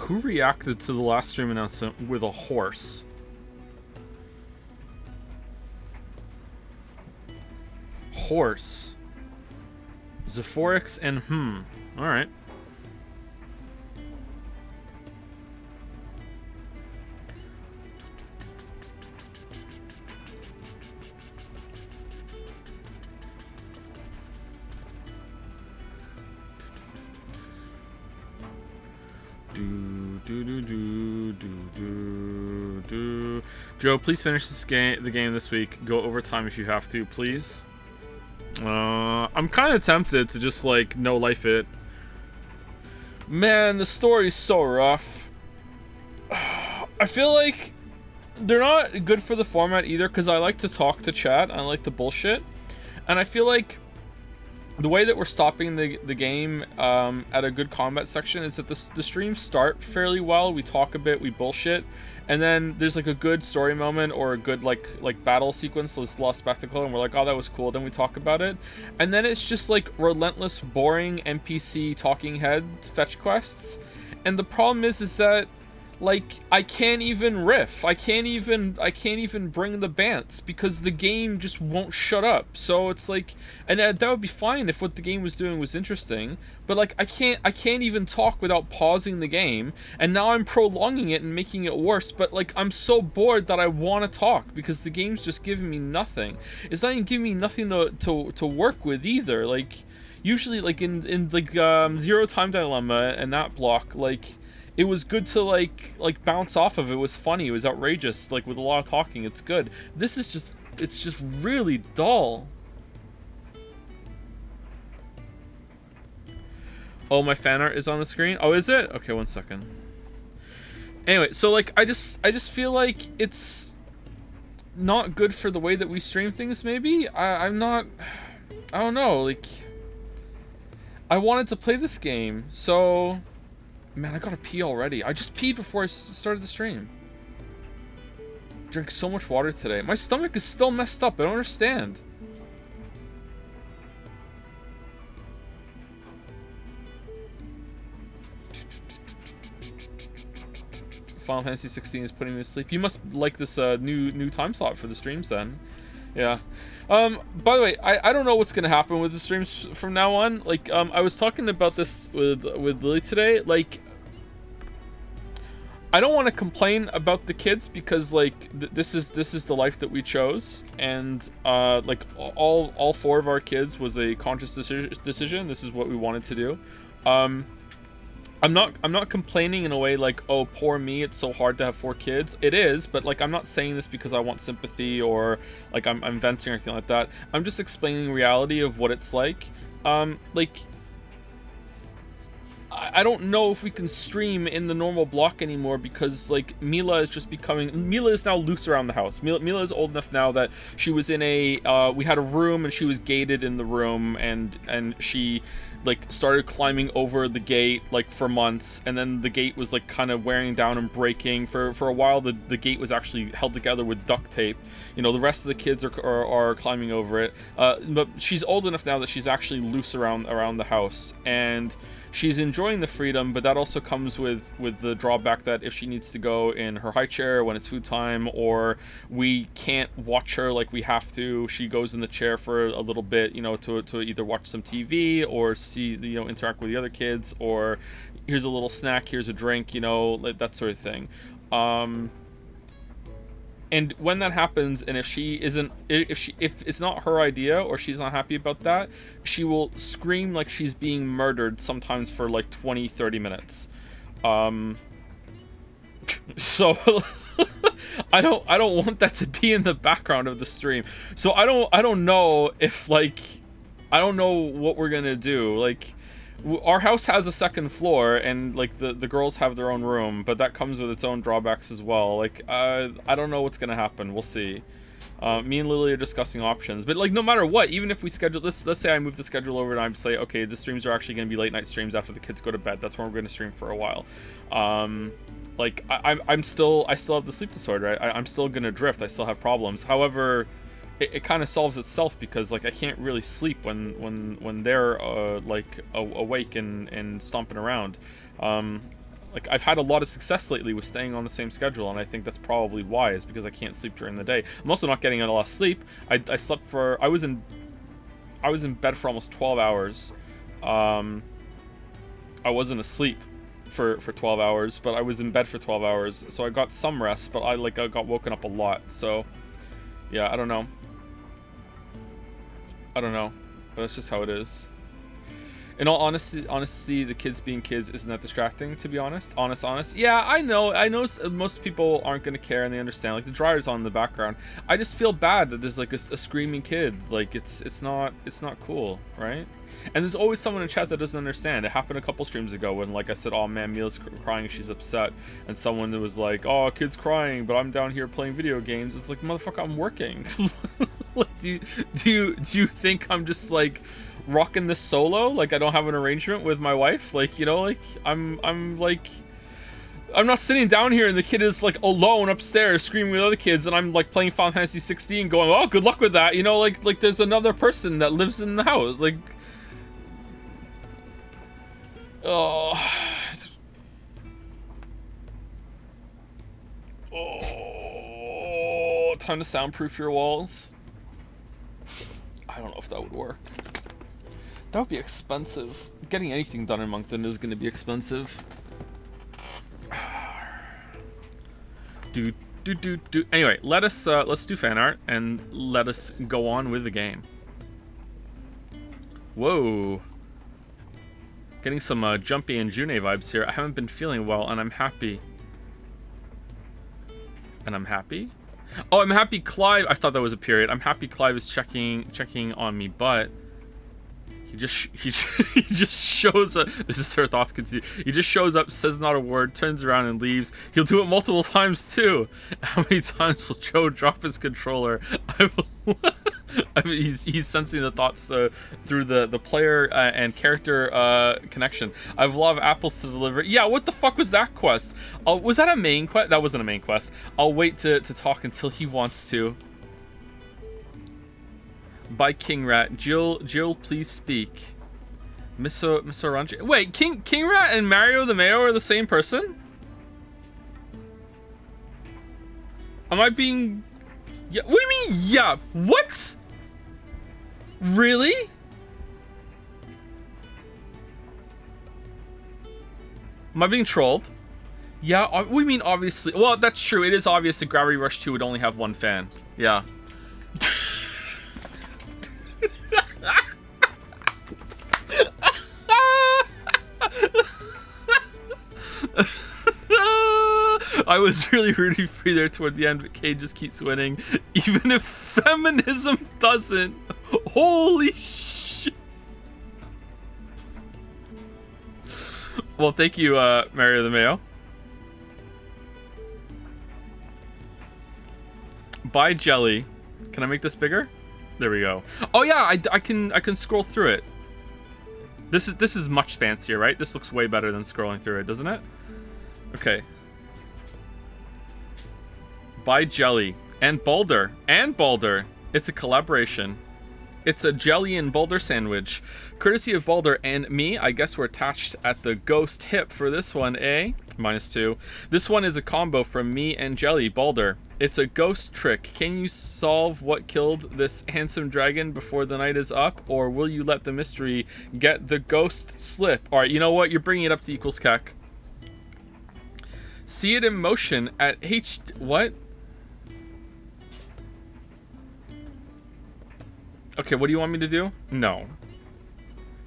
Who reacted to the last stream announcement with a horse? Horse. Zephorix and Alright. Joe, please finish the game this week. Go overtime if you have to, please. I'm kind of tempted to just like no life it. Man, the story's so rough. I feel like they're not good for the format either, because I like to talk to chat. I like the bullshit, and I feel like the way that we're stopping the game at a good combat section is that the streams start fairly well. We talk a bit, we bullshit, and then there's like a good story moment or a good like battle sequence, this lost spectacle, and we're like, oh, that was cool. Then we talk about it, and then it's just like relentless, boring NPC talking head fetch quests. And the problem is that like I can't even riff. I can't even bring the bants because the game just won't shut up. So it's like, and that would be fine if what the game was doing was interesting, but like I can't even talk without pausing the game, and now I'm prolonging it and making it worse. But like I'm so bored that I want to talk because the game's just giving me nothing. It's not even giving me nothing to work with either. Like usually like in like Zero Time Dilemma and that block, like it was good to like bounce off of. It was funny, it was outrageous, like with a lot of talking. It's good. This is just, it's just really dull. Oh, my fan art is on the screen. Oh, is it? Okay, 1 second. Anyway, so like I just feel like it's not good for the way that we stream things. Maybe I don't know, like I wanted to play this game, so man, I gotta pee already. I just peed before I started the stream. Drank so much water today. My stomach is still messed up. I don't understand. Final Fantasy 16 is putting me to sleep. You must like this new time slot for the streams then. Yeah. By the way, I don't know what's gonna happen with the streams from now on. Like, I was talking about this with Lily today. Like, I don't want to complain about the kids because like this is the life that we chose, and like all 4 of our kids was a conscious decision. This is what we wanted to do. I'm not complaining in a way like, oh, poor me, it's so hard to have 4 kids. It is, but like I'm not saying this because I want sympathy or like I'm venting or anything like that. I'm just explaining reality of what it's like. Like I don't know if we can stream in the normal block anymore because like Mila is now loose around the house. Mila is old enough now that she was in a we had a room and she was gated in the room, and she like started climbing over the gate like for months, and then the gate was like kind of wearing down and breaking. For a while the gate was actually held together with duct tape. You know, the rest of the kids are climbing over it, but she's old enough now that she's actually loose around the house, and she's enjoying the freedom, but that also comes with the drawback that if she needs to go in her high chair when it's food time, or we can't watch her like we have to, she goes in the chair for a little bit, you know, to either watch some TV or see, you know, interact with the other kids, or here's a little snack, here's a drink, you know, like that sort of thing. And when that happens, and if it's not her idea or she's not happy about that, she will scream like she's being murdered sometimes for like 20-30 minutes. So I don't want that to be in the background of the stream. So I don't know if like, I don't know what we're gonna do. Like, our house has a second floor, and like the girls have their own room, but that comes with its own drawbacks as well. Like I don't know what's gonna happen. We'll see. Me and Lily are discussing options, but like no matter what, even if we schedule, let's say I move the schedule over and I say, okay, the streams are actually gonna be late night streams after the kids go to bed. That's when we're gonna stream for a while. Like I still have the sleep disorder. I'm still gonna drift. I still have problems. However, it kind of solves itself because like I can't really sleep when they're like awake and stomping around. Like, I've had a lot of success lately with staying on the same schedule, and I think that's probably why, is because I can't sleep during the day. I'm also not getting a lot of sleep. I slept for... I was in bed for almost 12 hours. I wasn't asleep for 12 hours, but I was in bed for 12 hours, so I got some rest, but I got woken up a lot, so... Yeah, I don't know. But that's just how it is. In all honesty, the kids being kids isn't that distracting, to be honest. Honest. Yeah, I know most people aren't going to care, and they understand. Like, the dryer's on in the background. I just feel bad that there's, like, a screaming kid. Like, it's not cool, right? And there's always someone in chat that doesn't understand. It happened a couple streams ago when, like I said, oh man, Mia's crying, she's upset. And someone that was like, oh, kid's crying, but I'm down here playing video games. It's like, motherfucker, I'm working. Like, do you think I'm just, like, rocking this solo? Like, I don't have an arrangement with my wife? Like, you know, like, I'm not sitting down here and the kid is, like, alone upstairs screaming with other kids, and I'm, like, playing Final Fantasy 16 going, oh, good luck with that. You know, like there's another person that lives in the house. Like, oh, time to soundproof your walls. I don't know if that would work. That would be expensive. Getting anything done in Moncton is going to be expensive. Anyway, let's do fan art and let us go on with the game. Whoa. Getting some Jumpy and June vibes here. I haven't been feeling well, and I'm happy. Oh, I'm happy Clive... I thought that was a period. I'm happy Clive is checking on me, but... He just shows up. This is her thoughts continue. He just shows up, says not a word, turns around and leaves. He'll do it multiple times too. How many times will Joe drop his controller? I mean, he's sensing the thoughts through the player and character connection. I have a lot of apples to deliver. Yeah, what the fuck was that quest? Was that a main quest? That wasn't a main quest. I'll wait to talk until he wants to. By King Rat. Jill, please speak. Miss Orange. Wait, King Rat and Mario the Mayo are the same person? Am I being... Yeah, what do you mean, yeah? What? Really? Am I being trolled? Yeah, we mean obviously... Well, that's true. It is obvious that Gravity Rush 2 would only have one fan. Yeah. I was really rooting for you there toward the end, but Kay just keeps winning. Even if feminism doesn't. Holy shit. Well, thank you, Mario the Mayo. Buy jelly. Can I make this bigger? There we go. Oh yeah, I can scroll through it. This is much fancier, right? This looks way better than scrolling through it, doesn't it? Okay. Buy jelly and Boulder. It's a collaboration. It's a jelly and Boulder sandwich. Courtesy of Boulder and me, I guess we're attached at the ghost hip for this one, eh? -2. This one is a combo from me and Jelly, Boulder. It's a ghost trick. Can you solve what killed this handsome dragon before the night is up? Or will you let the mystery get the ghost slip? Alright, you know what? You're bringing it up to equals CAC. See it in motion at What? Okay, what do you want me to do? No.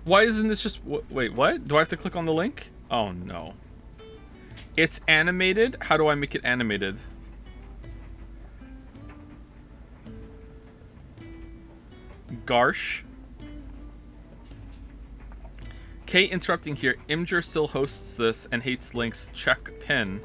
Why isn't this just... Wait, what? Do I have to click on the link? Oh, no. It's animated? How do I make it animated? Garsh. Kate interrupting here. Imgur still hosts this and hates links. Check pin.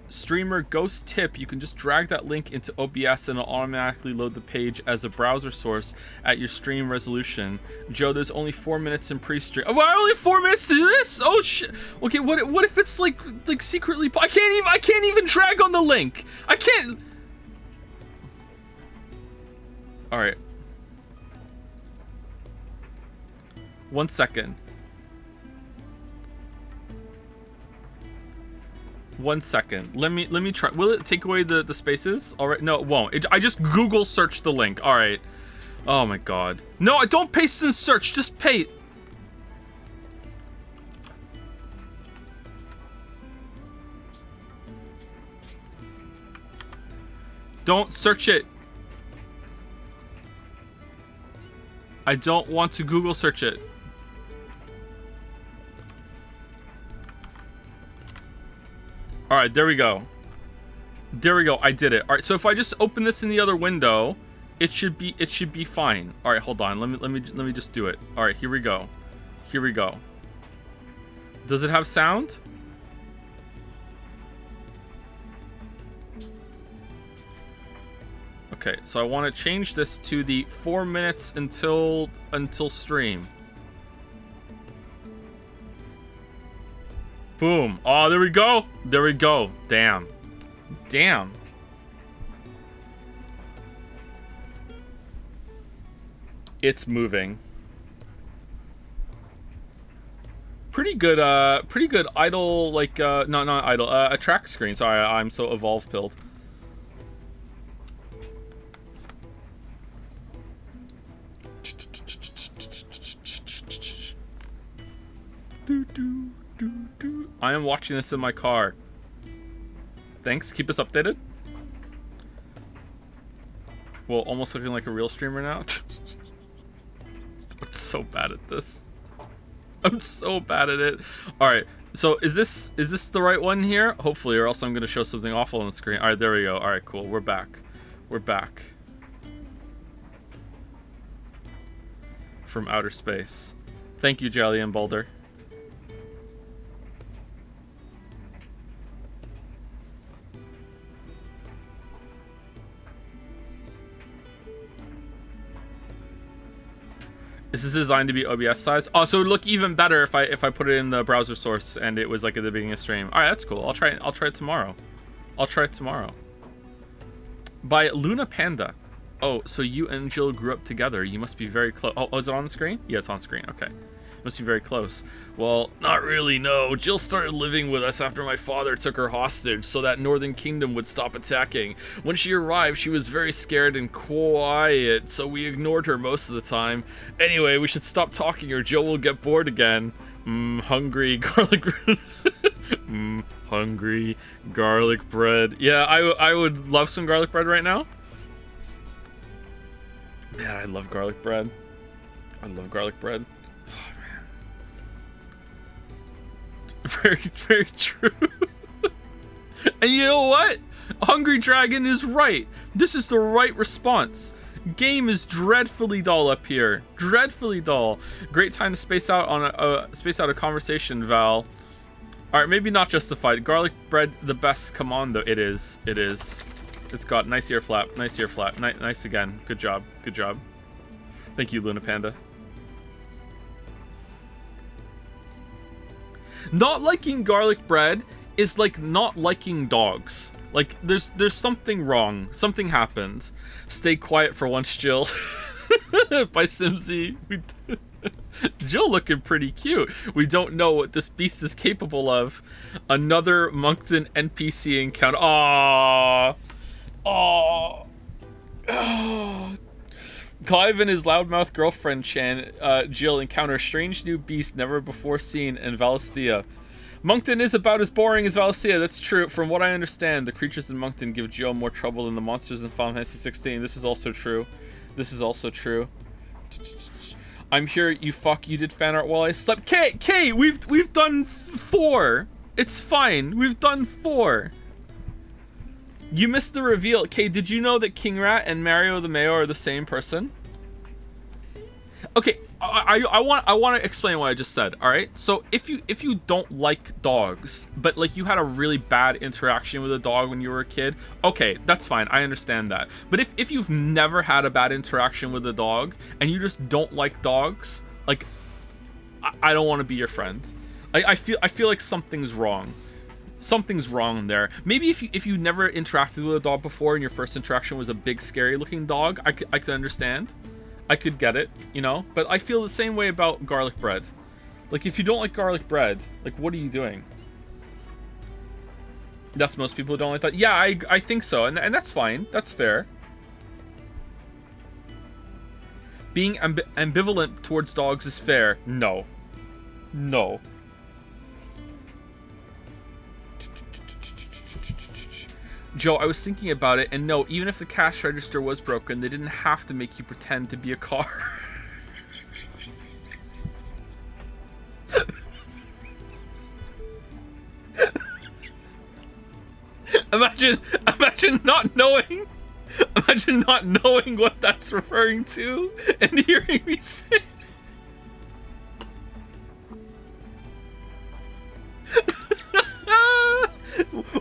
Streamer ghost tip, you can just drag that link into OBS and it'll automatically load the page as a browser source at your stream resolution. Joe, there's only 4 minutes in pre-stream. Oh, only 4 minutes to do this? Oh shit. Okay, what if it's like secretly... I can't even drag on the link. I can't... Alright. 1 second. 1 second. Let me try. Will it take away the spaces? All right. No, it won't. I just Google searched the link. All right. Oh my god. No, I don't paste in search. Just paste. Don't search it. I don't want to Google search it. All right, there we go. There we go. I did it. All right, so if I just open this in the other window, it should be fine. All right, hold on. Let me just do it. All right, here we go. Here we go. Does it have sound? Okay, so I want to change this to the 4 minutes until stream. Boom. Oh, there we go. There we go. Damn. Damn. It's moving. Pretty good idle, like, not idle, a track screen. Sorry, I'm so evolve pilled. I am watching this in my car. Thanks. Keep us updated. Well, almost looking like a real streamer now. I'm so bad at this. I'm so bad at it. All right. So is this the right one here? Hopefully, or else I'm gonna show something awful on the screen. All right, there we go. All right, cool. We're back. We're back from outer space. Thank you, Jelly and Boulder. This is designed to be OBS size. Oh, so it would look even better if I put it in the browser source and it was like at the beginning of stream. All right, that's cool. I'll try it tomorrow. I'll try it tomorrow. By Luna Panda. Oh, so you and Jill grew up together. You must be very close. Oh, is it on the screen? Yeah, it's on screen. Okay. Must be very close. Well, not really, no. Jill started living with us after my father took her hostage so that Northern Kingdom would stop attacking. When she arrived, she was very scared and quiet, so we ignored her most of the time. Anyway, we should stop talking or Jill will get bored again. Hungry garlic hungry garlic bread. Yeah, I would love some garlic bread right now. Man, I love garlic bread. I love garlic bread. Very, very true. And you know what? Hungry Dragon is right. This is the right response. Game is dreadfully dull up here. Dreadfully dull. Great time to space out on a conversation, Val. All right, maybe not justified. Garlic bread, the best. Come on, though. It is. It is. It's got nice ear flap. Nice ear flap. Nice again. Good job. Good job. Thank you, Luna Panda. Not liking garlic bread is like not liking dogs. Like there's something wrong. Something happened. Stay quiet for once, Jill. By Simsy. Jill looking pretty cute. We don't know what this beast is capable of. Another Moncton NPC encounter. Aww. Aww. Aww. Clive and his loudmouth girlfriend Jill encounter strange new beast never before seen in Valisthea. Moncton is about as boring as Valisthea, that's true. From what I understand, the creatures in Moncton give Jill more trouble than the monsters in Final Fantasy XVI. This is also true. This is also true. I'm here, you fuck. You did fan art while I slept. Kay, we've done 4. It's fine. We've done 4. You missed the reveal. Kay, did you know that King Rat and Mario the Mayo are the same person? Okay, I want to explain what I just said. All right, so if you don't like dogs, but like you had a really bad interaction with a dog when you were a kid, okay, that's fine. I understand that. But if you've never had a bad interaction with a dog and you just don't like dogs, like I don't want to be your friend. I feel like something's wrong. Something's wrong there. Maybe if you never interacted with a dog before and your first interaction was a big scary looking dog, I could understand. I could get it, you know? But I feel the same way about garlic bread. Like if you don't like garlic bread, like what are you doing? That's most people who don't like that. Yeah, I think so, and that's fine. That's fair. Being ambivalent towards dogs is fair. No. No. Joe, I was thinking about it, and no, even if the cash register was broken, they didn't have to make you pretend to be a car. Imagine not knowing. Imagine not knowing what that's referring to and hearing me say.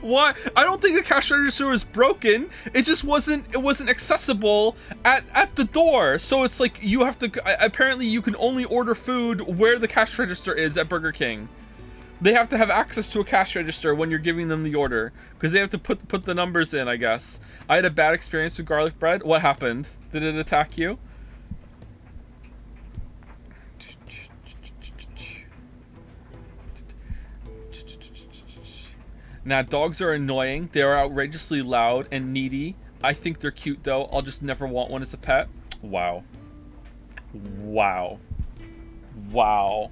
Why? I don't think the cash register was broken. It just wasn't accessible at the door. So it's like you have to, apparently you can only order food where the cash register is at Burger King. They have to have access to a cash register when you're giving them the order, because they have to put the numbers in, I guess. I had a bad experience with garlic bread. What happened? Did it attack you? Now, dogs are annoying. They are outrageously loud and needy. I think they're cute, though. I'll just never want one as a pet. Wow. Wow. Wow.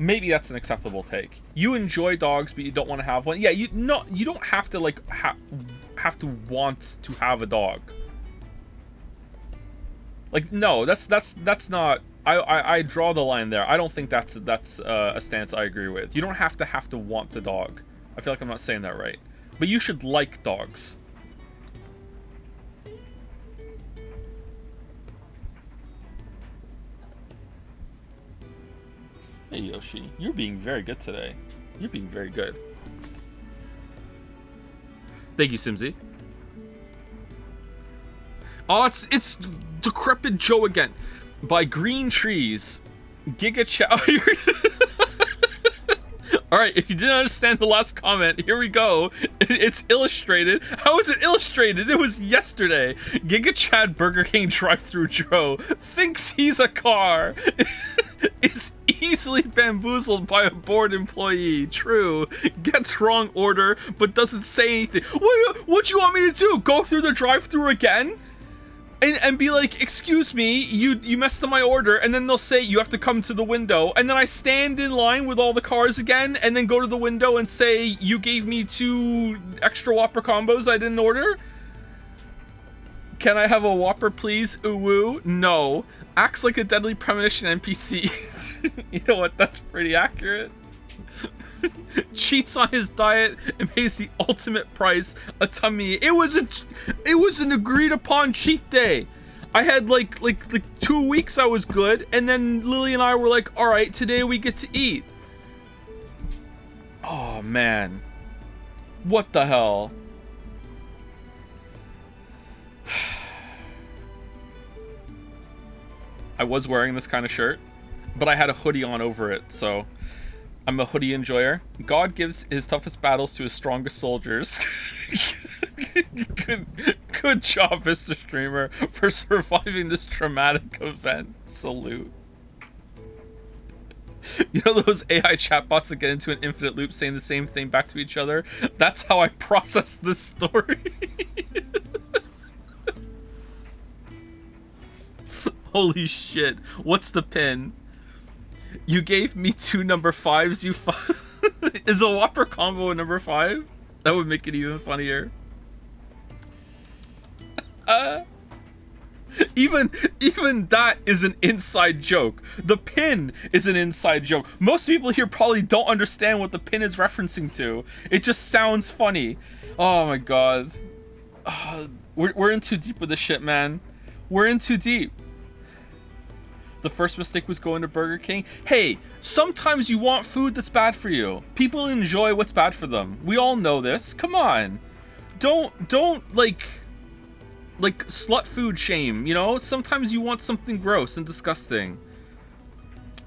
Maybe that's an acceptable take. You enjoy dogs, but you don't want to have one. Yeah, you don't have to like have to want to have a dog. Like, no, that's not. I draw the line there. I don't think that's a stance I agree with. You don't have to want the dog. I feel like I'm not saying that right. But you should like dogs. Hey Yoshi, you're being very good today. You're being very good. Thank you, Simsy. Oh, it's Decrepit Joe again. By Green Trees. Giga Chow. Alright, if you didn't understand the last comment, here we go. It's illustrated. How is it illustrated? It was yesterday. Giga Chad Burger King drive-thru Joe thinks he's a car. Is easily bamboozled by a bored employee. True. Gets wrong order, but doesn't say anything. What you want me to do? Go through the drive-thru again? And be like, excuse me, you messed up my order, and then they'll say you have to come to the window, and then I stand in line with all the cars again, and then go to the window and say you gave me 2 extra Whopper combos I didn't order? Can I have a Whopper, please? Ooh, no. Acts like a deadly premonition NPC. You know what? That's pretty accurate. Cheats on his diet and pays the ultimate price, a tummy. It was an agreed upon cheat day. I had like 2 weeks I was good, and then Lily and I were like, all right, today we get to eat. Oh man, what the hell? I was wearing this kind of shirt, but I had a hoodie on over it, so I'm a hoodie enjoyer. God gives his toughest battles to his strongest soldiers. Good job, Mr. Streamer, for surviving this traumatic event. Salute. You know those AI chatbots that get into an infinite loop saying the same thing back to each other? That's how I process this story. Holy shit. What's the pin? You gave me 2 number 5s, you Is a Whopper combo a number 5? That would make it even funnier. Even that is an inside joke. The pin is an inside joke. Most people here probably don't understand what the pin is referencing to. It just sounds funny. Oh my god. We're in too deep with this shit, man. We're in too deep. The first mistake was going to Burger King. Hey, sometimes you want food that's bad for you. People enjoy what's bad for them. We all know this. Come on. Don't like slut food shame, you know? Sometimes you want something gross and disgusting.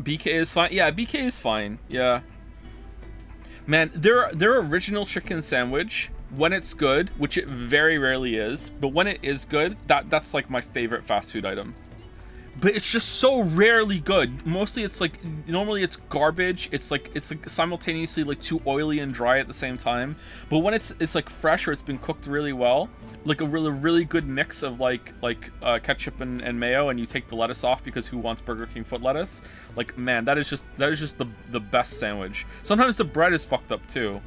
BK is fine. Yeah, BK is fine. Yeah. Man, their original chicken sandwich, when it's good, which it very rarely is, but when it is good, that's like my favorite fast food item. but it's just so rarely good. Mostly it's like, normally it's garbage. It's like simultaneously like too oily and dry at the same time. But when it's like fresh or it's been cooked really well, like a really good mix of like ketchup and mayo, and you take the lettuce off because who wants Burger King foot lettuce? Like, man, that is just the best sandwich. Sometimes the bread is fucked up too.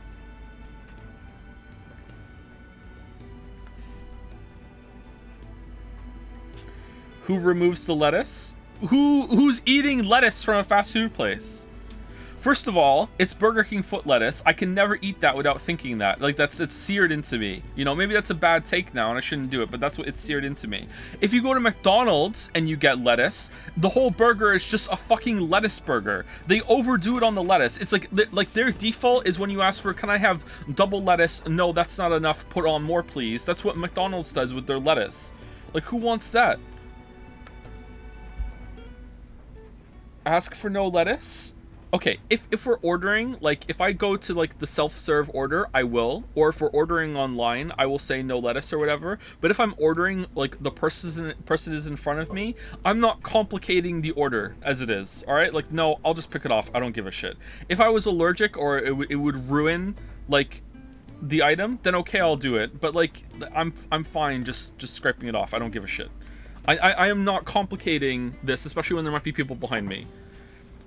Who removes the lettuce? Who's eating lettuce from a fast food place? First of all, it's Burger King foot lettuce. I can never eat that without thinking that. Like, it's seared into me. You know, maybe that's a bad take now and I shouldn't do it, but that's what it's seared into me. If you go to McDonald's and you get lettuce, the whole burger is just a fucking lettuce burger. They overdo it on the lettuce. It's like their default is when you ask for, can I have double lettuce? No, that's not enough. Put on more, please. That's what McDonald's does with their lettuce. Like, who wants that? Ask for no lettuce? Okay, if we're ordering, like, if I go to, like, the self-serve order, I will. Or if we're ordering online, I will say no lettuce or whatever. But if I'm ordering, like, the person is in front of me, I'm not complicating the order as it is, alright? Like, no, I'll just pick it off. I don't give a shit. If I was allergic or it would ruin, like, the item, then okay, I'll do it. But, like, I'm fine just scraping it off. I don't give a shit. I am not complicating this, especially when there might be people behind me.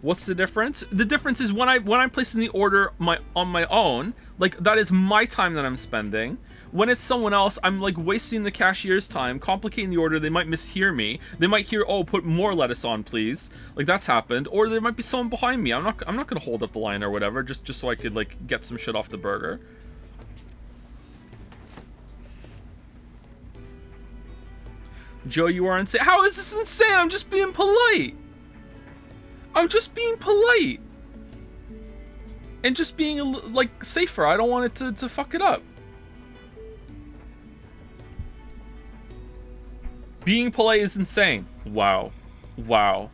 What's the difference? The difference is when I'm placing the order on my own, like, that is my time that I'm spending. When it's someone else, I'm like wasting the cashier's time, complicating the order. They might mishear me. They might hear, "Oh, put more lettuce on, please." Like, that's happened. Or there might be someone behind me. I'm not gonna hold up the line or whatever, just so I could, like, get some shit off the burger. Joe, you are insane. How is this insane? I'm just being polite. I'm just being polite. And just being, like, safer. I don't want it to fuck it up. Being polite is insane. Wow. Wow.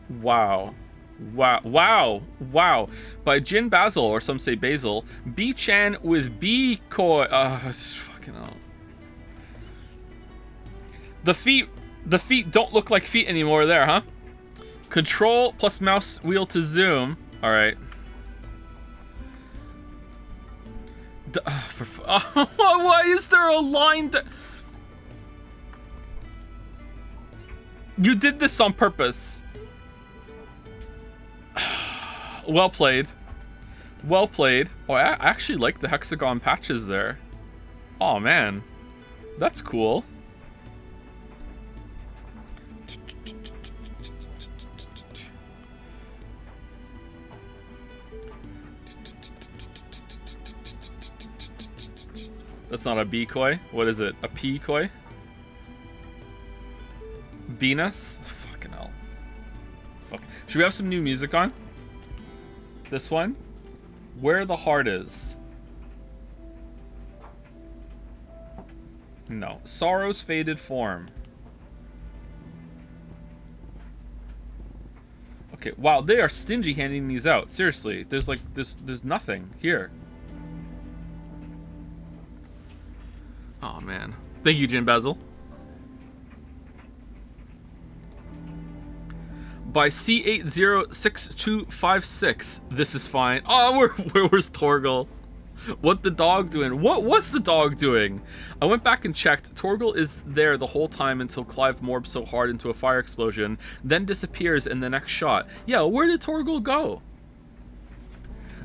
Wow. Wow. Wow. Wow. By Jin Basil, or some say Basil. B-Chan with B-Koi. Fucking hell. The feet don't look like feet anymore there, huh? Control plus mouse wheel to zoom. All right. Why is there a line that... You did this on purpose. Well played. Well played. Oh, I actually like the hexagon patches there. Oh, man. That's cool. That's not a B koi. What is it? A P koi? Venus? Fucking hell. Fuck. Should we have some new music on? This one? Where the Heart Is. No. Sorrow's Faded Form. Okay, wow, they are stingy handing these out. Seriously, there's like there's nothing here. Oh man. Thank you, Jim Basil. By C806256. This is fine. Oh, where's Torgal? What the dog doing? What's the dog doing? I went back and checked. Torgal is there the whole time until Clive morbs so hard into a fire explosion, then disappears in the next shot. Yeah, where did Torgal go?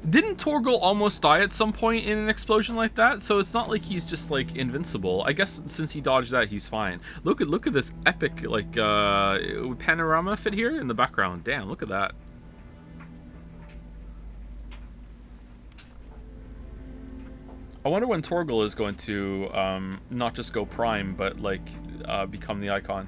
Didn't Torgal almost die at some point in an explosion like that? So it's not like he's just like invincible. I guess since he dodged that, he's fine. Look at this epic like panorama fit here in the background. Damn, look at that. I wonder when Torgal is going to not just go prime, but like become the icon.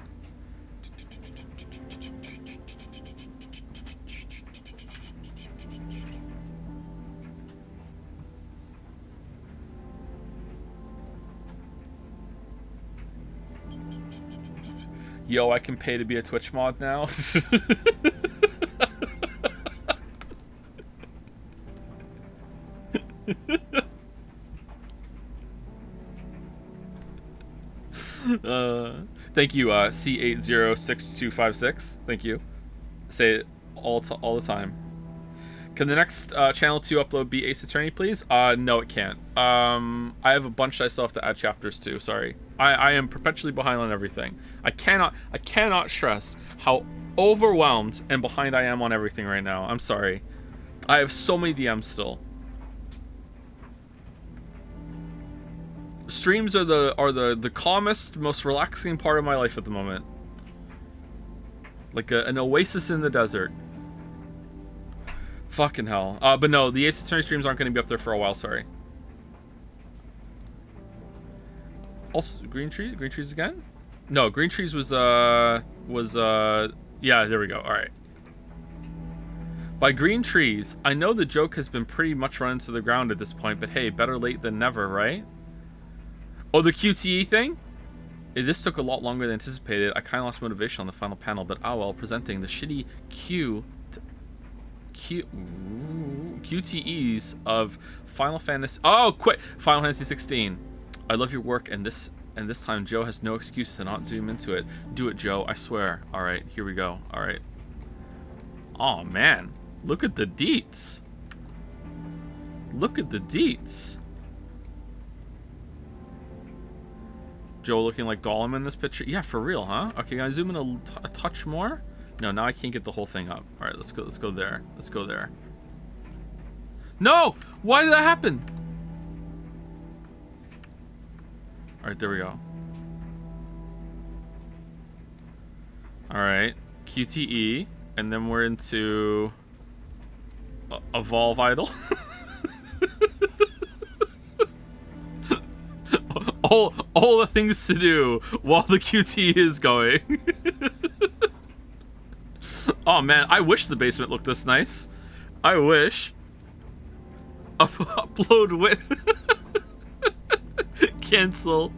Yo, I can pay to be a Twitch mod now. Thank you, C806256. Thank you. Say it all the time. Can the next channel 2 upload be Ace Attorney, please? No, it can't. I have a bunch that I still have to add chapters to. Sorry, I am perpetually behind on everything. I cannot stress how overwhelmed and behind I am on everything right now. I'm sorry. I have so many DMs still. Streams are the calmest, most relaxing part of my life at the moment. Like an oasis in the desert. Fucking hell. But no, the Ace Attorney streams aren't going to be up there for a while, sorry. Also, Green Trees again? No, Green Trees was, yeah, there we go, alright. By Green Trees, I know the joke has been pretty much run into the ground at this point, but hey, better late than never, right? Oh, the QTE thing? This took a lot longer than anticipated. I kind of lost motivation on the final panel, but oh well, presenting the shitty QTEs of Final Fantasy. Oh, quit! Final Fantasy 16. I love your work, and this time Joe has no excuse to not zoom into it. Do it, Joe. I swear. All right, here we go. All right. Oh man, look at the deets. Look at the deets. Joe looking like Gollum in this picture. Yeah, for real, huh? Okay, can I zoom in a touch more? No, now I can't get the whole thing up. All right, let's go there. Let's go there. No! Why did that happen? All right, there we go. All right, QTE, and then we're into Evolve Idol. all the things to do while the QTE is going. Oh man, I wish the basement looked this nice. I wish. Upload with cancel.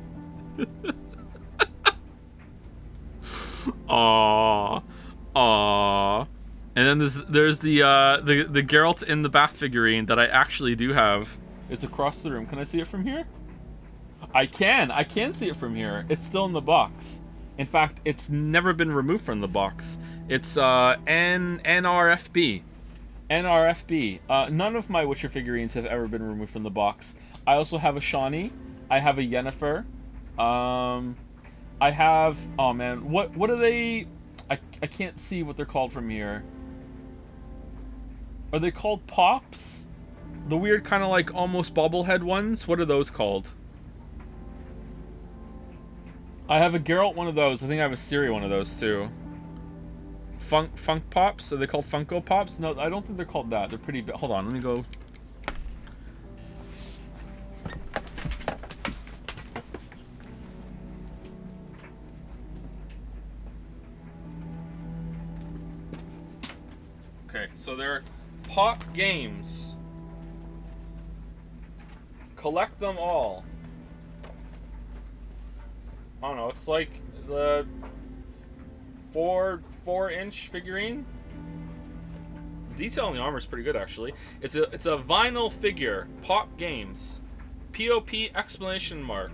Aww. Aww. And then there's the Geralt in the bath figurine that I actually do have. It's across the room. Can I see it from here? I can see it from here. It's still in the box. In fact, it's never been removed from the box. It's NRFB. NRFB. None of my Witcher figurines have ever been removed from the box. I also have a Shawnee. I have a Yennefer. I have... Oh, man. What are they... I can't see what they're called from here. Are they called Pops? The weird kind of like almost bobblehead ones? What are those called? I have a Geralt one of those. I think I have a Ciri one of those too. Funk Pops? Are they called Funko Pops? No, I don't think they're called that. They're pretty big. Hold on, let me go. Okay, so they're Pop Games. Collect them all. I don't know, it's like the 4-inch figurine. Detail on the armor is pretty good actually. It's a vinyl figure. Pop Games. POP exclamation mark.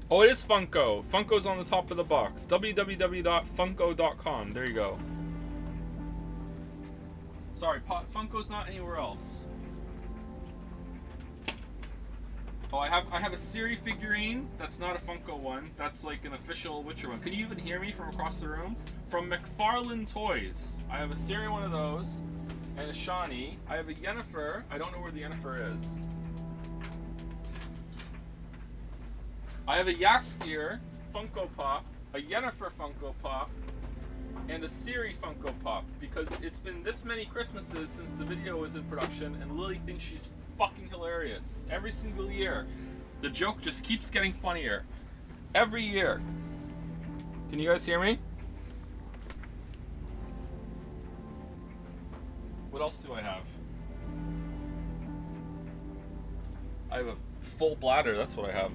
Oh, it is Funko. Funko's on the top of the box. www.funko.com. There you go. Sorry, Funko's not anywhere else. Oh, I have a Ciri figurine. That's not a Funko one. That's like an official Witcher one. Can you even hear me from across the room? From McFarlane Toys. I have a Ciri one of those, and a Shawnee. I have a Yennefer. I don't know where the Yennefer is. I have a Jaskier Funko Pop, a Yennefer Funko Pop, and a Ciri Funko Pop, because it's been this many Christmases since the video was in production, and Lily thinks she's fucking hilarious. Every single year. The joke just keeps getting funnier. Every year. Can you guys hear me? What else do I have? I have a full bladder, that's what I have.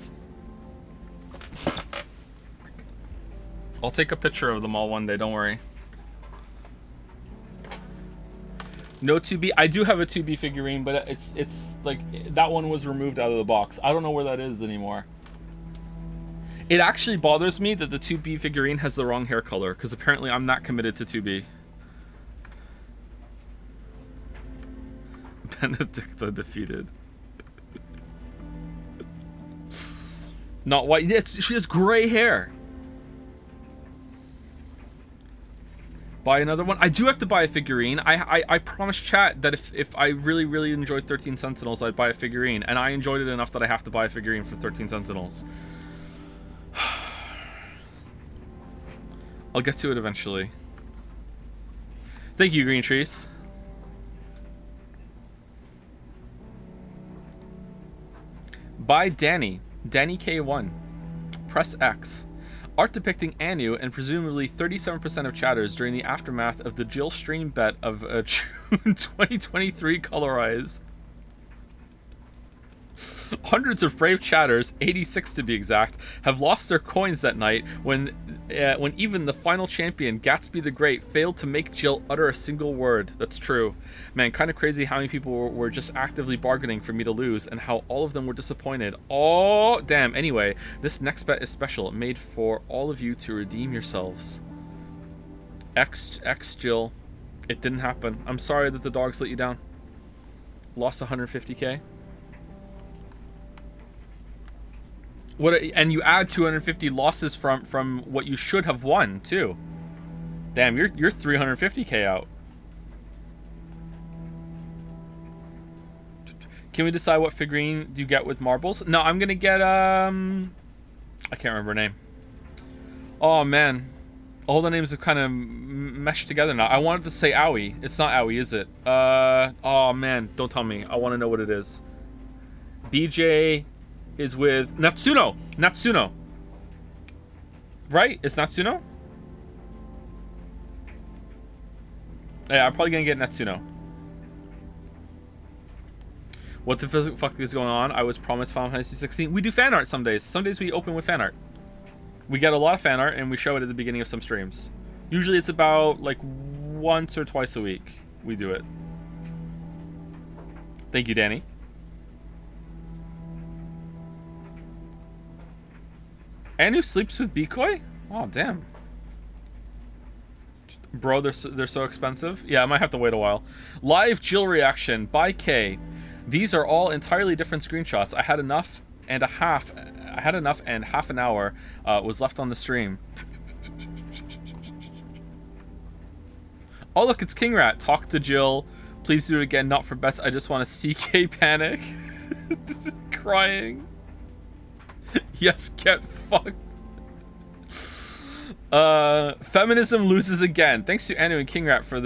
I'll take a picture of them all one day, don't worry. No 2B. I do have a 2B figurine, but it's like that one was removed out of the box. I don't know where that is anymore. It actually bothers me that the 2B figurine has the wrong hair color, because apparently I'm not committed to 2B. Benedicta defeated. Not white. She has gray hair. Buy another one. I do have to buy a figurine. I promised chat that if I really enjoyed 13 Sentinels, I'd buy a figurine, and I enjoyed it enough that I have to buy a figurine for 13 Sentinels. I'll get to it eventually. Thank you, Green Trees. By Danny K1. Press X. Art depicting Anu and presumably 37% of chatters during the aftermath of the Jill stream bet of June 2023 colorized. Hundreds of brave chatters, 86 to be exact, have lost their coins that night when even the final champion, Gatsby the Great, failed to make Jill utter a single word. That's true. Man, kind of crazy how many people were just actively bargaining for me to lose and how all of them were disappointed. Oh, damn. Anyway, this next bet is special, made for all of you to redeem yourselves. X Jill. It didn't happen. I'm sorry that the dogs let you down. Lost 150k. What, and you add 250 losses from what you should have won too. Damn, you're 350k out. Can we decide what figurine you get with marbles? No, I'm gonna get I can't remember her name. Oh man, all the names have kind of meshed together now. I wanted to say Aoi. It's not Aoi, is it? Oh man, don't tell me. I want to know what it is. BJ is with Natsuno. Right? It's Natsuno? Yeah, I'm probably gonna get Natsuno. What the fuck is going on? I was promised Final Fantasy 16. We do fan art some days. Some days we open with fan art. We get a lot of fan art and we show it at the beginning of some streams. Usually it's about like once or twice a week we do it. Thank you, Danny. Anu sleeps with Bikoi? Oh, damn. Bro, they're so expensive. Yeah, I might have to wait a while. Live Jill reaction by K. These are all entirely different screenshots. I had enough and half an hour was left on the stream. Oh, look, it's King Rat. Talk to Jill. Please do it again. Not for best. I just want to CK panic. Crying. Yes, get fucked. Feminism loses again. Thanks to Anu and King Rat for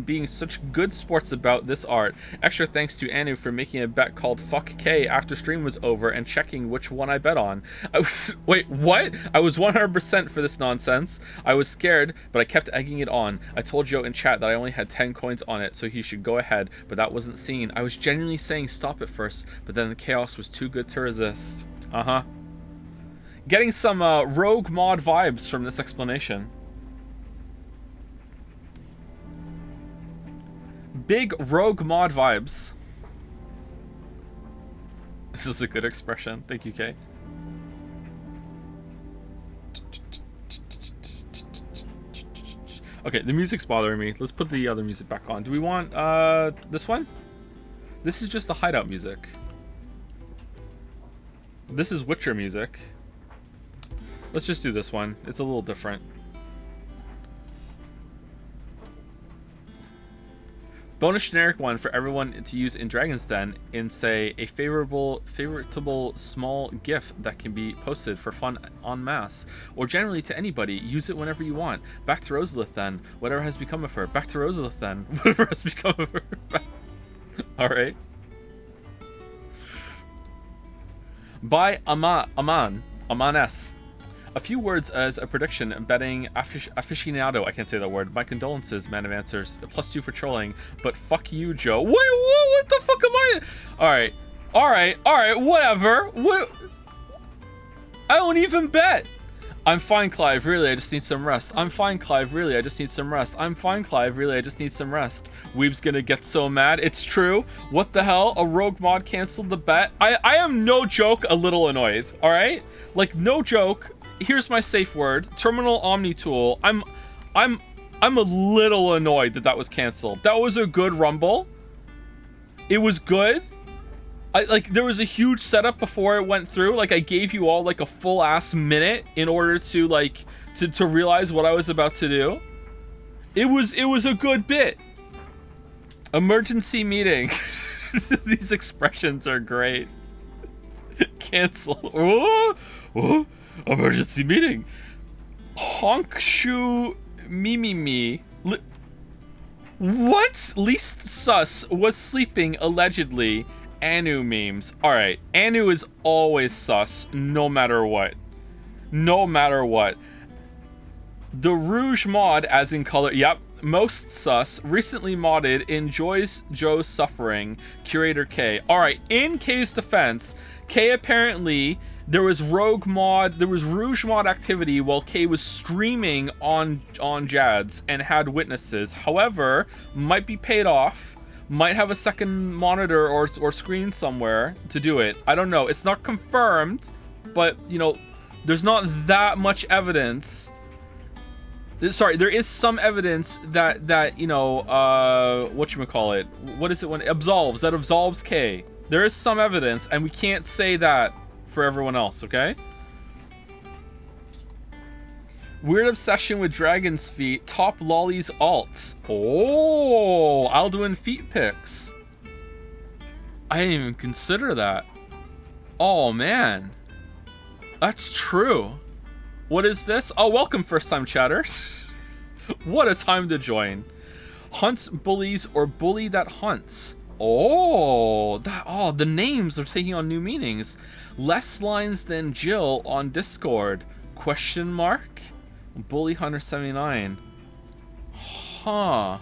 being such good sports about this art. Extra thanks to Anu for making a bet called Fuck K after stream was over and checking which one I bet on. Wait, what? I was 100% for this nonsense. I was scared, but I kept egging it on. I told Joe in chat that I only had 10 coins on it, so he should go ahead, but that wasn't seen. I was genuinely saying stop at first, but then the chaos was too good to resist. Uh-huh. Getting some rogue mod vibes from this explanation. Big rogue mod vibes. This is a good expression. Thank you, Kay. Okay, the music's bothering me. Let's put the other music back on. Do we want this one? This is just the hideout music. This is Witcher music. Let's just do this one. It's a little different. Bonus generic one for everyone to use in Dragon's Den in, say, a favoritable small GIF that can be posted for fun en masse. Or generally to anybody. Use it whenever you want. Back to Rosalith then. Whatever has become of her. Back to Rosalith then. Whatever has become of her. Alright. By Aman S. A few words as a prediction, betting aficionado. I can't say that word. My condolences, man of answers. +2 for trolling, but fuck you, Joe. Wait, what the fuck am I? All right, whatever. What? I don't even bet. I'm fine, Clive. Really, I just need some rest. I'm fine, Clive. Really, I just need some rest. I'm fine, Clive. Really, I just need some rest. Weeb's gonna get so mad. It's true. What the hell? A rogue mod canceled the bet. I am no joke a little annoyed. All right, like no joke. Here's my safe word. Terminal Omni Tool. I'm a little annoyed that that was canceled. That was a good rumble. It was good. Like there was a huge setup before it went through. Like I gave you all like a full ass minute in order to like to realize what I was about to do. It was a good bit. Emergency meeting. These expressions are great. Cancel. Oh, oh, emergency meeting. Honk shoe me. What? Least sus was sleeping allegedly. Anu memes. Alright, Anu is always sus, no matter what. No matter what. The Rouge mod, as in color, yep, most sus, recently modded, enjoys Joe's suffering, Curator K. Alright, in K's defense, K apparently, there was Rouge mod activity while K was streaming on Jads and had witnesses. However, might be paid off. Might have a second monitor or screen somewhere to do it. I don't know. It's not confirmed, but, you know, there's not that much evidence. Sorry, there is some evidence that you know, whatchamacallit, what is it when it absolves, that absolves K. There is some evidence, and we can't say that for everyone else, okay? Weird obsession with dragon's feet. Top lollies alt. Oh, Alduin feet pics. I didn't even consider that. Oh man, that's true. What is this? Oh, welcome first time chatter. What a time to join. Hunts bullies or bully that hunts. Oh, the names are taking on new meanings. Less lines than Jill on Discord. Question mark? Bully Hunter 79. Huh.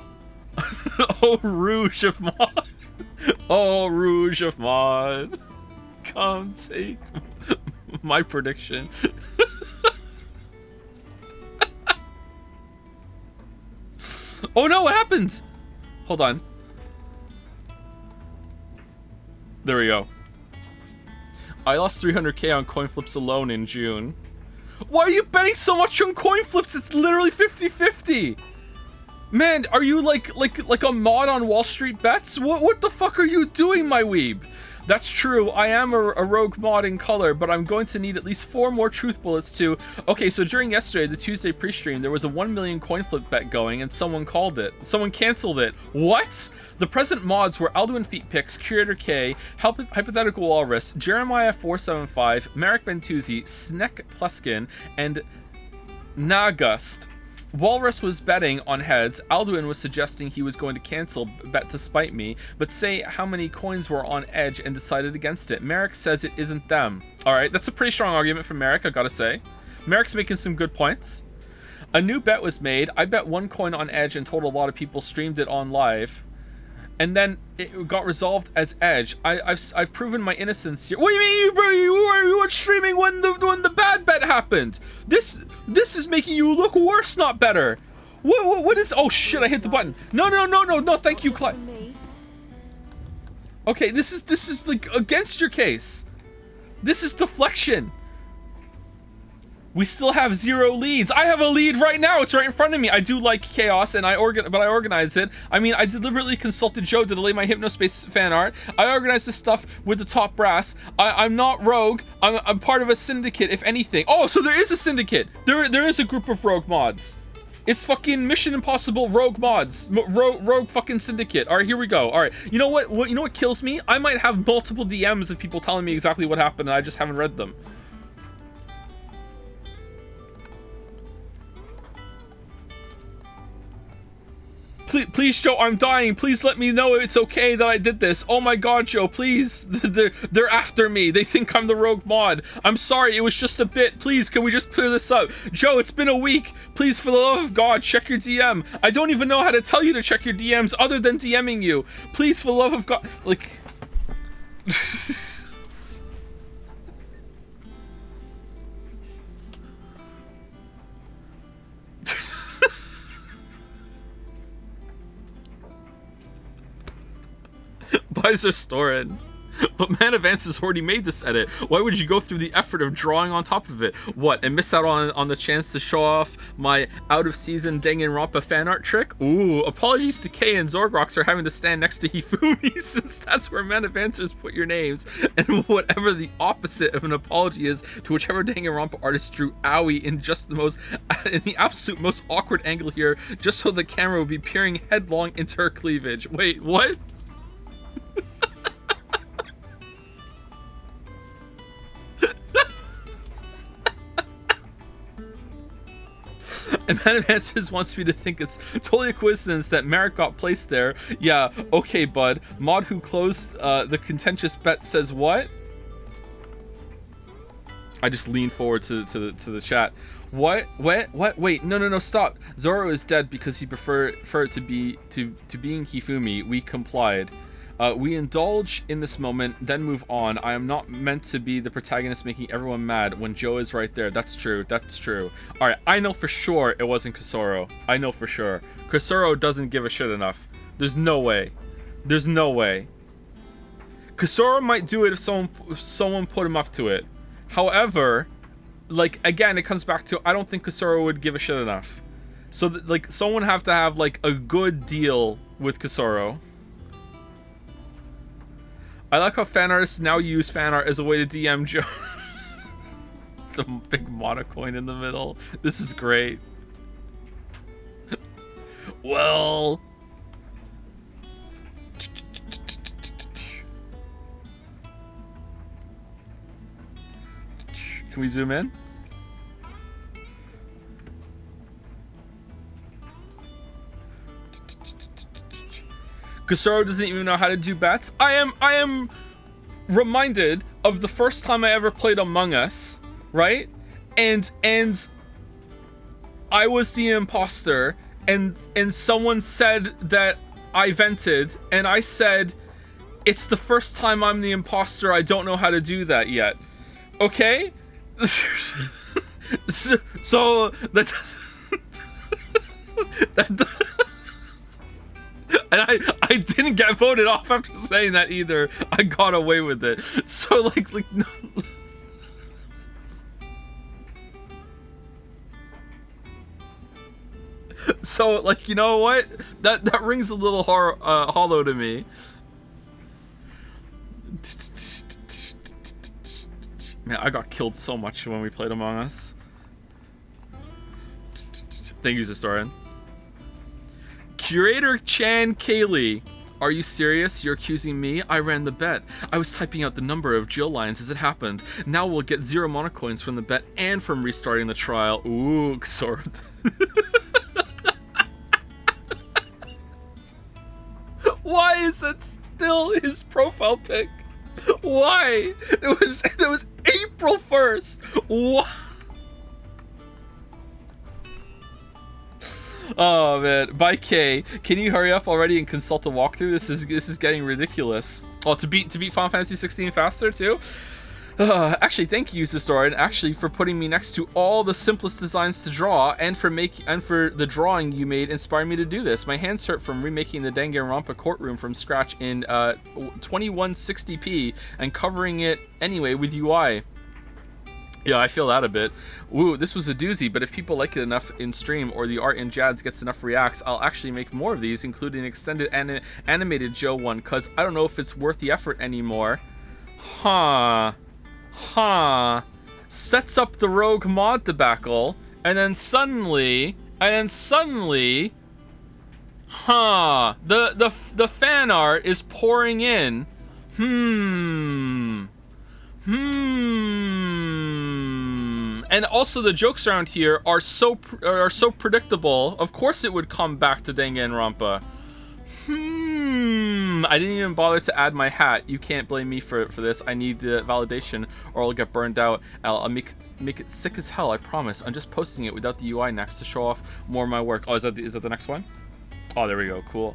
Oh, Rouge of Mod. Oh, Rouge of Mod. Come take my prediction. Oh no, what happened? Hold on. There we go. I lost 300k on coin flips alone in June. Why are you betting so much on coin flips? It's literally 50-50. Man, are you like a mod on Wall Street bets? What the fuck are you doing, my weeb? That's true, I am a rogue mod in color, but I'm going to need at least 4 more truth bullets to... Okay, so during yesterday, the Tuesday pre-stream, there was a 1 million coin flip bet going, and someone called it. Someone canceled it. What? The present mods were Alduin Feet Picks, Curator K, Hypothetical Walrus, Jeremiah 475, Marek Bentuzzi, Sneck Pleskin, and Nagust. Walrus was betting on heads. Alduin was suggesting he was going to cancel bet to spite me, but say how many coins were on edge and decided against it. Marek says it isn't them. Alright, that's a pretty strong argument from Marek, I gotta say. Marek's making some good points. A new bet was made. I bet 1 coin on edge and told a lot of people streamed it on live. And then it got resolved as edge. I've proven my innocence here. What do you mean, bro? You weren't streaming when the bad bet happened. This is making you look worse, not better. What is? Oh shit! I hit the button. No. Thank you, Clive. Okay, this is like against your case. This is deflection. We still have 0 leads. I have a lead right now. It's right in front of me. I do like chaos, and I organize it. I mean, I deliberately consulted Joe to delay my Hypnospace fan art. I organize this stuff with the top brass. I'm not rogue. I'm part of a syndicate, if anything. Oh, so there is a syndicate. There is a group of rogue mods. It's fucking Mission Impossible rogue mods. Rogue fucking syndicate. All right, here we go. All right. You know what? You know what kills me? I might have multiple DMs of people telling me exactly what happened, and I just haven't read them. Please, Joe, I'm dying. Please let me know it's okay that I did this. Oh my god, Joe, please. They're after me. They think I'm the rogue mod. I'm sorry, it was just a bit. Please, can we just clear this up? Joe, it's been a week. Please, for the love of God, check your DM. I don't even know how to tell you to check your DMs other than DMing you. Please, for the love of God. Like... Wiser Storin. But Man Advance has already made this edit. Why would you go through the effort of drawing on top of it? What, and miss out on the chance to show off my out-of-season Danganronpa fan art trick? Ooh, apologies to Kay and Zorgrox for having to stand next to Hifumi, since that's where Man Advancers put your names. And whatever the opposite of an apology is to whichever Danganronpa artist drew Aoi in the absolute most awkward angle here, just so the camera would be peering headlong into her cleavage. Wait, what? And Man Advances wants me to think it's totally a coincidence that Merrick got placed there. Yeah, okay, bud. Mod who closed the contentious bet says what? I just leaned forward to the chat. What? Wait, no, stop. Zoro is dead because he preferred to being Hifumi. We complied. We indulge in this moment, then move on. I am not meant to be the protagonist making everyone mad when Joe is right there. That's true. Alright, I know for sure it wasn't Kusoro. I know for sure. Kusoro doesn't give a shit enough. There's no way. Kusoro might do it if someone put him up to it. However, like, again, it comes back to, I don't think Kusoro would give a shit enough. So, like, someone have to have, like, a good deal with Kusoro. I like how fan artists now use fan art as a way to DM Joe. The big monocoin in the middle. This is great. Well. Can we zoom in? Kusoro doesn't even know how to do bets. I am reminded of the first time I ever played Among Us, right? And I was the imposter, and someone said that I vented, and I said, it's the first time I'm the imposter, I don't know how to do that yet. Okay? so that and I didn't get voted off after saying that either. I got away with it. So like no. So like, you know what? That rings a little hollow to me. Man, I got killed so much when we played Among Us. Thank you, Zostoran. Curator Chan Kaylee. Are you serious? You're accusing me? I ran the bet. I was typing out the number of Jill lines as it happened. Now we'll get 0 monocoins from the bet and from restarting the trial. Ooh, sort. Why is that still his profile pic? Why? It was April 1st. What? Oh man, by K, can you hurry up already and consult a walkthrough? This is getting ridiculous. Oh, to beat Final Fantasy 16 faster too? Actually, thank you, Historian, actually for putting me next to all the simplest designs to draw, and for the drawing you made inspiring me to do this. My hands hurt from remaking the Danganronpa courtroom from scratch in 2160p and covering it anyway with UI. Yeah, I feel that a bit. Ooh, this was a doozy, but if people like it enough in stream or the art in Jads gets enough reacts, I'll actually make more of these, including an extended animated Joe one, cause I don't know if it's worth the effort anymore. Huh. Sets up the rogue mod debacle, and then suddenly, the fan art is pouring in. And also the jokes around here are so predictable. Of course it would come back to Danganronpa. I didn't even bother to add my hat. You can't blame me for this. I need the validation or I'll get burned out. I'll make it sick as hell, I promise. I'm just posting it without the UI next to show off more of my work. Oh, is that the next one? Oh, there we go. Cool.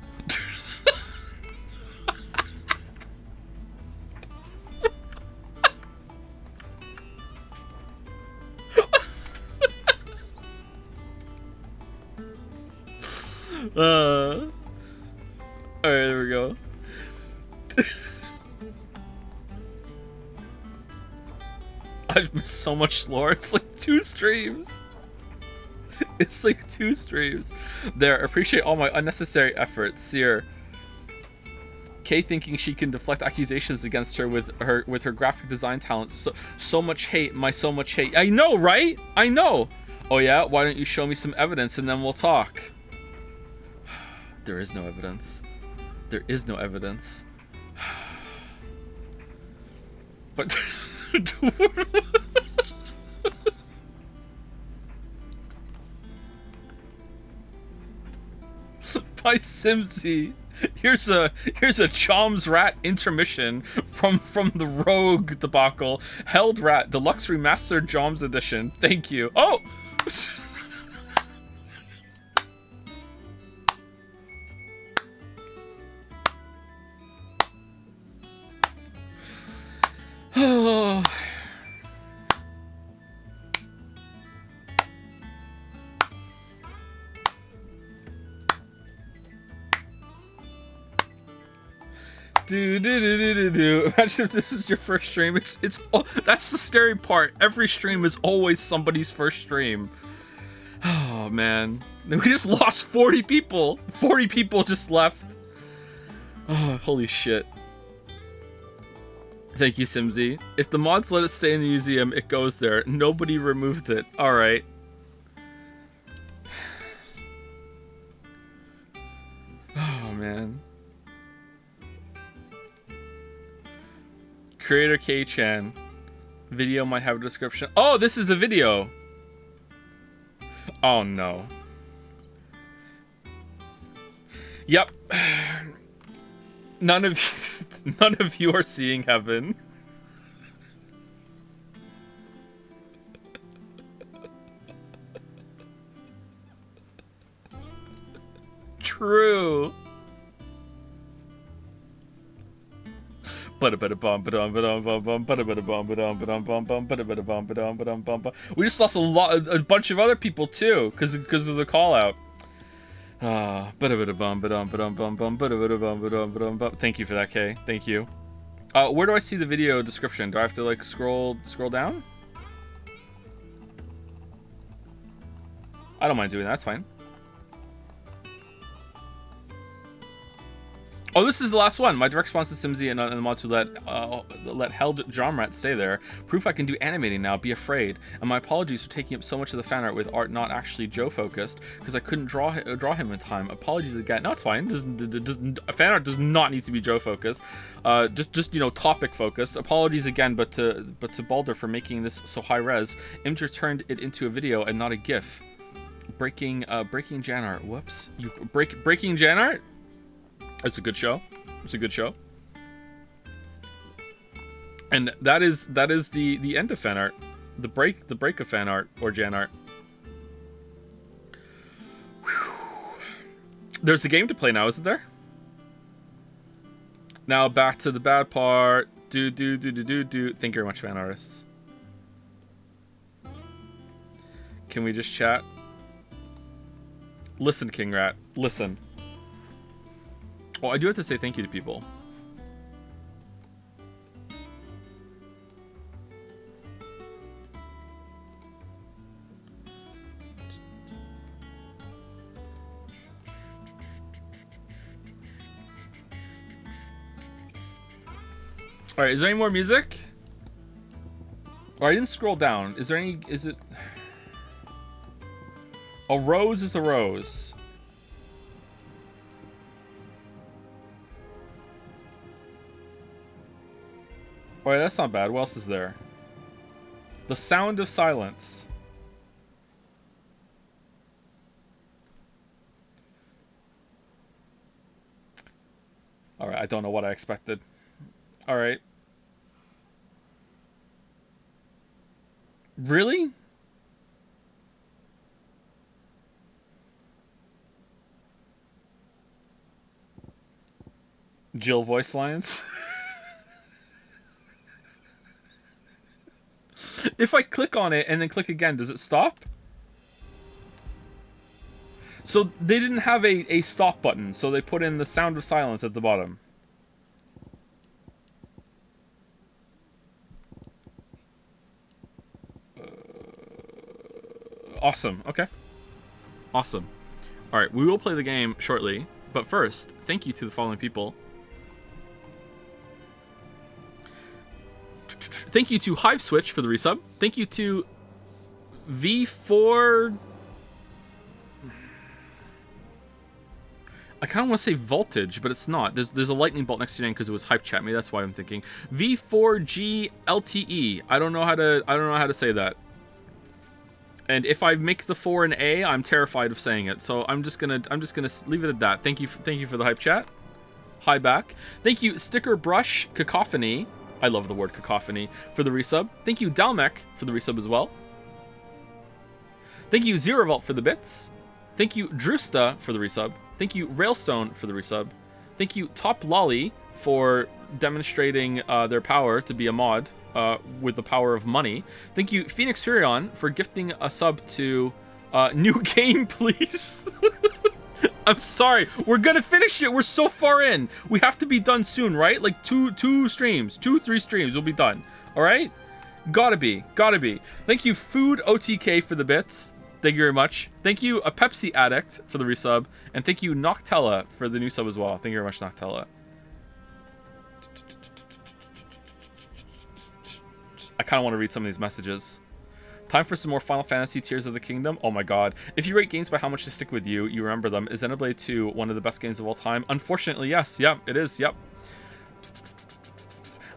Alright, there we go. I've missed so much lore. It's like 2 streams. It's like 2 streams. There, appreciate all my unnecessary efforts. Seer. Kay thinking she can deflect accusations against her with her graphic design talents. So much hate, so much hate. I know, right? I know. Oh yeah? Why don't you show me some evidence and then we'll talk? There is no evidence. There is no evidence. But by Simsy. Here's a Chom's Rat intermission from the Rogue debacle. Held Rat Deluxe Remastered Chom's Edition. Thank you. Oh. Oh. Imagine if this is your first stream. It's that's the scary part. Every stream is always somebody's first stream. Oh man, we just lost 40 people. 40 people just left. Oh, holy shit. Thank you, Simsy. If the mods let it stay in the museum, it goes there. Nobody removed it. All right. Oh man. Creator K-chan. Video might have a description. Oh, this is a video. Oh no. Yep. None of you are seeing heaven. True. We just lost a bunch of other people too, because of the call out. Thank you for that, Kay. Thank you. Where do I see the video description? Do I have to like scroll down? I don't mind doing that. That's fine. Oh, this is the last one. My direct response to Simsy and the mods who let Held Jomrat stay there. Proof I can do animating now. Be afraid. And my apologies for taking up so much of the fan art with art not actually Joe focused because I couldn't draw him in time. Apologies again. No, it's fine. Fan art does not need to be Joe focused. Just you know, topic focused. Apologies again, but to Balder for making this so high res. Imgur turned it into a video and not a GIF. Breaking Jan art. Whoops. You breaking Jan art. It's a good show. It's a good show. And that is the end of fan art. The break of fan art or Jan art. Whew. There's a game to play now, isn't there? Now back to the bad part. Do. Thank you very much, fan artists. Can we just chat? Listen, King Rat. Listen. Well, I do have to say thank you to people. All right, is there any more music? Oh, I didn't scroll down. Is there any? Is it? A rose is a rose. Alright, that's not bad. What else is there? The Sound of Silence. Alright, I don't know what I expected. Alright. Really? Jill voice lines? If I click on it and then click again, does it stop? So they didn't have a stop button, so they put in the Sound of Silence at the bottom. Awesome. Okay. Awesome. All right, we will play the game shortly, but first, thank you to the following people. Thank you to Hive Switch for the resub. Thank you to V4. I kind of want to say voltage, but it's not. There's a lightning bolt next to your name because it was hype chat. Maybe that's why I'm thinking V4G LTE. I don't know how to say that. And if I make the 4 an A, I'm terrified of saying it. So I'm just gonna leave it at that. Thank you for the hype chat. Hi back. Thank you Sticker Brush Cacophony. I love the word cacophony for the resub. Thank you Dalmec for the resub as well. Thank you Zerovault for the bits. Thank you Drusta for the resub. Thank you Railstone for the resub. Thank you Top Lolly for demonstrating their power to be a mod with the power of money. Thank you Phoenix Furion for gifting a sub to New Game Please. I'm sorry, we're gonna finish it. We're so far in. We have to be done soon, right? Like 3 streams, we'll be done. All right, gotta be. Thank you Food OTK for the bits. Thank you very much. Thank you a Pepsi Addict for the resub, and thank you Noctella for the new sub as well. Thank you very much, Noctella. I kind of want to read some of these messages. Time for some more Final Fantasy Tears of the Kingdom. Oh my god. If you rate games by how much they stick with you, you remember them. Is Xenoblade 2 one of the best games of all time? Unfortunately, yes. Yep, it is. Yep.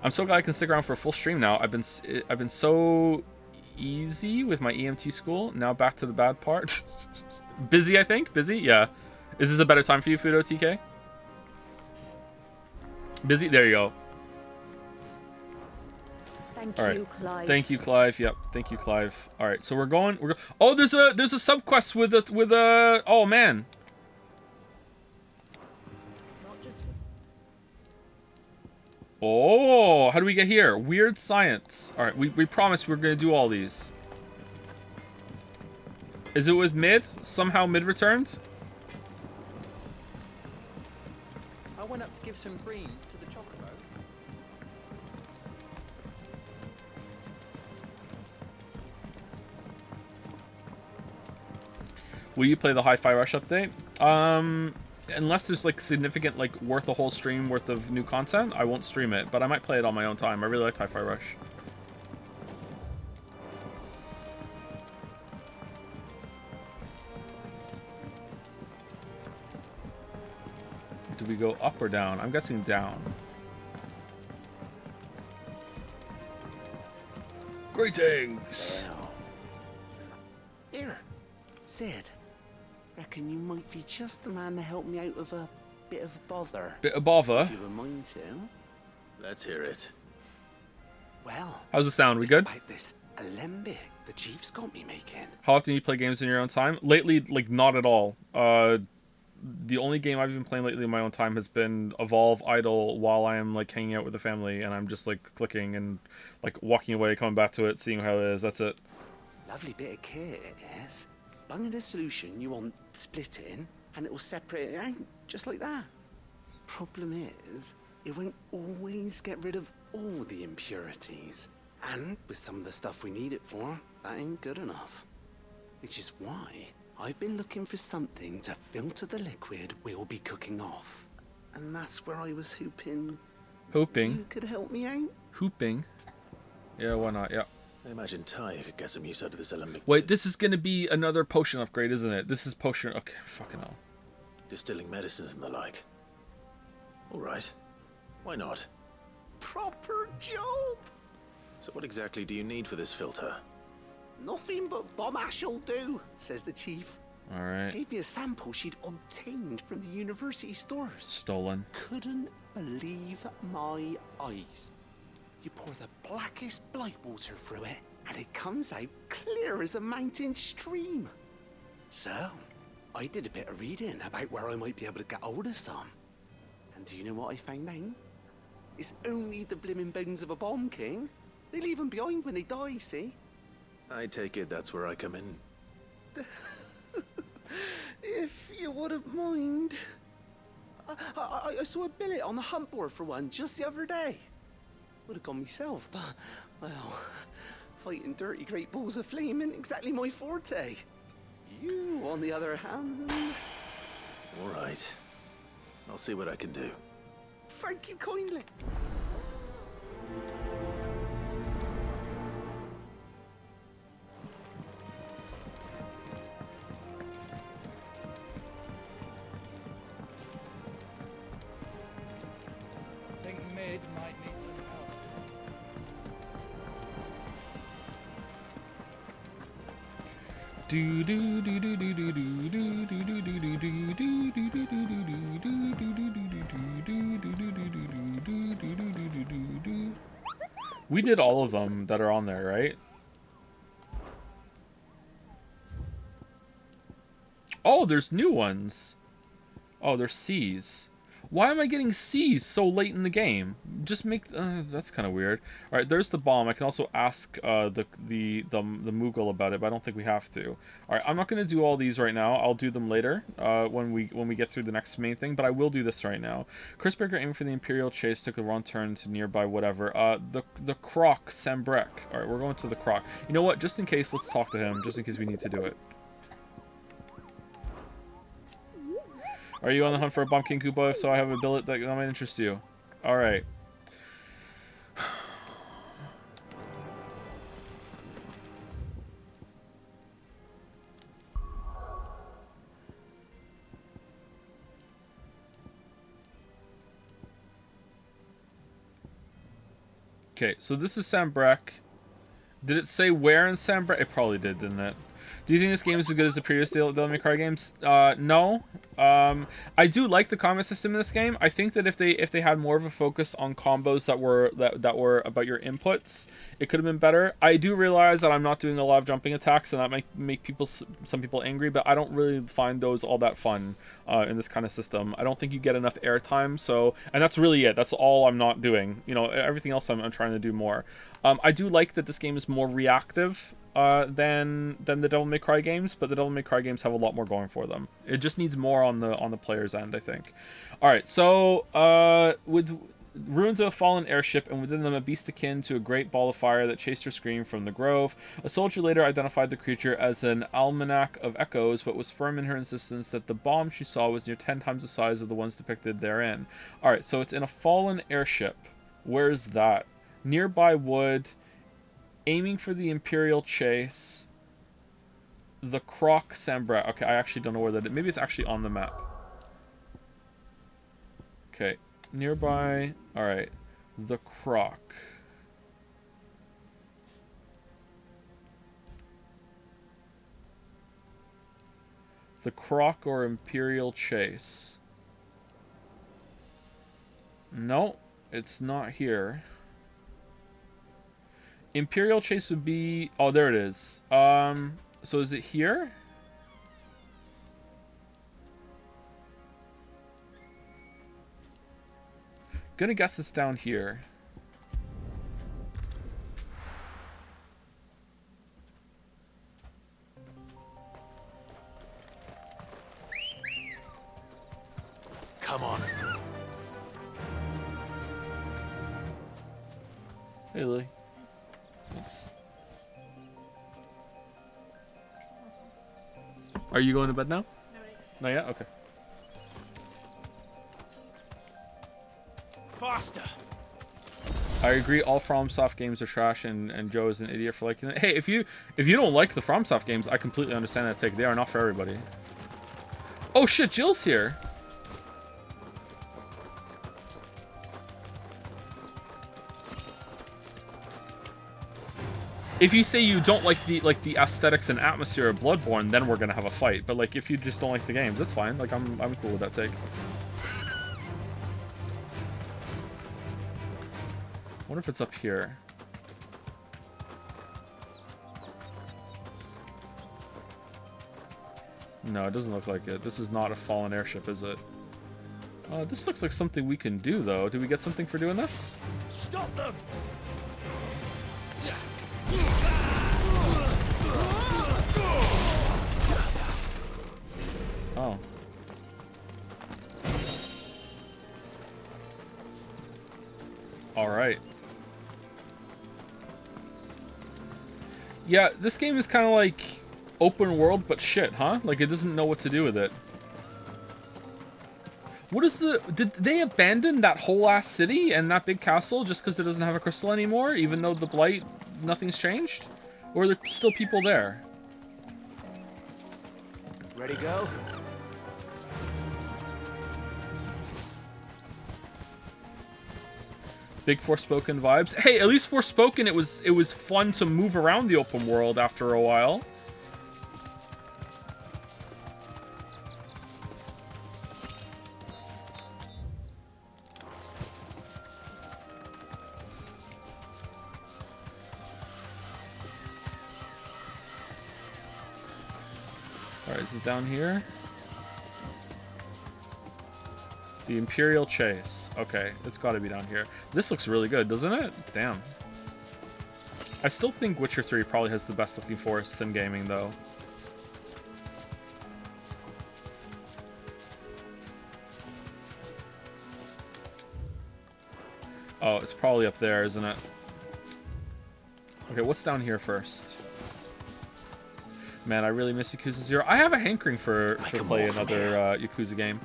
I'm so glad I can stick around for a full stream now. I've been so easy with my EMT school. Now back to the bad part. Busy, I think. Busy? Yeah. Is this a better time for you, Fudo TK? Busy? There you go. Thank you, Clive. Thank you, Clive. Yep. Thank you, Clive. All right. So we're going. Oh, there's a sub quest with a. Oh man. Oh, how do we get here? Weird science. All right. We promised we were gonna do all these. Is it with mid? Somehow mid returned. I went up to give some greens to the chocobo. Will you play the Hi-Fi Rush update? Unless there's like significant, like worth a whole stream worth of new content, I won't stream it, but I might play it on my own time. I really like Hi-Fi Rush. Do we go up or down? I'm guessing down. Greetings! Well. Here, Sid. Reckon you might be just the man to help me out of a bit of bother. Bit of bother? If you were mind to. Let's hear it. Well, how's the sound? We good? About this alembic the Chief's got me making. How often do you play games in your own time? Lately, like, not at all. The only game I've been playing lately in my own time has been Evolve Idle while I am, like, hanging out with the family, and I'm just, like, clicking and, like, walking away, coming back to it, seeing how it is. That's it. Lovely bit of kit it is. Bunging a solution you want splitting, and it will separate it out, just like that. Problem is, it won't always get rid of all the impurities. And with some of the stuff we need it for, that ain't good enough. Which is why I've been looking for something to filter the liquid we'll be cooking off. And that's where I was hoping... You could help me out? Hooping? Yeah, why not? Yeah. I imagine Ty could get some use out of this alembic. Wait, this is gonna be another potion upgrade, isn't it? This is potion... Okay, fucking hell. Distilling medicines and the like. Alright. Why not? Proper job! So what exactly do you need for this filter? Nothing but bomb ash'll do, says the chief. Alright. Gave me a sample she'd obtained from the university stores. Stolen. Couldn't believe my eyes. You pour the blackest blight water through it, and it comes out clear as a mountain stream. So, I did a bit of reading about where I might be able to get hold of some. And do you know what I found out? It's only the blimmin' bones of a bomb king. They leave them behind when they die, see? I take it that's where I come in. If you wouldn't mind. I saw a billet on the hunt board for one just the other day. Would have gone myself, but, well, fighting dirty great balls of flame isn't exactly my forte. You, on the other hand, All right. I'll see what I can do. thank you kindly. I think mid might need some help. We did all of them that are on there, right? Oh, there's new ones. Oh, there's C's. Why am I getting C's so late in the game? Just make that's kind of weird. All right, there's the bomb. I can also ask the Moogle about it, but I don't think we have to. All right, I'm not going to do all these right now. I'll do them later when we get through the next main thing. But I will do this right now. Chris Baker aiming for the Imperial Chase took a wrong turn to nearby whatever. The Croc Sambrek. All right, we're going to the Croc. You know what? Just in case, let's talk to him. Just in case we need to do it. Are you on the hunt for a Bumpkin Koopa? If so, I have a billet that might interest you. Alright. Okay, so this is Sambrek. Did it say where in Sambrek? It probably did, didn't it? Do you think this game is as good as the previous Devil May Cry games? No. I do like the combat system in this game. I think that if they had more of a focus on combos that were about your inputs, it could have been better. I do realize that I'm not doing a lot of jumping attacks, and that might make some people angry, but I don't really find those all that fun in this kind of system. I don't think you get enough airtime, and that's really it. That's all I'm not doing. You know, everything else I'm trying to do more. I do like that this game is more reactive than the Devil May Cry games, but the Devil May Cry games have a lot more going for them. It just needs more on the player's end, I think. All right, so with ruins of a fallen airship, and within them a beast akin to a great ball of fire that chased her scream from the grove. A soldier later identified the creature as an almanac of echoes, but was firm in her insistence that the bomb she saw was near 10 times the size of the ones depicted therein. All right, so it's in a fallen airship. Where's that? Nearby wood. Aiming for the Imperial Chase. The Croc Sambrek. Okay, I actually don't know where that is. Maybe it's actually on the map. Okay, nearby. Alright. The Croc. The Croc or Imperial Chase. No, it's not here. Imperial Chase would be... Oh, there it is. So is it here? Gonna guess it's down here. Come on. Hey, Lily. Thanks. Are you going to bed now? No, not yet? Okay. Faster. I agree. All FromSoft games are trash, and Joe is an idiot for liking it. Hey, if you don't like the FromSoft games, I completely understand that take. They are not for everybody. Oh shit, Jill's here. If you say you don't like the aesthetics and atmosphere of Bloodborne, then we're gonna have a fight. But like, if you just don't like the games, that's fine. Like, I'm cool with that take. I wonder if it's up here. No, it doesn't look like it. This is not a fallen airship, is it? This looks like something we can do, though. Do we get something for doing this? Stop them! Oh. Alright. Yeah, this game is kind of like... open world, but shit, huh? Like, it doesn't know what to do with it. What is the... Did they abandon that whole ass city and that big castle just because it doesn't have a crystal anymore, even though the Blight, nothing's changed? Or are there still people there? Ready, go? Big Forspoken vibes. Hey, at least Forspoken, it was fun to move around the open world after a while. Alright, is it down here? The Imperial Chase. Okay, it's got to be down here. This looks really good, doesn't it? Damn. I still think Witcher 3 probably has the best looking forests in gaming, though. Oh, it's probably up there, isn't it? Okay, what's down here first? Man, I really miss Yakuza 0. I have a hankering for play another Yakuza game.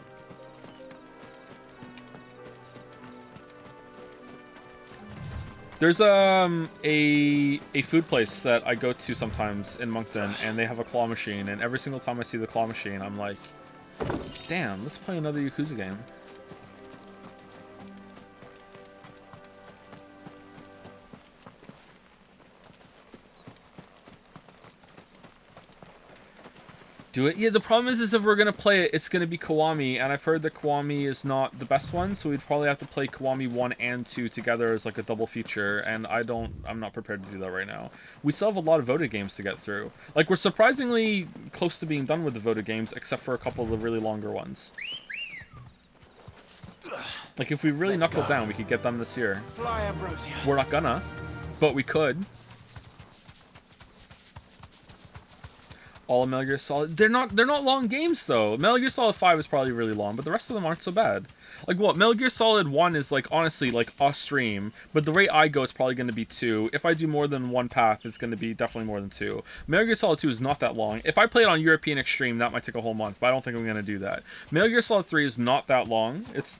There's a food place that I go to sometimes in Moncton, and they have a claw machine, and every single time I see the claw machine, I'm like, damn, let's play another Yakuza game. Do it. Yeah, the problem is if we're going to play it, it's going to be Kiwami, and I've heard that Kiwami is not the best one, so we'd probably have to play Kiwami 1 and 2 together as like a double feature, and I'm not prepared to do that right now. We still have a lot of voted games to get through. Like, we're surprisingly close to being done with the voted games, except for a couple of the really longer ones. Like, if we really knuckle down, we could get done this year. Fly, Ambrosia. We're not gonna, but we could. All of Metal Gear Solid. They're not long games though. Metal Gear Solid 5 is probably really long, but the rest of them aren't so bad. Like what? Metal Gear Solid 1 is like honestly like a stream, but the rate I go is probably going to be 2. If I do more than one path, it's going to be definitely more than 2. Metal Gear Solid 2 is not that long. If I play it on European Extreme, that might take a whole month, but I don't think I'm going to do that. Metal Gear Solid 3 is not that long. It's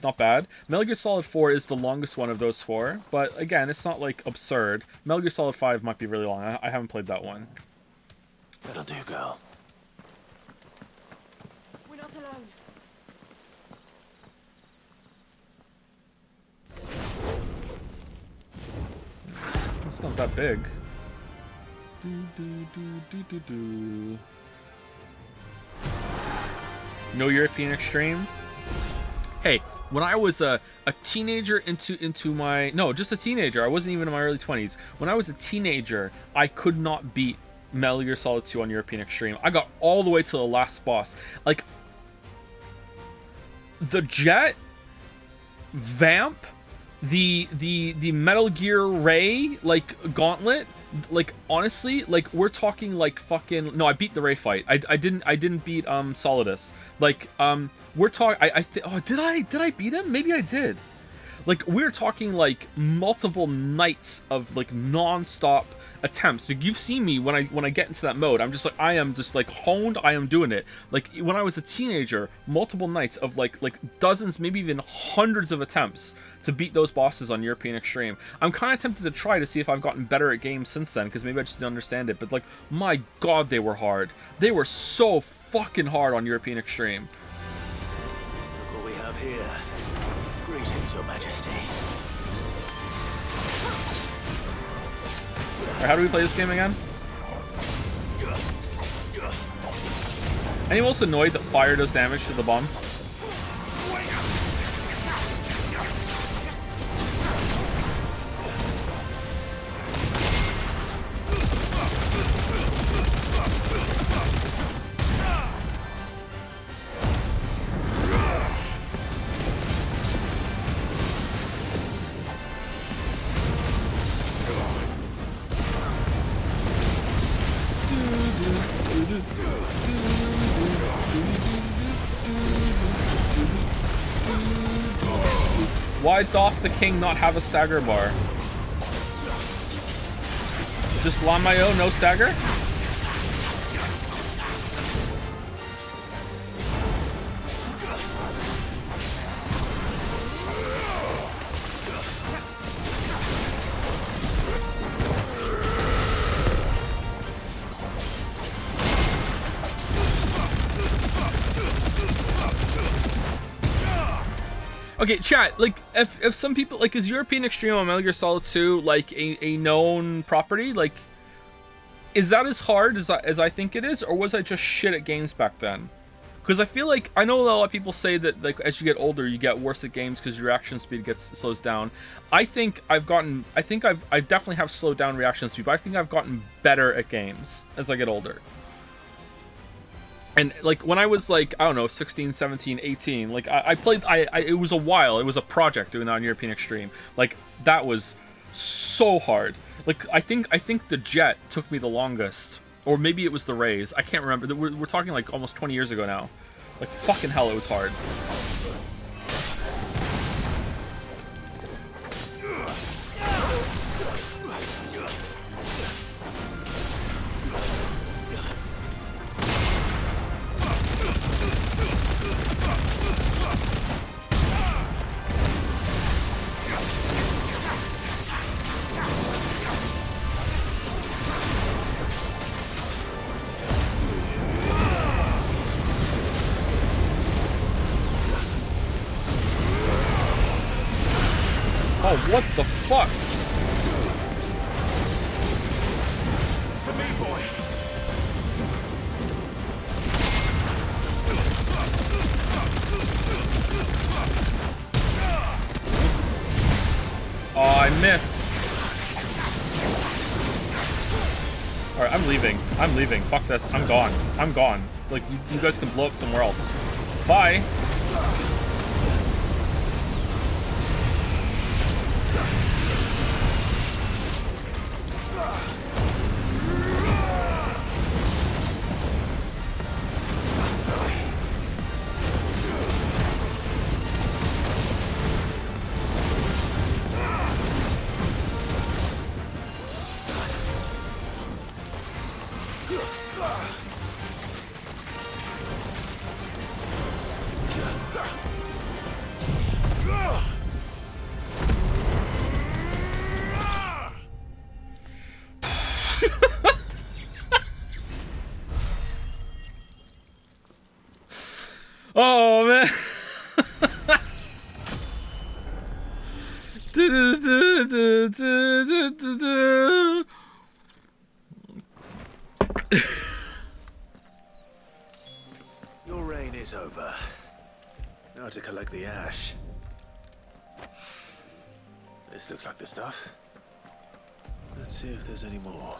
not bad. Metal Gear Solid 4 is the longest one of those 4, but again, it's not like absurd. Metal Gear Solid 5 might be really long. I haven't played that one. That'll do, girl. We're not alone. It's not that big. No European Extreme. Hey, when I was a teenager into my... No, just a teenager. I wasn't even in my early 20s. When I was a teenager, I could not beat Metal Gear Solid 2 on European Extreme. I got all the way to the last boss. Like, the Jet, Vamp, the Metal Gear Ray, like, Gauntlet, like, honestly, like, we're talking, like, fucking... No, I beat the Ray fight. I didn't beat, Solidus. Like, we're talking... Oh, did I beat him? Maybe I did. Like, we're talking, like, multiple nights of, like, non-stop attempts. Like, you've seen me when I get into that mode. I'm just like, I am just like honed. I am doing it. Like when I was a teenager, multiple nights of like dozens, maybe even hundreds of attempts to beat those bosses on European Extreme. I'm kind of tempted to try to see if I've gotten better at games since then, because maybe I just didn't understand it. But like, my God, they were hard. They were so fucking hard on European Extreme. Look what we have here. Greetings, Your Majesty. Alright, how do we play this game again? Anyone else annoyed that fire does damage to the bomb? Why doth the king not have a stagger bar? Just Lamayo, no stagger? Okay, chat. Like, if some people like, is European Extreme on Metal Gear Solid 2 like a known property? Like, is that as hard as I think it is, or was I just shit at games back then? Because I feel like I know a lot of people say that like as you get older, you get worse at games because your reaction speed slows down. I think I definitely have slowed down reaction speed, but I think I've gotten better at games as I get older. And like when I was like, I don't know, 16, 17, 18, like I played, it was a while. It was a project doing that on European Extreme. Like that was so hard. Like I think the Jet took me the longest, or maybe it was the Rays. I can't remember. We're talking like almost 20 years ago now. Like fucking hell, it was hard. Oh, what the fuck? For me, boy. Oh, I missed. Alright, I'm leaving. I'm leaving. Fuck this. I'm gone. I'm gone. Like, you guys can blow up somewhere else. Bye. Oh man. Your reign is over. Now to collect the ash. This looks like the stuff. Let's see if there's any more.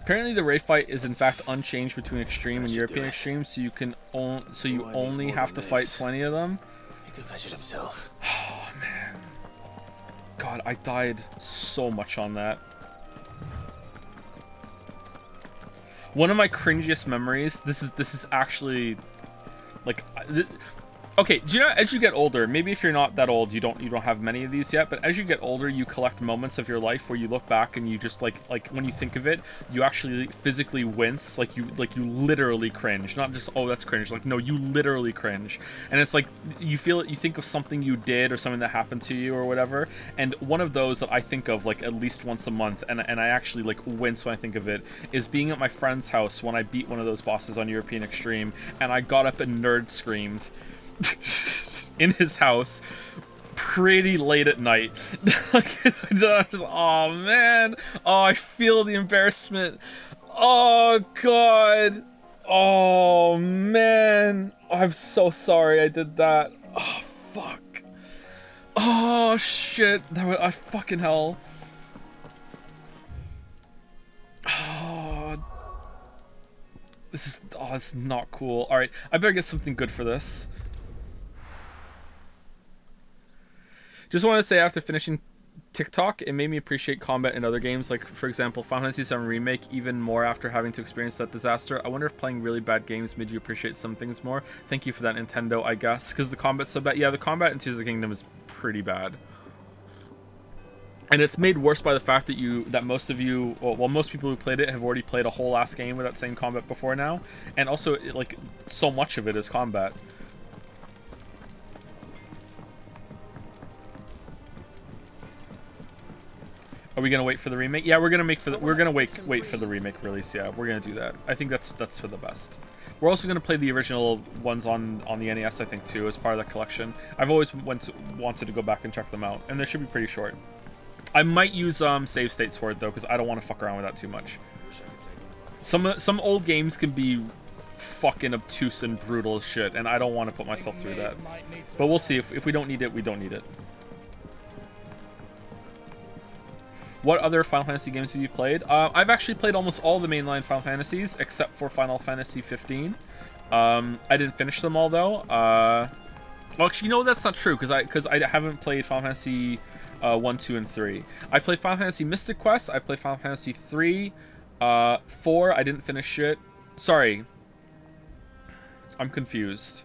Apparently, the raid fight is in fact unchanged between Extreme and European Extreme, so you only have to fight 20 of them. He can fetch it himself. Oh man, God, I died so much on that. One of my cringiest memories. This is actually like. Okay, do you know, as you get older, maybe if you're not that old, you don't have many of these yet, but as you get older, you collect moments of your life where you look back and you just like when you think of it, you actually physically wince, like you literally cringe, not just, oh, that's cringe, like no, you literally cringe. And it's like you feel it, you think of something you did or something that happened to you or whatever, and one of those that I think of like at least once a month, and I actually like wince when I think of it, is being at my friend's house when I beat one of those bosses on European Extreme, and I got up and nerd screamed in his house pretty late at night. Oh man, oh, I feel the embarrassment. Oh god, oh man, I'm so sorry I did that. Oh fuck, oh shit, that was, I fucking hell. Oh, this is, oh, it's not cool. All right, I better get something good for this. Just want to say, after finishing TikTok, it made me appreciate combat in other games, like, for example, Final Fantasy VII Remake, even more after having to experience that disaster. I wonder if playing really bad games made you appreciate some things more. Thank you for that, Nintendo, I guess, because the combat's so bad. Yeah, the combat in Tears of the Kingdom is pretty bad. And it's made worse by the fact that most of you, well, most people who played it have already played a whole ass game with that same combat before now. And also, like, so much of it is combat. Are we gonna wait for the remake? Yeah, we're gonna wait for the remake release. Yeah, we're gonna do that. I think that's for the best. We're also gonna play the original ones on the NES, I think, too, as part of the collection. I've always wanted to go back and check them out, and they should be pretty short. I might use save states for it though, because I don't want to fuck around with that too much. Some old games can be fucking obtuse and brutal as shit, and I don't want to put myself through that. But we'll see. If we don't need it, we don't need it. What other Final Fantasy games have you played? I've actually played almost all the mainline Final Fantasies, except for Final Fantasy 15. I didn't finish them all, though. Well, actually, no, that's not true, because I haven't played Final Fantasy 1, 2, and 3. I played Final Fantasy Mystic Quest. I played Final Fantasy 3. 4, I didn't finish it. Sorry. I'm confused.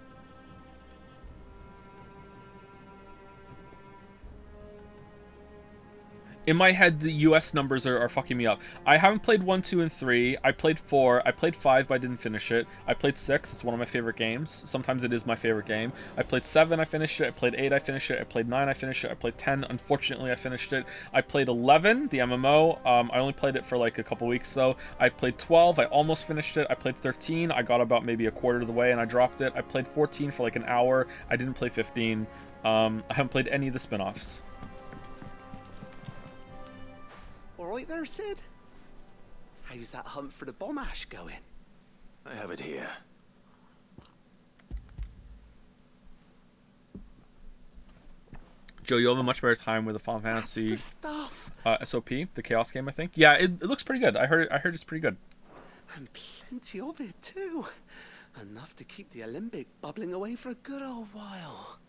In my head, the US numbers are fucking me up. I haven't played 1, 2, and 3. I played 4. I played 5, but I didn't finish it. I played 6. It's one of my favorite games. Sometimes it is my favorite game. I played 7. I finished it. I played 8. I finished it. I played 9. I finished it. I played 10. Unfortunately, I finished it. I played 11, the MMO. I only played it for like a couple weeks, though. I played 12. I almost finished it. I played 13. I got about maybe a quarter of the way, and I dropped it. I played 14 for like an hour. I didn't play 15. I haven't played any of the spin-offs. All right there, Sid? How's that hunt for the bomb ash going? I have it here. Joe, you'll have a much better time with the Final Fantasy That's the stuff. SOP, the Chaos game, I think. Yeah, it looks pretty good. I heard it's pretty good. And plenty of it, too. Enough to keep the Olympic bubbling away for a good old while.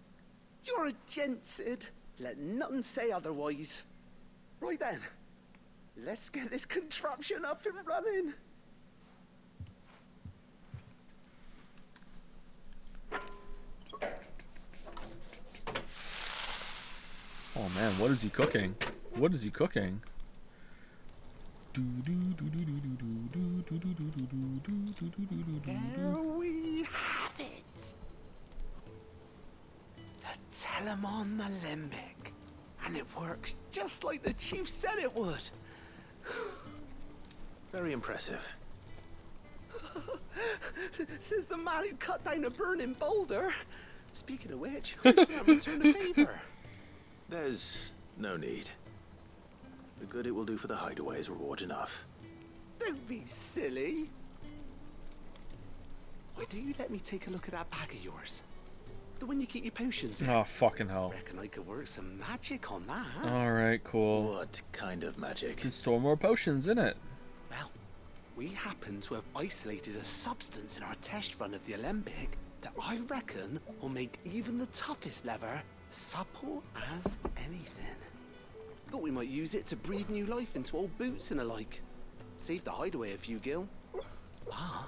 You're a gent, Sid. Let nothing say otherwise. Right then. Let's get this contraption up and running. Oh man, what is he cooking? What is he cooking? There we have it. The Telemon Alembic. And it works just like the chief said it would. Very impressive. Says the man who cut down a burning boulder. Speaking of which, who's that return the favor? There's no need. The good it will do for the hideaway is reward enough. Don't be silly. Why don't you let me take a look at that bag of yours? The one you keep your potions in. Oh, fucking hell. Reckon I could work some magic on that. Alright, cool. What kind of magic? You can store more potions in it. Well, we happen to have isolated a substance in our test run of the Alembic that I reckon will make even the toughest lever supple as anything. Thought we might use it to breathe new life into old boots and the like. Save the hideaway a few gil. Ah,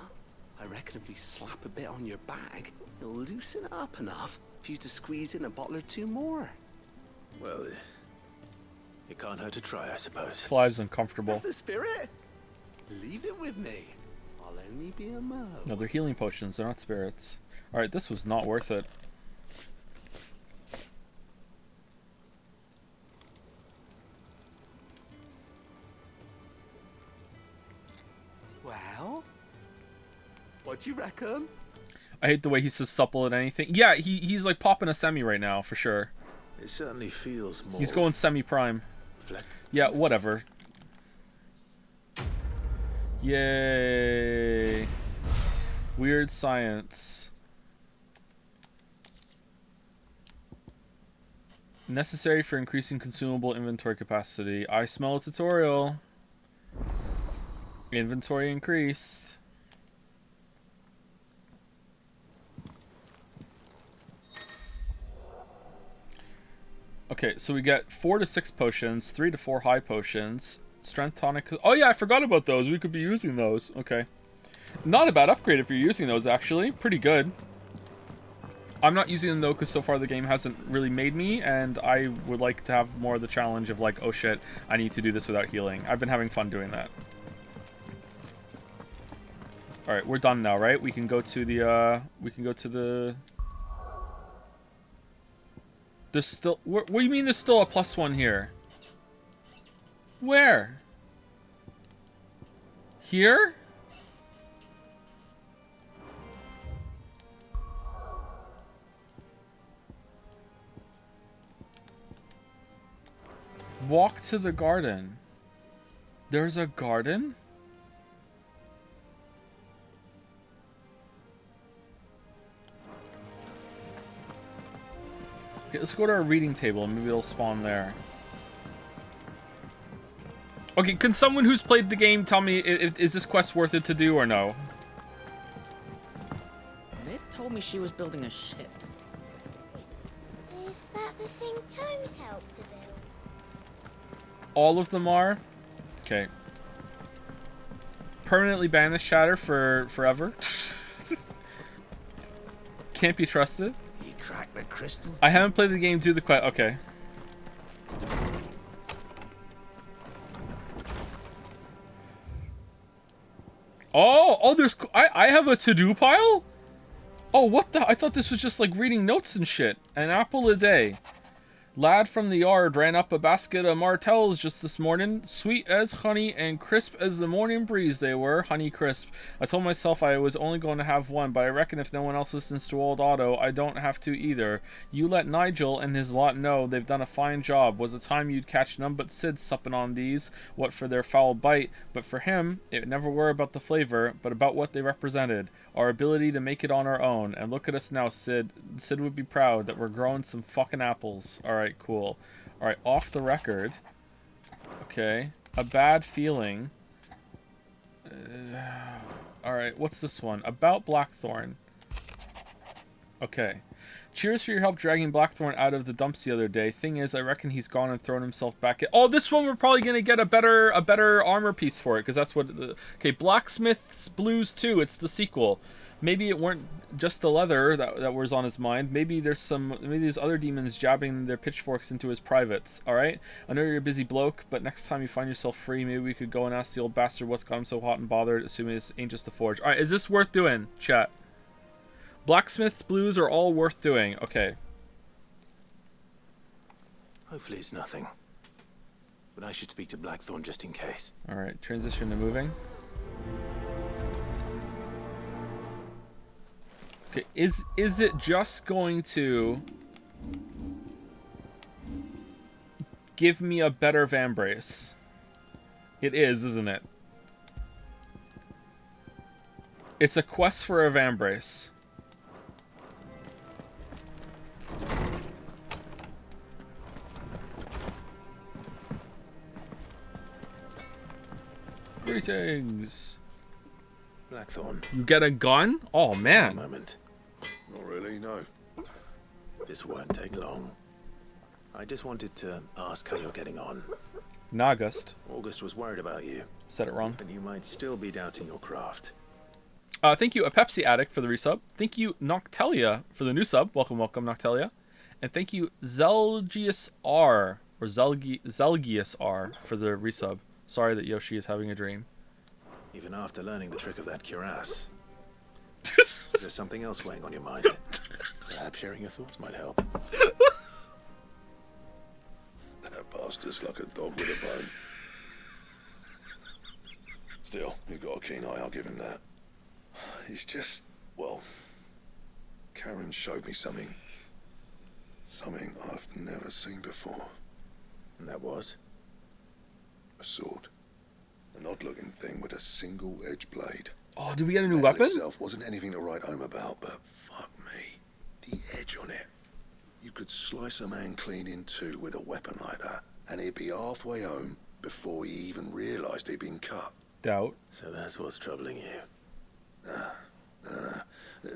I reckon if we slap a bit on your bag, it'll loosen it up enough for you to squeeze in a bottle or two more. Well, it can't hurt to try, I suppose. Clive's uncomfortable. That's the spirit. Leave it with me. I'll only be a mo. No, they're healing potions. They're not spirits. Alright, this was not worth it. Well, what you reckon? I hate the way he says supple at anything. Yeah, he's like popping a semi right now, for sure. It certainly feels more... He's going semi-prime. Yeah, whatever. Yay. Weird science. Necessary for increasing consumable inventory capacity. I smell a tutorial. Inventory increased. Okay, so we get 4 to 6 potions, 3 to 4 high potions, strength tonic. Oh yeah, I forgot about those. We could be using those. Okay. Not a bad upgrade if you're using those, actually. Pretty good. I'm not using them, though, because so far the game hasn't really made me, and I would like to have more of the challenge of, like, oh shit, I need to do this without healing. I've been having fun doing that. Alright, we're done now, right? We can go to the, There's still... What do you mean there's still a +1 here? Where? Here? Walk to the garden. There's a garden? Okay, let's go to our reading table and maybe it'll spawn there. Okay, can someone who's played the game tell me, is this quest worth it to do or no? Mid told me she was building a ship. Is that the thing Tomes helped to build? All of them are? Okay. Permanently ban this chatter for forever. Can't be trusted. You cracked the crystal? I haven't played the game, do the quest. Okay. Oh, there's... I have a to-do pile? Oh, what the... I thought this was just like reading notes and shit. An apple a day. Lad from the yard ran up a basket of martels just this morning. Sweet as honey and crisp as the morning breeze they were. Honey crisp. I told myself I was only going to have one, but I reckon if no one else listens to old Otto, I don't have to either. You let Nigel and his lot know they've done a fine job. Was the time you'd catch none but Sid supping on these. What for their foul bite. But for him, it never were about the flavor, but about what they represented. Our ability to make it on our own. And look at us now, Sid. Sid would be proud that we're growing some fucking apples. Alright, cool. Alright, off the record. Okay. A bad feeling. Alright, what's this one? About Blackthorn. Okay. Cheers for your help dragging Blackthorn out of the dumps the other day. Thing is, I reckon he's gone and thrown himself back in. Oh, this one we're probably gonna get a better armor piece for it, because that's what. Okay, Blacksmith's Blues 2. It's the sequel. Maybe it weren't just the leather that was on his mind. Maybe there's other demons jabbing their pitchforks into his privates. All right. I know you're a busy bloke, but next time you find yourself free, maybe we could go and ask the old bastard what's got him so hot and bothered. Assuming this ain't just a forge. All right. Is this worth doing, chat? Blacksmith's Blues are all worth doing. Okay. Hopefully it's nothing. But I should speak to Blackthorn just in case. Alright, transition to moving. Okay, is it just going to give me a better Vambrace? It is, isn't it? It's a quest for a Vambrace. Greetings. Blackthorn. You get a gun? Oh, man. A moment. Not really, no. This won't take long. I just wanted to ask how you're getting on. August. August was worried about you. Said it wrong. And you might still be doubting your craft. Thank you, a Pepsi Addict, for the resub. Thank you, Noctelia, for the new sub. Welcome, welcome, Noctelia. And thank you, Zelgius R, or Zelgius R, for the resub. Sorry that Yoshi is having a dream. Even after learning the trick of that cuirass. Is there something else weighing on your mind? Perhaps sharing your thoughts might help. That bastard's like a dog with a bone. Still, he's got a keen eye, I'll give him that. He's just, well, Karen showed me something. Something I've never seen before. And that was? A sword. An odd-looking thing with a single-edged blade. Oh, did we get a new The metal weapon? itself wasn't anything to write home about, but fuck me. The edge on it. You could slice a man clean in two with a weapon like that, and he'd be halfway home before he even realised he'd been cut. Doubt. So that's what's troubling you. No.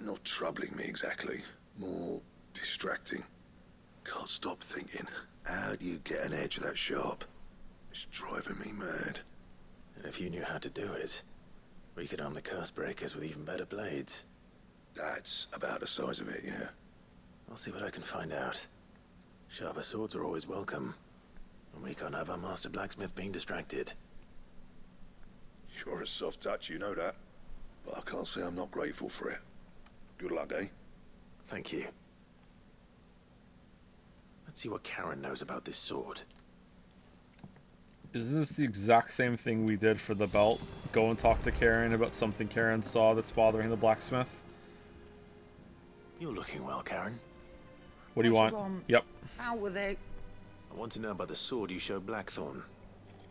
Not troubling me exactly. More distracting. Can't stop thinking, how do you get an edge that sharp? It's driving me mad. And if you knew how to do it, we could arm the curse breakers with even better blades. That's about the size of it, yeah. I'll see what I can find out. Sharper swords are always welcome. And we can't have our master blacksmith being distracted. You're a soft touch, you know that. But I can't say I'm not grateful for it. Good luck, eh? Thank you. Let's see what Karen knows about this sword. Isn't this the exact same thing we did for the belt? Go and talk to Karen about something Karen saw that's bothering the blacksmith? You're looking well, Karen. What do you want? Yep. How were they? I want to know about the sword you showed Blackthorn.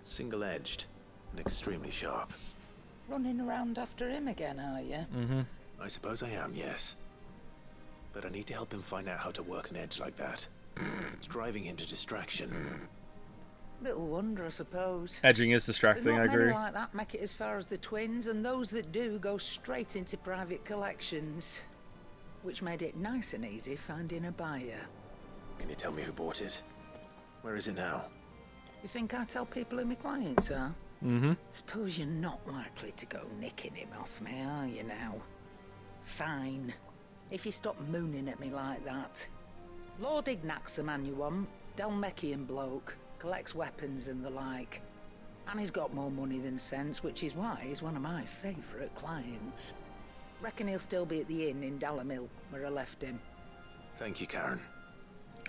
Single-edged and extremely sharp. Running around after him again, are you? Mm-hmm. I suppose I am, yes. But I need to help him find out how to work an edge like that. It's driving him to distraction. Little wonder, I suppose. Edging is distracting, I agree. Many like that make it as far as the twins, and those that do go straight into private collections. Which made it nice and easy finding a buyer. Can you tell me who bought it? Where is it now? You think I tell people who my clients are? Mm-hmm. Suppose you're not likely to go nicking him off me, are you now? Fine. If you stop mooning at me like that. Lord Ignac's the man you want. Dalmekian bloke. Collects weapons and the like. And he's got more money than sense, which is why he's one of my favourite clients. Reckon he'll still be at the inn in Dalamil, where I left him. Thank you, Karen.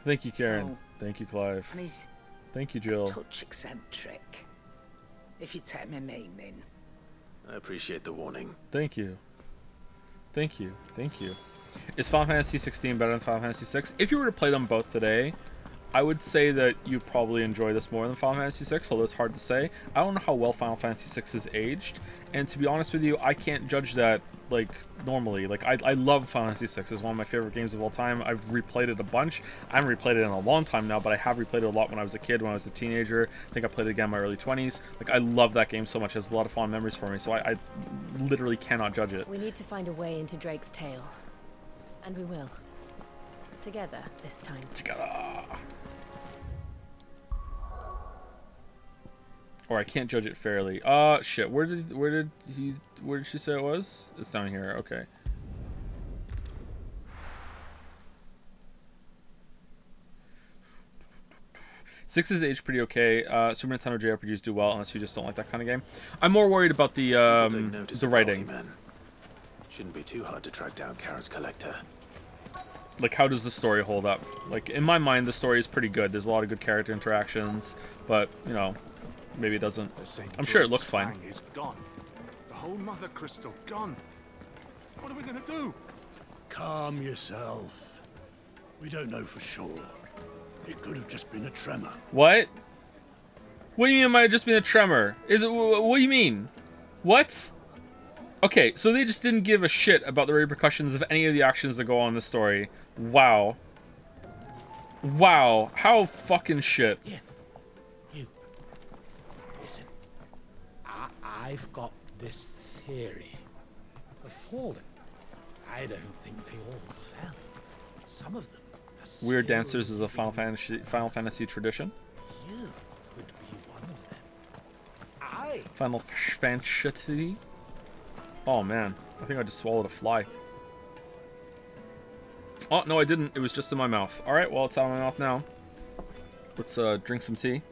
Thank you, Karen. Oh. Thank you, Clive. And he's Thank you, Jill. touch eccentric. If you take me meaning. I appreciate the warning. Thank you. Thank you. Thank you. Is Final Fantasy 16 better than Final Fantasy 6? If you were to play them both today, I would say that you probably enjoy this more than Final Fantasy 6, although it's hard to say. I don't know how well Final Fantasy 6 is aged, and to be honest with you, I can't judge that, like, normally. Like, I love Final Fantasy 6. It's one of my favorite games of all time. I've replayed it a bunch. I haven't replayed it in a long time now, but I have replayed it a lot when I was a kid, when I was a teenager. I think I played it again in my early 20s. Like, I love that game so much. It has a lot of fond memories for me, so I literally cannot judge it. We need to find a way into Drake's tail. And we will. Together, this time. Together. Or I can't judge it fairly. Shit. Where did she say it was? It's down here. Okay. Six is aged pretty okay. Super Nintendo JRPGs do well unless you just don't like that kind of game. I'm more worried about the writing. Shouldn't be too hard to track down Karen's collector. Like, how does the story hold up? Like, in my mind, the story is pretty good. There's a lot of good character interactions, but, you know, maybe it doesn't. I'm sure it looks fine. Is gone. The whole mother crystal gone. What are we gonna do? Calm yourself. We don't know for sure. It could have just been a tremor. What? What do you mean it might have just been a tremor? What do you mean? What? Okay, so they just didn't give a shit about the repercussions of any of the actions that go on in the story. Wow. Wow. How fucking shit. Yeah. You. Listen. I've got this theory. The Fallen. I don't think they all fell. Some of them are Weird Dancers is a Final Fantasy tradition. You could be one of them. Final Fantasy. Oh man, I think I just swallowed a fly. Oh no, I didn't. It was just in my mouth. All right, well it's out of my mouth now. Let's drink some tea.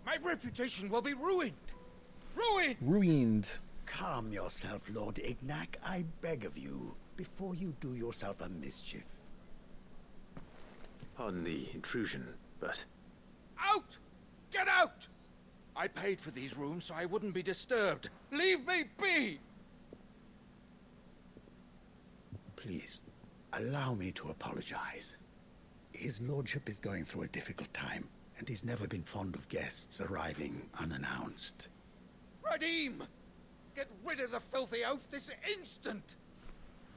My reputation will be ruined. Ruined. Ruined. Calm yourself, Lord Ignac, I beg of you, before you do yourself a mischief. Pardon the intrusion, but... Out! Get out! I paid for these rooms so I wouldn't be disturbed. Leave me be! Please, allow me to apologize. His lordship is going through a difficult time, and he's never been fond of guests arriving unannounced. Radim! Get rid of the filthy oaf this instant!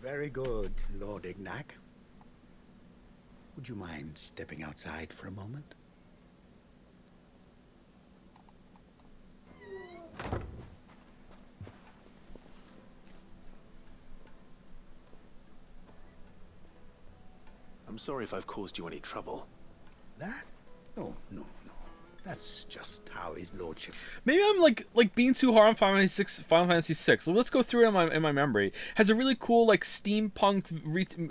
Very good, Lord Ignac. Would you mind stepping outside for a moment? I'm sorry if I've caused you any trouble. That? No. That's just how his lordship. Maybe I'm like being too hard on Final Fantasy VI. So let's go through it in my memory. Has a really cool like steampunk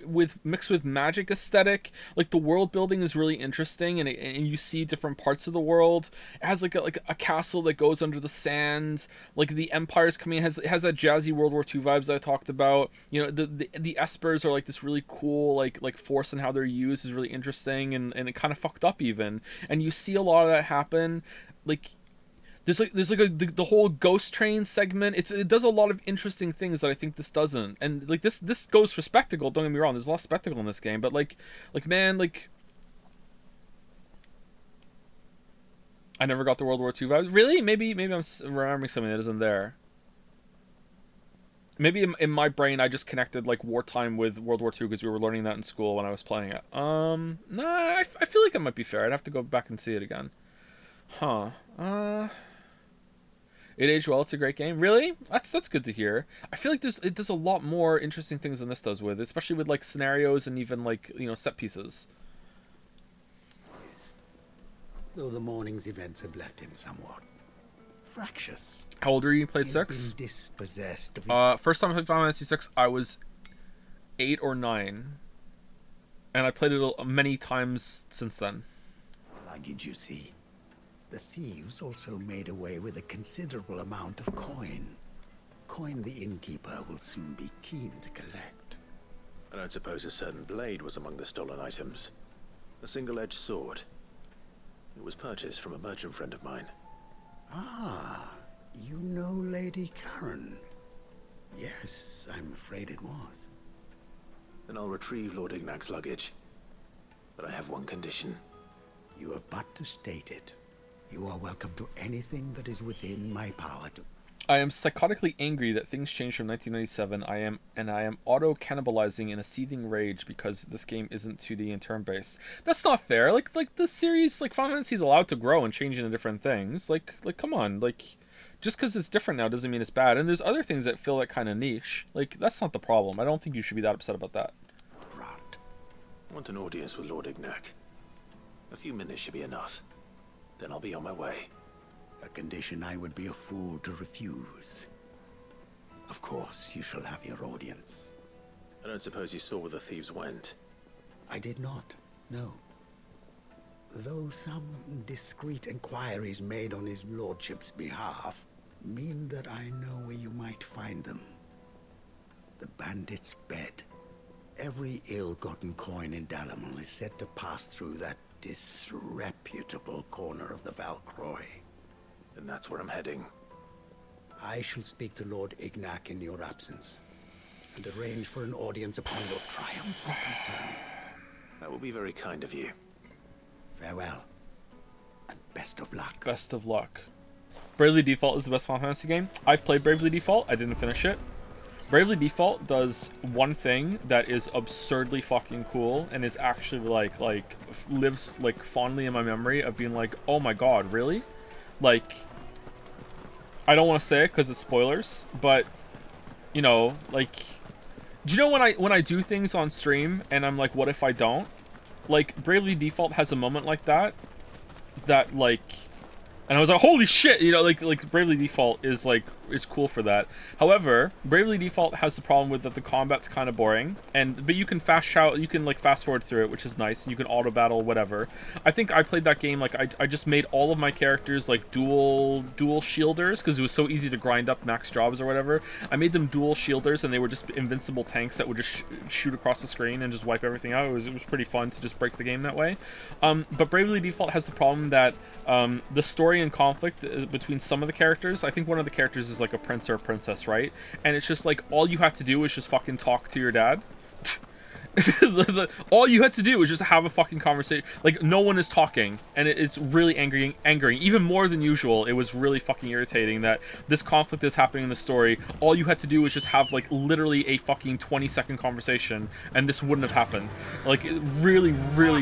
with mixed with magic aesthetic. Like the world building is really interesting, and you see different parts of the world. It has like a castle that goes under the sands. Like the Empire's coming. It has that jazzy World War II vibes that I talked about. You know, the Espers are like this really cool like force, and how they're used is really interesting, and it kind of fucked up even. And you see a lot of that happen. Like there's the whole ghost train segment. It does a lot of interesting things that I think this doesn't. And like this goes for spectacle, don't get me wrong, there's a lot of spectacle in this game, but like man, like I never got the World War II vibe. Really? Maybe I'm remembering something that isn't there. Maybe in my brain I just connected like wartime with World War II because we were learning that in school when I was playing it. Nah, I feel like it might be fair. I'd have to go back and see it again. Huh. It aged well. It's a great game. Really? That's good to hear. I feel like it does a lot more interesting things than this does with, especially with like scenarios and even like, you know, set pieces. Though the morning's events have left him somewhat fractious. How old are you? Played He's 6? been dispossessed of his... First time I played Final Fantasy 6, I was 8 or 9, and I played it many times since then. Luggage, you see. The thieves also made away with a considerable amount of coin. Coin the innkeeper will soon be keen to collect. I don't suppose a certain blade was among the stolen items. A single-edged sword. It was purchased from a merchant friend of mine. Ah, you know Lady Karen. Yes, I'm afraid it was. Then I'll retrieve Lord Ignac's luggage. But I have one condition. You have but to state it. You are welcome to anything that is within my power to... I am psychotically angry that things changed from 1997. I am auto-cannibalizing in a seething rage because this game isn't 2D and turn-based. That's not fair. Like the series, like Final Fantasy is allowed to grow and change into different things. Like come on, like just because it's different now doesn't mean it's bad. And there's other things that feel like kind of niche. Like that's not the problem. I don't think you should be that upset about that. Grant. I want an audience with Lord Ignac. A few minutes should be enough. Then I'll be on my way. A condition I would be a fool to refuse. Of course, you shall have your audience. I don't suppose you saw where the thieves went. I did not, no. Though some discreet inquiries made on his lordship's behalf mean that I know where you might find them. The bandit's bed. Every ill-gotten coin in Dalamal is said to pass through that disreputable corner of the Valcroy. And that's where I'm heading. I shall speak to Lord Ignac in your absence, and arrange for an audience upon your triumphant return. That will be very kind of you. Farewell, and best of luck. Best of luck. Bravely Default is the best Final Fantasy game. I've played Bravely Default. I didn't finish it. Bravely Default does one thing that is absurdly fucking cool and is actually like lives like fondly in my memory of being like, oh my god, really? Like, I don't want to say it because it's spoilers, but you know, like, do you know when I do things on stream and I'm like, what if I don't? Like, Bravely Default has a moment like that like, and I was like, holy shit, you know, like Bravely Default is cool for that. However, Bravely Default has the problem with that the combat's kind of boring, but you can fast forward through it, which is nice. You can auto battle, whatever. I think I played that game like I just made all of my characters like dual shielders because it was so easy to grind up max jobs or whatever. I made them dual shielders, and they were just invincible tanks that would just shoot across the screen and just wipe everything out. It was pretty fun to just break the game that way. But Bravely Default has the problem that the story and conflict between some of the characters. I think one of the characters is like a prince or a princess, right? And it's just like all you have to do is just fucking talk to your dad. All you had to do is just have a fucking conversation. Like, no one is talking, and it's really angering, even more than usual. It was really fucking irritating that this conflict is happening in the story. All you had to do was just have like literally a fucking 20-second conversation, and this wouldn't have happened. Like, it really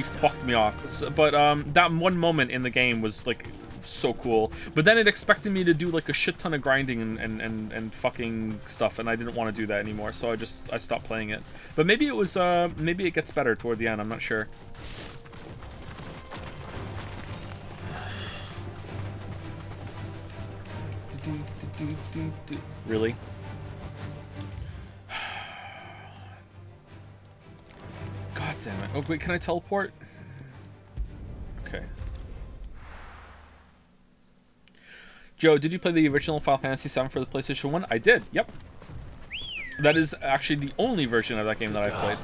fucked me off. But that one moment in the game was like so cool, but then it expected me to do like a shit ton of grinding and fucking stuff, and I didn't want to do that anymore, so I stopped playing it. But maybe it was maybe it gets better toward the end, I'm not sure. Really? God damn it. Oh, wait, can I teleport? Okay. Joe, did you play the original Final Fantasy VII for the PlayStation 1? I did, yep. That is actually the only version of that game that I've played.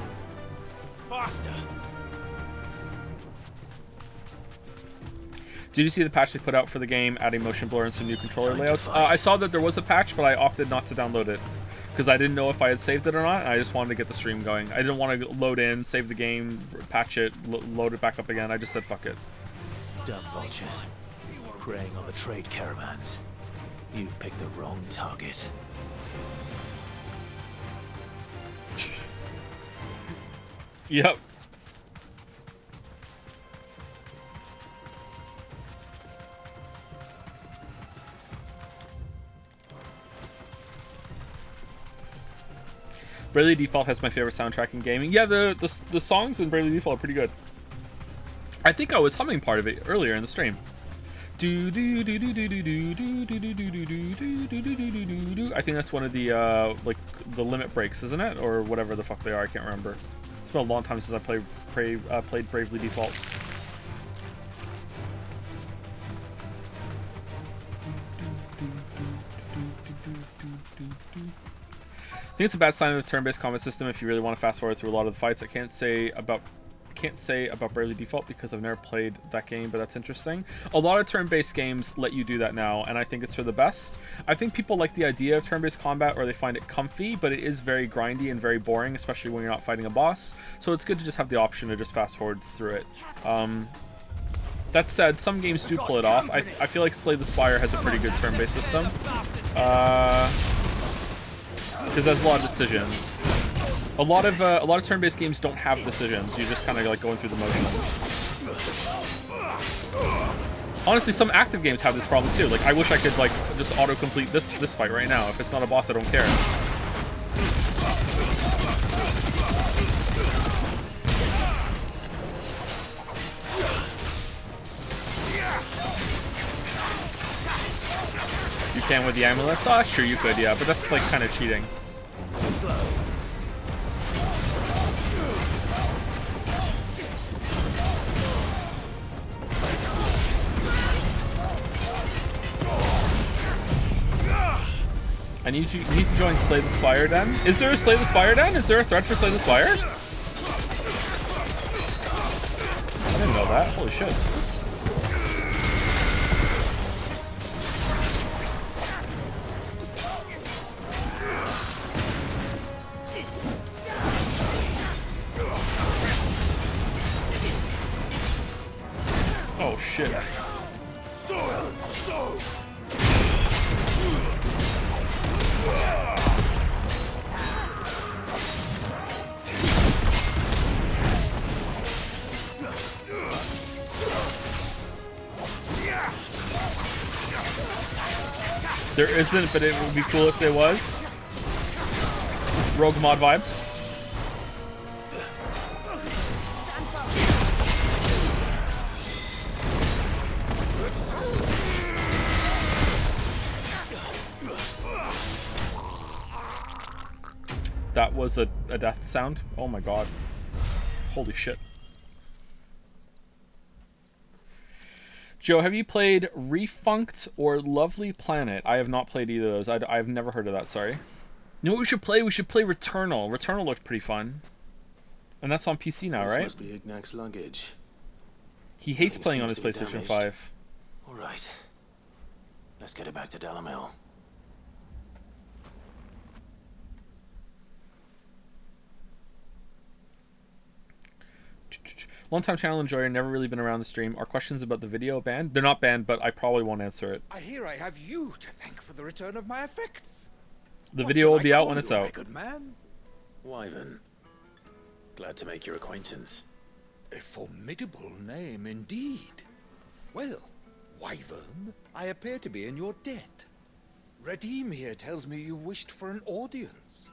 Faster! Did you see the patch they put out for the game, adding motion blur and some new controller layouts? I saw that there was a patch, but I opted not to download it because I didn't know if I had saved it or not, and I just wanted to get the stream going. I didn't want to load in, save the game, patch it, load it back up again. I just said fuck it. Dumb vultures, preying on the trade caravans. You've picked the wrong target. Yep. Bravely Default has my favorite soundtrack in gaming. Yeah, the songs in Bravely Default are pretty good. I think I was humming part of it earlier in the stream. I think that's one of the like the limit breaks, isn't it, or whatever the fuck they are? I can't remember. It's been a long time since I played Bravely Default. I think it's a bad sign of the turn-based combat system if you really want to fast forward through a lot of the fights. I can't say about Bravely Default because I've never played that game, but that's interesting. A lot of turn-based games let you do that now, and I think it's for the best. I think people like the idea of turn-based combat, or they find it comfy, but it is very grindy and very boring, especially when you're not fighting a boss. So it's good to just have the option to just fast forward through it. That said, some games do pull it off. I feel like Slay the Spire has a pretty good turn-based system. Because there's a lot of decisions. A lot of turn-based games don't have decisions. You're just kind of like going through the motions. Honestly, some active games have this problem too. Like, I wish I could like just auto-complete this fight right now. If it's not a boss, I don't care. You can with the amulets? Oh, sure you could, yeah, but that's like kind of cheating. I need you to join Slay the Spire Den. Is there a Slay the Spire Den? Is there a thread for Slay the Spire? I didn't know that. Holy shit. Oh shit. There isn't, but it would be cool if there was. Rogue mod vibes. That was a death sound. Oh my god. Holy shit. Joe, have you played Refunked or Lovely Planet? I have not played either of those. I've never heard of that, sorry. You know what we should play? We should play Returnal. Returnal looked pretty fun. And that's on PC now, right? Must be Ignac's luggage. He hates playing on his PlayStation 5. Alright. Let's get it back to Dalamil. Long-time channel enjoyer, never really been around the stream. Are questions about the video banned? They're not banned, but I probably won't answer it. I hear I have you to thank for the return of my effects. The video will be out when it's out. Good man. Wyvern. Glad to make your acquaintance. A formidable name indeed. Well, Wyvern, I appear to be in your debt. Redeem here tells me you wished for an audience.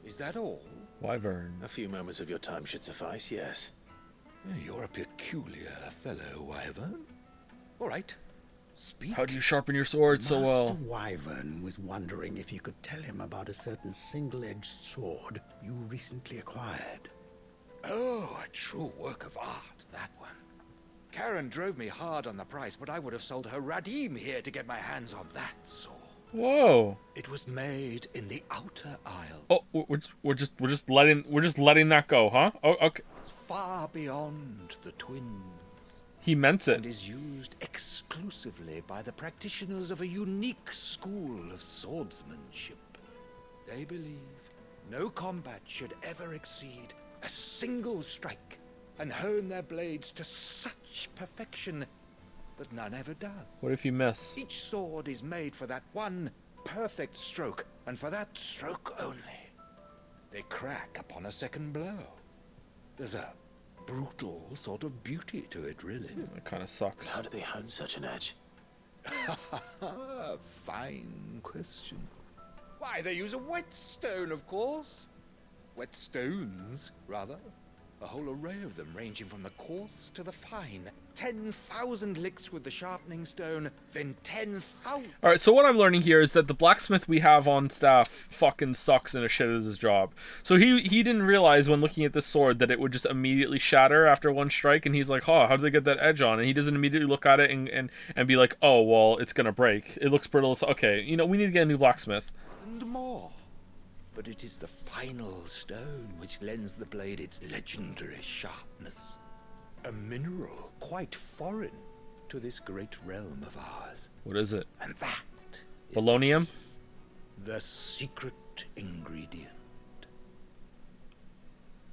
Is that all? Wyvern. A few moments of your time should suffice, yes. You're a peculiar fellow, Wyvern. All right. Speak. How do you sharpen your sword so well? Master Wyvern was wondering if you could tell him about a certain single-edged sword you recently acquired. Oh, a true work of art, that one. Karen drove me hard on the price, but I would have sold her Radim here to get my hands on that sword. Whoa. It was made in the outer aisle. Oh, we're just letting that go, huh? Oh, okay. It's far beyond the twins. He meant it. And is used exclusively by the practitioners of a unique school of swordsmanship. They believe no combat should ever exceed a single strike, and hone their blades to such perfection that none ever does. What if you miss? Each sword is made for that one perfect stroke, and for that stroke only. They crack upon a second blow. There's a brutal sort of beauty to it, really. It kind of sucks. How do they hone such an edge? Fine question. Why, they use a whetstone, of course. Whetstones, rather. A whole array of them, ranging from the coarse to the fine. 10,000 licks with the sharpening stone, then 10,000... Alright, so what I'm learning here is that the blacksmith we have on staff fucking sucks and a shit at his job. So he didn't realize when looking at this sword that it would just immediately shatter after one strike, and he's like, oh, how did they get that edge on? And he doesn't immediately look at it and be like, oh, well, it's gonna break. It looks brittle. So, okay, you know, we need to get a new blacksmith. And more. But it is the final stone which lends the blade its legendary sharpness. A mineral quite foreign to this great realm of ours. What is it? And that is polonium? The secret ingredient.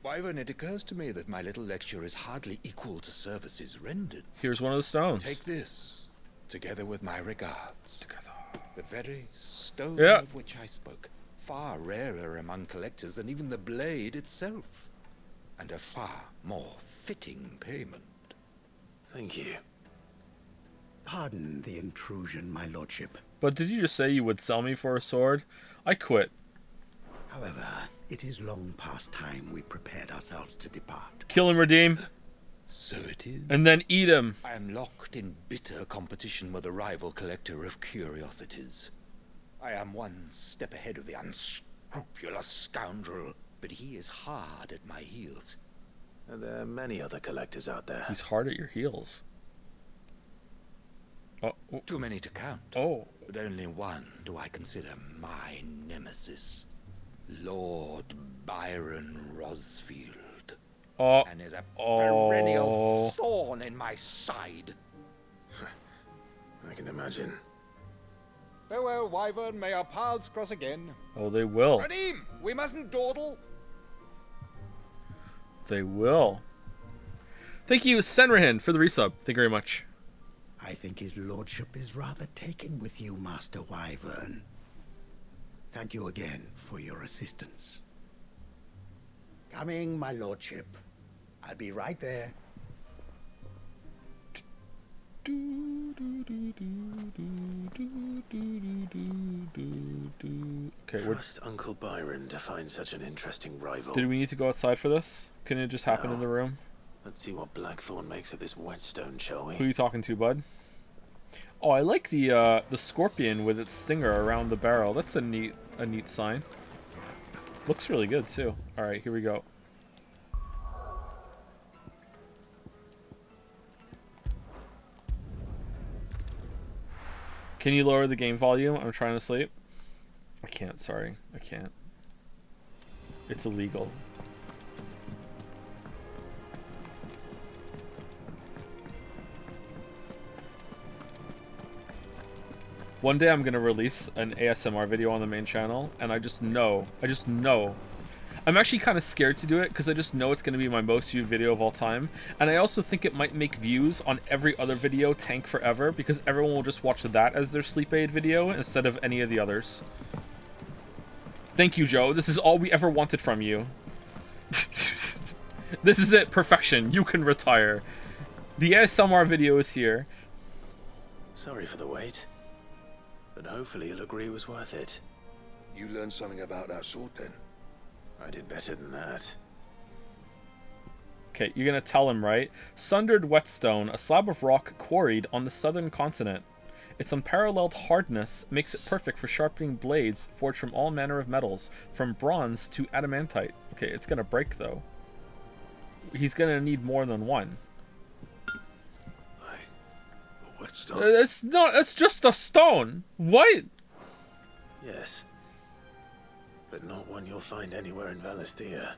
Wyvern, it occurs to me that my little lecture is hardly equal to services rendered. Here's one of the stones. Take this, together with my regards. Together. The very stone Yeah. of which I spoke. Far rarer among collectors than even the blade itself, and a far more fitting payment. Thank you. Pardon the intrusion, my lordship. But did you just say you would sell me for a sword? I quit. However, it is long past time we prepared ourselves to depart. Kill and redeem. So it is. And then eat him. I am locked in bitter competition with a rival collector of curiosities. I am one step ahead of the unscrupulous scoundrel, but he is hard at my heels. And there are many other collectors out there. He's hard at your heels. Oh. Too many to count. Oh. But only one do I consider my nemesis. Lord Byron Rosfield. Oh. And is a perennial thorn in my side. I can imagine. Farewell, Wyvern. May our paths cross again. Oh, they will. Radim, we mustn't dawdle. They will. Thank you, Senrahin, for the resub. Thank you very much. I think his lordship is rather taken with you, Master Wyvern. Thank you again for your assistance. Coming, my lordship. I'll be right there. Okay, Trust Uncle Byron to find such an interesting rival. Did we need to go outside for this? Can it just happen in the room? Let's see what Blackthorn makes of this whetstone, shall we? Who are you talking to, bud? Oh, I like the scorpion with its stinger around the barrel. That's a neat sign. Looks really good too. All right, here we go. Can you lower the game volume? I'm trying to sleep. I can't, sorry. I can't. It's illegal. One day I'm gonna release an ASMR video on the main channel, and I just know. I'm actually kind of scared to do it because I just know it's gonna be my most viewed video of all time, and I also think it might make views on every other video tank forever because everyone will just watch that as their sleep aid video instead of any of the others. Thank you, Joe. This is all we ever wanted from you. This is it. Perfection. You can retire. The ASMR video is here. Sorry for the wait. But hopefully you'll agree it was worth it. You learned something about that sword then? I did better than that. Okay, you're gonna tell him, right? Sundered whetstone, a slab of rock quarried on the southern continent. Its unparalleled hardness makes it perfect for sharpening blades forged from all manner of metals, from bronze to adamantite. Okay, it's gonna break though. He's gonna need more than one. Whetstone? It's not. It's just a stone. What? Yes. But not one you'll find anywhere in Valisthea.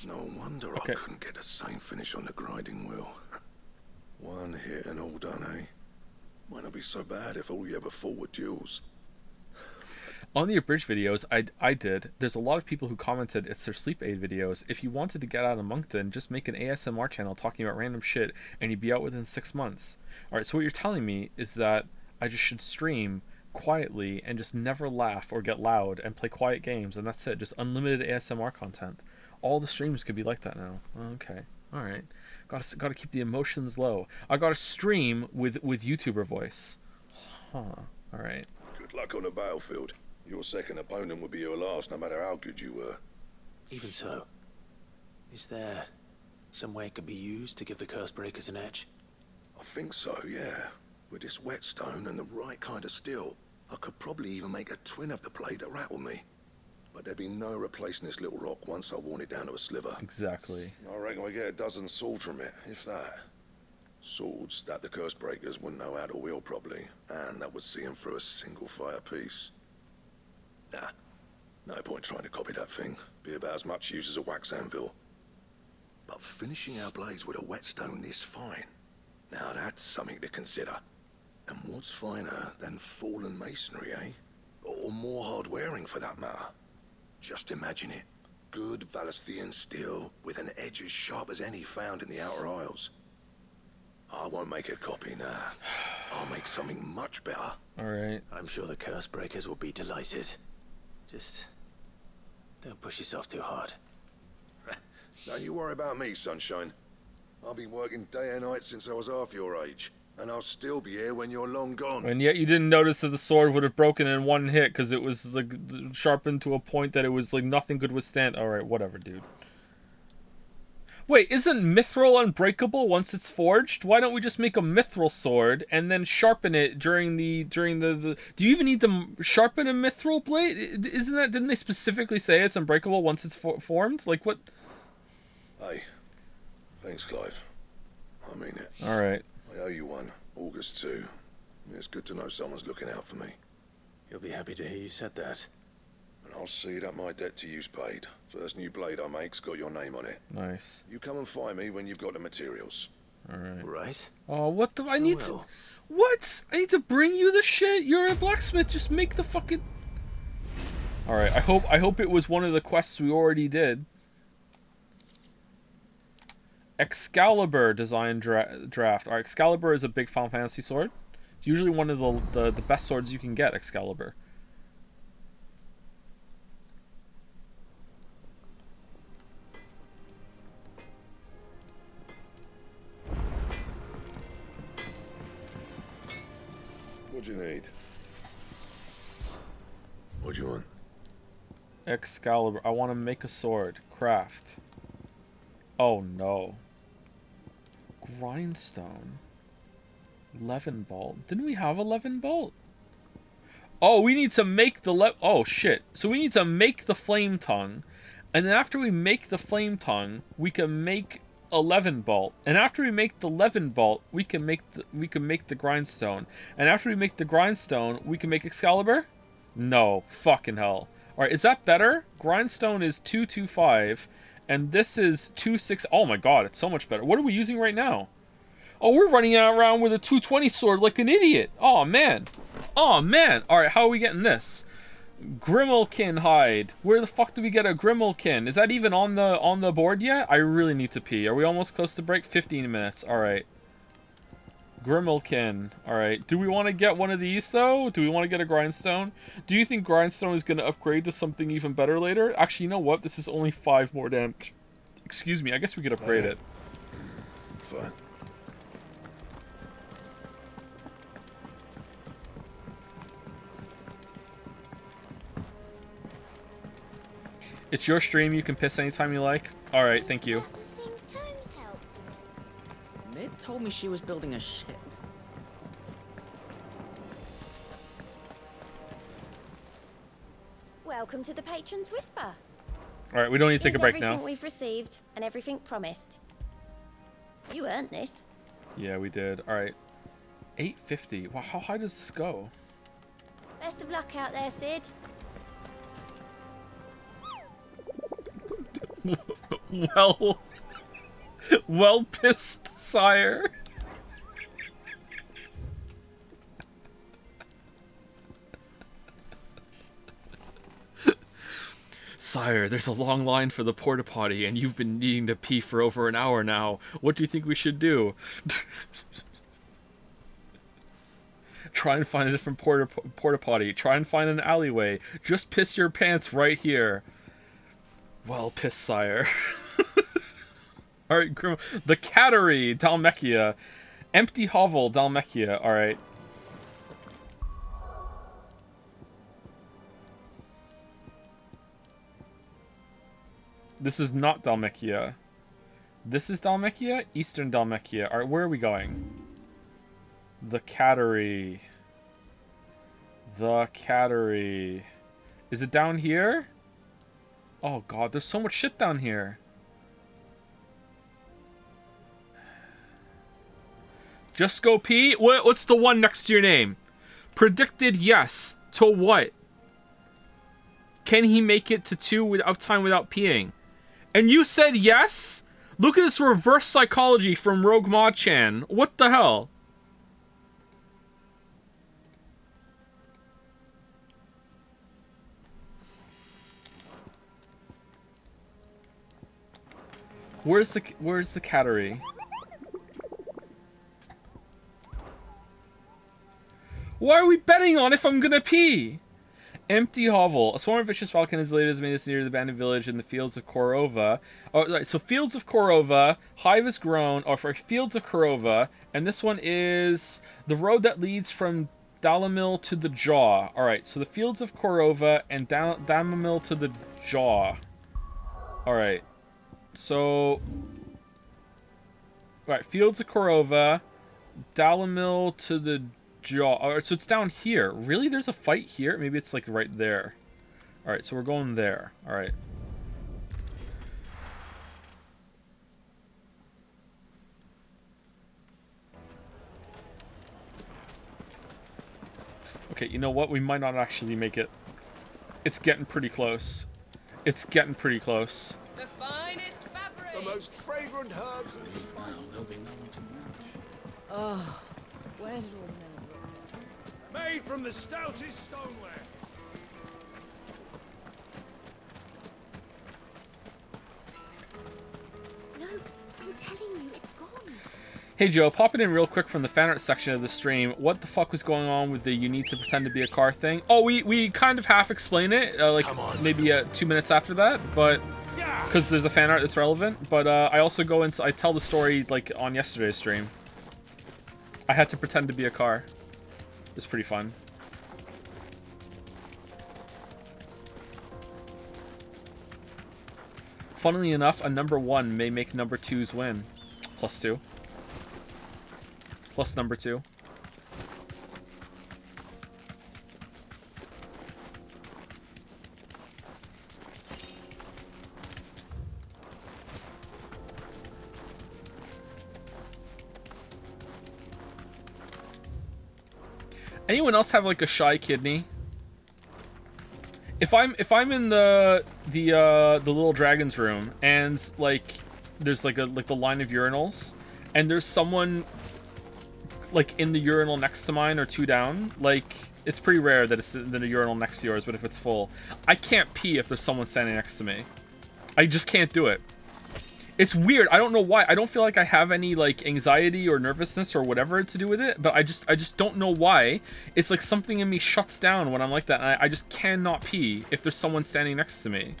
No wonder I couldn't get the same finish on the grinding wheel. One hit and all done, eh? Might not be so bad if all you ever fought were duels. On the abridged videos I did, there's a lot of people who commented it's their sleep aid videos. If you wanted to get out of Moncton, just make an ASMR channel talking about random shit and you'd be out within 6 months. Alright, so what you're telling me is that I just should stream quietly and just never laugh or get loud and play quiet games, and that's it. Just unlimited ASMR content. All the streams could be like that now. Okay. Alright. Gotta keep the emotions low. I gotta stream with YouTuber voice. Huh. Alright. Good luck on the battlefield. Your second opponent will be your last, no matter how good you were. Even so, is there some way it could be used to give the curse breakers an edge? I think so, yeah. With this whetstone and the right kind of steel, I could probably even make a twin of the blade that rattled me. But there'd be no replacing this little rock once I worn it down to a sliver. Exactly. I reckon we get a dozen swords from it, if that. Swords that the curse breakers wouldn't know how to wield properly, and that would see them through a single fire piece. Nah, no point trying to copy that thing. Be about as much use as a wax anvil. But finishing our blades with a whetstone this fine, now that's something to consider. And what's finer than fallen masonry, eh? Or more hard wearing for that matter. Just imagine it. Good Valisthean steel with an edge as sharp as any found in the Outer Isles. I won't make a copy now. I'll make something much better. Alright. I'm sure the curse breakers will be delighted. Just don't push yourself too hard. Don't you worry about me, sunshine. I've been working day and night since I was half your age, and I'll still be here when you're long gone. And yet you didn't notice that the sword would have broken in one hit because it was like sharpened to a point that it was like nothing could withstand. Alright, whatever, dude. Wait, isn't mithril unbreakable once it's forged? Why don't we just make a mithril sword and then sharpen it during the Do you even need to sharpen a mithril blade? Isn't that, didn't they specifically say it's unbreakable once it's formed? Like what? Hey, thanks, Clive. I mean it. All right. I owe you one. August 2. It's good to know someone's looking out for me. You'll be happy to hear you said that. And I'll see that my debt to you's paid. First new blade I make's got your name on it. Nice. You come and find me when you've got the materials. Alright. Right. Oh, what the? I need to. What? I need to bring you the shit. You're a blacksmith. Just make the fucking. Alright. I hope it was one of the quests we already did. Excalibur design draft. Alright, Excalibur is a big Final Fantasy sword. It's usually one of the best swords you can get. Excalibur. What do you need? What do you want? Excalibur. I want to make a sword. Craft. Oh no. Grindstone. Levin bolt. Didn't we have a Levin bolt? Oh, we need to make the oh shit. So we need to make the flame tongue, and then after we make the flame tongue, we can make a Levin bolt. And after we make the Levin bolt, we can make the grindstone. And after we make the grindstone, we can make Excalibur? No, fucking hell. All right, is that better? Grindstone is 225 and this is 26. Oh my god, it's so much better. What are we using right now? Oh, we're running around with a 220 sword like an idiot. Oh man. Oh man. All right, how are we getting this? Grimalkin hide. Where the fuck do we get a Grimalkin? Is that even on the board yet? I really need to pee. Are we almost close to break? 15 minutes. All right. Grimalkin. All right. Do we want to get one of these though? Do we want to get a grindstone? Do you think grindstone is going to upgrade to something even better later? Actually, you know what? This is only 5 more damage. Excuse me. I guess we could upgrade it. Fine. It's your stream. You can piss anytime you like. All right, thank you. Mid told me she was building a ship. Welcome to the Patron's Whisper. All right, we don't need to take a break now. Everything we've received and everything promised. You earned this. Yeah, we did. All right. 850. Wow, how high does this go? Best of luck out there, Sid. Well pissed, sire. Sire, there's a long line for the porta potty, and you've been needing to pee for over an hour now. What do you think we should do? Try and find a different porta potty. Try and find an alleyway. Just piss your pants right here. Well pissed, sire. Alright, the Cattery, Dalmechia. Empty hovel, Dalmechia. Alright. This is not Dalmechia. This is Dalmechia? Eastern Dalmechia. Alright, where are we going? The Cattery. The Cattery. Is it down here? Oh god, there's so much shit down here. Just go pee? What's the one next to your name? Predicted yes. To what? Can he make it to 2 without time without peeing? And you said yes? Look at this reverse psychology from Rogue Mod-chan. What the hell? Where's the Cattery? Why are we betting on if I'm gonna pee? Empty hovel. A swarm of vicious falcon as late as made us near the abandoned village in the fields of Korova. Oh, right, so fields of Korova, hive has grown, or for fields of Korova, and this one is the road that leads from Dalamil to the Jaw. Alright, so the fields of Korova and Dalamil to the Jaw. Alright. So, right, fields of Korova, Dalamil to the Jaw. Alright, so it's down here. Really? There's a fight here? Maybe it's like right there. Alright, so we're going there. Alright. Okay, you know what? We might not actually make it. It's getting pretty close. It's getting pretty close. The finest fabric. The most fragrant herbs and spices. There'll be no one to match. Oh, where did all the men go? Made from the stoutest stoneware. No, I'm telling you, it's gone. Hey Joe, popping in real quick from the fan art section of the stream. What the fuck was going on with the you need to pretend to be a car thing? Oh, we kind of half explain it, like maybe 2 minutes after that, but because there's a fan art that's relevant. But I also go into, I tell the story like on yesterday's stream. I had to pretend to be a car. It was pretty fun. Funnily enough, a number 1 may make number 2's win. +2. Plus number 2. Anyone else have like a shy kidney? If I'm in the little dragon's room and like there's like the line of urinals and there's someone like in the urinal next to mine or 2 down, like it's pretty rare that it's in a urinal next to yours, but if it's full, I can't pee if there's someone standing next to me. I just can't do it. It's weird. I don't know why. I don't feel like I have any like anxiety or nervousness or whatever to do with it, but I just don't know why. It's like something in me shuts down when I'm like that, and I just cannot pee if there's someone standing next to me.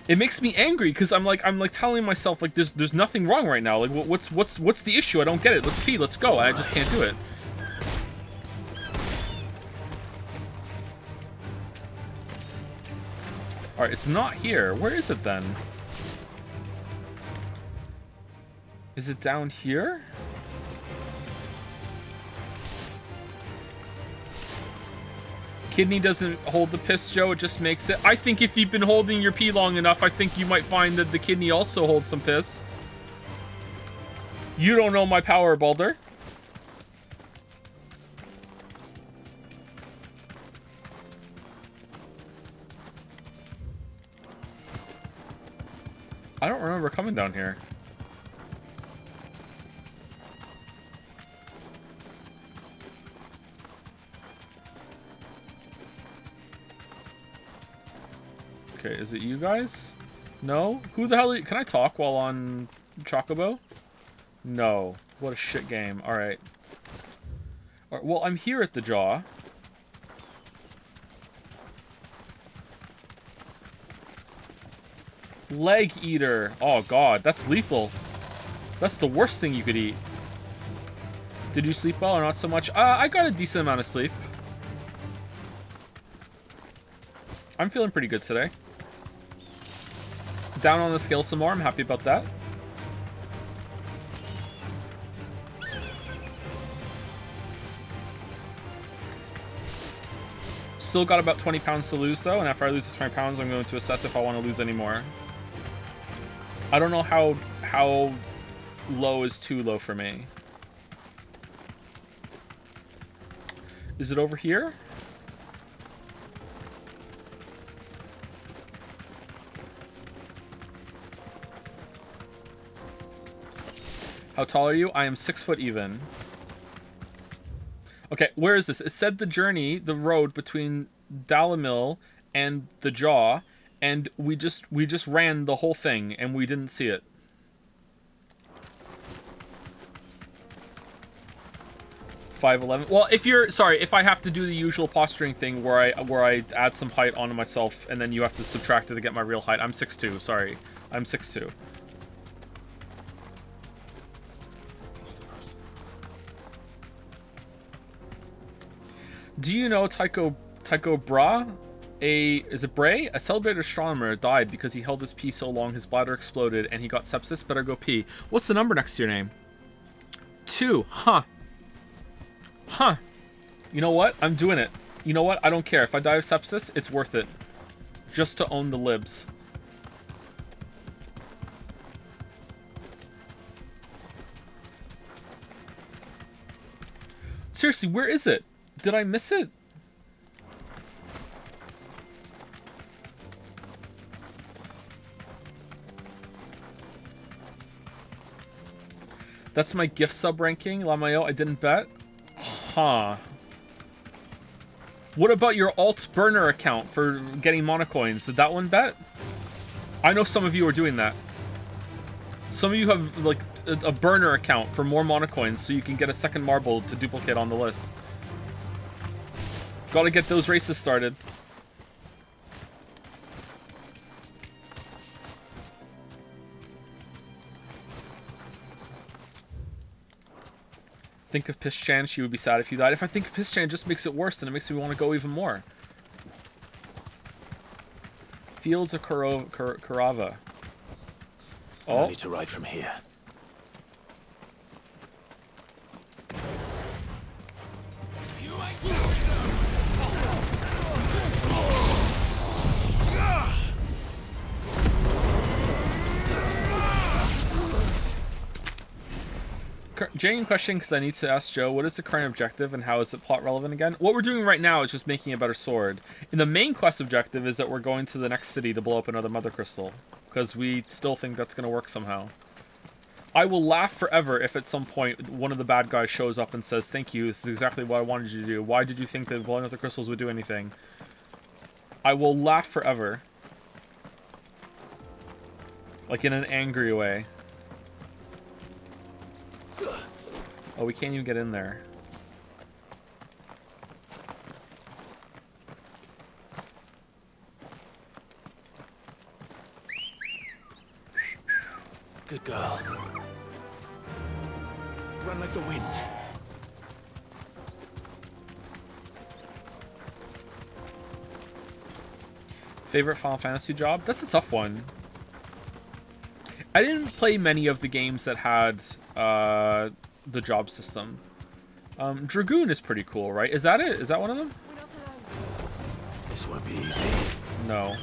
It makes me angry because I'm like telling myself like there's nothing wrong right now. Like what's the issue? I don't get it. Let's pee. Let's go. And I just can't do it. Alright, it's not here. Where is it then? Is it down here? Kidney doesn't hold the piss, Joe. It just makes it. I think if you've been holding your pee long enough, I think you might find that the kidney also holds some piss. You don't know my power, Baldur. I don't remember coming down here. Okay, is it you guys? No? Who the hell are you? Can I talk while on Chocobo? No. What a shit game. Alright. Alright, well, I'm here at the jaw. Leg eater. Oh, God. That's lethal. That's the worst thing you could eat. Did you sleep well or not so much? I got a decent amount of sleep. I'm feeling pretty good today. Down on the scale some more. I'm happy about that. Still got about 20 pounds to lose, though. And after I lose the 20 pounds, I'm going to assess if I want to lose any more. I don't know how low is too low for me. Is it over here? How tall are you? I am 6 foot even. Okay, where is this? It said the journey, the road between Dalamil and the jaw, and we just ran the whole thing and we didn't see it. $5'11". Well, if I have to do the usual posturing thing where I add some height onto myself and then you have to subtract it to get my real height. I'm 6'2", sorry. I'm 6'2". Do you know Tycho Brahe? Is it Bray? A celebrated astronomer died because he held his pee so long his bladder exploded and he got sepsis. Better go pee. What's the number next to your name? 2. Huh. Huh. You know what? I'm doing it. You know what? I don't care. If I die of sepsis, it's worth it. Just to own the libs. Seriously, where is it? Did I miss it? That's my gift sub ranking, Lamayo. I didn't bet. Huh. What about your alt burner account for getting monocoins? Did that one bet? I know some of you are doing that. Some of you have like a burner account for more monocoins so you can get a second marble to duplicate on the list. Gotta get those races started. Think of Piss-chan, she would be sad if you died. If I think of Piss-chan, it just makes it worse, and it makes me want to go even more. Fields of Kurava. Oh. No need to ride from here. Genuine question, because I need to ask Joe, what is the current objective and how is it plot relevant again? What we're doing right now is just making a better sword. And the main quest objective is that we're going to the next city to blow up another mother crystal, because we still think that's going to work somehow. I will laugh forever if at some point one of the bad guys shows up and says, thank you, this is exactly what I wanted you to do. Why did you think that blowing up the crystals would do anything? I will laugh forever. Like in an angry way. Oh, we can't even get in there. Good girl. Run like the wind. Favorite Final Fantasy job? That's a tough one. I didn't play many of the games that had the job system. Dragoon is pretty cool, right? Is that it? Is that one of them? This won't be easy. No.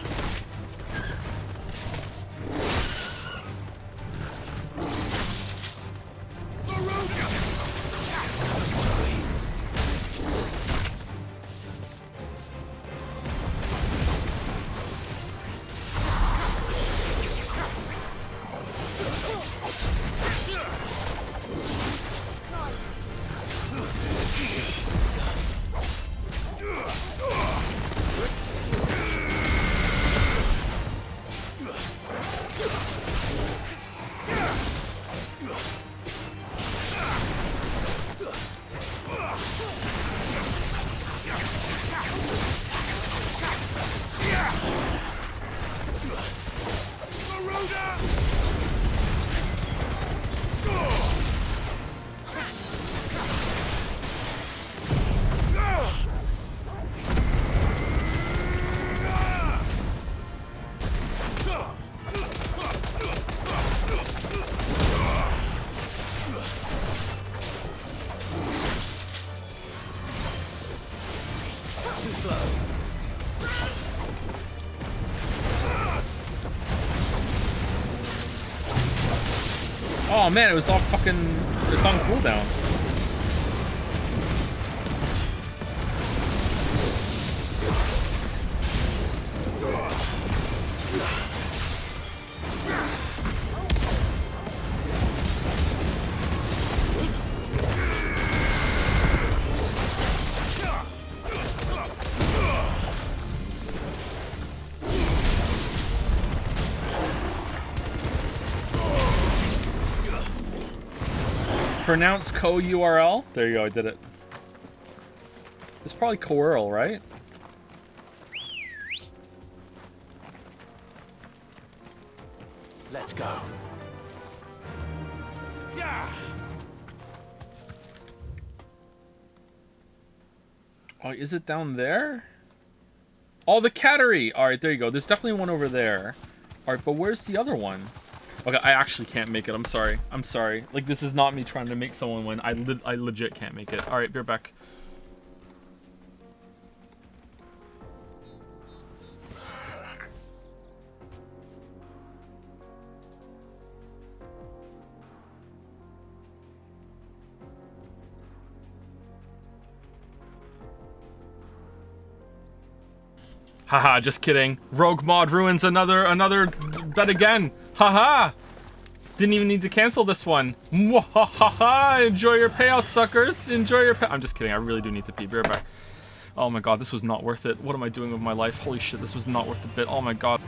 Oh man, it was all fucking... It's on cooldown. Pronounce co-URL. There you go, I did it. It's probably co-URL, right? Let's go. Yeah. Oh, is it down there? Oh, the cattery! Alright, there you go. There's definitely one over there. Alright, but where's the other one? Okay, I actually can't make it. I'm sorry. I'm sorry. Like, this is not me trying to make someone win. I legit can't make it. Alright, be right back. Haha, just kidding. Rogue mod ruins another bet again. Haha. Didn't even need to cancel this one. Mwahaha. Enjoy your payout, suckers. Enjoy your I'm just kidding. I really do need to pee. Be right back. Oh my god, this was not worth it. What am I doing with my life? Holy shit, this was not worth the bit. Oh my god.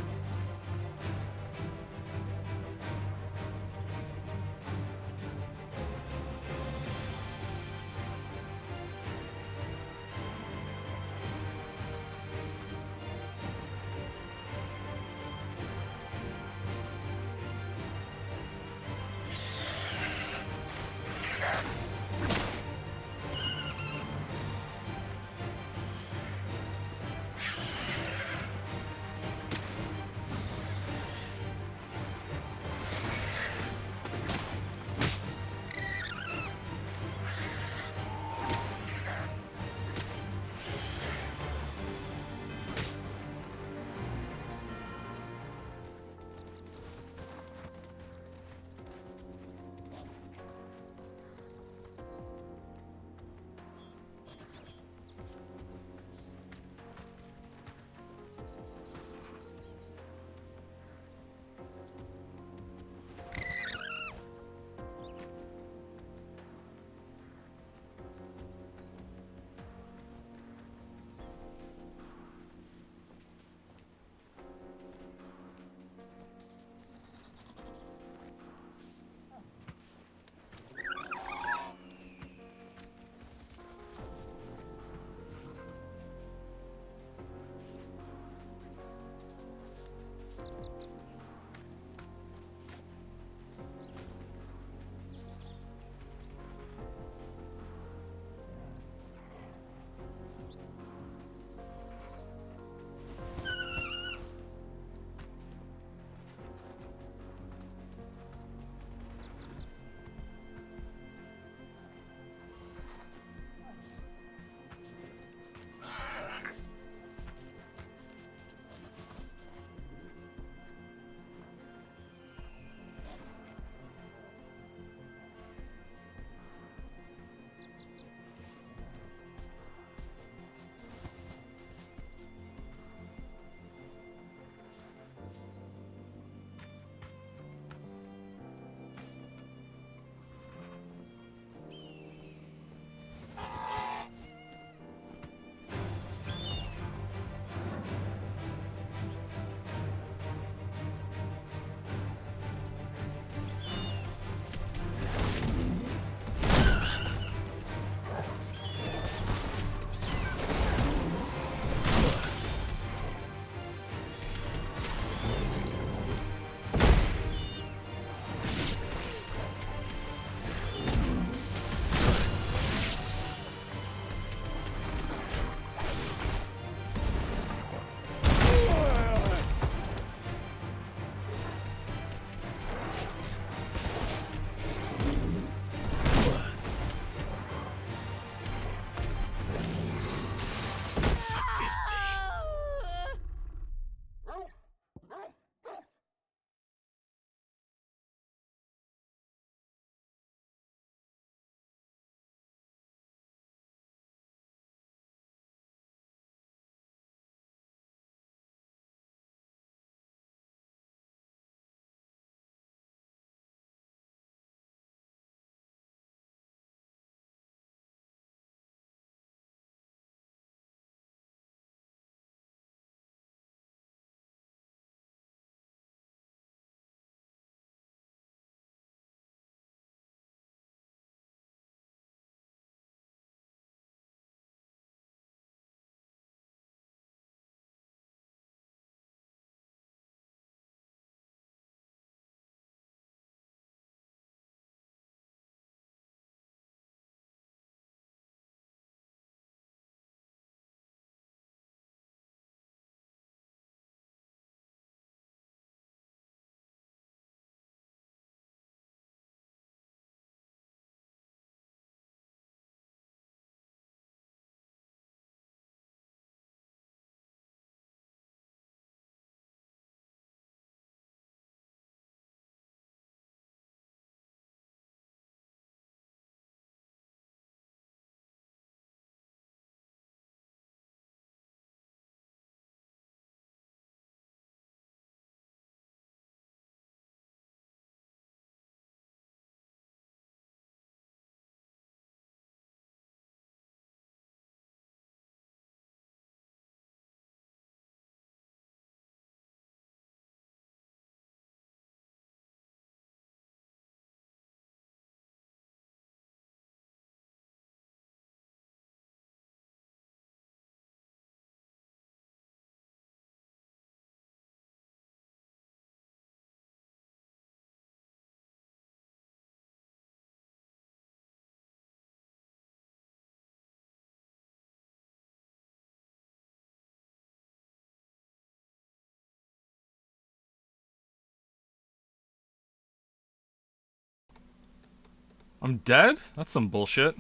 I'm dead? That's some bullshit.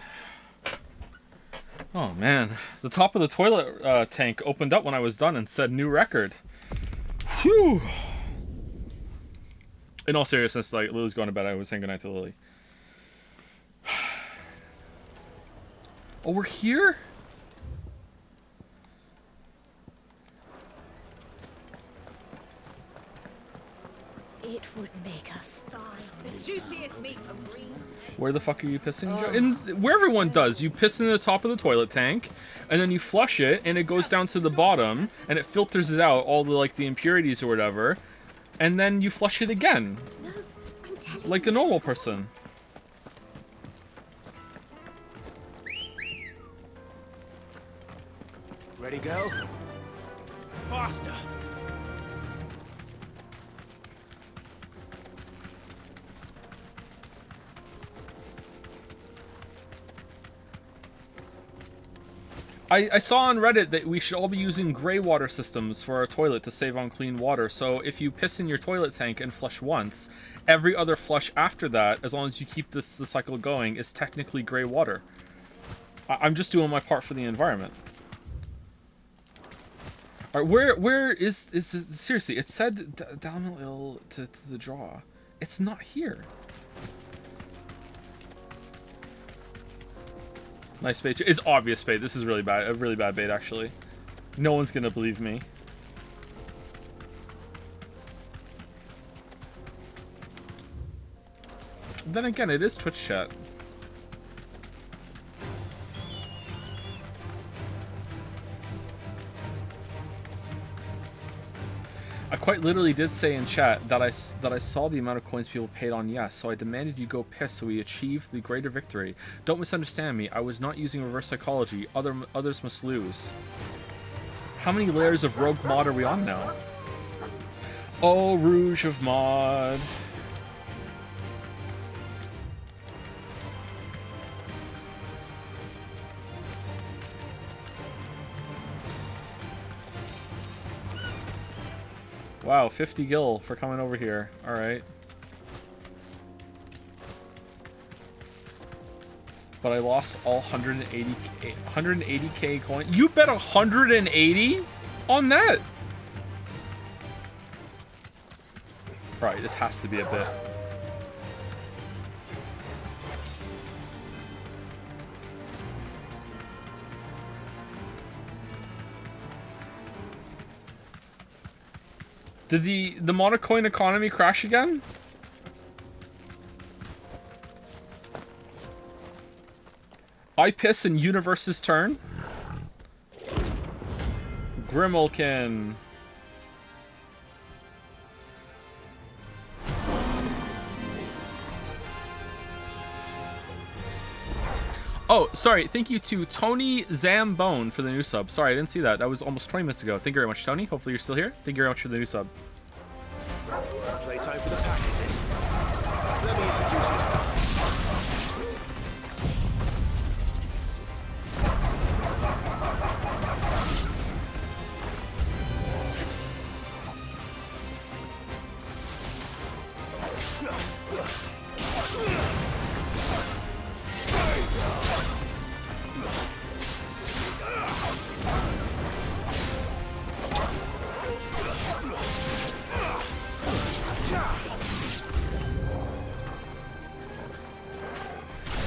Oh man, the top of the toilet tank opened up when I was done and said new record. Phew. In all seriousness, like Lily's going to bed, I was saying goodnight to Lily. Oh, we're here? It would make a fine. The juiciest meat from greens. Where the fuck are you pissing, Joe? In where everyone does. You piss in the top of the toilet tank, and then you flush it, and it goes down to the bottom, and it filters it out, all the like the impurities or whatever, and then you flush it again, like a normal person. Ready, go? Faster! I saw on Reddit that we should all be using gray water systems for our toilet to save on clean water. So if you piss in your toilet tank and flush once, every other flush after that, as long as you keep the cycle going, is technically gray water. I'm just doing my part for the environment. All right, where is seriously? It said down to the draw. It's not here. Nice bait. It's obvious bait. This is really bad. A really bad bait, actually. No one's gonna believe me. Then again, it is Twitch chat. I quite literally did say in chat that I saw the amount of coins people paid on yes, so I demanded you go piss so we achieve the greater victory. Don't misunderstand me. I was not using reverse psychology. Others must lose. How many layers of rogue mod are we on now? Oh, Rouge of mod. Wow, 50 gil for coming over here. All right. But I lost all 180k coin. You bet 180 on that? Right, this has to be a bit. Did the monocoin economy crash again? I piss in Universe's turn. Grimalkin. Oh, sorry. Thank you to Tony Zambone for the new sub. Sorry, I didn't see that. That was almost 20 minutes ago. Thank you very much, Tony. Hopefully you're still here. Thank you very much for the new sub. Playtime for the pack, is it? Let me introduce you to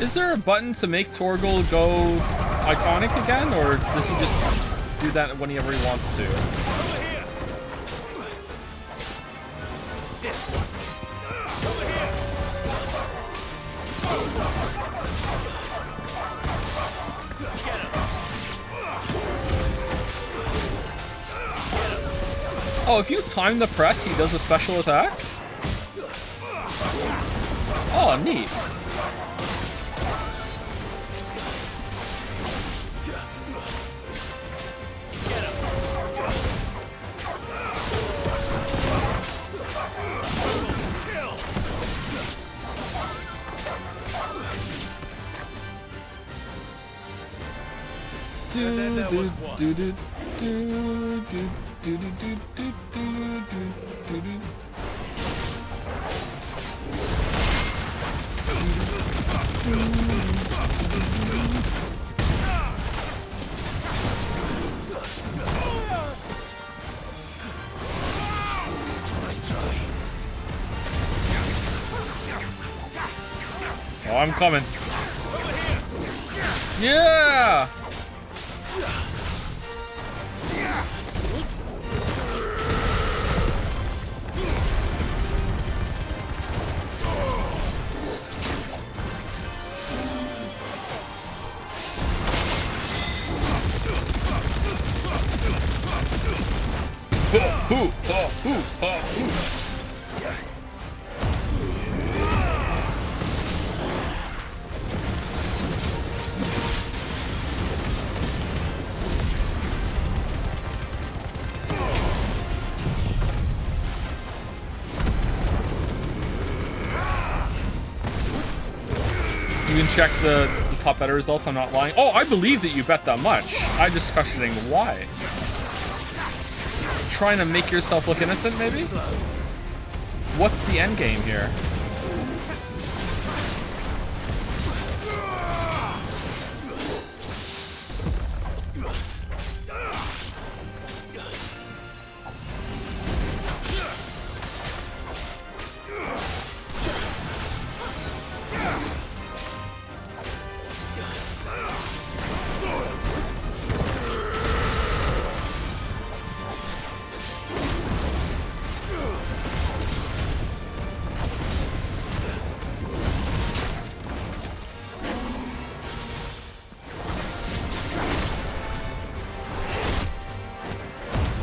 Is there a button to make Torgal go iconic again, or does he just do that whenever he wants to? This one. Over here. Oh, if you time the press, he does a special attack? Oh, neat. Oh, I'm coming. Yeah! You can check the top better results, I'm not lying. Oh, I believe that you bet that much. I'm just questioning why. Trying to make yourself look innocent, maybe? What's the end game here?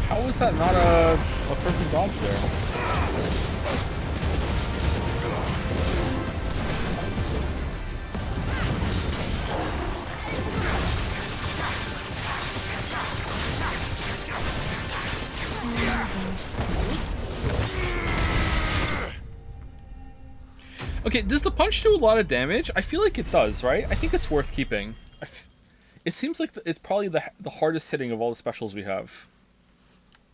How is that not a perfect dodge there? Okay, does the punch do a lot of damage? I feel like it does, right? I think it's worth keeping. It seems like it's probably the hardest hitting of all the specials we have.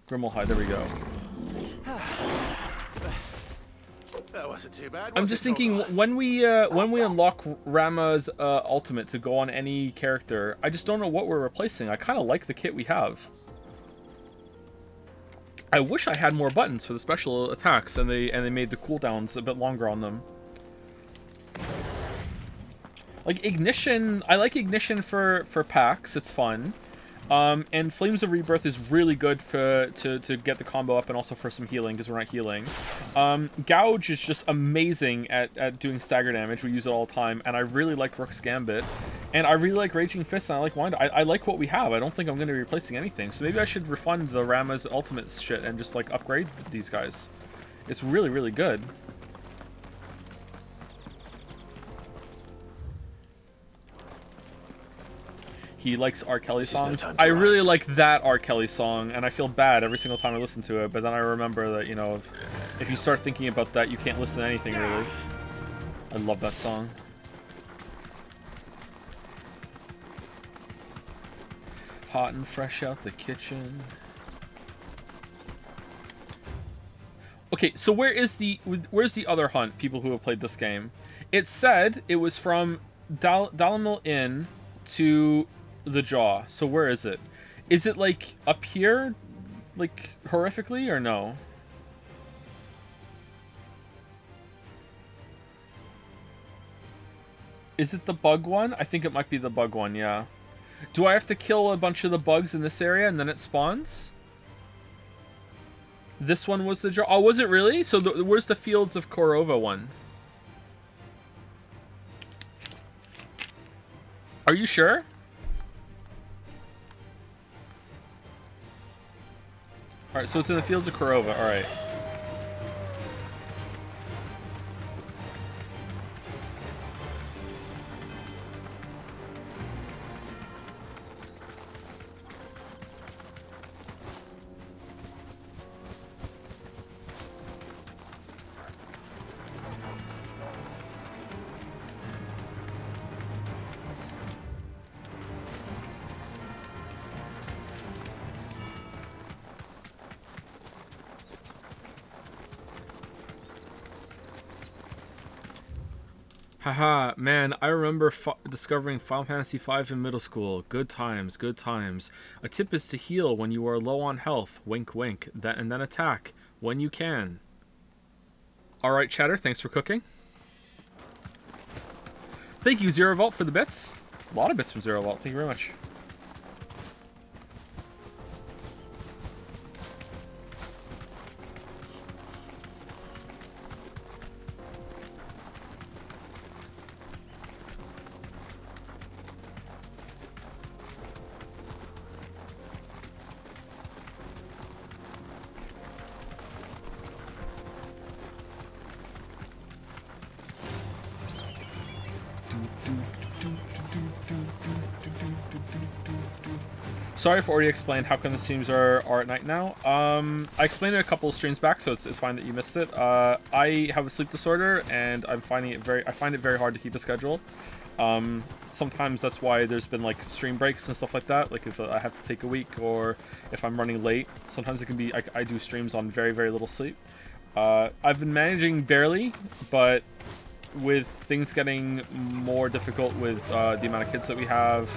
Grimmelhide, there we go. That wasn't too bad. I'm just thinking when we unlock Rama's ultimate to go on any character, I just don't know what we're replacing. I kind of like the kit we have. I wish I had more buttons for the special attacks, and they made the cooldowns a bit longer on them. Like Ignition, I like Ignition for packs. It's fun. And Flames of Rebirth is really good to get the combo up and also for some healing because we're not healing. Gouge is just amazing at doing stagger damage. We use it all the time. And I really like Rook's Gambit. And I really like Raging Fist and I like Wind. I like what we have. I don't think I'm going to be replacing anything. So maybe I should refund the Rama's ultimate shit and just like upgrade these guys. It's really, really good. He likes R. Kelly songs. I really like that R. Kelly song, and I feel bad every single time I listen to it, but then I remember that, you know, if you start thinking about that, you can't listen to anything, really. I love that song. Hot and fresh out the kitchen. Okay, so where's the other hunt, people who have played this game? It said it was from Dalimil Inn to the Jaw. So where is it? Is it like up here, like horrifically, or no? Is it the bug one? I think it might be the bug one, yeah. Do I have to kill a bunch of the bugs in this area and then it spawns? This one was the Jaw. Oh, was it really? So where's the Fields of Korova one? Are you sure? Alright, so it's in the Fields of Korova. Alright. Haha, man, I remember discovering Final Fantasy V in middle school. Good times, good times. A tip is to heal when you are low on health. Wink, wink. And then attack when you can. Alright, Chatter, thanks for cooking. Thank you, Zero Vault, for the bits. A lot of bits from Zero Vault. Thank you very much. Sorry if I already explained how come the streams are at night now. I explained it a couple of streams back, so it's fine that you missed it. I have a sleep disorder, and I find it very hard to keep a schedule. Sometimes that's why there's been like stream breaks and stuff like that. Like if I have to take a week, or if I'm running late, sometimes it can be I do streams on very, very little sleep. I've been managing barely, but with things getting more difficult with the amount of kids that we have,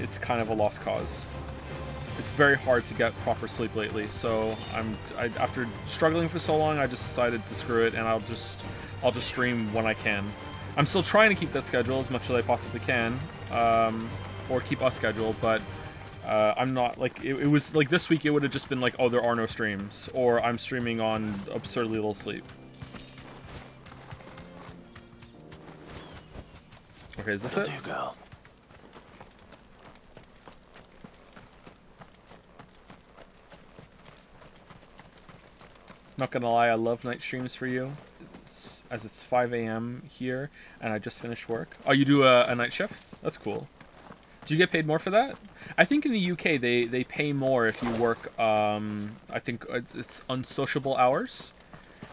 it's kind of a lost cause. It's very hard to get proper sleep lately, so after struggling for so long, I just decided to screw it, and I'll just stream when I can. I'm still trying to keep that schedule as much as I possibly can, or keep a schedule, but I'm not like it was like this week. It would have just been like, oh, there are no streams, or I'm streaming on absurdly little sleep. Okay, is this it? Do, girl. Not gonna lie, I love night streams for you, as it's 5 a.m. here, and I just finished work. Oh, you do a night shift? That's cool. Do you get paid more for that? I think in the UK they pay more if you work, I think it's unsociable hours.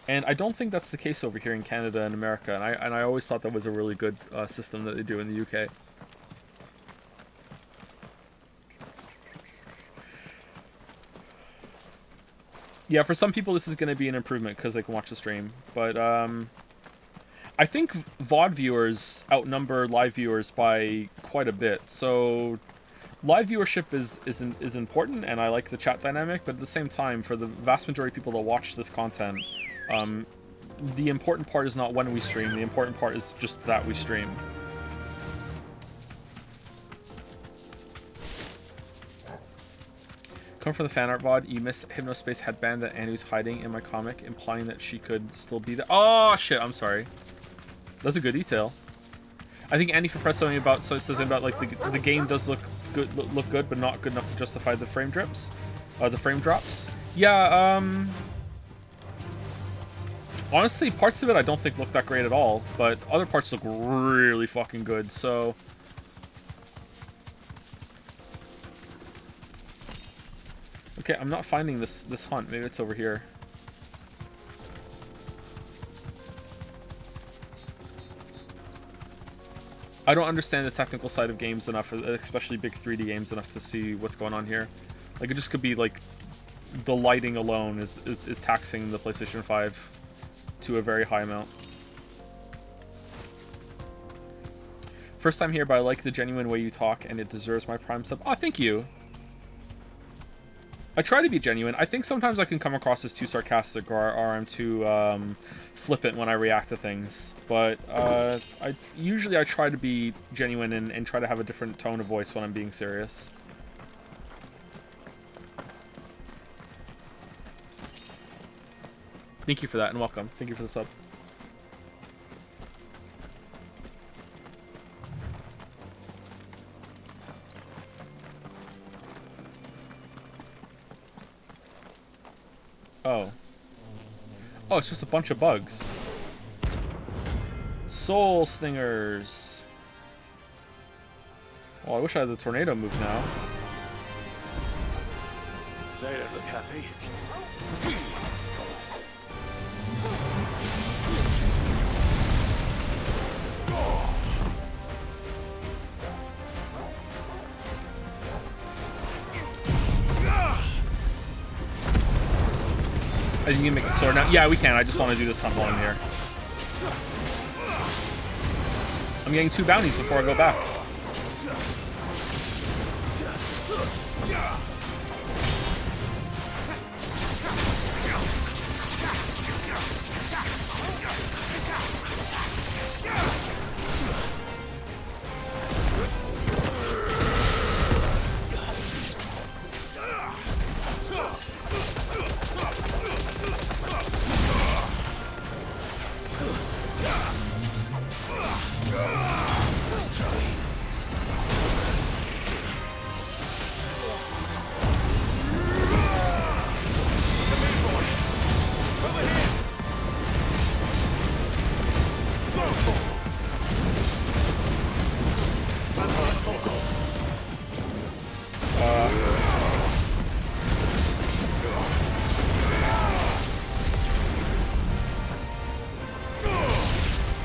And I don't think that's the case over here in Canada and America, and I always thought that was a really good system that they do in the UK. Yeah, for some people this is going to be an improvement because they can watch the stream, but I think VOD viewers outnumber live viewers by quite a bit. So live viewership is important, and I like the chat dynamic, but at the same time, for the vast majority of people that watch this content, the important part is not when we stream, the important part is just that we stream. Come from the fan art VOD, you miss Hypnospace headband that Annie's hiding in my comic, implying that she could still be there. Oh shit, I'm sorry. That's a good detail. I think Annie pressed something about, so it says about like the game does look good, but not good enough to justify the frame drops. Yeah, honestly, parts of it I don't think look that great at all, but other parts look really fucking good, so... Okay, I'm not finding this hunt. Maybe it's over here. I don't understand the technical side of games enough, especially big 3D games, enough to see what's going on here. Like, it just could be like the lighting alone is taxing the PlayStation 5 to a very high amount. First time here, but I like the genuine way you talk, and it deserves my Prime sub. Oh, thank you. I try to be genuine. I think sometimes I can come across as too sarcastic, or I'm too flippant when I react to things. But I usually try to be genuine and try to have a different tone of voice when I'm being serious. Thank you for that, and welcome. Thank you for the sub. Oh. Oh, it's just a bunch of bugs. Soul Stingers. Well, I wish I had the tornado move now. They don't look happy. I think you can make the sword now. Yeah, we can. I just want to do this hunt while I'm here. I'm getting 2 bounties before I go back.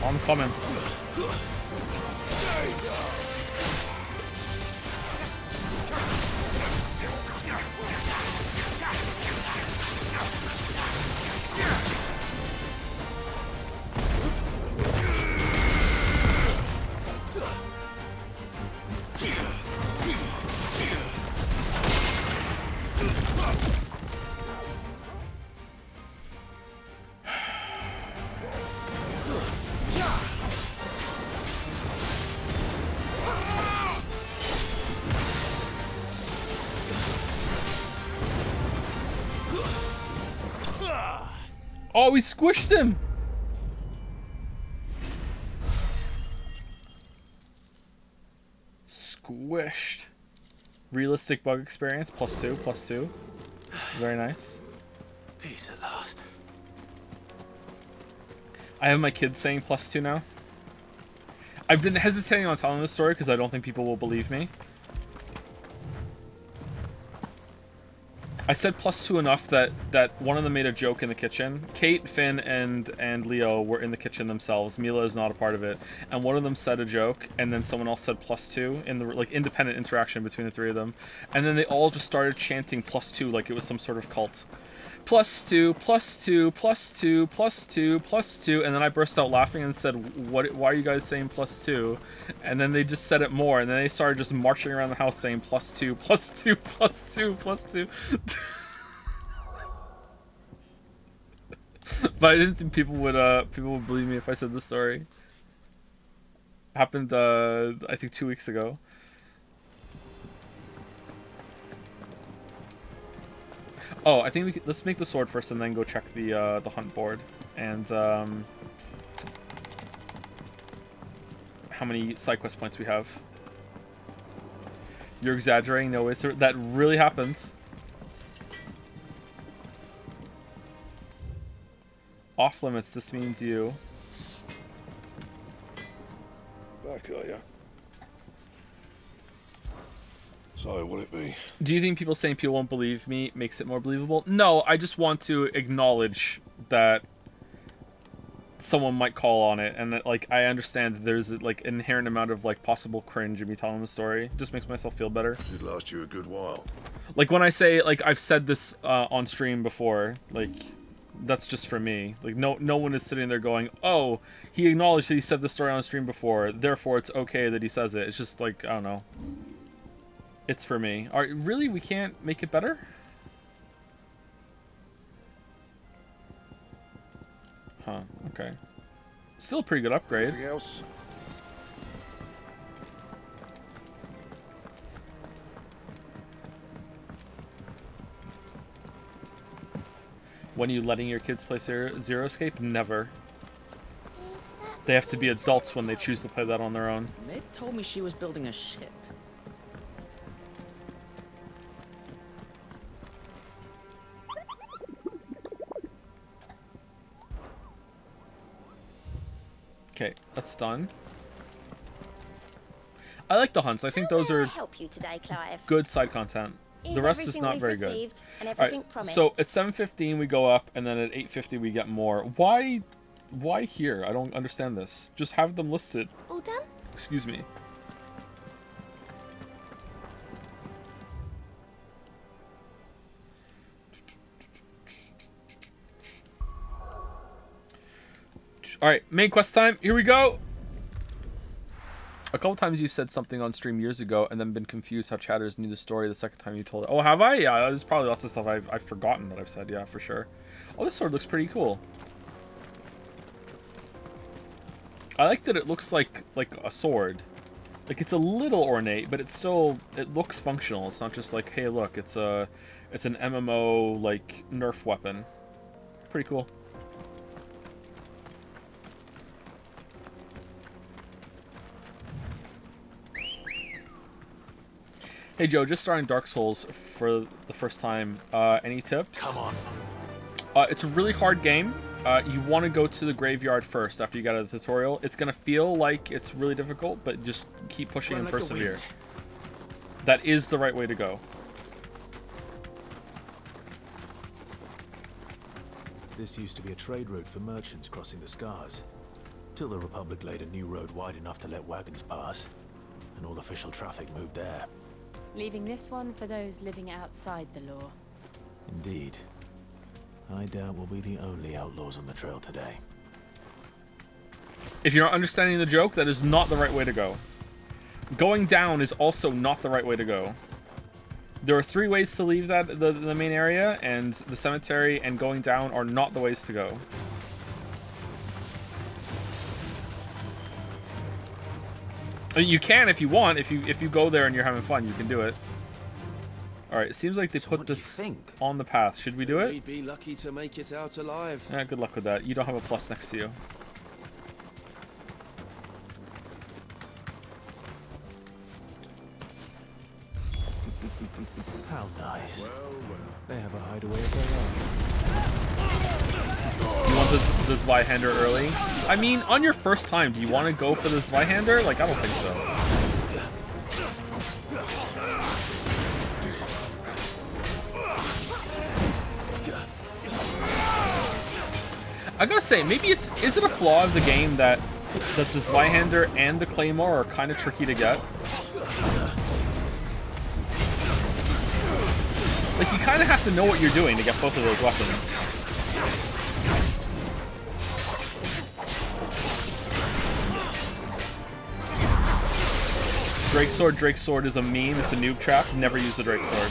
I'm coming. Oh, we squished him! Squished. Realistic bug experience, +2, +2. Very nice. Peace at last. I have my kids saying +2 now. I've been hesitating on telling this story because I don't think people will believe me. I said +2 enough that one of them made a joke in the kitchen. Kate, Finn, and Leo were in the kitchen themselves. Mila is not a part of it. And one of them said a joke, and then someone else said +2 in the like independent interaction between the 3 of them. And then they all just started chanting +2 like it was some sort of cult. +2, +2, +2, +2, +2, and then I burst out laughing and said, "What? Why are you guys saying +2?" And then they just said it more, and then they started just marching around the house saying +2, +2, +2, +2. But I didn't think people would believe me if I said the story. Happened I think 2 weeks ago. Oh, I think let's make the sword first and then go check the hunt board. And how many side quest points we have. You're exaggerating, no way, sir. That really happens. Off limits, this means you. Back, are ya? So, will it be? Do you think people saying people won't believe me makes it more believable? No, I just want to acknowledge that someone might call on it, and that, like, I understand that there's like an inherent amount of like possible cringe in me telling the story. It just makes myself feel better. It'd last you a good while. Like when I say like I've said this on stream before, like that's just for me. Like no one is sitting there going, "Oh, he acknowledged that he said this story on stream before, therefore it's okay that he says it." It's just like, I don't know. It's for me. All right, really? We can't make it better? Huh, okay. Still a pretty good upgrade. Anything else? When are you letting your kids play Zero Escape? Never. They have to be adults when they choose to play that on their own. Mid told me she was building a ship. Okay, that's done. I like the hunts. I think those are help you today, Clive? good side content. The rest is not very good. And All right, so at 7:15 we go up, and then at 8:50 we get more. Why here? I don't understand this. Just have them listed. All done? Excuse me. All right, main quest time. Here we go. A couple times you said something on stream years ago and then been confused how chatters knew the story the second time you told it. Oh, have I? Yeah, there's probably lots of stuff I've forgotten that I've said. Yeah, for sure. Oh, this sword looks pretty cool. I like that it looks like a sword. Like, it's a little ornate, but it looks functional. It's not just like, hey, look, it's an MMO, like, Nerf weapon. Pretty cool. Hey Joe, just starting Dark Souls for the first time. Any tips? Come on. It's a really hard game. You want to go to the graveyard first after you get out of the tutorial. It's gonna feel like it's really difficult, but just keep pushing and persevere. That is the right way to go. This used to be a trade route for merchants crossing the Scars, till the Republic laid a new road wide enough to let wagons pass, and all official traffic moved there. Leaving this one for those living outside the law. Indeed. I doubt we'll be the only outlaws on the trail today. If you're not understanding the joke, that is not the right way to go. Going down is also not the right way to go. There are 3 ways to leave the main area, and the cemetery and going down are not the ways to go. You can if you want. If you go there and you're having fun, you can do it. All right. It seems like they put this on the path. Should we do it? We'd be lucky to make it out alive. Yeah. Good luck with that. You don't have a plus next to you. How nice. They have a hideaway of their own. You want this Zweihander early? I mean, on your first time, do you want to go for this Zweihander? Like, I don't think so. I gotta say, maybe is it a flaw of the game that the Zweihander and the Claymore are kind of tricky to get? Like, you kind of have to know what you're doing to get both of those weapons. Drake Sword is a meme. It's a noob trap. Never use the Drake Sword.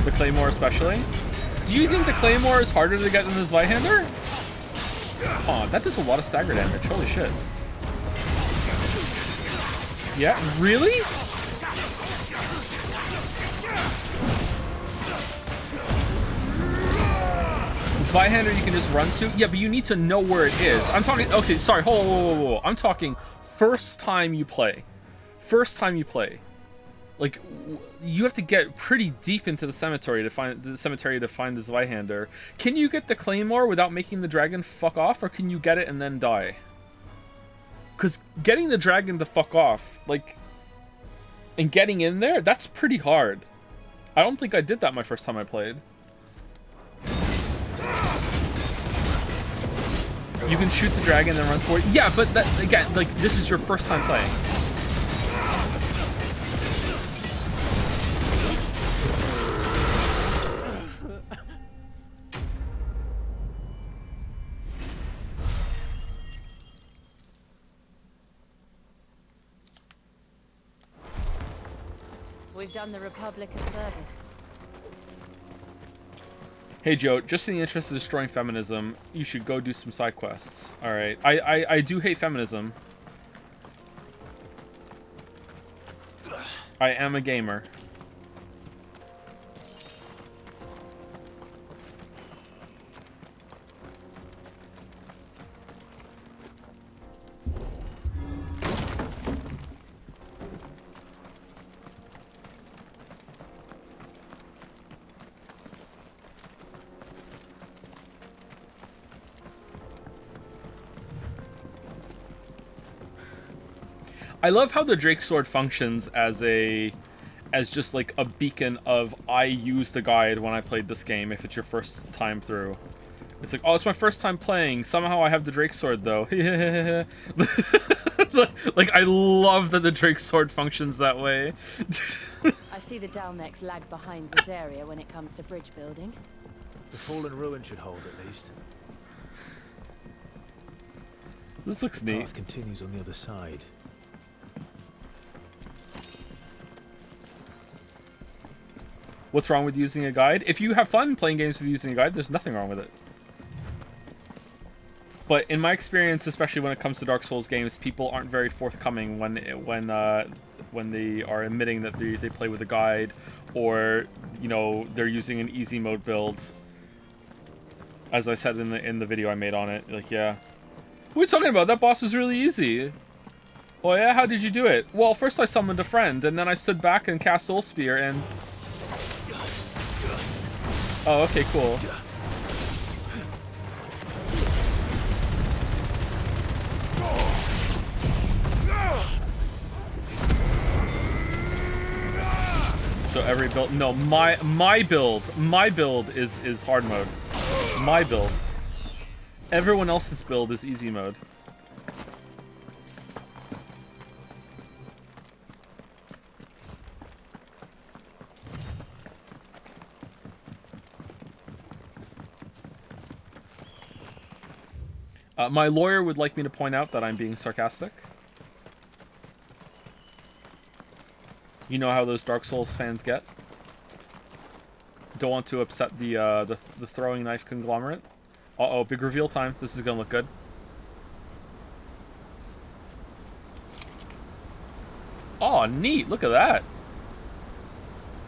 The Claymore especially. Do you think the Claymore is harder to get than the Zweihander? Oh, that does a lot of stagger damage. Holy shit. Yeah, really? Zweihander you can just run to? Yeah, but you need to know where it is. I'm talking... Okay, sorry. Whoa. I'm talking first time you play. First time you play. Like, you have to get pretty deep into the cemetery to find the Zweihander. Can you get the Claymore without making the dragon fuck off, or can you get it and then die? Because getting the dragon to fuck off, like, and getting in there, that's pretty hard. I don't think I did that my first time I played. You can shoot the dragon and run for it. Yeah, but that, again, like, this is your first time playing. We've done the Republic a service. Hey Joe, just in the interest of destroying feminism, you should go do some side quests. Alright. I do hate feminism. I am a gamer. I love how the Drake Sword functions as just like a beacon of I used a guide when I played this game if it's your first time through. It's like, oh, it's my first time playing. Somehow I have the Drake Sword, though. Like, I love that the Drake Sword functions that way. I see the Dalmex lag behind this area when it comes to bridge building. The fallen ruin should hold at least. This looks The neat. path continues on the other side. What's wrong with using a guide? If you have fun playing games with using a guide, there's nothing wrong with it. But in my experience, especially when it comes to Dark Souls games, people aren't very forthcoming when they are admitting that they play with a guide, or you know, they're using an easy mode build. As I said in the video I made on it, like, yeah, what are you talking about? That boss was really easy. Oh yeah, how did you do it? Well, first I summoned a friend, and then I stood back and cast Soul Spear, and oh, okay, cool. So every build, no, my build is hard mode. My build. Everyone else's build is easy mode. My lawyer would like me to point out that I'm being sarcastic. You know how those Dark Souls fans get. Don't want to upset the throwing knife conglomerate. Uh-oh, big reveal time. This is gonna look good. Oh, neat. Look at that.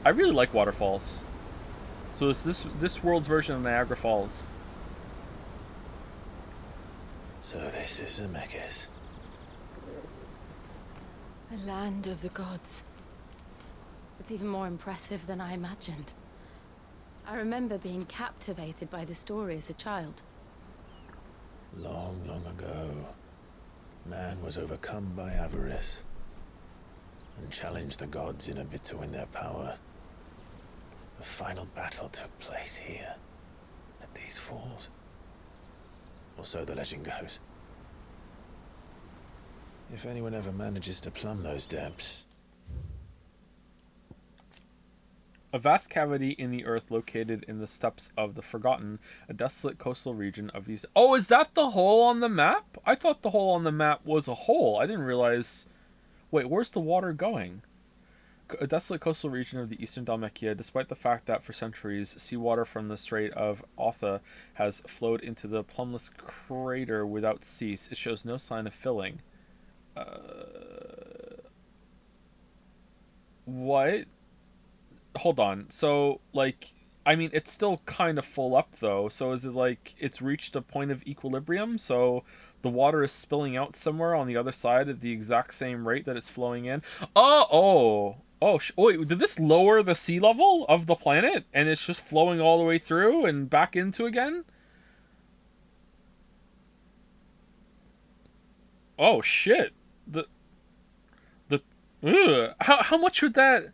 I really like waterfalls. So it's this world's version of Niagara Falls. So this is Zemeckis. The land of the gods. It's even more impressive than I imagined. I remember being captivated by the story as a child. Long, long ago, man was overcome by avarice and challenged the gods in a bid to win their power. The final battle took place here, at these falls. Or so the legend goes. If anyone ever manages to plumb those depths. A vast cavity in the earth located in the steppes of the Forgotten, a desolate coastal region of East... Oh, is that the hole on the map? I thought the hole on the map was a hole. I didn't realize... Wait, where's the water going? A desolate coastal region of the eastern Dalmekia, despite the fact that for centuries, seawater from the Strait of Otha has flowed into the plumbless crater without cease, it shows no sign of filling. What? Hold on. So, like, I mean, it's still kind of full up, though. So is it like it's reached a point of equilibrium? So the water is spilling out somewhere on the other side at the exact same rate that it's flowing in? Wait, did this lower the sea level of the planet? And it's just flowing all the way through and back into again? Oh, shit. How much would that...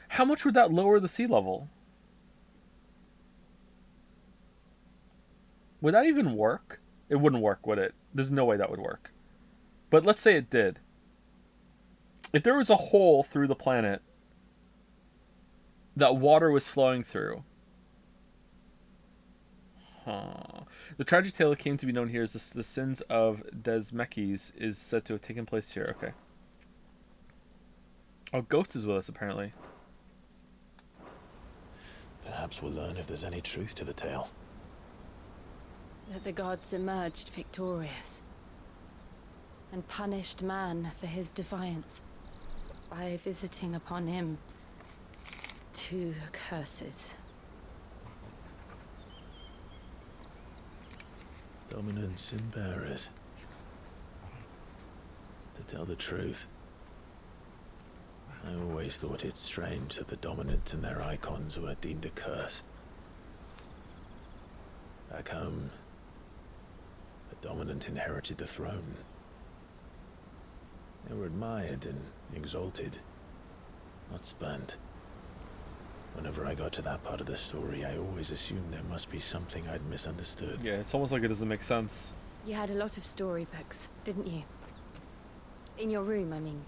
How much would that lower the sea level? Would that even work? It wouldn't work, would it? There's no way that would work. But let's say it did. If there was a hole through the planet that water was flowing through. Huh. The tragic tale that came to be known here is the sins of Desmekis is said to have taken place here. Okay. Oh, Ghost is with us, apparently. Perhaps we'll learn if there's any truth to the tale. That the gods emerged victorious and punished man for his defiance by visiting upon him 2 curses. Dominance and bearers. To tell the truth, I always thought it strange that the dominant and their icons were deemed a curse. Back home, the dominant inherited the throne. They were admired and exalted, not spurned. Whenever I got to that part of the story, I always assumed there must be something I'd misunderstood. Yeah, it's almost like it doesn't make sense. You had a lot of storybooks, didn't you? In your room, I mean.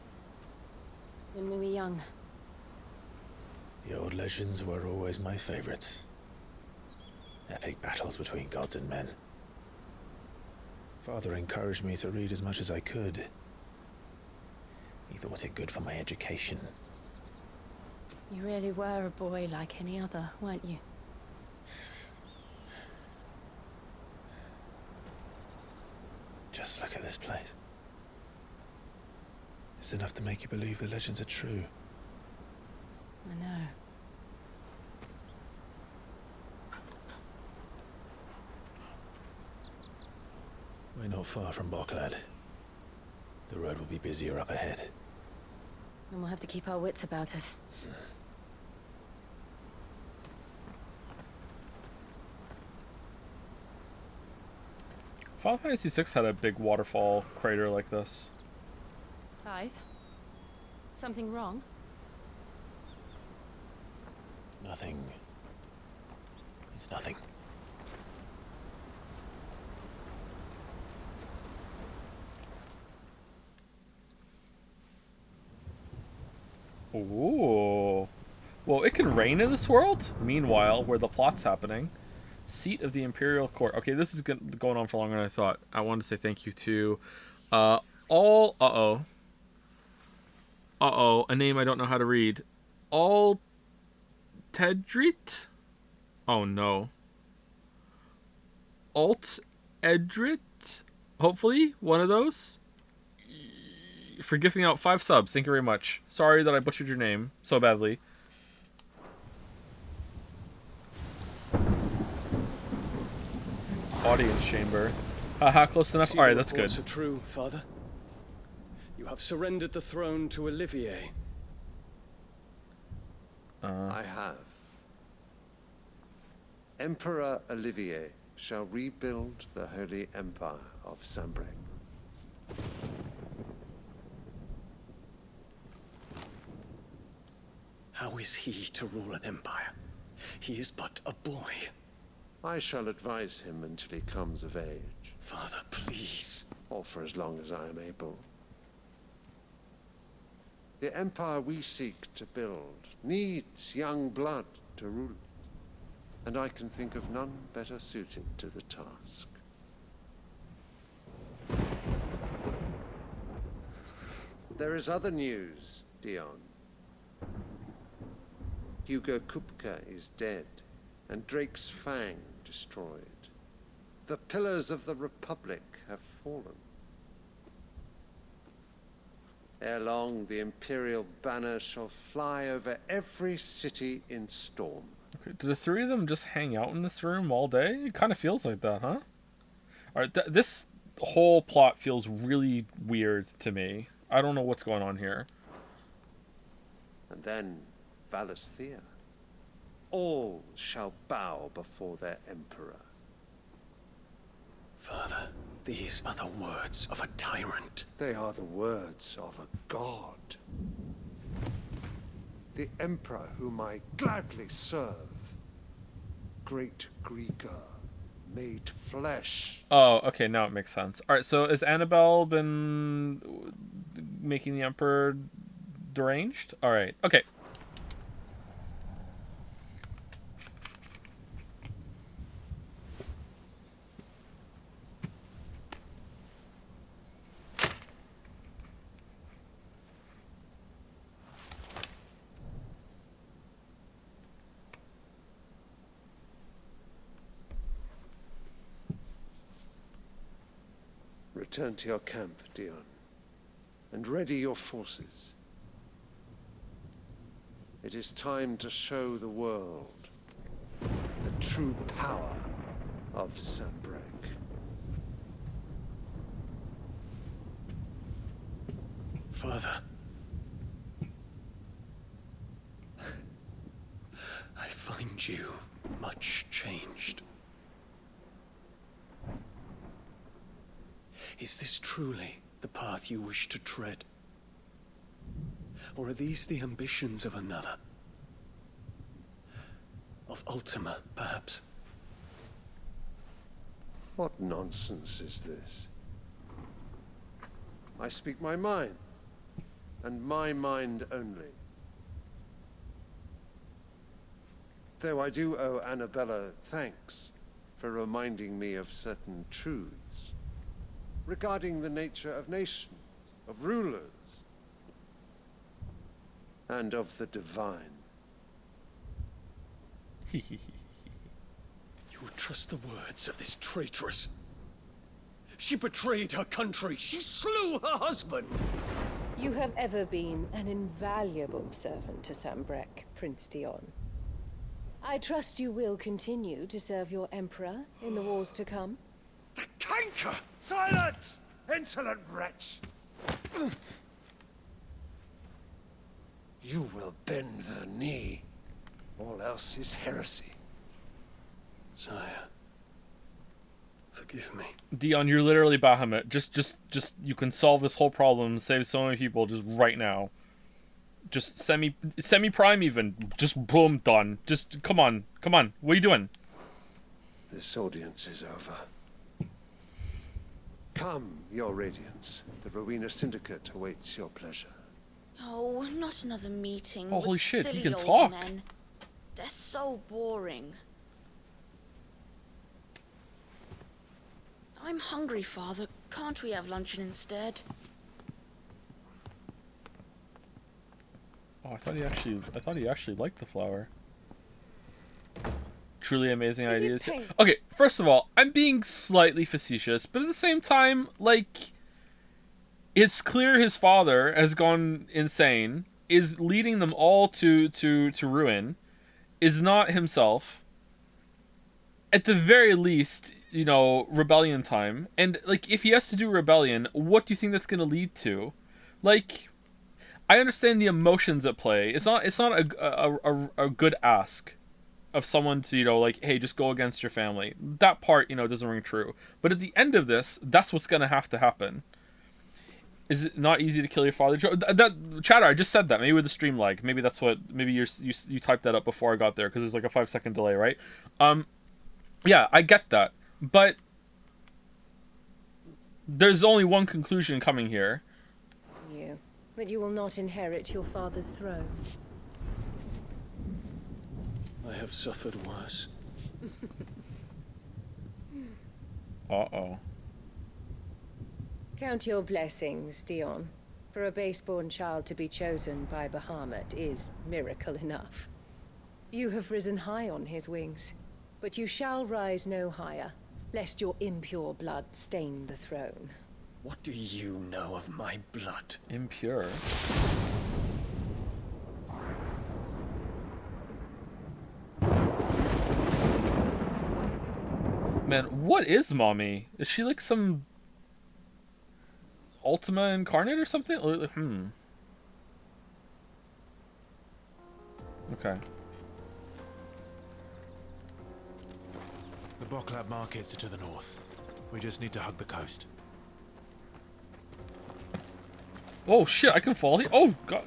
When we were young. The old legends were always my favorites. Epic battles between gods and men. Father encouraged me to read as much as I could. He thought it good for my education. You really were a boy like any other, weren't you? Just look at this place. It's enough to make you believe the legends are true. I know. We're not far from Boklad. The road will be busier up ahead. And we'll have to keep our wits about us. Final Fantasy VI had a big waterfall crater like this. Clive? Something wrong? Nothing. It's nothing. Ooh. Well, it can rain in this world. Meanwhile, where the plot's happening. Seat of the Imperial Court. Okay, this is going on for longer than I thought. I wanted to say thank you to a name I don't know how to read. All Tedrit? Oh no. Alt Edrit? Hopefully, one of those. For gifting out 5 subs. Thank you very much. Sorry that I butchered your name so badly. Audience chamber. Haha, close enough. Alright, that's good. Are true, Father. You have surrendered the throne to Olivier. I have. Emperor Olivier shall rebuild the Holy Empire of Sanbreque. How is he to rule an empire? He is but a boy. I shall advise him until he comes of age. Father, please. Or for as long as I am able. The empire we seek to build needs young blood to rule it. And I can think of none better suited to the task. There is other news, Dion. Hugo Kupka is dead, and Drake's Fang destroyed. The pillars of the Republic have fallen. Ere long, the Imperial banner shall fly over every city in Storm. Okay, do the 3 of them just hang out in this room all day? It kind of feels like that, huh? Alright, this whole plot feels really weird to me. I don't know what's going on here. And then Valisthea. All shall bow before their emperor. Father, these are the words of a tyrant. They are the words of a god. The emperor whom I gladly serve. Great Greeker, made flesh. Oh, okay, now it makes sense. Alright, so has Annabelle been making the Emperor deranged? Alright, okay. Return to your camp, Dion, and ready your forces. It is time to show the world the true power of Sanbreque. Father. I find you much changed. Is this truly the path you wish to tread? Or are these the ambitions of another? of Ultima, perhaps. What nonsense is this? I speak my mind, and my mind only. Though I do owe Annabella thanks for reminding me of certain truths regarding the nature of nations, of rulers, and of the divine. You trust the words of this traitress? She betrayed her country. She slew her husband. You have ever been an invaluable servant to Sambrek, Prince Dion. I trust you will continue to serve your emperor in the wars to come. The canker! Silence! Insolent wretch! You will bend the knee. All else is heresy. Sire, forgive me. Dion, you're literally Bahamut. Just, you can solve this whole problem, save so many people just right now. Just semi-prime even. Just boom, done. Just, come on. What are you doing? This audience is over. Come, your radiance. The Rowena Syndicate awaits your pleasure. Oh, not another meeting. Oh, holy with shit, silly you can old talk. Men. They're so boring. I'm hungry, Father. Can't we have luncheon instead? Oh, I thought he actually liked the flower. Truly amazing ideas. Okay, first of all, I'm being slightly facetious, but at the same time, like, it's clear his father has gone insane, is leading them all to ruin, is not himself. At the very least, you know, rebellion time. And, like, if he has to do rebellion, what do you think that's going to lead to? Like, I understand the emotions at play. It's not a good ask of someone to, you know, like, hey, just go against your family. That part, you know, doesn't ring true. But at the end of this, that's what's going to have to happen. Is it not easy to kill your father? That chatter, I just said that. Maybe with the stream lag. Maybe that's what. Maybe you typed that up before I got there because there's like a 5-second delay, right? Yeah, I get that, but there's only one conclusion coming here. That you will not inherit your father's throne. I have suffered worse. Uh-oh. Count your blessings, Dion. For a base-born child to be chosen by Bahamut is miracle enough. You have risen high on his wings, but you shall rise no higher, lest your impure blood stain the throne. What do you know of my blood? Impure? Man, what is Mommy? Is she like some Ultima incarnate or something? Okay. The Boklab markets are to the north. We just need to hug the coast. Oh shit, I can fall here. Oh god.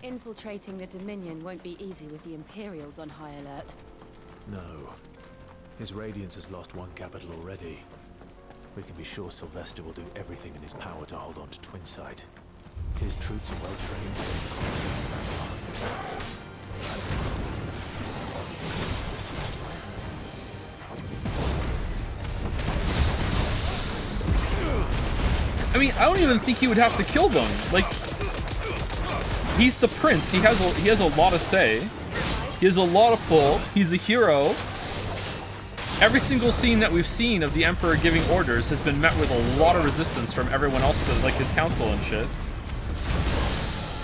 Infiltrating the Dominion won't be easy with the Imperials on high alert. No. His Radiance has lost one capital already. We can be sure Sylvester will do everything in his power to hold on to Twinside. His troops are well trained. I mean, I don't even think he would have to kill them. Like, he's the prince. He has a lot of say. He has a lot of pull. He's a hero. Every single scene that we've seen of the Emperor giving orders has been met with a lot of resistance from everyone else, like his council and shit.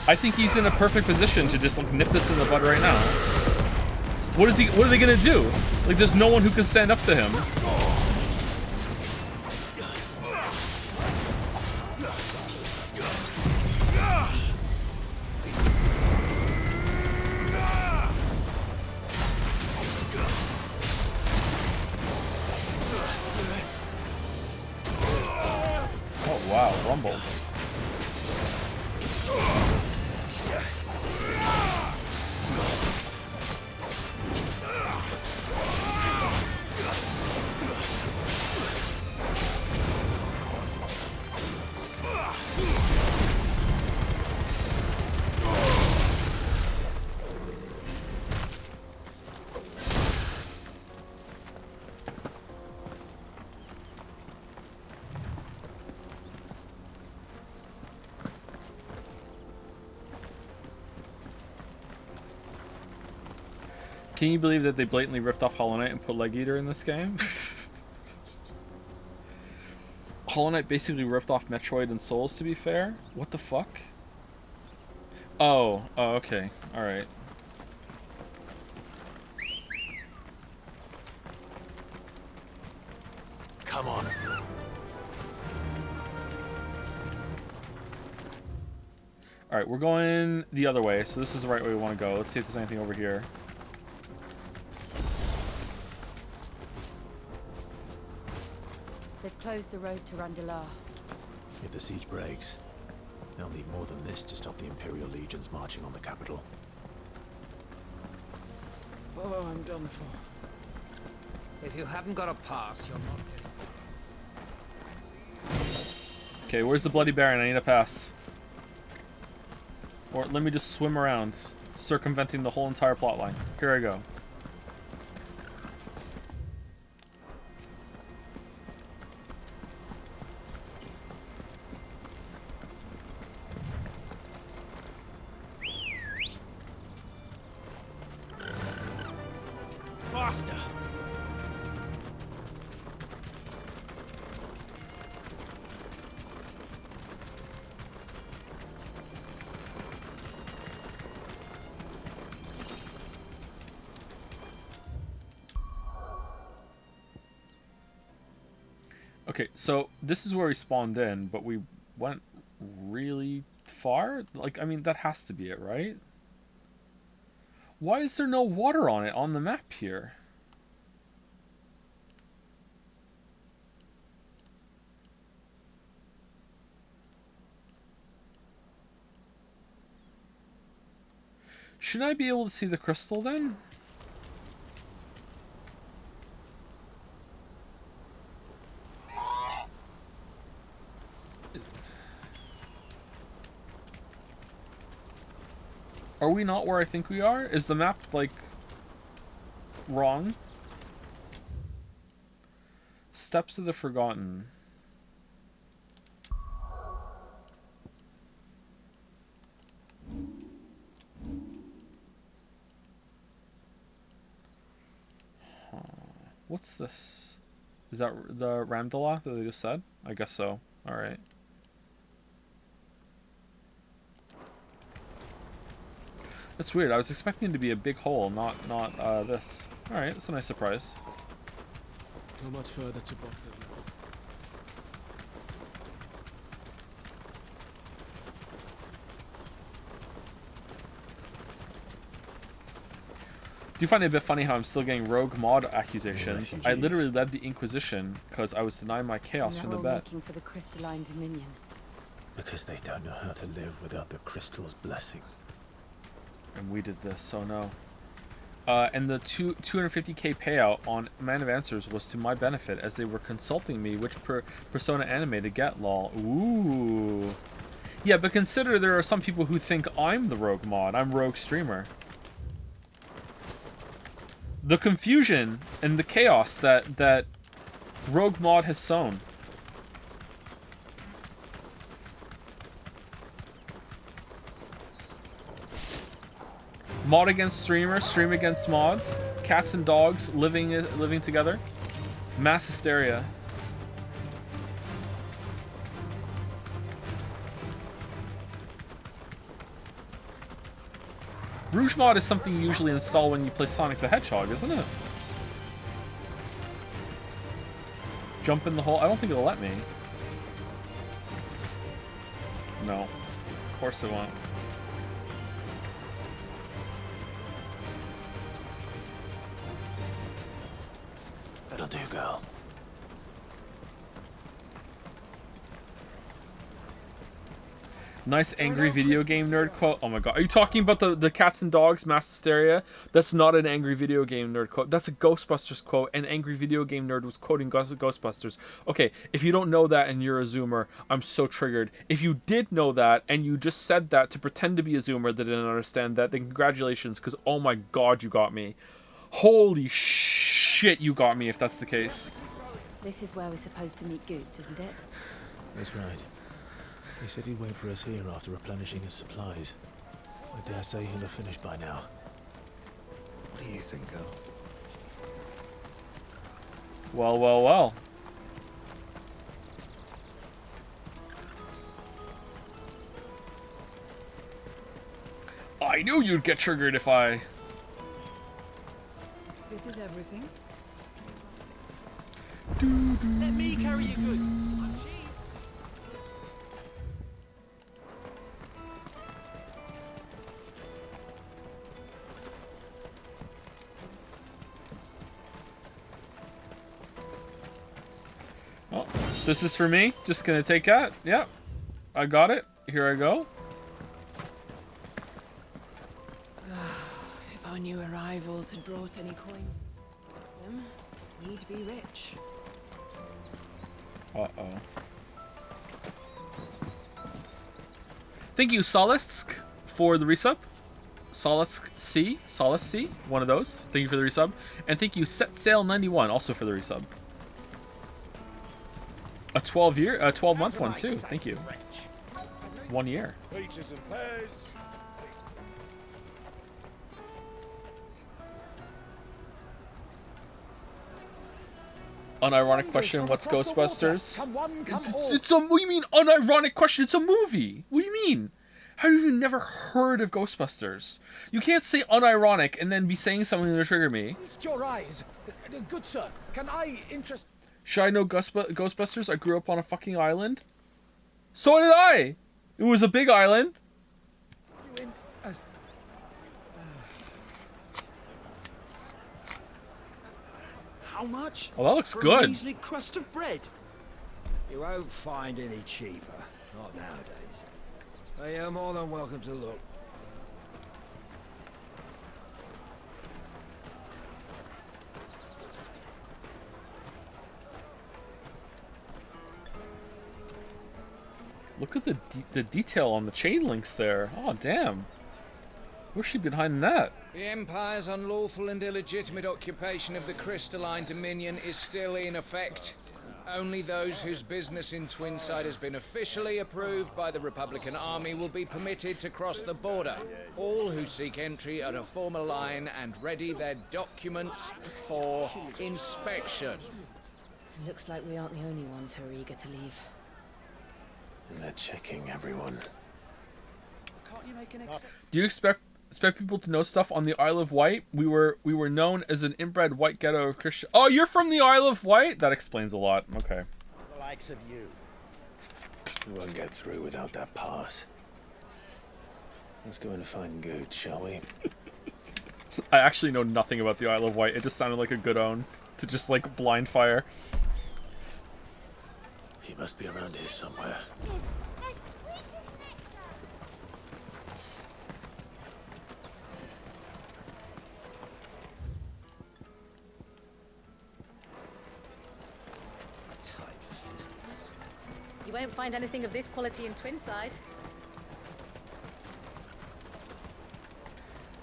I think he's in a perfect position to just like nip this in the bud right now. What are they gonna do? Like, there's no one who can stand up to him. Oh wow, rumble. Can you believe that they blatantly ripped off Hollow Knight and put Leg Eater in this game? Hollow Knight basically ripped off Metroid and Souls, to be fair. What the fuck? Oh, okay. Alright. Come on. Alright, we're going the other way, so this is the right way we want to go. Let's see if there's anything over here. They've closed the road to Randalar. If the siege breaks, they'll need more than this to stop the Imperial legions marching on the capital. Oh, I'm done for. If you haven't got a pass, you're not getting... Okay, where's the Bloody Baron? I need a pass. Or let me just swim around, circumventing the whole entire plotline. Here I go. Faster! Okay, so this is where we spawned in, but we went really far? Like, I mean, that has to be it, right? Why is there no water on it on the map here? Shouldn't I be able to see the crystal then? Are we not where I think we are? Is the map, like, wrong? Steps of the Forgotten. What's this? Is that the Ramdala that they just said? I guess so. Alright. That's weird. I was expecting it to be a big hole, not this. Alright, that's a nice surprise. Not much further to block them. Do you find it a bit funny how I'm still getting rogue mod accusations? I literally led the Inquisition because I was denying my chaos from the bet. Making for the crystalline dominion. Because they don't know how to live without the crystal's blessing. And we did this, so no. And the 250k payout on Man of Answers was to my benefit as they were consulting me which persona anime to get, lol. Ooh. Yeah, but consider there are some people who think I'm the rogue mod. I'm rogue streamer. The confusion and the chaos that rogue mod has sown. Mod against streamer, stream against mods, cats and dogs living together. Mass hysteria. Rouge mod is something you usually install when you play Sonic the Hedgehog, isn't it? Jump in the hole. I don't think it'll let me. No. Of course it won't. That'll do, girl. Nice angry video game nerd quote. Oh my god. Are you talking about the cats and dogs mass hysteria? That's not an angry video game nerd quote. That's a Ghostbusters quote. An angry video game nerd was quoting Ghostbusters. Okay, if you don't know that and you're a Zoomer, I'm so triggered. If you did know that and you just said that to pretend to be a Zoomer that didn't understand that, then congratulations, because oh my god, you got me. Holy shit, you got me if that's the case. This is where we're supposed to meet Goots, isn't it? That's right. He said he'd wait for us here after replenishing his supplies. I dare say he'll have finished by now. What do you think, girl? Well, well, well. I knew you'd get triggered if I... This is everything. Let me carry your goods. I'm cheap. Well, this is for me. Just gonna take that. Yep. I got it. Here I go. If our new arrivals had brought any coin, them, we'd be rich. Uh-oh. Thank you, Solisk, for the resub. Solisk C, one of those. Thank you for the resub. And thank you, Set Sail 91, also for the resub. A 12-month one too. Thank you. 1 year. Peaches and pears. Unironic question, what's Ghostbusters? It's a, what do you mean unironic question? It's a movie. What do you mean? How have you never heard of Ghostbusters? You can't say unironic and then be saying something to trigger me. Feast your eyes. Good sir, can I interest... Should I know Ghostbusters? I grew up on a fucking island. So did I! It was a big island. You in... How much? Oh, that looks for good. A measly crust of bread. You won't find any cheaper. Not nowadays. But you're more than welcome to look. Look at the detail on the chain links there. Oh, damn. Where's she behind that? The Empire's unlawful and illegitimate occupation of the Crystalline Dominion is still in effect. Only those whose business in Twinside has been officially approved by the Republican Army will be permitted to cross the border. All who seek entry are to form a line and ready their documents for inspection. Looks like we aren't the only ones who are eager to leave. And they're checking everyone. Can't you make an exception? Do you expect people to know stuff on the Isle of Wight? We were known as an inbred white ghetto of Christian. Oh, you're from the Isle of Wight? That explains a lot. Okay. The likes of you. We won't get through without that pass. Let's go in and find Good, shall we? I actually know nothing about the Isle of Wight. It just sounded like a good own to just like blind fire. He must be around here somewhere. You won't find anything of this quality in Twinside.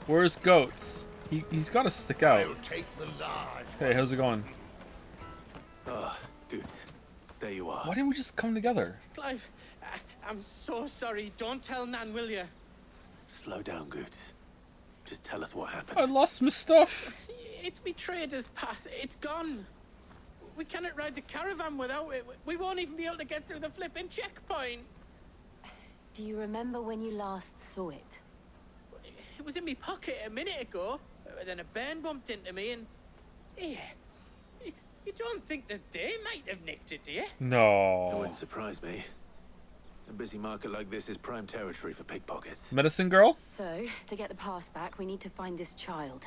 Where's Goats? He's got to stick out. Hey, how's it going? Good. There you are. Why didn't we just come together? Clive, I'm so sorry. Don't tell Nan, will you? Slow down, Good. Just tell us what happened. I lost my stuff. It's me trader's pass. It's gone. We cannot ride the caravan without it. We won't even be able to get through the flipping checkpoint. Do you remember when you last saw it? It was in my pocket a minute ago. Then a bairn bumped into me and... Yeah. You don't think that they might have nicked it, do you? No. It wouldn't surprise me. A busy market like this is prime territory for pickpockets. Medicine girl? So, to get the pass back, we need to find this child.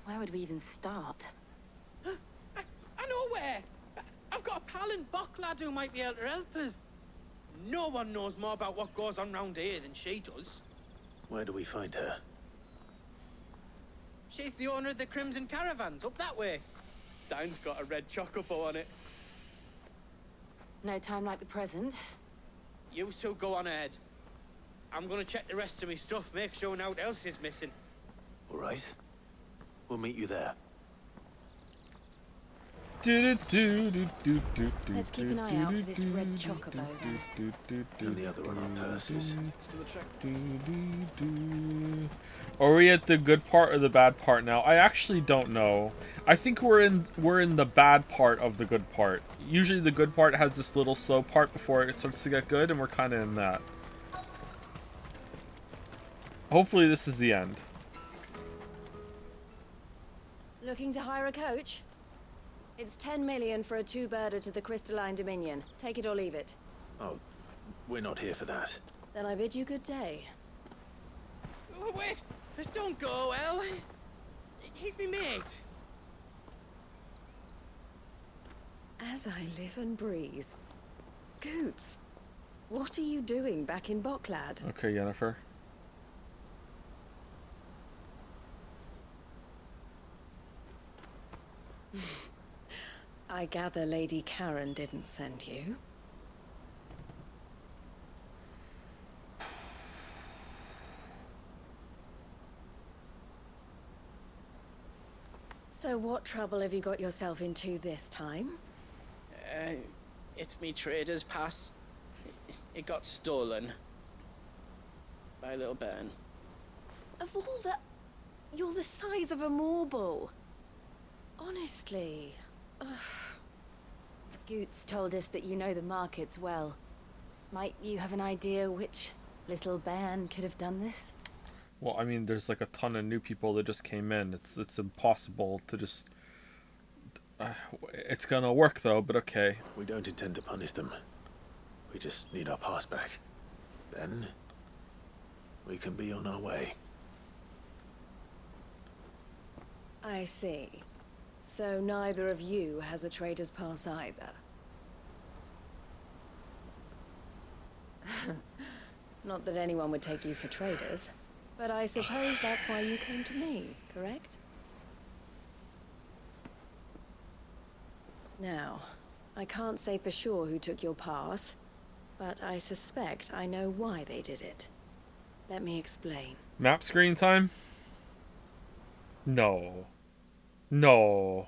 Where would we even start? I know where. I've got a pal in Bocklad who might be able to help us. No one knows more about what goes on round here than she does. Where do we find her? She's the owner of the Crimson Caravans, up that way. Sign's got a red chocobo on it. No time like the present. You two go on ahead. I'm gonna check the rest of my stuff, make sure no one else is missing. All right. We'll meet you there. Let's keep an eye out for this red chocobo then. And the other on our purses. Are we at the good part or the bad part now? I actually don't know. I think we're in the bad part of the good part. Usually the good part has this little slow part before it starts to get good, and we're kind of in that. Hopefully this is the end. Looking to hire a coach? It's 10 million for a two-birder to the Crystalline Dominion. Take it or leave it. Oh, we're not here for that. Then I bid you good day. Oh, wait! Don't go, El. He's me mate. As I live and breathe. Goots, what are you doing back in Bocklad? Okay, Yennefer. I gather Lady Karen didn't send you. So what trouble have you got yourself into this time? It's me trader's pass. It got stolen. By a little bairn. Of all the... You're the size of a marble. Honestly. Ugh. Goots told us that you know the markets well. Might you have an idea which little bairn could have done this? Well, I mean, there's like a ton of new people that just came in. It's impossible to just... it's gonna work though, but okay. We don't intend to punish them. We just need our pass back. Then we can be on our way. I see. So neither of you has a trader's pass either. Not that anyone would take you for traders, but I suppose that's why you came to me, correct? Now, I can't say for sure who took your pass, but I suspect I know why they did it. Let me explain. Map screen time? No. No.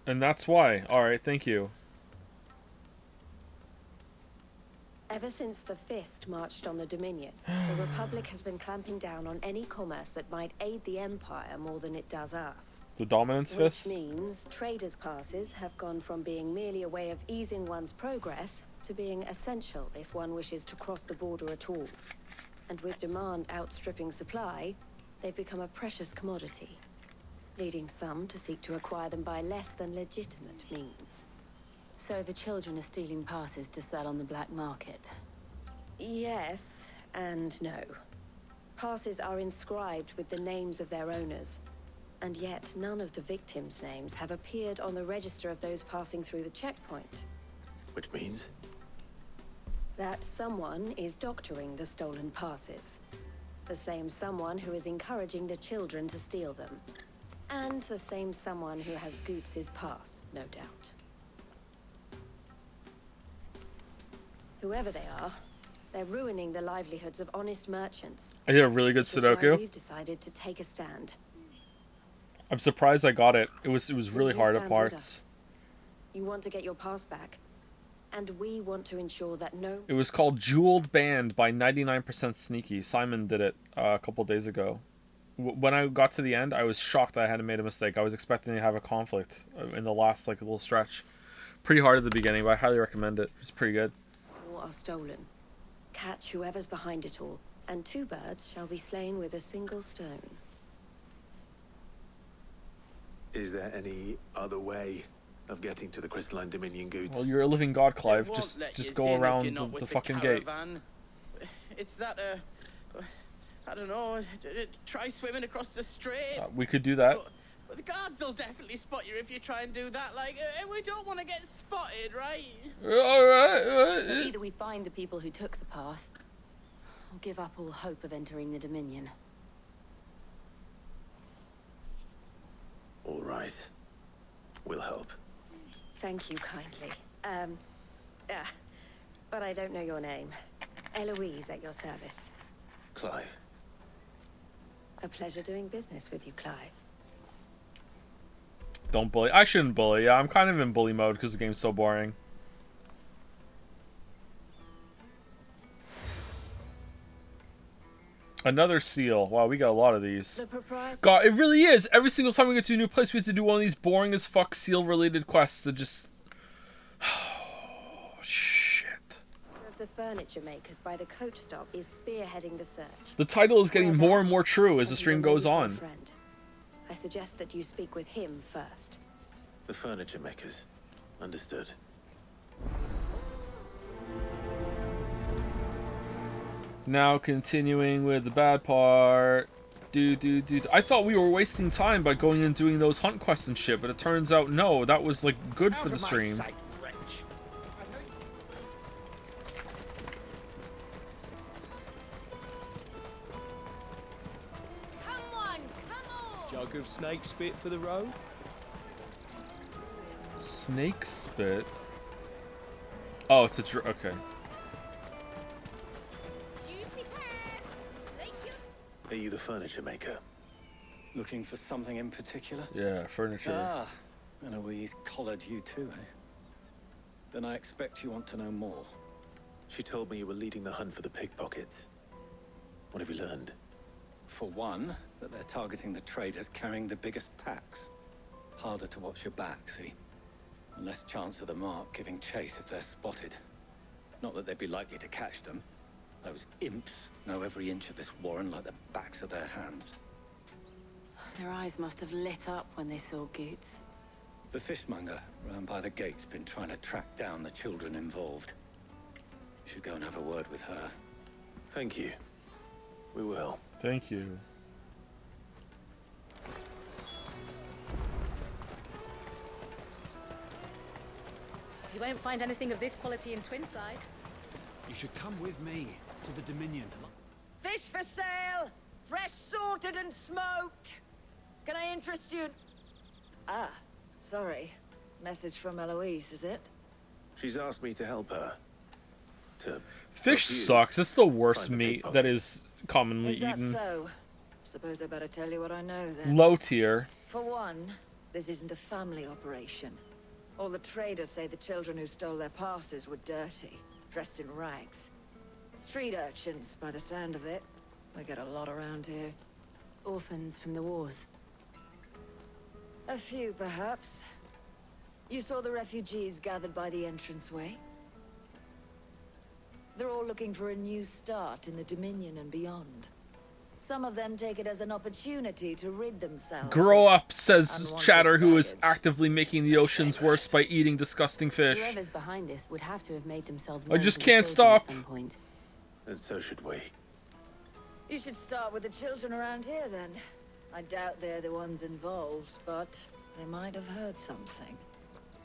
And that's why. Alright, thank you. Ever since the Fist marched on the Dominion, the Republic has been clamping down on any commerce that might aid the Empire more than it does us. The Dominance Fist? Which means traders' passes have gone from being merely a way of easing one's progress to being essential if one wishes to cross the border at all. And with demand outstripping supply, they've become a precious commodity, leading some to seek to acquire them by less than legitimate means. So the children are stealing passes to sell on the black market? Yes and no. Passes are inscribed with the names of their owners, and yet none of the victims' names have appeared on the register of those passing through the checkpoint. Which means? That someone is doctoring the stolen passes. The same someone who is encouraging the children to steal them. And the same someone who has Goots' pass, no doubt. Whoever they are, they're ruining the livelihoods of honest merchants. I did a really good Which is why Sudoku. we've decided to take a stand. I'm surprised I got it. It was really Will you hard at stand with parts. us? You want to get your pass back, and we want to ensure that no... It was called Jeweled Band by 99% Sneaky. Simon did it a couple days ago. when I got to the end, I was shocked I hadn't made a mistake. I was expecting to have a conflict in the last like little stretch. Pretty hard at the beginning, but I highly recommend it. It's pretty good. All are stolen. Catch whoever's behind it all, and 2 birds shall be slain with a single stone. Is there any other way of getting to the Crystalline Dominion goods? Well, you're a living god, Clive. They won't Just let just yous go in if around you're not with the the fucking gate. caravan. It's that, I don't know, try swimming across the strait. We could do that. But the guards will definitely spot you if you try and do that. Like, we don't want to get spotted, right? Alright. So either we find the people who took the pass, or give up all hope of entering the Dominion. All right. We'll help. Thank you kindly. But I don't know your name. Eloise at your service. Clive. A pleasure doing business with you, Clive. Don't bully. I shouldn't bully. Yeah, I'm kind of in bully mode because the game's so boring. Another seal. Wow, we got a lot of these. God, it really is. Every single time we get to a new place, we have to do one of these boring as fuck seal-related quests that just... Oh, shit. Of the furniture makers by the coach stop is spearheading the search. The title is getting more and more true as the stream goes on. I suggest that you speak with him first. The furniture makers. Understood. Now continuing with the bad part. I thought we were wasting time by going and doing those hunt quests and shit, but it turns out no, that was like good for the stream. Jug of snake spit for the road? Snake spit? Oh, it's a okay. Are you the furniture maker? Looking for something in particular? Yeah, furniture. Ah, Eloise collared you too, eh? Then I expect you want to know more. She told me you were leading the hunt for the pickpockets. What have you learned? For one, that they're targeting the traders carrying the biggest packs. Harder to watch your back, see? And less chance of the mark giving chase if they're spotted. Not that they'd be likely to catch them. Those imps know every inch of this warren like the backs of their hands. Their eyes must have lit up when they saw Goots. The fishmonger round by the gate's been trying to track down the children involved. You should go and have a word with her. Thank you. We will. Thank you. You won't find anything of this quality in Twinside. You should come with me to the Dominion. Fish for sale! Fresh sorted and smoked! Can I interest you? Ah, sorry. Message from Eloise, is it? She's asked me to help her. Fish sucks. It's the worst meat that is commonly Is that eaten. so? Suppose I better tell you what I know then. Low tier. For one, this isn't a family operation. All the traders say the children who stole their passes were dirty, dressed in rags. Street urchins, by the sound of it. We get a lot around here. Orphans from the wars. A few, perhaps. You saw the refugees gathered by the entranceway? They're all looking for a new start in the Dominion and beyond. Some of them take it as an opportunity to rid themselves. Grow up, says Chatter, who is actively making the oceans worse by eating disgusting fish. Whoever's behind this would have to have made themselves I known just to the can't children stop. at some point. And so should we. You should start with the children around here, then. I doubt they're the ones involved, but they might have heard something.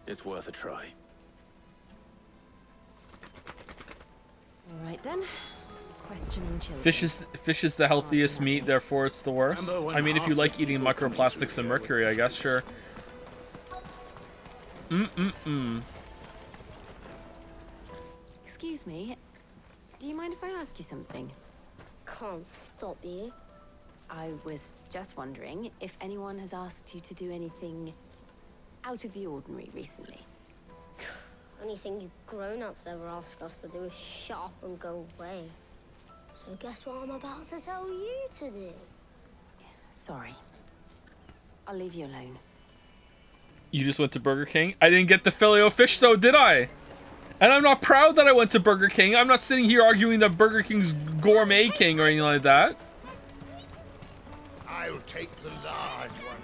It's worth a try. All right then. Questioning children. Fish is the healthiest meat, therefore it's the worst. I mean, if you like eating microplastics and mercury, I guess, sure. Excuse me. Do you mind if I ask you something? Can't stop you. I was just wondering if anyone has asked you to do anything out of the ordinary recently. Anything you grown-ups ever ask us to do is shut up and go away. So guess what I'm about to tell you to do? Sorry. I'll leave you alone. You just went to Burger King? I didn't get the Filet-O-Fish though, did I? And I'm not proud that I went to Burger King. I'm not sitting here arguing that Burger King's Gourmet King or anything like that. I'll take the large one.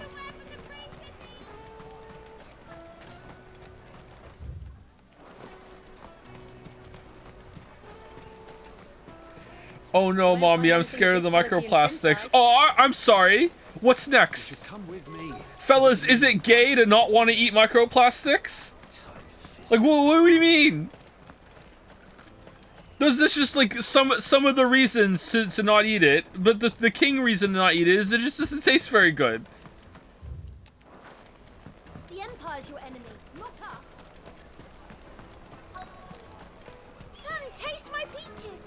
Oh no, Mommy, I'm scared of the microplastics. Oh, I'm sorry. What's next? Fellas, is it gay to not want to eat microplastics? Like, what do you mean? There's this just like some of the reasons to not eat it, but the king reason to not eat it is it just doesn't taste very good. The Empire's your enemy, not us. Come, taste my peaches.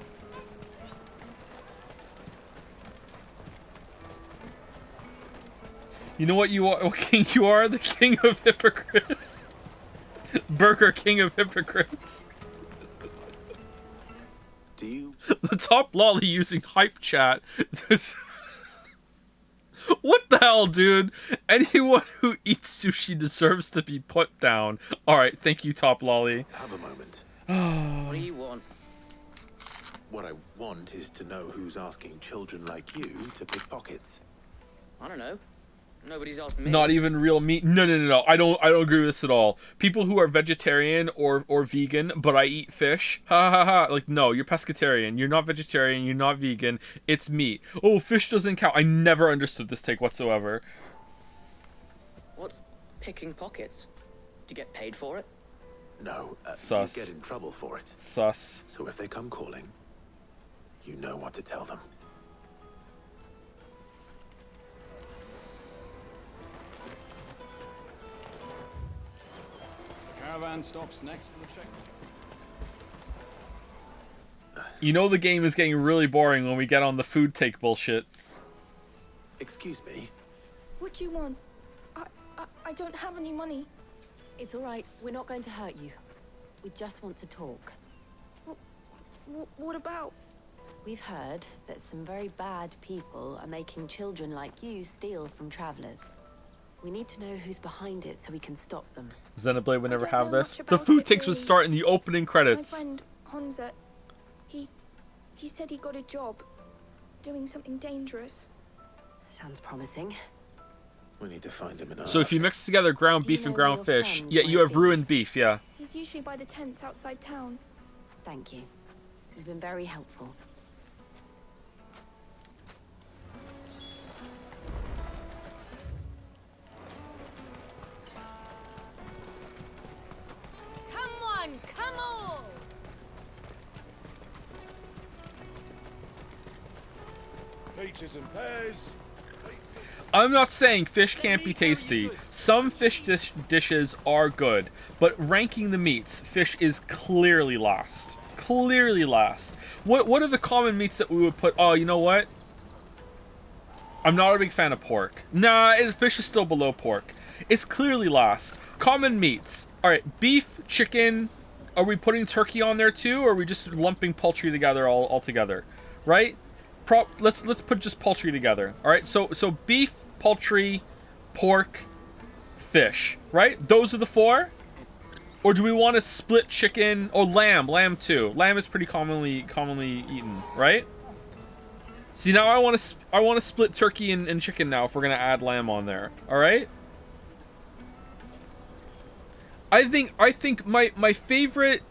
You know what you are, what king you are? The king of hypocrites. Burger King of hypocrites. Do you? The top lolly using hype chat. What the hell, dude? Anyone who eats sushi deserves to be put down. Alright, thank you, top lolly. Have a moment. What do you want? What I want is to know who's asking children like you to pick pockets. I don't know. Nobody's asked me. Not even real meat. No. I don't agree with this at all. People who are vegetarian or vegan, but I eat fish. Ha ha ha. Like, no, you're pescatarian. You're not vegetarian. You're not vegan. It's meat. Oh, fish doesn't count. I never understood this take whatsoever. What's picking pockets? Do you get paid for it? No, Sus. you get in trouble for it. Sus. So if they come calling, you know what to tell them. Caravan stops next to the checkpoint. You know the game is getting really boring when we get on the food take bullshit. Excuse me? What do you want? I don't have any money. It's all right. We're not going to hurt you. We just want to talk. What about? We've heard that some very bad people are making children like you steal from travelers. We need to know who's behind it so we can stop them. Xenoblade would never don't know have this. much The about food it, takes would really. start in the opening credits. My friend Honza, he said he got a job doing something dangerous. Sounds promising. We need to find him in So if you mix together ground beef and ground fish, yeah, you have ruined beef, yeah. He's usually by the tents outside town. Thank you. You've been very helpful. Come on, come on! Peaches and pears. I'm not saying fish can't be tasty. Some fish dishes are good, but ranking the meats, fish is clearly last. Clearly last. What are the common meats that we would put? Oh, you know what? I'm not a big fan of pork. Nah, fish is still below pork. It's clearly last. Common meats. All right, beef, chicken. Are we putting turkey on there too, or are we just lumping poultry together all together? Right? Let's put just poultry together. All right. So beef, poultry, pork, fish. Right? Those are the four. Or do we want to split chicken or lamb? Lamb too. Lamb is pretty commonly eaten. Right? See, now I want to split turkey and chicken now if we're gonna add lamb on there. All right. I think my favorite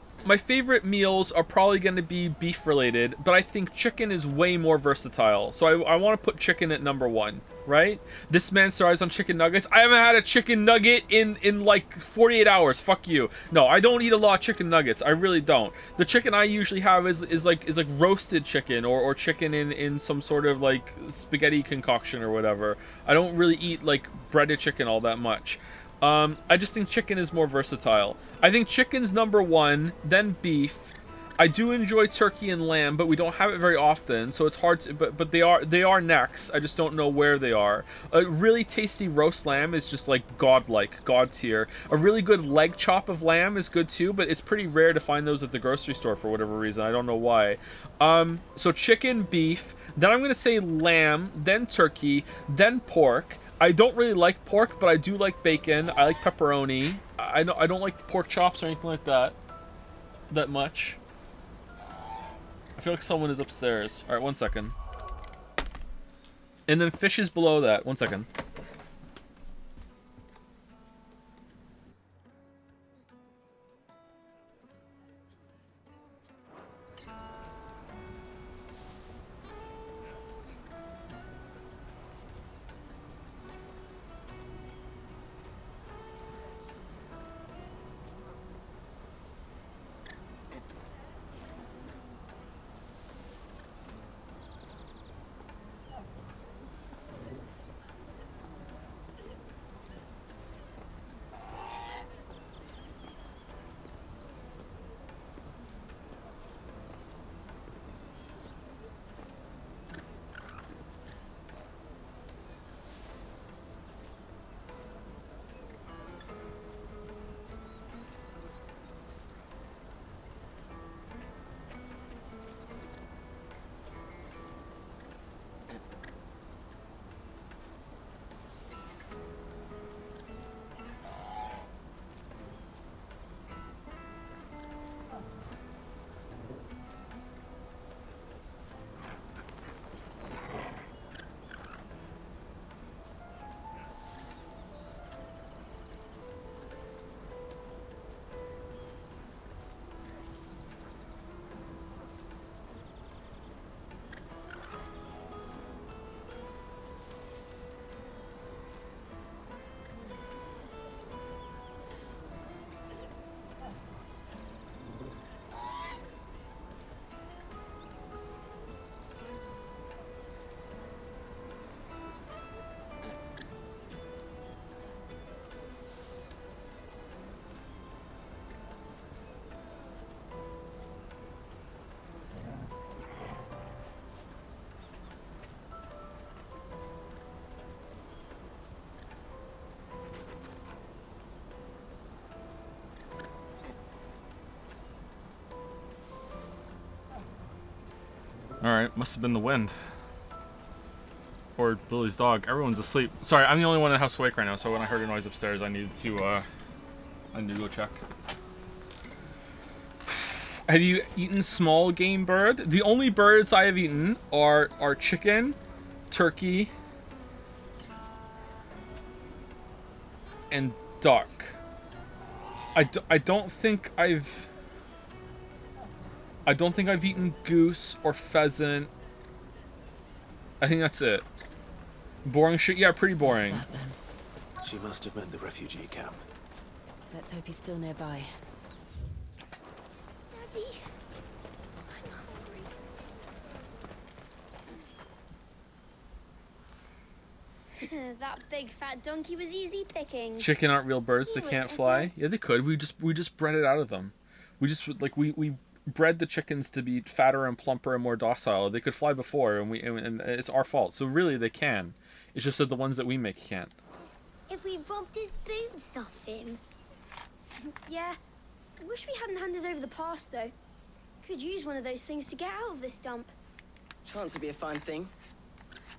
meals are probably going to be beef related, but I think chicken is way more versatile. So I want to put chicken at number 1, right? This man starts on chicken nuggets. I haven't had a chicken nugget in like 48 hours. Fuck you. No, I don't eat a lot of chicken nuggets. I really don't. The chicken I usually have is like roasted chicken or chicken in some sort of like spaghetti concoction or whatever. I don't really eat like breaded chicken all that much. I just think chicken is more versatile. I think chicken's number 1, then beef, I do enjoy turkey and lamb, but we don't have it very often, so it's hard to, but they are next. I just don't know where they are. A really tasty roast lamb is just like godlike, god tier. A really good leg chop of lamb is good too, but it's pretty rare to find those at the grocery store for whatever reason. I don't know why. So chicken, beef, then I'm gonna say lamb, then turkey, then pork. I don't really like pork, but I do like bacon. I like pepperoni. I don't like pork chops or anything like that much. I feel like someone is upstairs. All right, 1 second. And then fish is below that. 1 second. Alright, must have been the wind. Or Lily's dog. Everyone's asleep. Sorry, I'm the only one in the house awake right now, so when I heard a noise upstairs, I needed to go check. Have you eaten small game bird? The only birds I have eaten are chicken, turkey, and duck. I don't think I've eaten goose or pheasant. I think that's it. Boring shit? Yeah, pretty boring. What's that, then? She must have meant the refugee camp. Let's hope he's still nearby. Daddy, I'm hungry. That big fat donkey was easy picking. Chicken aren't real birds, they can't fly. Yeah, they could. We just bred it out of them. We bred the chickens to be fatter and plumper and more docile. They could fly before, and it's our fault. So really, they can. It's just that the ones that we make can't. If we robbed his boots off him. Yeah. I wish we hadn't handed over the pass, though. Could use one of those things to get out of this dump. Chance to be a fine thing.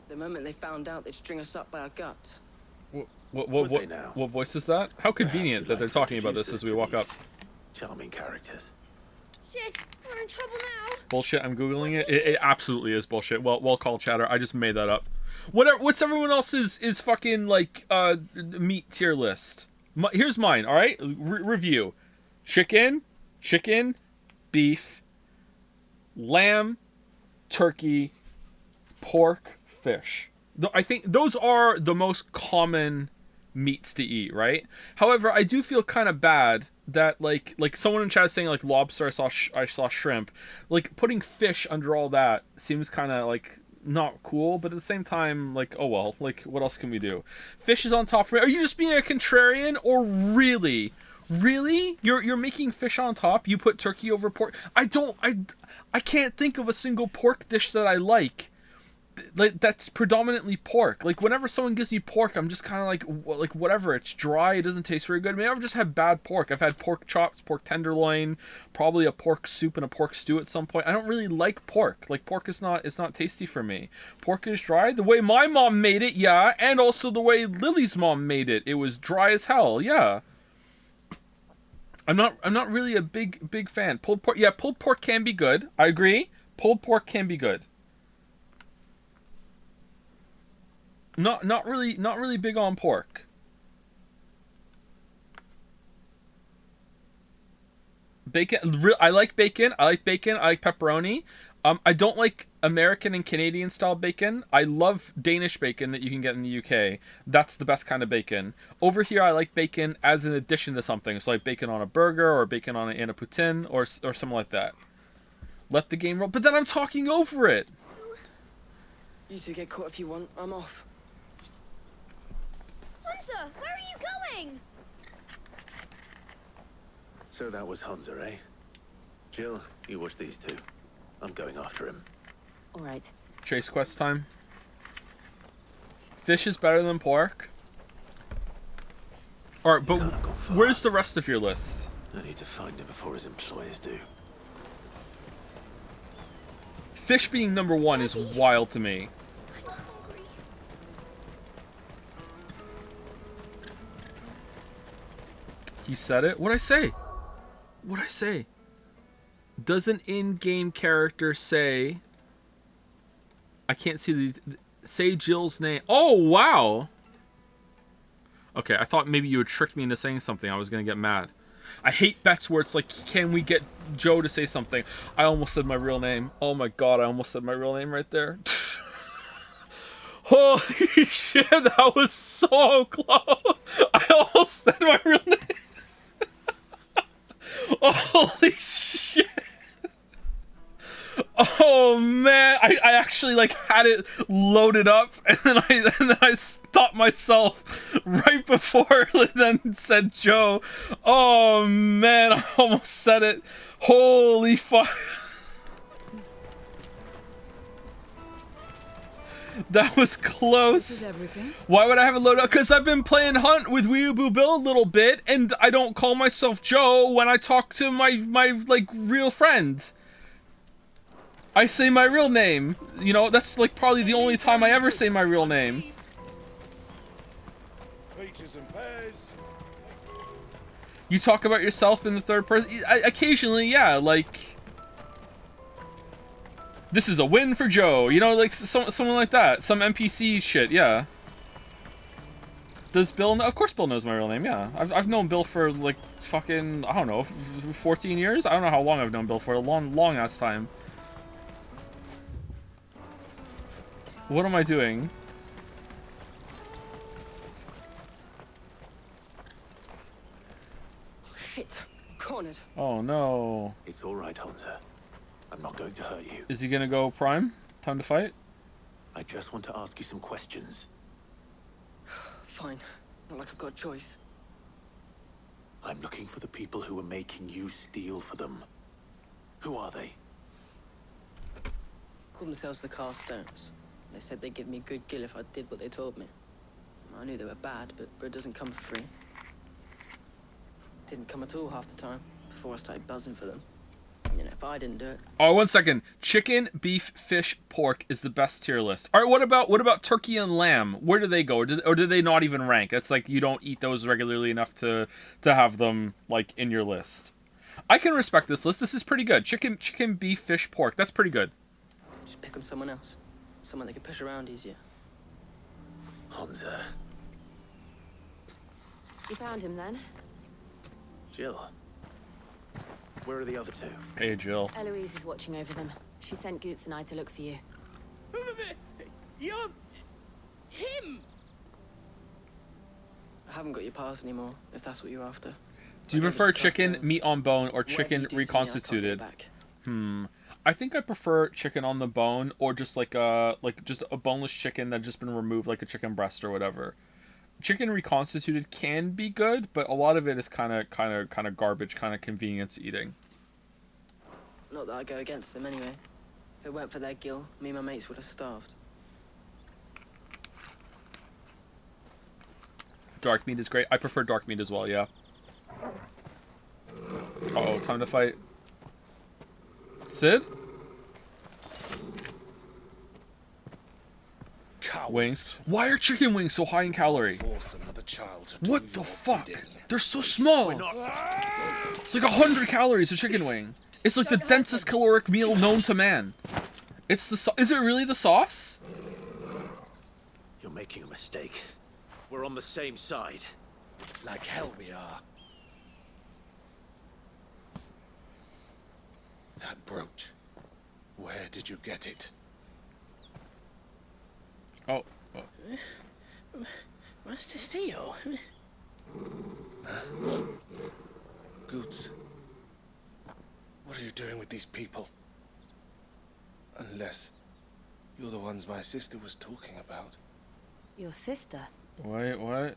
The moment they found out, they'd string us up by our guts. What voice is that? How convenient that they're talking about this as we walk up. Charming characters. Shit, we're in trouble now. Bullshit, I'm Googling it. It absolutely is bullshit. Well called, chatter. I just made that up. What's everyone else's is fucking, like, meat tier list? Here's mine, alright? Review. Chicken, beef, lamb, turkey, pork, fish. I think those are the most common meats to eat, right? However, I do feel kind of bad that like someone in chat is saying like lobster, I saw shrimp. Like putting fish under all that seems kind of like not cool, but at the same time, like, oh well, like what else can we do? Fish is on top for me. Are you just being a contrarian, or really Really? You're making fish on top? You put turkey over pork? I can't think of a single pork dish that I like that's predominantly pork. Like whenever someone gives me pork, I'm just kind of like whatever. It's dry. It doesn't taste very good. Maybe I've just had bad pork. I've had pork chops, pork tenderloin, probably a pork soup and a pork stew at some point. I don't really like pork. Like pork is not tasty for me. Pork is dry. The way my mom made it, yeah, and also the way Lily's mom made it. It was dry as hell. Yeah. I'm not really a big fan. Pulled pork, yeah, pulled pork can be good. I agree. Pulled pork can be good. Not really big on pork. Bacon, I like bacon. I like pepperoni. I don't like American and Canadian style bacon. I love Danish bacon that you can get in the UK. That's the best kind of bacon. Over here, I like bacon as an addition to something. So like bacon on a burger or bacon in a poutine or something like that. Let the game roll. But then I'm talking over it. You two get caught if you want. I'm off. Hunter, where are you going? So that was Hunter, eh? Jill, you watch these two. I'm going after him. All right. Chase quest time. Fish is better than pork. Alright, but where's the rest of your list? I need to find him before his employers do. Fish being number one is wild to me. He said it? What'd I say? What'd I say? Does an in-game character say... I can't see the... Say Jill's name. Oh, wow! Okay, I thought maybe you would trick me into saying something. I was gonna get mad. I hate bets where it's like, can we get Joe to say something? I almost said my real name. Oh my god, I almost said my real name right there. Holy shit, that was so close! I almost said my real name. Holy shit! Oh man, I actually like had it loaded up, and then I stopped myself right before it then said Joe. Oh man, I almost said it. Holy fuck! That was close. This is everything. Why would I have it loaded up? Because I've been playing Hunt with Weeaboo Bill a little bit, and I don't call myself Joe when I talk to my like real friend. I say my real name. You know, that's like probably the only time I ever say my real name. Peaches and pears. You talk about yourself in the third person. Occasionally, yeah, like... This is a win for Joe. You know, like someone like that. Some NPC shit, yeah. Does Bill know? Of course Bill knows my real name, yeah. I've known Bill for like fucking, I don't know, 14 years? I don't know how long I've known Bill for. A long ass time. What am I doing? Shit. Cornered. Oh no. It's alright, Hunter. I'm not going to hurt you. Is he gonna go prime? Time to fight? I just want to ask you some questions. Fine. Not like I've got a choice. I'm looking for the people who are making you steal for them. Who are they? Called themselves the Carstones. They said they'd give me good gill if I did what they told me. I knew they were bad, but bread doesn't come for free. Didn't come at all half the time, before I started buzzing for them. You know, if I didn't do it... Oh, 1 second. Chicken, beef, fish, pork is the best tier list. All right, what about turkey and lamb? Where do they go? Or do they not even rank? It's like you don't eat those regularly enough to have them, like, in your list. I can respect this list. This is pretty good. Chicken, beef, fish, pork. That's pretty good. Just pick on someone else. Someone they can push around easier. Hunter. You found him then? Jill. Where are the other two? Hey, Jill. Eloise is watching over them. She sent Goots and I to look for you. You're... him! I haven't got your pass anymore, if that's what you're after. Do you prefer chicken, meat on bone, or chicken reconstituted? I think I prefer chicken on the bone, or just like just a boneless chicken that's just been removed, like a chicken breast or whatever. chicken reconstituted can be good, but a lot of it is kind of garbage, kind of convenience eating. Not that I go against them anyway. If it weren't for their gill, me and my mates would have starved. Dark meat is great. I prefer dark meat as well, yeah. Uh-oh, time to fight. Sid? Cowards. Wings. Why are chicken wings so high in calorie? Force another child to do What the your fuck? bidding. They're so small. It's like 100 calories a chicken wing. It's like the densest caloric meal known to man. It's the is it really the sauce? You're making a mistake. We're on the same side. Like hell we are. That brooch. Where did you get it? Oh. Master Theo? Goods. What are you doing with these people? Unless you're the ones my sister was talking about. Your sister? Wait, what?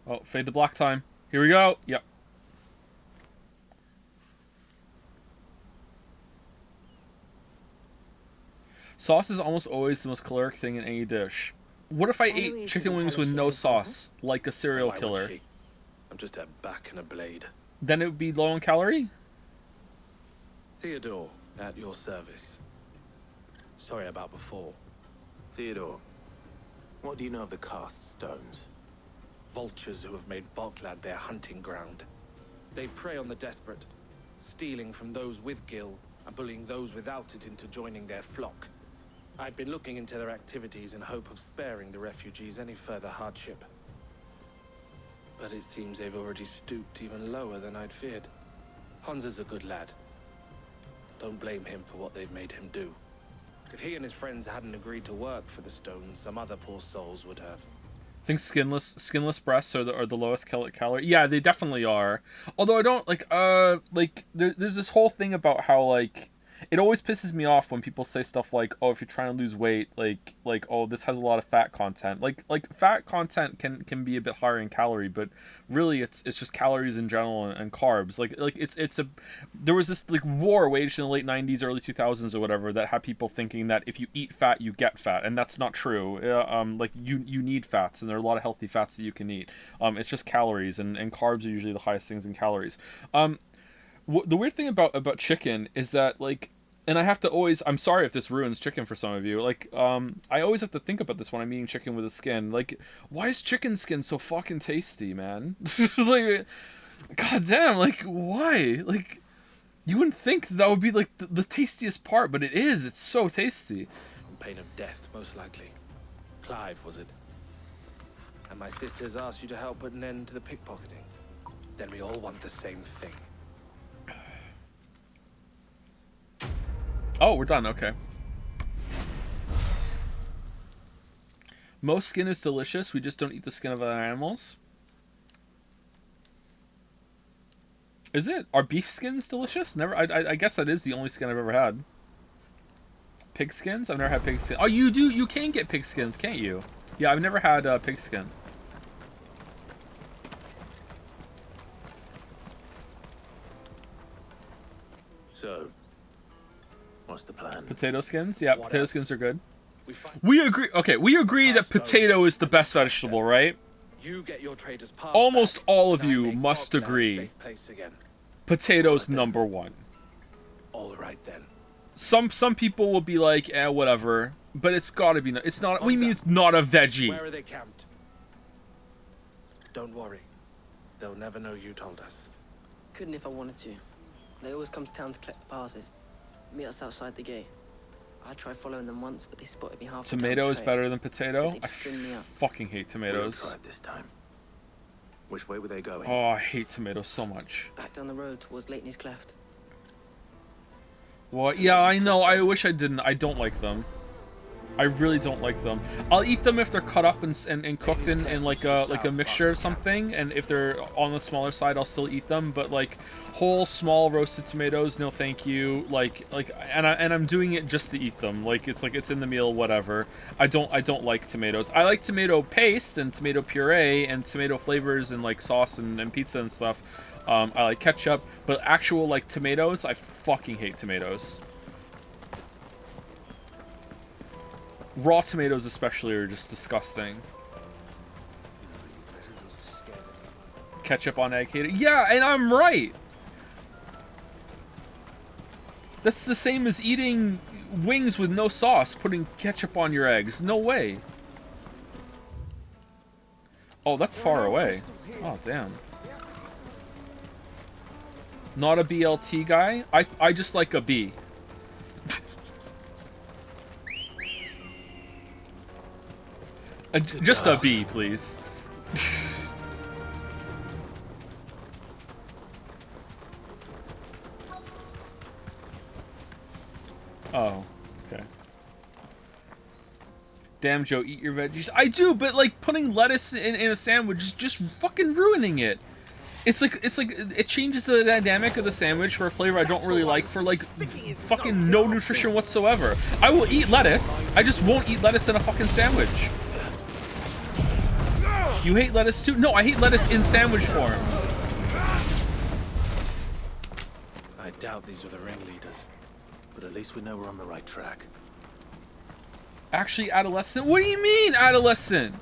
Oh, fade to black time. Here we go. Yep. Sauce is almost always the most caloric thing in any dish. What if I ate chicken wings with no sauce, like a serial Why would killer? she? I'm just a back and a blade. Then it would be low in calorie? Theodore, at your service. Sorry about before. Theodore, what do you know of the cast stones? Vultures who have made Boklad their hunting ground. They prey on the desperate, stealing from those with gil and bullying those without it into joining their flock. I'd been looking into their activities in hope of sparing the refugees any further hardship. But it seems they've already stooped even lower than I'd feared. Hans is a good lad. Don't blame him for what they've made him do. If he and his friends hadn't agreed to work for the stones, some other poor souls would have. I think skinless breasts are the lowest calorie. Yeah, they definitely are. Although I don't like there's this whole thing about how like it always pisses me off when people say stuff like, oh, if you're trying to lose weight, like oh, this has a lot of fat content. Like fat content can be a bit higher in calorie, but really it's just calories in general and carbs. Like there was this like war waged in the late 90s, early 2000s or whatever that had people thinking that if you eat fat you get fat, and that's not true. Like you need fats, and there are a lot of healthy fats that you can eat. It's just calories, and carbs are usually the highest things in calories. The weird thing about chicken is that like, and I have to always, I'm sorry if this ruins chicken for some of you, like I always have to think about this when I'm eating chicken with a skin. Like, why is chicken skin so fucking tasty, man? Like, goddamn, like why? Like, you wouldn't think that would be like the tastiest part, but it is. It's so tasty. On pain of death, most likely. Clive, was it? And my sisters asked you to help put an end to the pickpocketing. Then we all want the same thing. Oh, we're done. Okay. Most skin is delicious. We just don't eat the skin of other animals. Is it? Are beef skins delicious? Never. I guess that is the only skin I've ever had. Pig skins? I've never had pig skin. Oh, you do. You can get pig skins, can't you? Yeah, I've never had pig skin. So, what's the plan? Potato skins? Yeah, What potato else? skins are good. We agree. Okay, we agree that potato is the best vegetable, right? You get your traders past Almost back, all of and I you make must Boklad a agree. safe place again. Potatoes number one. All right then. Some people will be like, eh, whatever. But it's gotta be. It's not. What do you mean it's not a veggie? Where are they camped? Don't worry. They'll never know you told us. Couldn't if I wanted to. They always come to town to collect the passes. Meet us outside the gate. I tried following them once, but they spotted me half Tomato is better than potato. Said they'd I string me up. fucking hate tomatoes. We'll try it this time. Which way were they going? Oh, I hate tomatoes so much. Back down the road towards Leighton's Cleft. What? Yeah, I know. I wish I didn't. I don't like them. I really don't like them. I'll eat them if they're cut up and cooked in like a mixture of something, and if they're on the smaller side, I'll still eat them. But like whole small roasted tomatoes, no thank you. And I'm doing it just to eat them. Like it's in the meal, whatever. I don't like tomatoes. I like tomato paste and tomato puree and tomato flavors and like sauce and pizza and stuff. I like ketchup, but actual like tomatoes, I fucking hate tomatoes. Raw tomatoes especially are just disgusting. Ketchup on egg hater. Yeah, and I'm right. That's the same as eating wings with no sauce, putting ketchup on your eggs. No way. Oh, that's far away. Oh, damn. Not a BLT guy? I just like a B. Just a B, please. Oh, okay. Damn, Joe, eat your veggies. I do, but like putting lettuce in a sandwich is just fucking ruining it. It's like it changes the dynamic of the sandwich for a flavor I don't really like for like fucking no nutrition whatsoever. I will eat lettuce. I just won't eat lettuce in a fucking sandwich. You hate lettuce too? No, I hate lettuce in sandwich form. I doubt these were the ringleaders, but at least we know we're on the right track. Actually, adolescent? What do you mean, adolescent?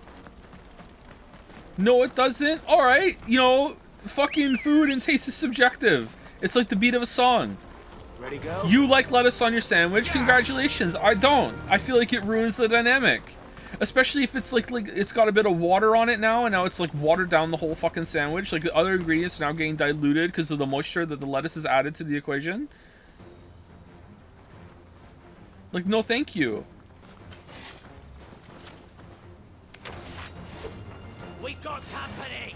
No, it doesn't. All right, you know, fucking food and taste is subjective. It's like the beat of a song. Ready, go? You like lettuce on your sandwich? Congratulations. I don't. I feel like it ruins the dynamic. Especially if it's like it's got a bit of water on it now, and now it's like watered down the whole fucking sandwich. Like the other ingredients are now getting diluted because of the moisture that the lettuce has added to the equation. Like, no thank you. We got company.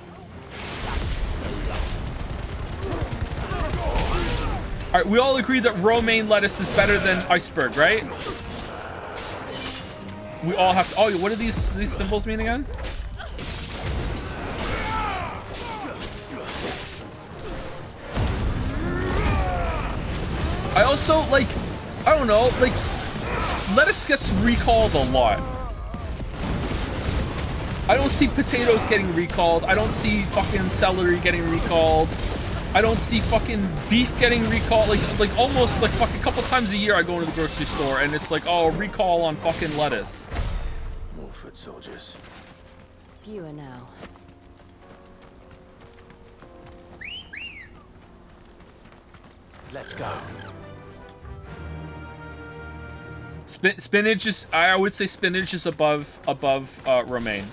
Alright, we all agree that romaine lettuce is better than iceberg, right? We all have to... Oh, what do these symbols mean again? I also, like... I don't know, like... Lettuce gets recalled a lot. I don't see potatoes getting recalled. I don't see fucking celery getting recalled. I don't see fucking beef getting recalled. Like almost like fucking a couple times a year I go into the grocery store and it's like, oh, recall on fucking lettuce. More foot soldiers. Fewer now. Let's go. Spinach is, I would say spinach is above romaine.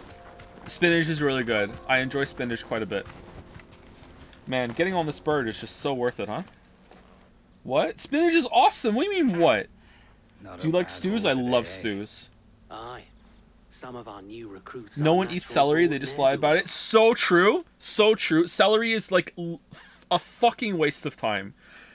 Spinach is really good. I enjoy spinach quite a bit. Man, getting on this bird is just so worth it, huh? What? Spinach is awesome. What do you mean, what? Do you like stews? I love stews. Aye. Some of our new recruits. No one eats celery. They just lie about it. So true. So true. Celery is like a fucking waste of time.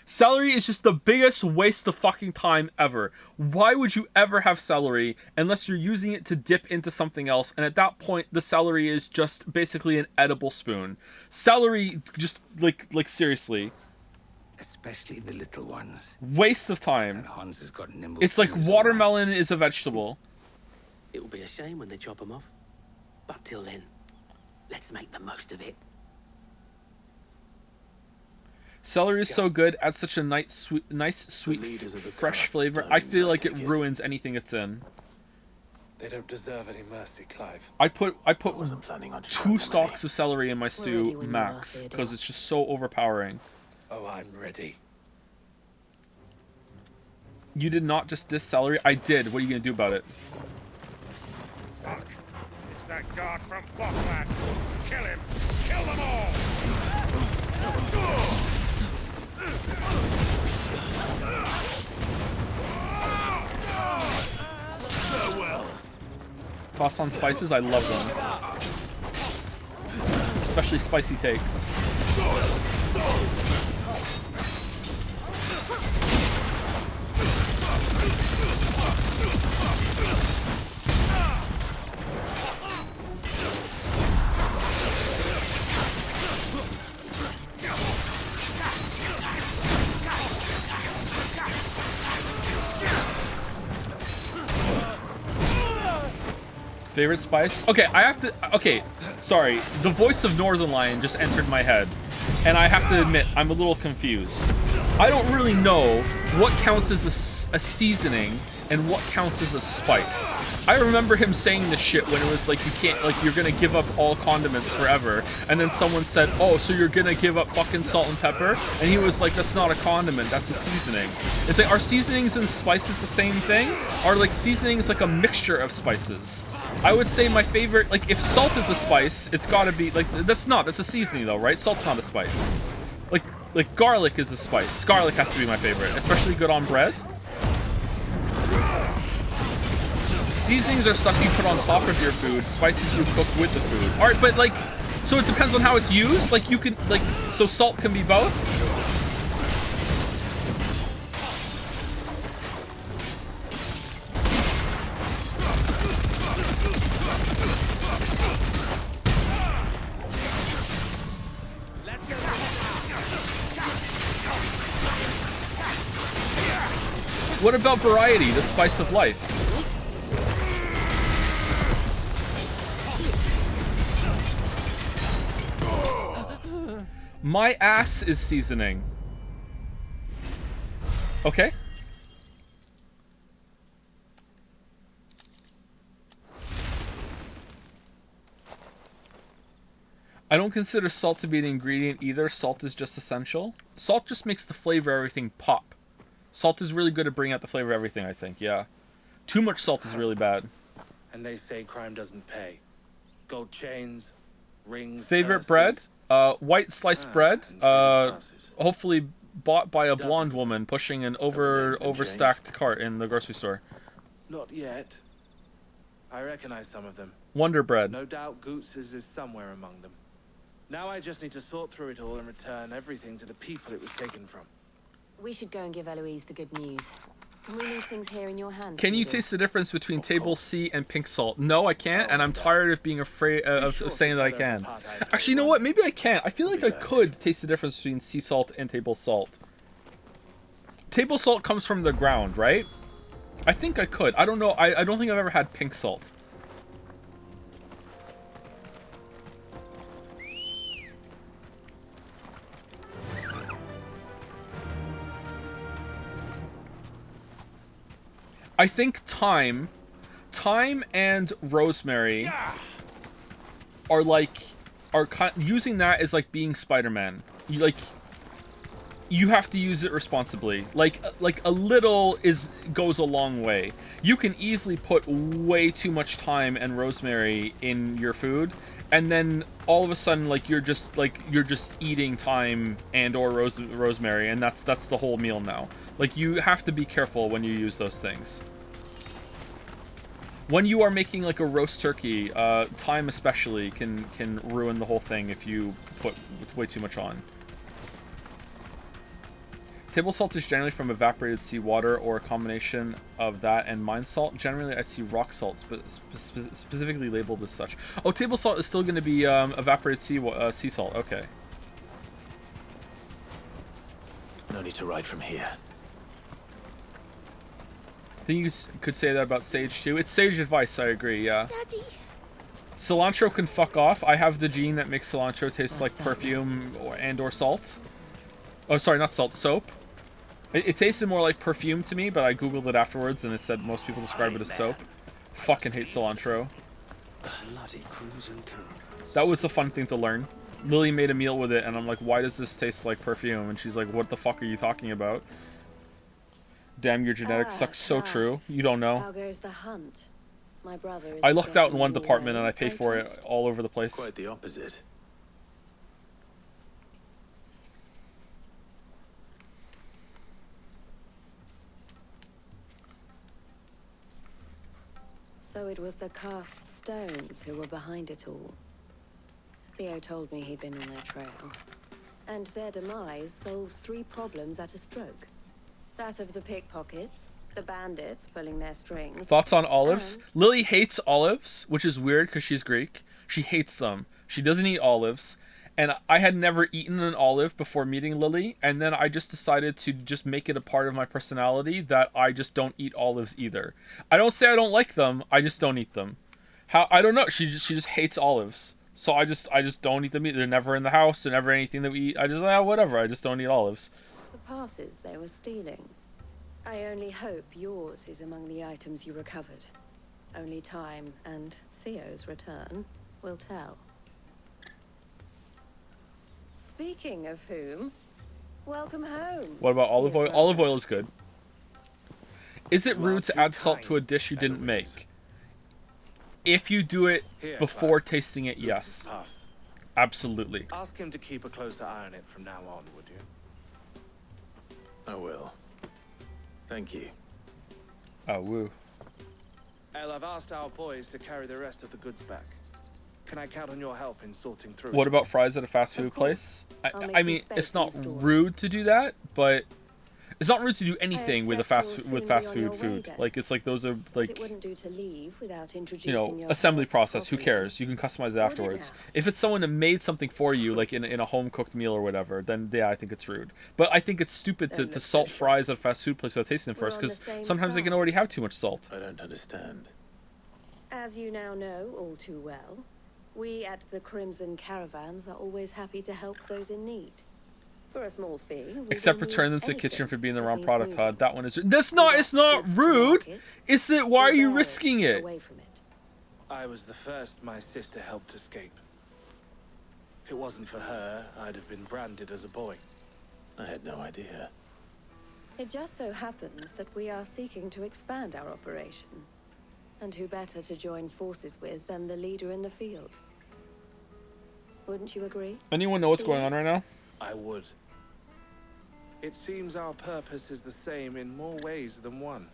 Celery is just the biggest waste of fucking time ever. Why would you ever have celery unless you're using it to dip into something else? And at that point, the celery is just basically an edible spoon. Celery, just like seriously. Especially the little ones. Waste of time. Hans has got nimble. It's like watermelon is a vegetable. It will be a shame when they chop them off. But till then, let's make the most of it. Celery is so good, adds such a nice, sweet, fresh flavor. I feel like it ruins anything it's in. They don't deserve any mercy, Clive. I put 2 stalks of celery in my stew max because it's just so overpowering. Oh, I'm ready. You did not just diss celery. I did. What are you gonna do about it? Fuck! It's that guard from Bockland. Kill him! Kill them all! Farewell. Thoughts on spices? I love them. Especially spicy takes. Favorite spice? Okay, I have to... Okay, sorry. The voice of Northern Lion just entered my head. And I have to admit, I'm a little confused. I don't really know what counts as a seasoning and what counts as a spice. I remember him saying this shit when it was like, you can't, like, you're gonna give up all condiments forever. And then someone said, oh, so you're gonna give up fucking salt and pepper? And he was like, that's not a condiment, that's a seasoning. It's like, are seasonings and spices the same thing? Are like seasonings like a mixture of spices? I would say my favorite, like, if salt is a spice, it's gotta be, like, that's a seasoning though, right? Salt's not a spice. Like garlic is a spice. Garlic has to be my favorite, especially good on bread. Seasonings are stuff you put on top of your food. Spices you cook with the food. All right, but like, so it depends on how it's used. Like you can, like, so salt can be both. What about variety, the spice of life? My ass is seasoning. Okay. I don't consider salt to be an ingredient either. Salt is just essential. Salt just makes the flavor of everything pop. Salt is really good at bringing out the flavor of everything, I think, yeah. Too much salt is really bad. And they say crime doesn't pay. Gold chains, rings, Favorite purses. bread? White sliced bread. Hopefully bought by a blonde woman pushing an overstacked cart in the grocery store. Not yet. I recognize some of them. Wonder bread. No doubt Goots's is somewhere among them. Now I just need to sort through it all and return everything to the people it was taken from. We should go and give Eloise the good news. Can we leave things here in your hands? Can you Edith? taste the difference between table C and pink salt? No, I can't, and I'm tired of being afraid of saying that I can. Actually, you know what? Maybe I can. I feel like I could taste the difference between sea salt and table salt. Table salt comes from the ground, right? I think I could. I don't know. I don't think I've ever had pink salt. I think thyme and rosemary are using that as like being Spider-Man. You have to use it responsibly. Like a little goes a long way. You can easily put way too much thyme and rosemary in your food, and then all of a sudden like you're just eating thyme and or rosemary, and that's the whole meal now. Like, you have to be careful when you use those things. When you are making like a roast turkey, thyme especially can ruin the whole thing if you put way too much on. Table salt is generally from evaporated seawater or a combination of that and mine salt. Generally, I see rock salt specifically labeled as such. Oh, table salt is still going to be evaporated sea salt. Okay. No need to ride from here. I think you could say that about sage too. It's sage advice, I agree, yeah. Daddy. Cilantro can fuck off. I have the gene that makes cilantro taste like perfume or salt. Oh, sorry, not salt, soap. It tasted more like perfume to me, but I googled it afterwards and it said most people describe it as soap. Fucking hate cilantro. Bloody cruising caravans. That was a fun thing to learn. Lily made a meal with it and I'm like, why does this taste like perfume? And she's like, what the fuck are you talking about? Damn, your genetics sucks. So true. You don't know. How goes the hunt? My brother is I lucked out in one getting department and I away. pay for it all over the place. Quite the opposite. So it was the cast stones who were behind it all. Theo told me he'd been on their trail. And their demise solves 3 problems at a stroke. That of the pickpockets, the bandits pulling their strings. Thoughts on olives? Lily hates olives, which is weird because she's Greek. She hates them. She doesn't eat olives. And I had never eaten an olive before meeting Lily, and then I just decided to just make it a part of my personality that I just don't eat olives either. I don't say I don't like them, I just don't eat them. How, I don't know. She just hates olives. So I just don't eat them. They're never in the house. They're never anything that we eat. I just whatever. I just don't eat olives. The passes they were stealing. I only hope yours is among the items you recovered. Only time and Theo's return will tell. Speaking of whom, welcome home. What about olive dear oil? brother. Olive oil is good. Is it rude to add salt to a dish you didn't make? If you do it before tasting it, yes. Pass. Absolutely. Ask him to keep a closer eye on it from now on, would you? I will. Thank you. Oh, woo. El, I've asked our boys to carry the rest of the goods back. Can I count on your help in sorting through What it? about fries at a fast food place? I mean, it's not rude to do that, but it's not rude to do anything with a fast food. Like, it's like those are like, It wouldn't do to leave without you introducing know, yourself assembly process. Who properly. cares? You can customize it afterwards. If it's someone that made something for you, like in a home cooked meal or whatever, then yeah, I think it's rude. But I think it's stupid to salt fries at a fast food place without tasting them first, We're on because the same sometimes they can side. already have too much salt. I don't understand. As you now know all too well, we at the Crimson Caravans are always happy to help those in need. For a small fee, we Except will return them move to the kitchen anything for being the that wrong needs product, moving. Todd. That one is. That's not. It's not rude. It's that. Why are you risking it? Away from it. I was the first my sister helped escape. If it wasn't for her, I'd have been branded as a boy. I had no idea. It just so happens that we are seeking to expand our operation. And who better to join forces with than the leader in the field? Wouldn't you agree? Anyone know what's going on right now? I would. It seems our purpose is the same in more ways than one.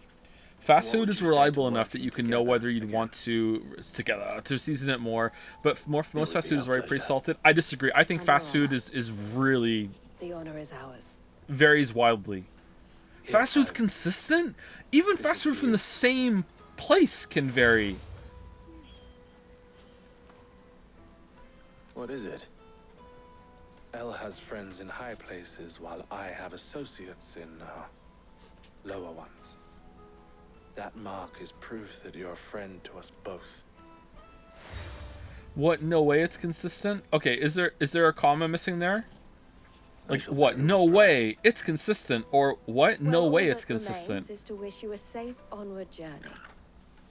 Fast food is reliable enough that you can know whether you'd want to season it more. But most fast food is very pre-salted. I disagree. I think fast food is really The honor is ours. varies wildly. Fast food's consistent. Even fast food from the same place can vary. What is it? El has friends in high places, while I have associates in lower ones. That mark is proof that you're a friend to us both. What? No way it's consistent? Okay, is there a comma missing there? Like, what? No way it's consistent. Or what? No way it's consistent. Is to wish you a safe onward journey.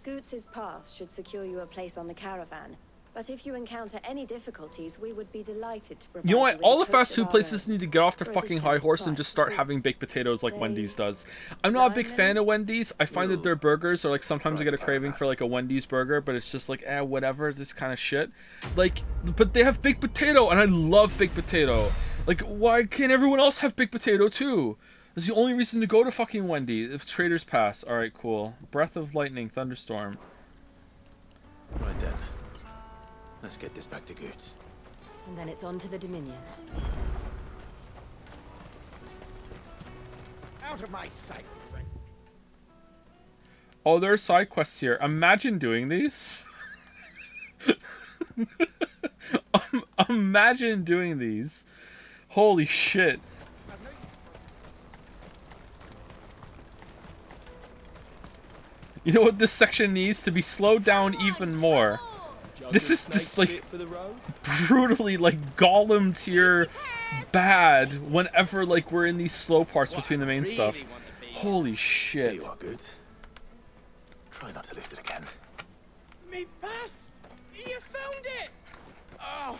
Goots's pass should secure you a place on the caravan. But if you encounter any difficulties, we would be delighted to provide You know what? with All a the fast coat food of our places own. need to get off their For a fucking high discounted horse and price, just start of having course. baked potatoes like Say, Wendy's does. I'm not a big fan of Wendy's. I find that their burgers are like, sometimes I get a craving for like a Wendy's burger, but it's just like, whatever, this kind of shit. Like, but they have baked potato, and I love baked potato. Like, why can't everyone else have baked potato too? That's the only reason to go to fucking Wendy's. If Trader's Pass. All right, cool. Breath of lightning, thunderstorm. Right then. Let's get this back to Goots. And then it's on to the Dominion. Out of my sight. Oh, there are side quests here. Imagine doing these. Imagine doing these. Holy shit. You know what this section needs? To be slowed down even more. This is just like brutally like Gollum tier bad whenever like we're in these slow parts between the main stuff. Holy shit. There you are, Goots. Try not to lift it again. Me pass! You found it! Oh,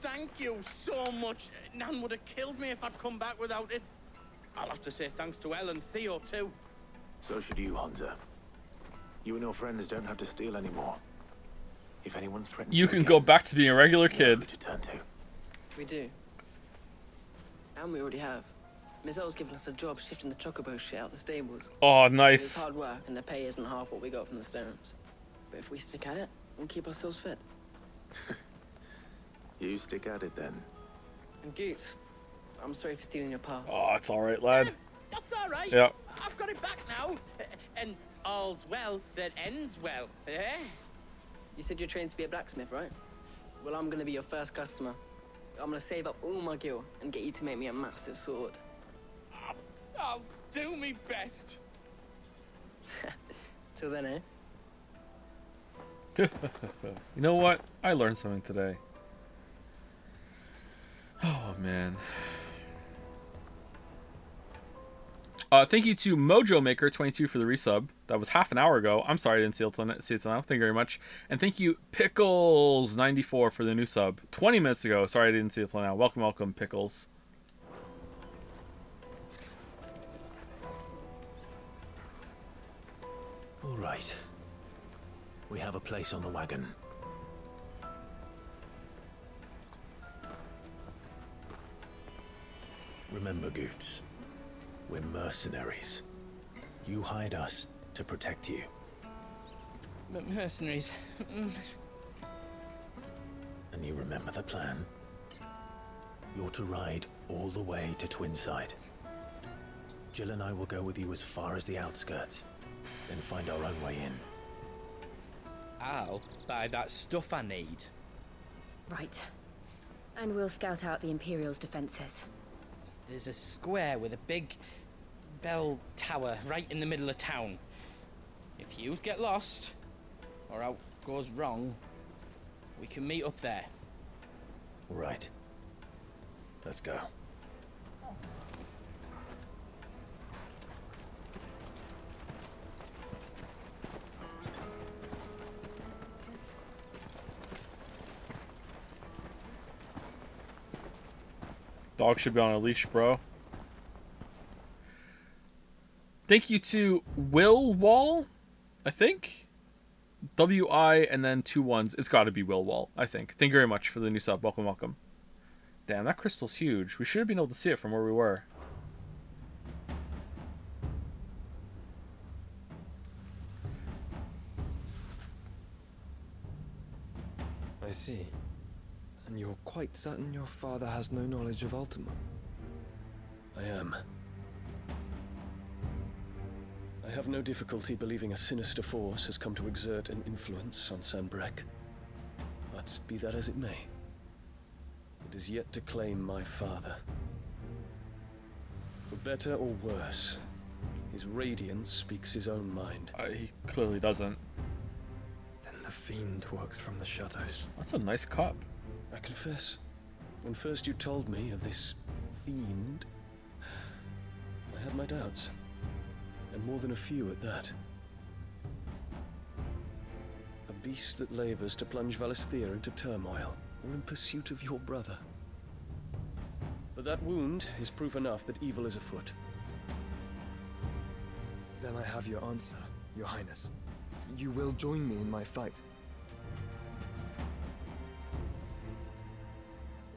thank you so much. Nan would have killed me if I'd come back without it. I'll have to say thanks to Elle and Theo too. So should you, Hunter. You and your friends don't have to steal anymore. If anyone threatens You can go back to being a regular kid. to turn to. We do. And we already have. Miss L's given us a job shifting the chocobo shit out the stables. Oh, It's nice. hard work, and the pay isn't half what we got from the Stones. But if we stick at it, we'll keep ourselves fit. You stick at it then. And Goose, I'm sorry for stealing your pass. Oh, it's all right, lad. That's all right. Yep. I've got it back now. And all's well that ends well. Eh? You said you're trained to be a blacksmith, right? Well, I'm gonna be your first customer. I'm gonna save up all my gil and get you to make me a massive sword. I'll do me best. Till then, eh? You know what? I learned something today. Oh, man. Thank you to Mojo Maker 22 for the resub. That was half an hour ago. I'm sorry I didn't see it till now. Thank you very much. And thank you Pickles 94 for the new sub. 20 minutes ago. Sorry I didn't see it till now. Welcome, welcome, Pickles. All right. We have a place on the wagon. Remember, Goots, we're mercenaries. You hired us to protect you. Mercenaries. And you remember the plan? You're to ride all the way to Twinside. Jill and I will go with you as far as the outskirts, then find our own way in. I'll buy that stuff I need. Right. And we'll scout out the Imperial's defenses. There's a square with a big bell tower right in the middle of town. If you get lost, or out goes wrong, we can meet up there. Right. Let's go. Dog should be on a leash, bro. Thank you to Will Wall, I think. W-I and then 2 1s. It's got to be Will Wall, I think. Thank you very much for the new sub. Welcome, welcome. Damn, that crystal's huge. We should have been able to see it from where we were. I see. And you're quite certain your father has no knowledge of Ultima? I am. I have no difficulty believing a sinister force has come to exert an influence on Sanbreque. But be that as it may, it is yet to claim my father. For better or worse, his radiance speaks his own mind. He clearly doesn't. Then the fiend works from the shadows. That's a nice cup. I confess, when first you told me of this fiend, I had my doubts. And more than a few at that. A beast that labors to plunge Valisthea into turmoil, all in pursuit of your brother. But that wound is proof enough that evil is afoot. Then I have your answer, Your Highness. You will join me in my fight.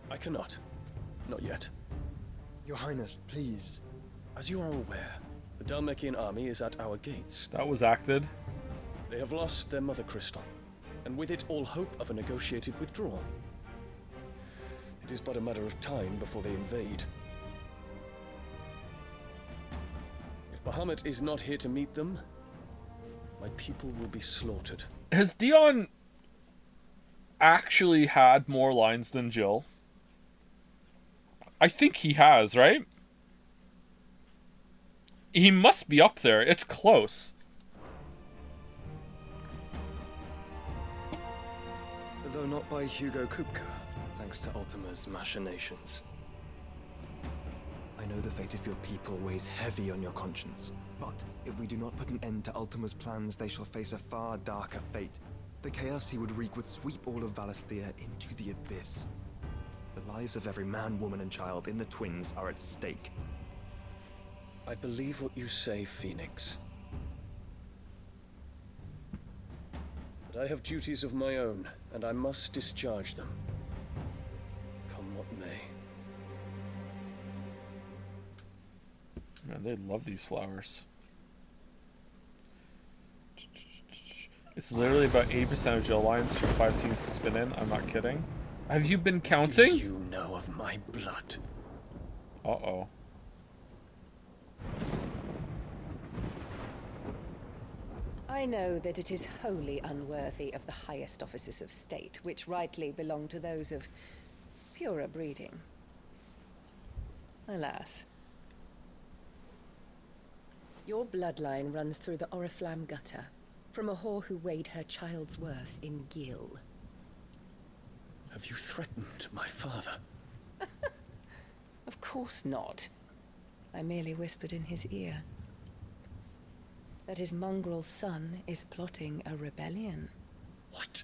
I cannot. Not yet. Your Highness, please. As you are aware, the Dhalmekian army is at our gates. That was acted. They have lost their mother crystal, and with it all hope of a negotiated withdrawal. It is but a matter of time before they invade. If Bahamut is not here to meet them, my people will be slaughtered. Has Dion actually had more lines than Jill? I think he has, right? He must be up there. It's close. Though not by Hugo Kupka, thanks to Ultima's machinations. I know the fate of your people weighs heavy on your conscience, but if we do not put an end to Ultima's plans, they shall face a far darker fate. The chaos he would wreak would sweep all of Valisthea into the abyss. The lives of every man, woman, and child in the Twins are at stake. I believe what you say, Phoenix. But I have duties of my own, and I must discharge them. Come what may. Man, they love these flowers. It's literally about 80% of Jill lines for 5 scenes it's been in. I'm not kidding. Have you been counting? Do you know of my blood? Uh-oh. I know that it is wholly unworthy of the highest offices of state, which rightly belong to those of purer breeding. Alas. Your bloodline runs through the Oriflamme gutter, From a whore who weighed her child's worth in gil. Have you threatened my father? Of course not. I merely whispered in his ear that his mongrel son is plotting a rebellion. What?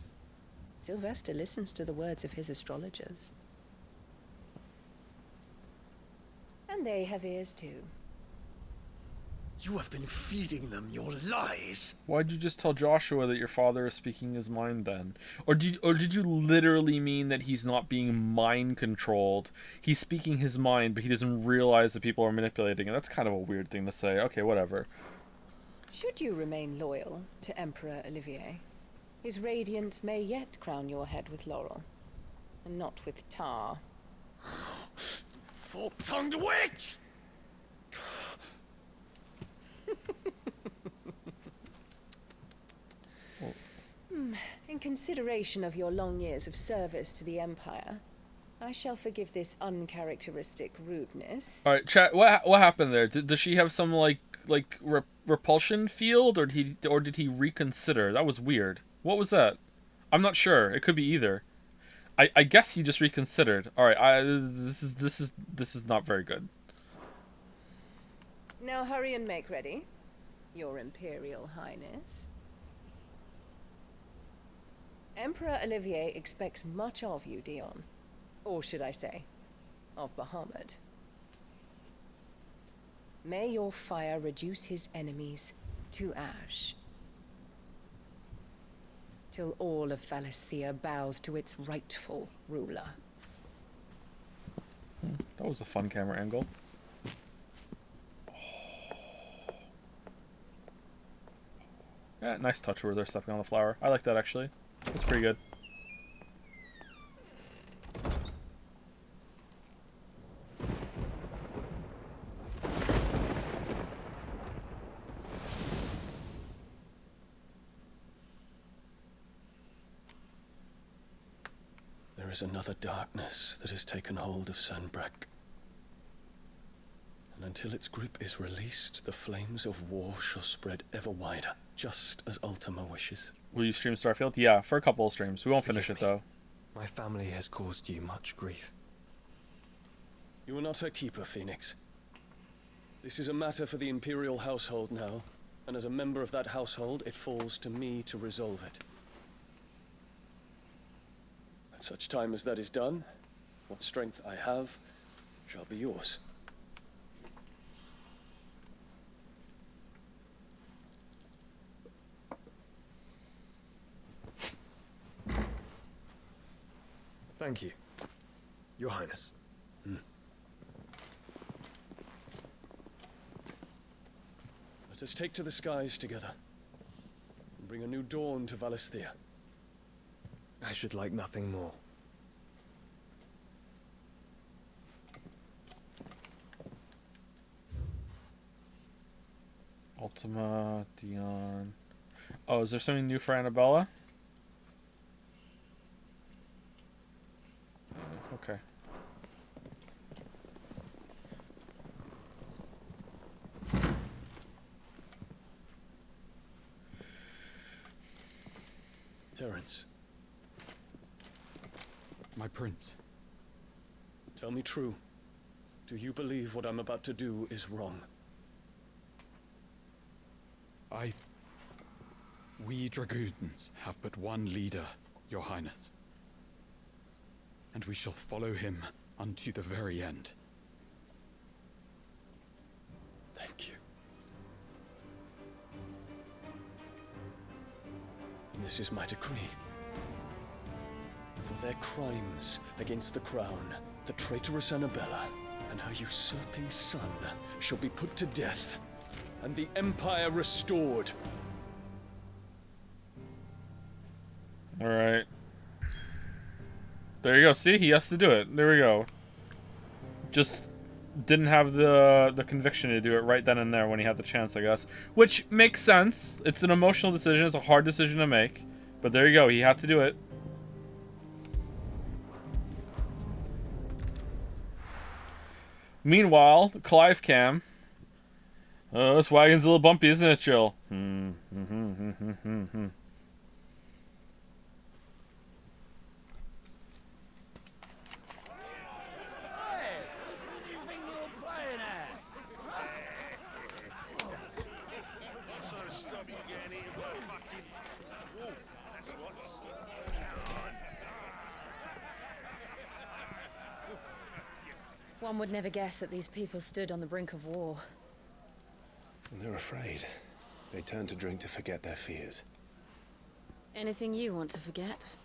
Sylvester listens to the words of his astrologers. And they have ears too. You have been feeding them your lies. Why'd you just tell Joshua that your father is speaking his mind then? Or did you literally mean that he's not being mind controlled? He's speaking his mind, but he doesn't realize that people are manipulating it. That's kind of a weird thing to say. Okay, whatever. Should you remain loyal to Emperor Olivier, his radiance may yet crown your head with laurel, and not with tar. Fork-tongued witch! In consideration of your long years of service to the Empire, I shall forgive this uncharacteristic rudeness. All right, chat. What happened there? Does she have some repulsion field, or did he reconsider? That was weird. What was that? I'm not sure. It could be either. I guess he just reconsidered. All right. This is not very good. Now hurry and make ready, Your Imperial Highness. Emperor Olivier expects much of you, Dion. Or should I say, of Bahamut. May your fire reduce his enemies to ash, till all of Valisthea bows to its rightful ruler. That was a fun camera angle. Yeah, nice touch where they're stepping on the flower. I like that, actually. That's pretty good. There is another darkness that has taken hold of Sanbreque. And until its grip is released, the flames of war shall spread ever wider, just as Ultima wishes. Will you stream Starfield? Yeah, for a couple of streams. We won't finish it, though. My family has caused you much grief. You are not her keeper, Phoenix. This is a matter for the Imperial household now, and as a member of that household, it falls to me to resolve it. At such time as that is done, what strength I have shall be yours. Thank you, Your Highness. Let us take to the skies together, and bring a new dawn to Valisthea. I should like nothing more. Ultima, Dion. Oh, is there something new for Annabella? Okay. Terence. My prince. Tell me true. Do you believe what I'm about to do is wrong? We dragoons have but one leader, Your Highness. And we shall follow him unto the very end. Thank you. And this is my decree. For their crimes against the crown, the traitorous Annabella and her usurping son shall be put to death, and the Empire restored. All right. There you go. See, he has to do it. There we go. Just didn't have the conviction to do it right then and there when he had the chance, I guess. Which makes sense. It's an emotional decision. It's a hard decision to make. But there you go. He had to do it. Meanwhile, Clive Cam Oh, this wagon's a little bumpy, isn't it, Jill? One would never guess that these people stood on the brink of war. And they're afraid. They turn to drink to forget their fears. Anything you want to forget?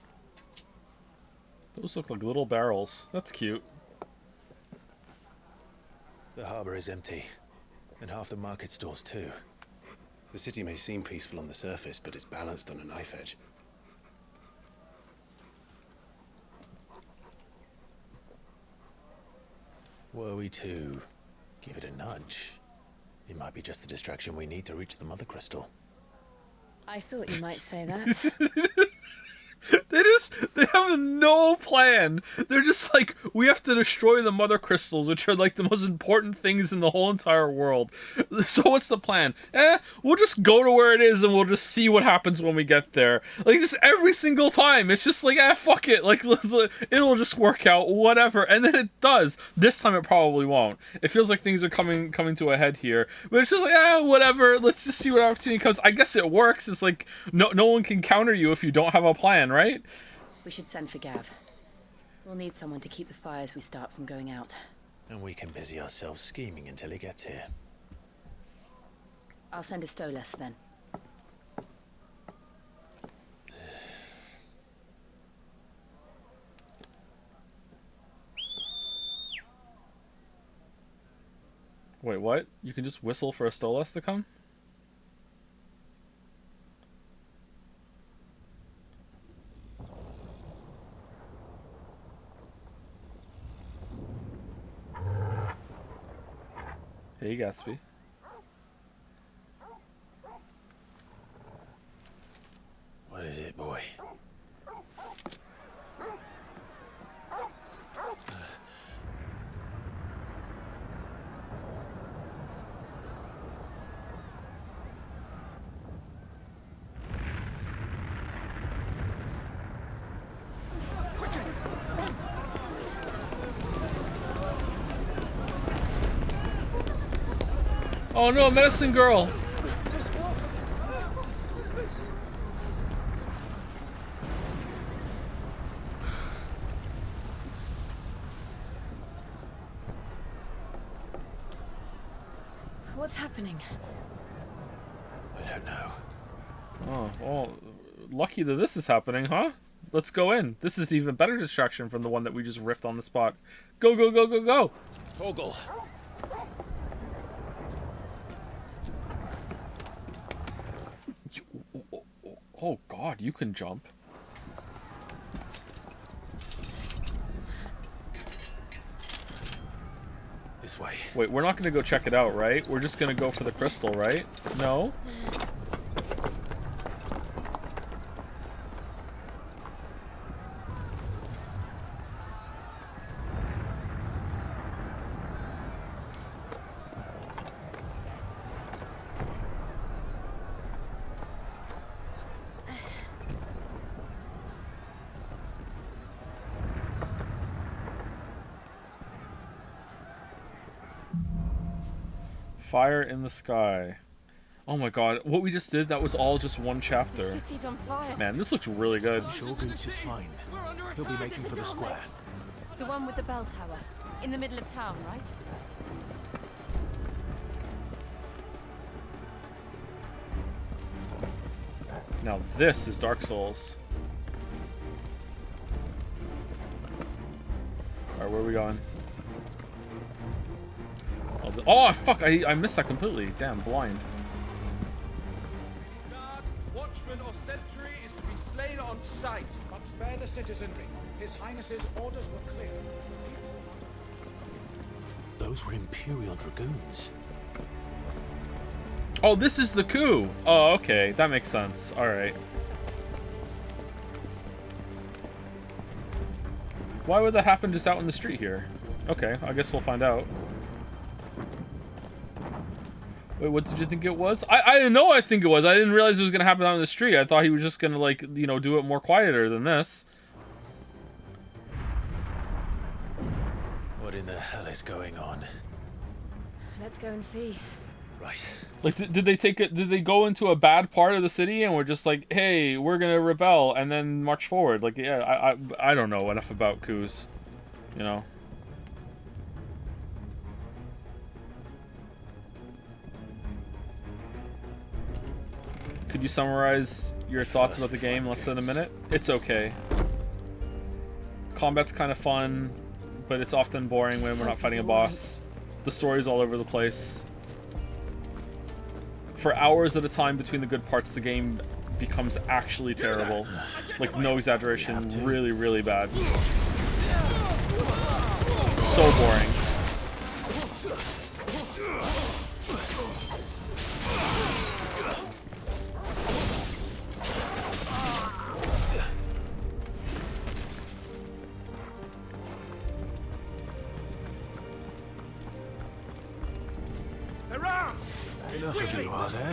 Those look like little barrels. That's cute. The harbor is empty, and half the market stalls too. The city may seem peaceful on the surface, but it's balanced on a knife edge. Were we to give it a nudge, it might be just the distraction we need to reach the Mother Crystal. I thought you might say that. They have no plan. They're just like, we have to destroy the Mother Crystals, which are like the most important things in the whole entire world. So what's the plan? We'll just go to where it is and we'll just see what happens when we get there. Like, just every single time, it's just like, fuck it. Like, it'll just work out, whatever. And then it does. This time it probably won't. It feels like things are coming to a head here. But it's just like, whatever. Let's just see what opportunity comes. I guess it works. It's like, no one can counter you if you don't have a plan, right? We should send for Gav. We'll need someone to keep the fires we start from going out. And we can busy ourselves scheming until he gets here. I'll send a Stolas then. Wait, what? You can just whistle for a Stolas to come? Hey, Gatsby. What is it, boy? Oh no, medicine girl! What's happening? I don't know. Oh, well, lucky that this is happening, huh? Let's go in. This is even better distraction from the one that we just riffed on the spot. Go, go, go, go, go! Torgal! Oh god, you can jump. This way. Wait, we're not gonna go check it out, right? We're just gonna go for the crystal, right? No? Fire in the sky. Oh my god, what we just did, that was all just one chapter. The city's on fire. Man, this looks really good. Shorgoots is fine. He'll be making for the square. The one with the bell tower. In the middle of town, right? Now this is Dark Souls. Alright, where are we going? Oh, fuck, I missed that completely. Damn, blind. Guard, watchman or sentry is to be slain on sight. But spare the citizenry. His Highness's orders were clear. Those were Imperial Dragoons. Oh, this is the coup. Oh, okay. That makes sense. Alright. Why would that happen just out in the street here? Okay, I guess we'll find out. Wait, what did you think it was? I didn't know. I think it was. I didn't realize it was gonna happen out in the street. I thought he was just gonna, like, you know, do it more quieter than this. What in the hell is going on? Let's go and see. Right. Like, did they take it? Did they go into a bad part of the city and we're just like, hey, we're gonna rebel and then march forward? Like, yeah, I don't know enough about coups, you know. Could you summarize your thoughts about the game in less than a minute? It's okay. Combat's kind of fun, but it's often boring when we're not fighting a boss. The story's all over the place. For hours at a time between the good parts, the game becomes actually terrible. Like, no exaggeration, really, really bad. So boring. Enough of you, are there?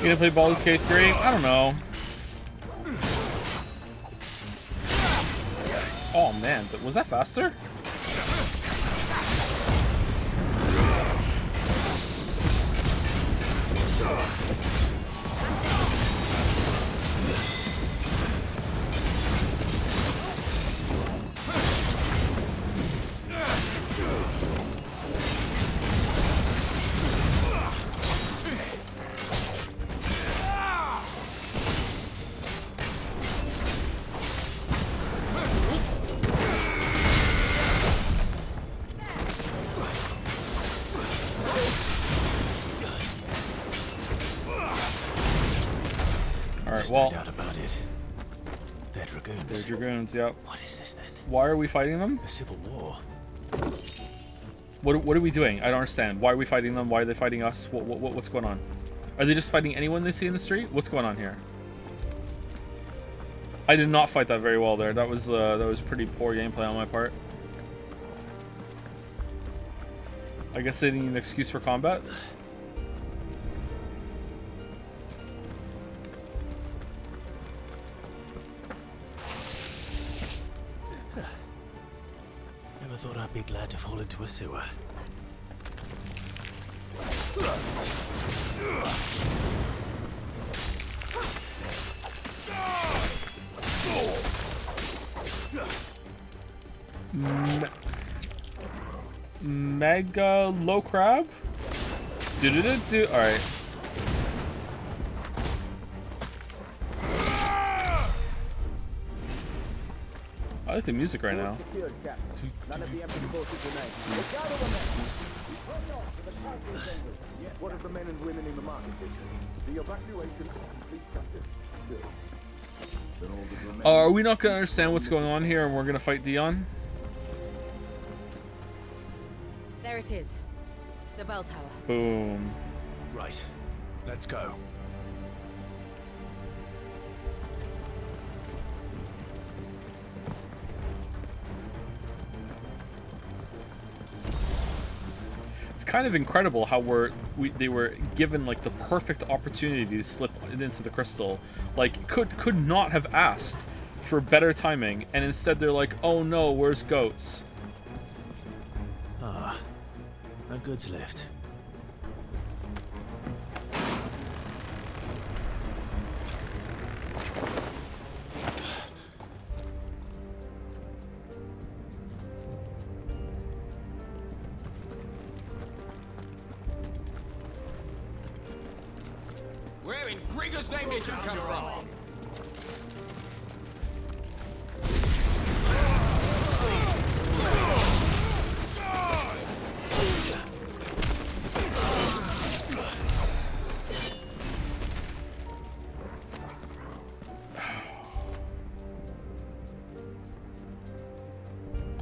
You gonna play Baldur's Gate 3? I don't know. Oh man, was that faster? Well, no doubt about it. They're dragoons. They're dragoons, yep. What is this then? Why are we fighting them? A civil war. What are we doing? I don't understand. Why are we fighting them? Why are they fighting us? What's going on? Are they just fighting anyone they see in the street? What's going on here? I did not fight that very well there. That was pretty poor gameplay on my part. I guess they need an excuse for combat. Never thought I'd be glad to fall into a sewer. Mega low crab? Do. Alright. I like the music right now. None of the empty forces remain. What of the men and women in the market district? The evacuation of complete captives. Are we not gonna understand what's going on here and we're gonna fight Dion? There it is. The bell tower. Boom. Right. Let's go. It's kind of incredible how they were given like the perfect opportunity to slip into the crystal. Like could not have asked for better timing, and instead they're like, oh no, where's goats? Ah, a goods lift. Where in Grigger's name did you come from?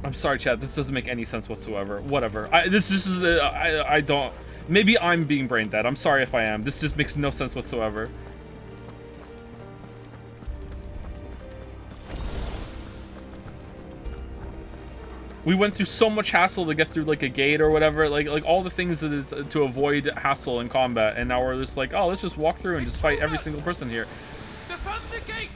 I'm sorry, Chad. This doesn't make any sense whatsoever. Whatever. This is the. I don't. Maybe I'm being brain dead. I'm sorry if I am. This just makes no sense whatsoever. We went through so much hassle to get through like a gate or whatever, like all the things to avoid hassle in combat, and now we're just like, oh, let's just walk through and just fight every single person here. Defend the gate!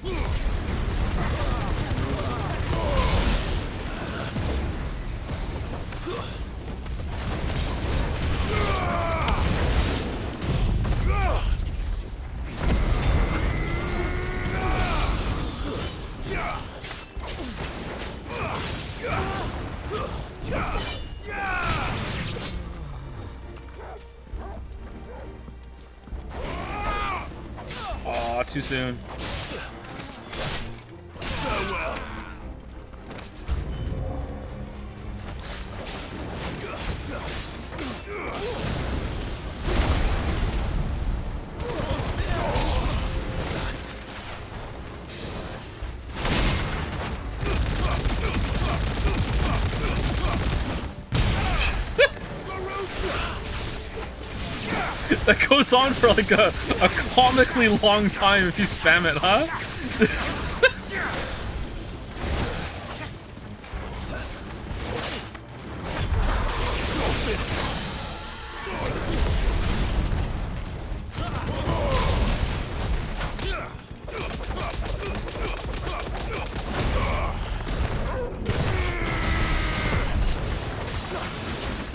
Aw, too soon. Farewell. That goes on for like a comically long time if you spam it, huh?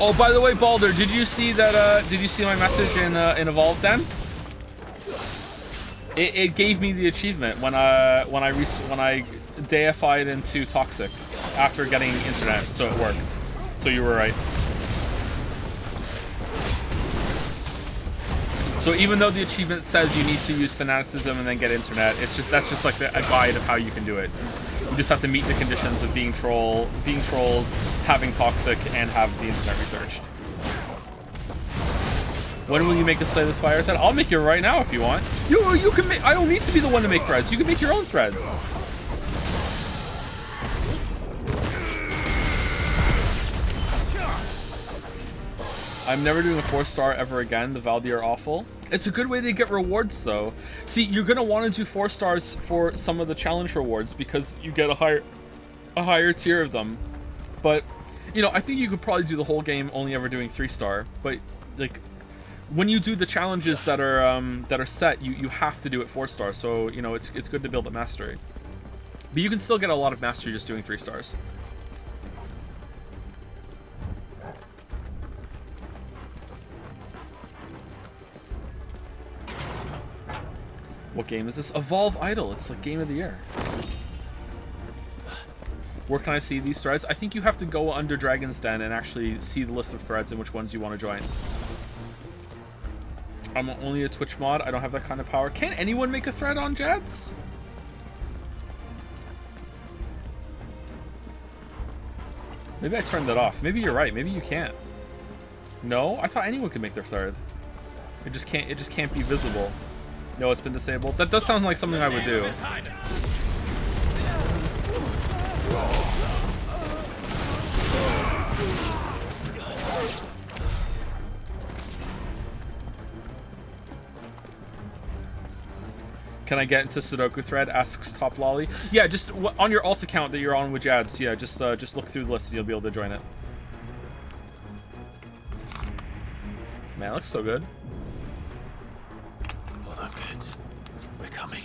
Oh, by the way, Baldur, did you see that? Did you see my message in Evolved Den? It gave me the achievement when I deified into Toxic after getting internet, so it worked. So you were right. So even though the achievement says you need to use fanaticism and then get internet, that's just like a guide of how you can do it. You just have to meet the conditions of being trolls, having Toxic, and have the internet researched. When will you make a Slay the Spire thread? I'll make it right now if you want. You can make. I don't need to be the one to make threads. You can make your own threads. I'm never doing a 4-star ever again. The Valdi are awful. It's a good way to get rewards, though. See, you're gonna want to do 4 stars for some of the challenge rewards because you get a higher tier of them. But you know, I think you could probably do the whole game only ever doing 3-star. But like, when you do the challenges that are set, you have to do it 4-star. So you know, it's good to build up mastery. But you can still get a lot of mastery just doing 3 stars. What game is this? Evolve Idol. It's like game of the year. Where can I see these threads? I think you have to go under Dragon's Den and actually see the list of threads and which ones you want to join. I'm only a Twitch mod. I don't have that kind of power. Can anyone make a thread on Jads? Maybe I turned that off. Maybe you're right. Maybe you can't. No? I thought anyone could make their thread. It just can't be visible. No, it's been disabled. That does sound like something I would do. Can I get into Sudoku thread? Asks Top Lolly. Yeah, just on your alt account that you're on with Jads. Yeah, just look through the list and you'll be able to join it. Man, it looks so good. Well done, kids. We're coming.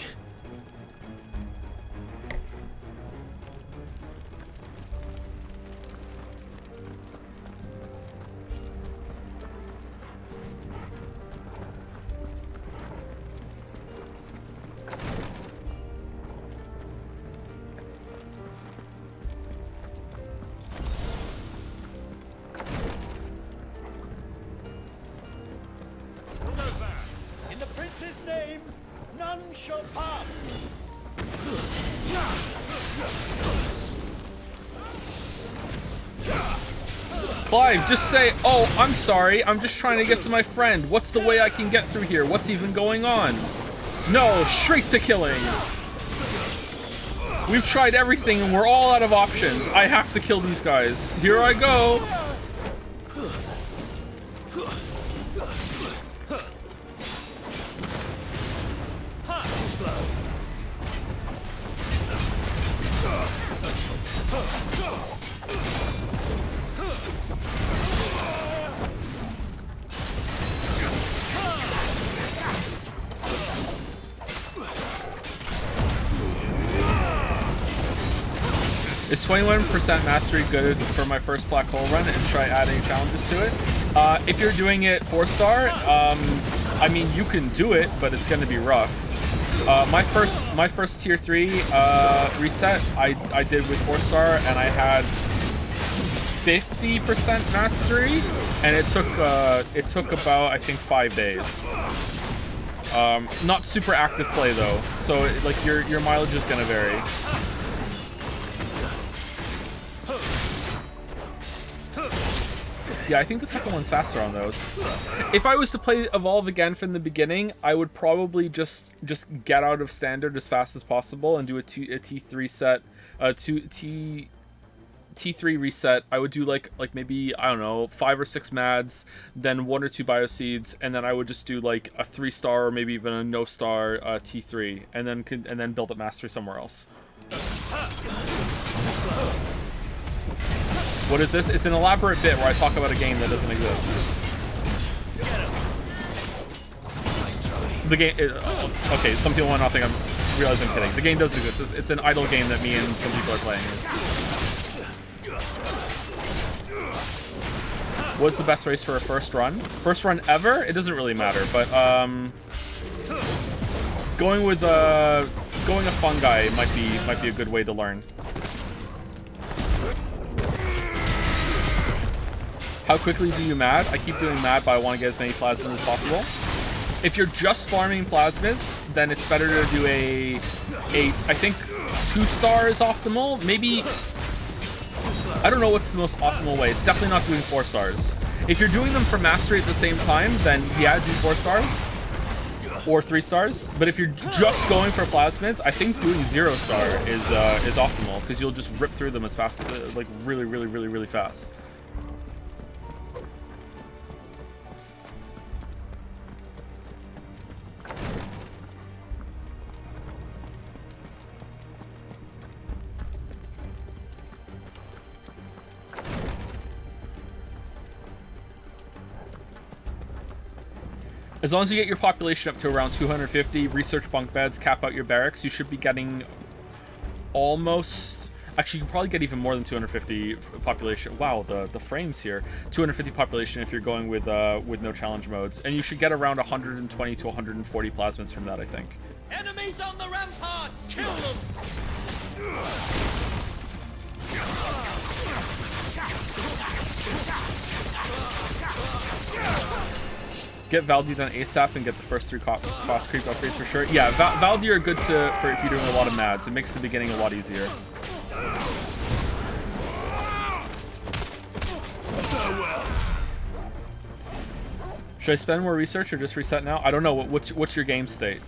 In the prince's name, none shall pass. Clive, just say, oh, I'm sorry, I'm just trying to get to my friend. What's the way I can get through here? What's even going on? No, straight to killing. We've tried everything and we're all out of options. I have to kill these guys. Here I go. Is 21% mastery good for my first black hole run, and try adding challenges to it? If you're doing it 4-star, I mean, you can do it, but it's going to be rough. My first tier 3 reset I did with 4-star, and I had 50% mastery, and it took about, I think, 5 days. Not super active play though, so like your mileage is going to vary. Yeah, I think the second one's faster on those. If I was to play Evolve again from the beginning, I would probably just get out of standard as fast as possible and do a T3 set, T3 reset. I would do like maybe, I don't know, 5 or 6 mads, then 1 or 2 bioseeds, and then I would just do like a 3-star or maybe even a no-star T3, and then build up mastery somewhere else. What is this? It's an elaborate bit where I talk about a game that doesn't exist. The game... okay, some people might not think I'm kidding. The game does exist. It's an idle game that me and some people are playing. What's the best race for a first run? First run ever? It doesn't really matter, but going a fungi might be a good way to learn. How quickly do you mad? I keep doing mad, but I want to get as many plasmids as possible. If you're just farming plasmids, then it's better to do I think 2-star is optimal. Maybe, I don't know what's the most optimal way. It's definitely not doing 4 stars. If you're doing them for mastery at the same time, then yeah, do 4 stars or 3 stars. But if you're just going for plasmids, I think doing 0-star is optimal, because you'll just rip through them as fast, like really, really, really, really fast. As long as you get your population up to around 250, research bunk beds, cap out your barracks, you should be getting almost... Actually, you can probably get even more than 250 population. Wow, the frames here. 250 population if you're going with no challenge modes. And you should get around 120 to 140 plasmids from that, I think. Enemies on the ramparts! Kill them! Get Valdi done ASAP and get the first 3 cost creep upgrades for sure. Yeah, Valdi are good for if you're doing a lot of mads. It makes the beginning a lot easier. Should I spend more research or just reset now? I don't know. What's your game state?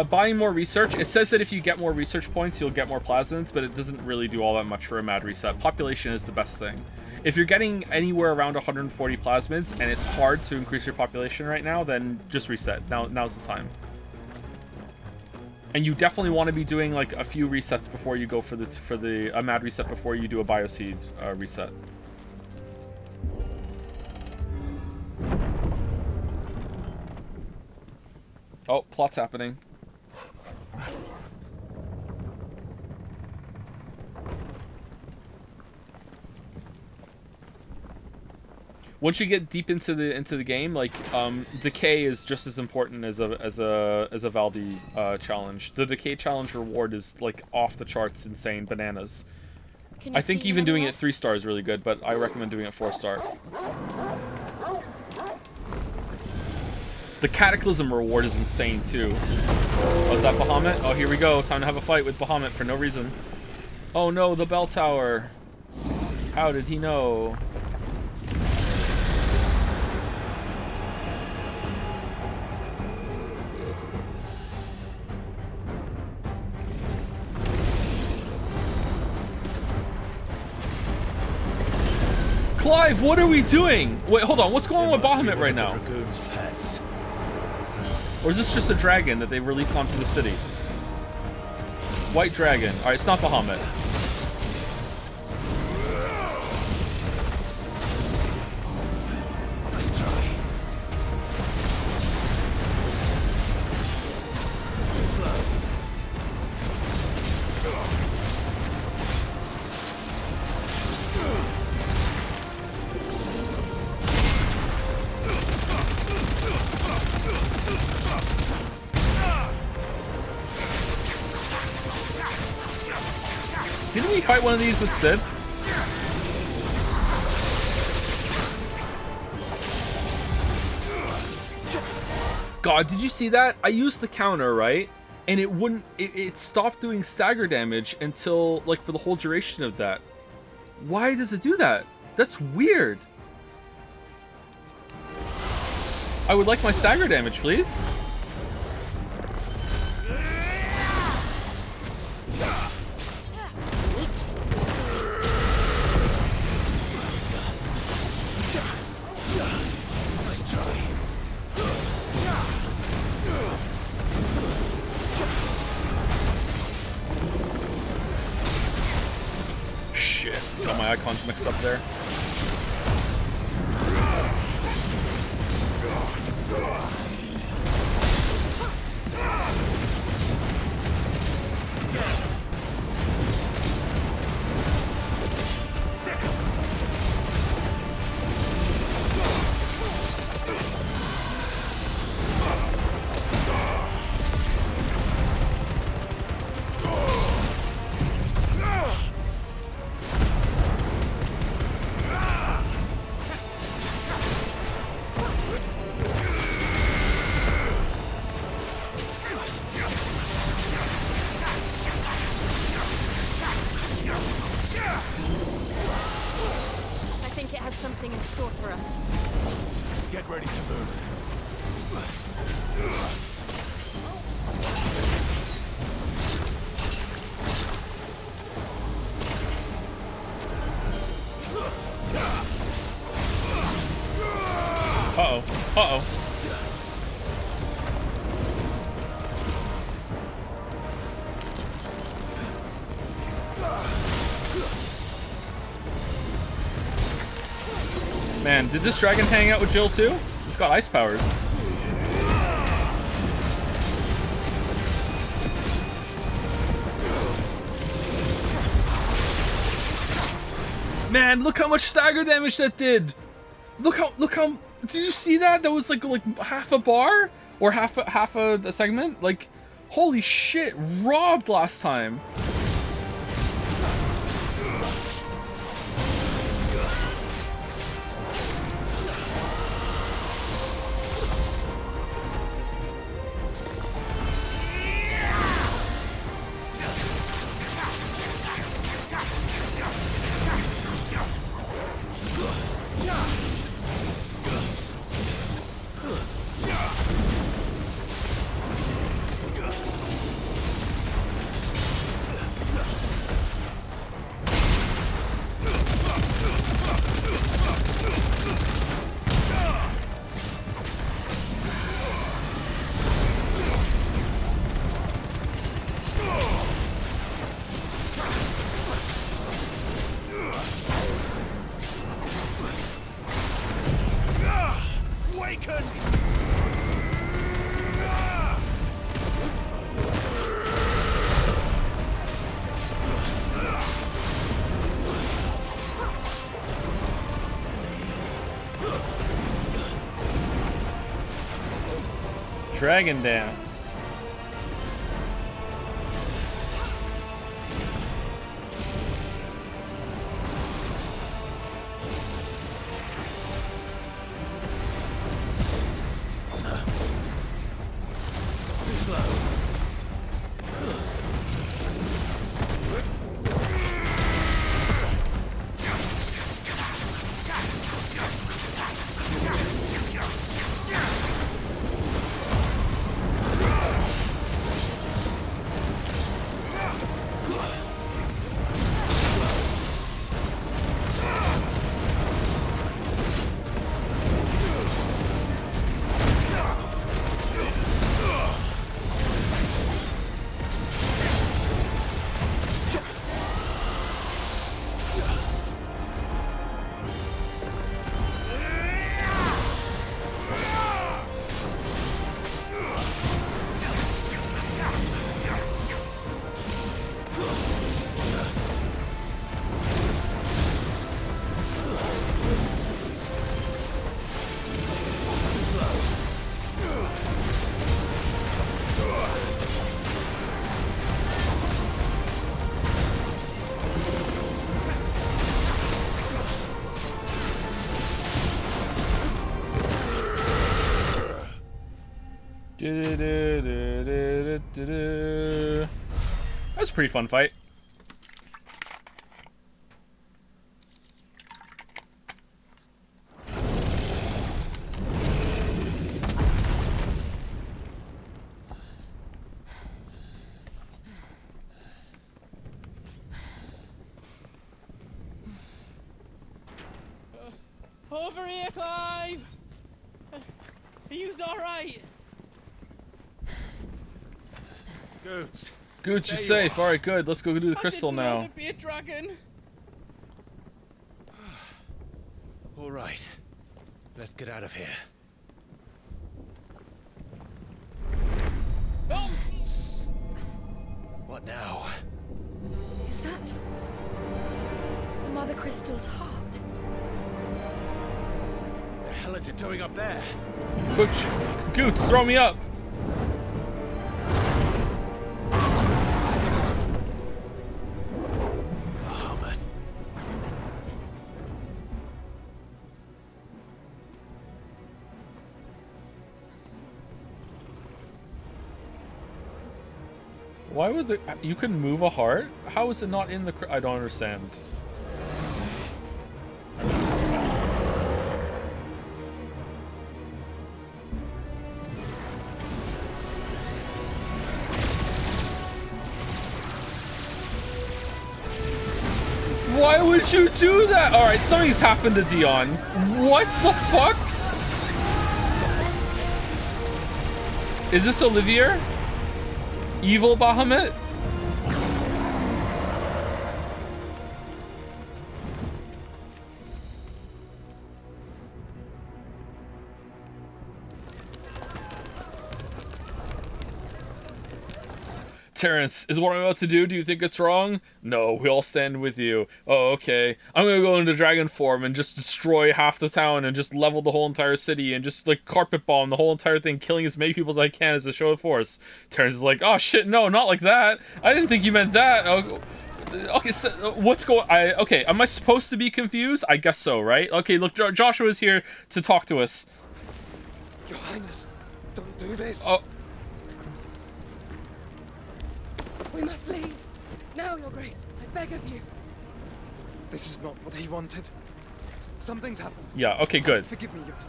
Buying more research. It says that if you get more research points, you'll get more plasmids, but it doesn't really do all that much for a mad reset. Population is the best thing. If you're getting anywhere around 140 plasmids and it's hard to increase your population right now, then just reset. Now's the time. And you definitely want to be doing like a few resets before you go for a mad reset before you do a bioseed reset. Oh, plot's happening. Once you get deep into the game, like decay is just as important as a Valdi challenge. The decay challenge reward is like off the charts, insane bananas. I think even doing it 3-star is really good, but I recommend doing it 4-star. The Cataclysm reward is insane too. Oh, is that Bahamut? Oh, here we go. Time to have a fight with Bahamut for no reason. Oh no, the bell tower. How did he know? Clive, what are we doing? Wait, hold on. What's going on with Bahamut right now? Dragoon's pets. Or is this just a dragon that they released onto the city? White dragon. Alright, it's not Bahamut. Nice try. Too slow. Didn't we fight one of these with Sid? God, did you see that? I used the counter, right? And it wouldn't... It stopped doing stagger damage until, like, for the whole duration of that. Why does it do that? That's weird. I would like my stagger damage, please. Shit, got my icons mixed up there. I think it has something in store for us. Get ready to move. Uh-oh. Uh-oh. Man, did this dragon hang out with Jill too? It's got ice powers. Man, look how much stagger damage that did. Look how, did you see that? That was like half a bar or half a segment? Like, holy shit, robbed last time. Awaken! Dragon Dance. Too slow. That's a pretty fun fight. Over here, Clive! Are you alright? Goots. Goots, you're safe. Alright, good. Let's go do the crystal now. There'd be a dragon. All right. Let's get out of here. Oh! What now? Is that Mother Crystal's heart? What the hell is it doing up there? Quick, Goots, throw me up. Bahamut. Why would the... You can move a heart? How is it not in the... I don't understand. Why would you do that? Alright, something's happened to Dion. What the fuck? Is this Olivier? Evil Bahamut? Terrence, is what I'm about to do, do you think it's wrong? No, we all stand with you. Oh, okay. I'm gonna go into dragon form and just destroy half the town and just level the whole entire city and just, like, carpet bomb the whole entire thing, killing as many people as I can as a show of force. Terrence is like, oh shit, no, not like that. I didn't think you meant that. Oh, okay, so what's going... Okay, am I supposed to be confused? I guess so, right? Okay, look, Joshua's here to talk to us. Your Highness, don't do this. Oh. We must leave. Now, Your Grace. I beg of you. This is not what he wanted. Something's happened. Yeah, okay, good. Forgive me, Yut.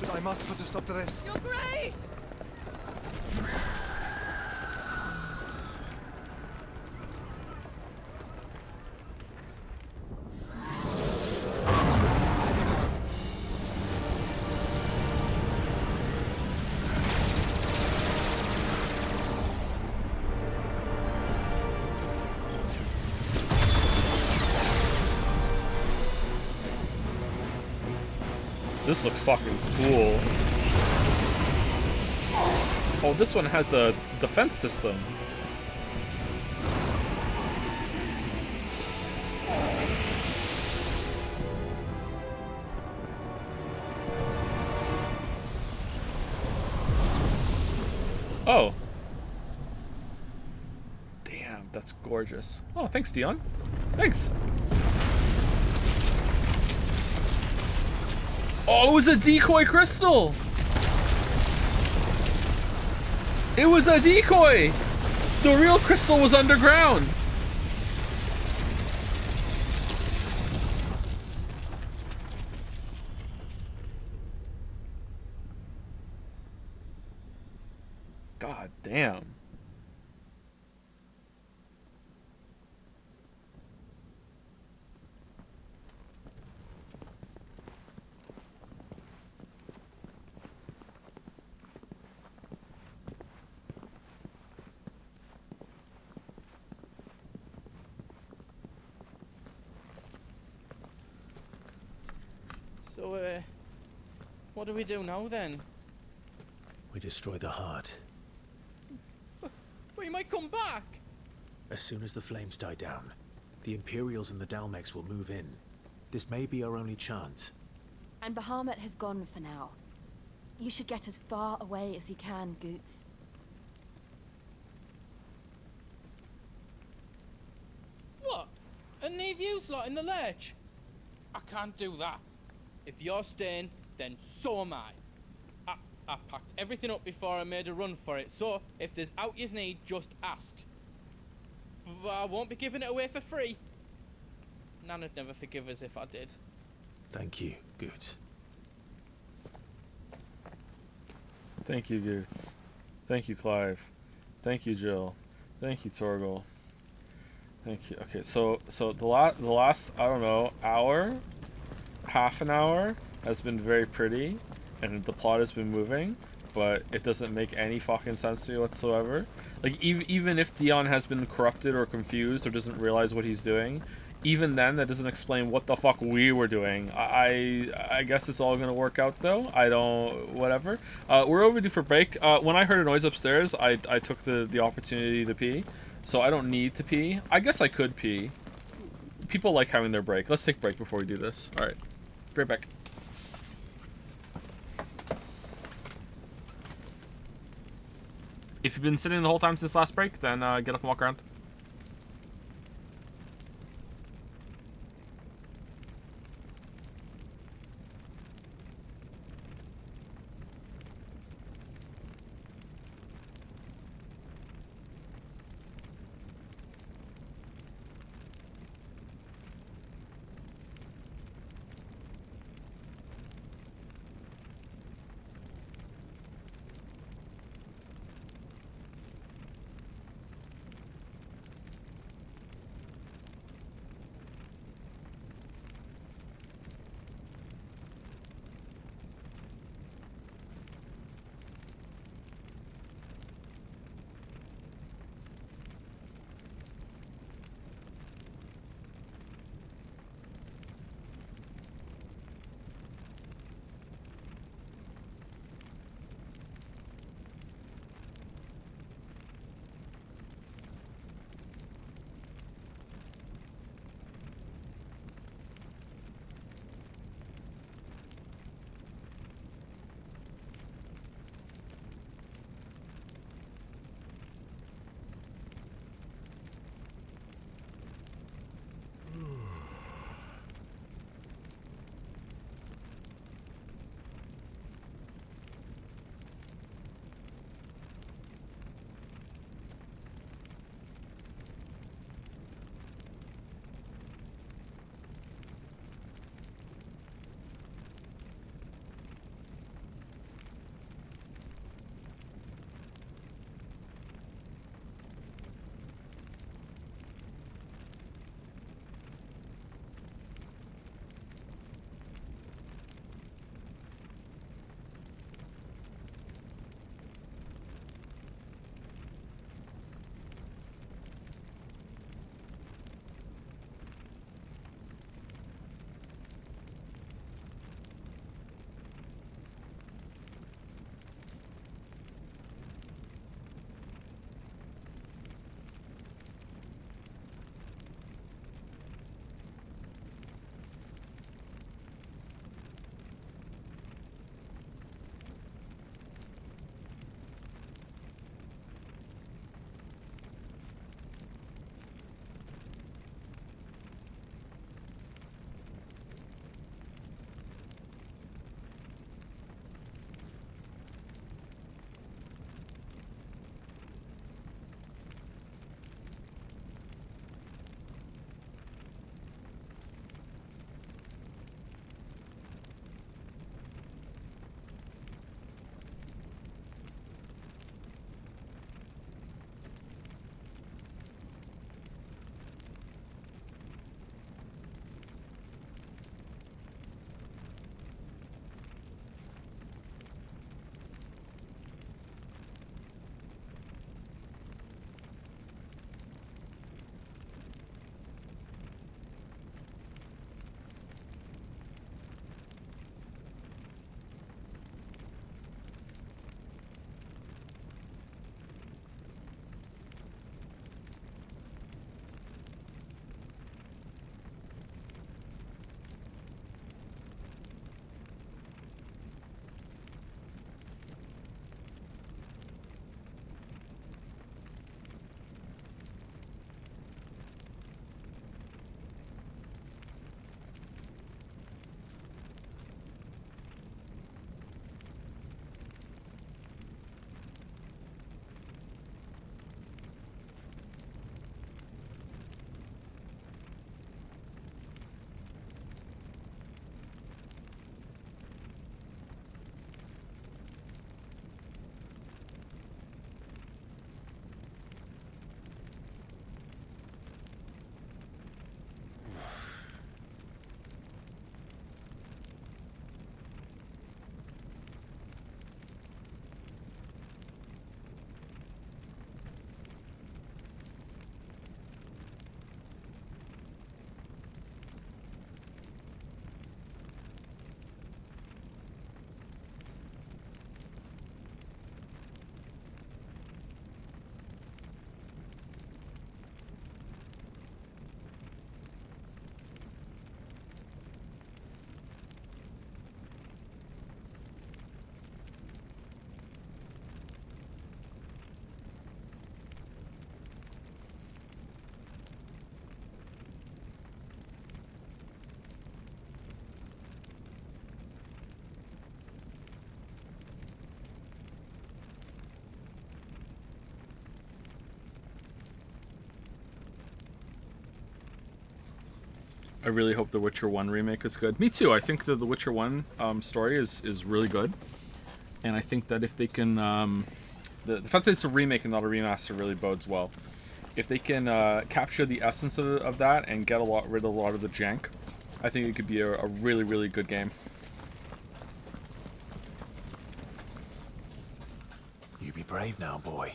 But I must put a stop to this. Your Grace! This looks fucking cool. Oh, this one has a defense system. Oh. Damn, that's gorgeous. Oh, thanks, Dion. Thanks. Oh, it was a decoy crystal. It was a decoy. The real crystal was underground. God damn. So, what do we do now then? We destroy the heart. But you might come back. As soon as the flames die down, the Imperials and the Dalmex will move in. This may be our only chance. And Bahamut has gone for now. You should get as far away as you can, Goots. What? And leave you lot in the lurch? I can't do that. If you're staying, then so am I. I packed everything up before I made a run for it, so if there's out you need, just ask. But I won't be giving it away for free. Nana'd never forgive us if I did. Thank you, Goots. Thank you, Goots. Thank you, Clive. Thank you, Jill. Thank you, Torgal. Thank you. Okay, so the last I don't know hour, half an hour has been very pretty, and the plot has been moving, but it doesn't make any fucking sense to me whatsoever. Like even if Dion has been corrupted or confused or doesn't realize what he's doing, even then that doesn't explain what the fuck we were doing. I guess it's all gonna work out though. I don't whatever. We're overdue for break. When I heard a noise upstairs, I took the opportunity to pee. So I don't need to pee. I guess I could pee. People like having their break. Let's take a break before we do this. All right. Be right back. If you've been sitting the whole time since last break, then get up and walk around. I really hope the Witcher 1 remake is good. Me too. I think that the Witcher 1 story is really good. And I think that if they can... the fact that it's a remake and not a remaster really bodes well. If they can capture the essence of that and get rid of a lot of the jank, I think it could be a really, really good game. You be brave now, boy.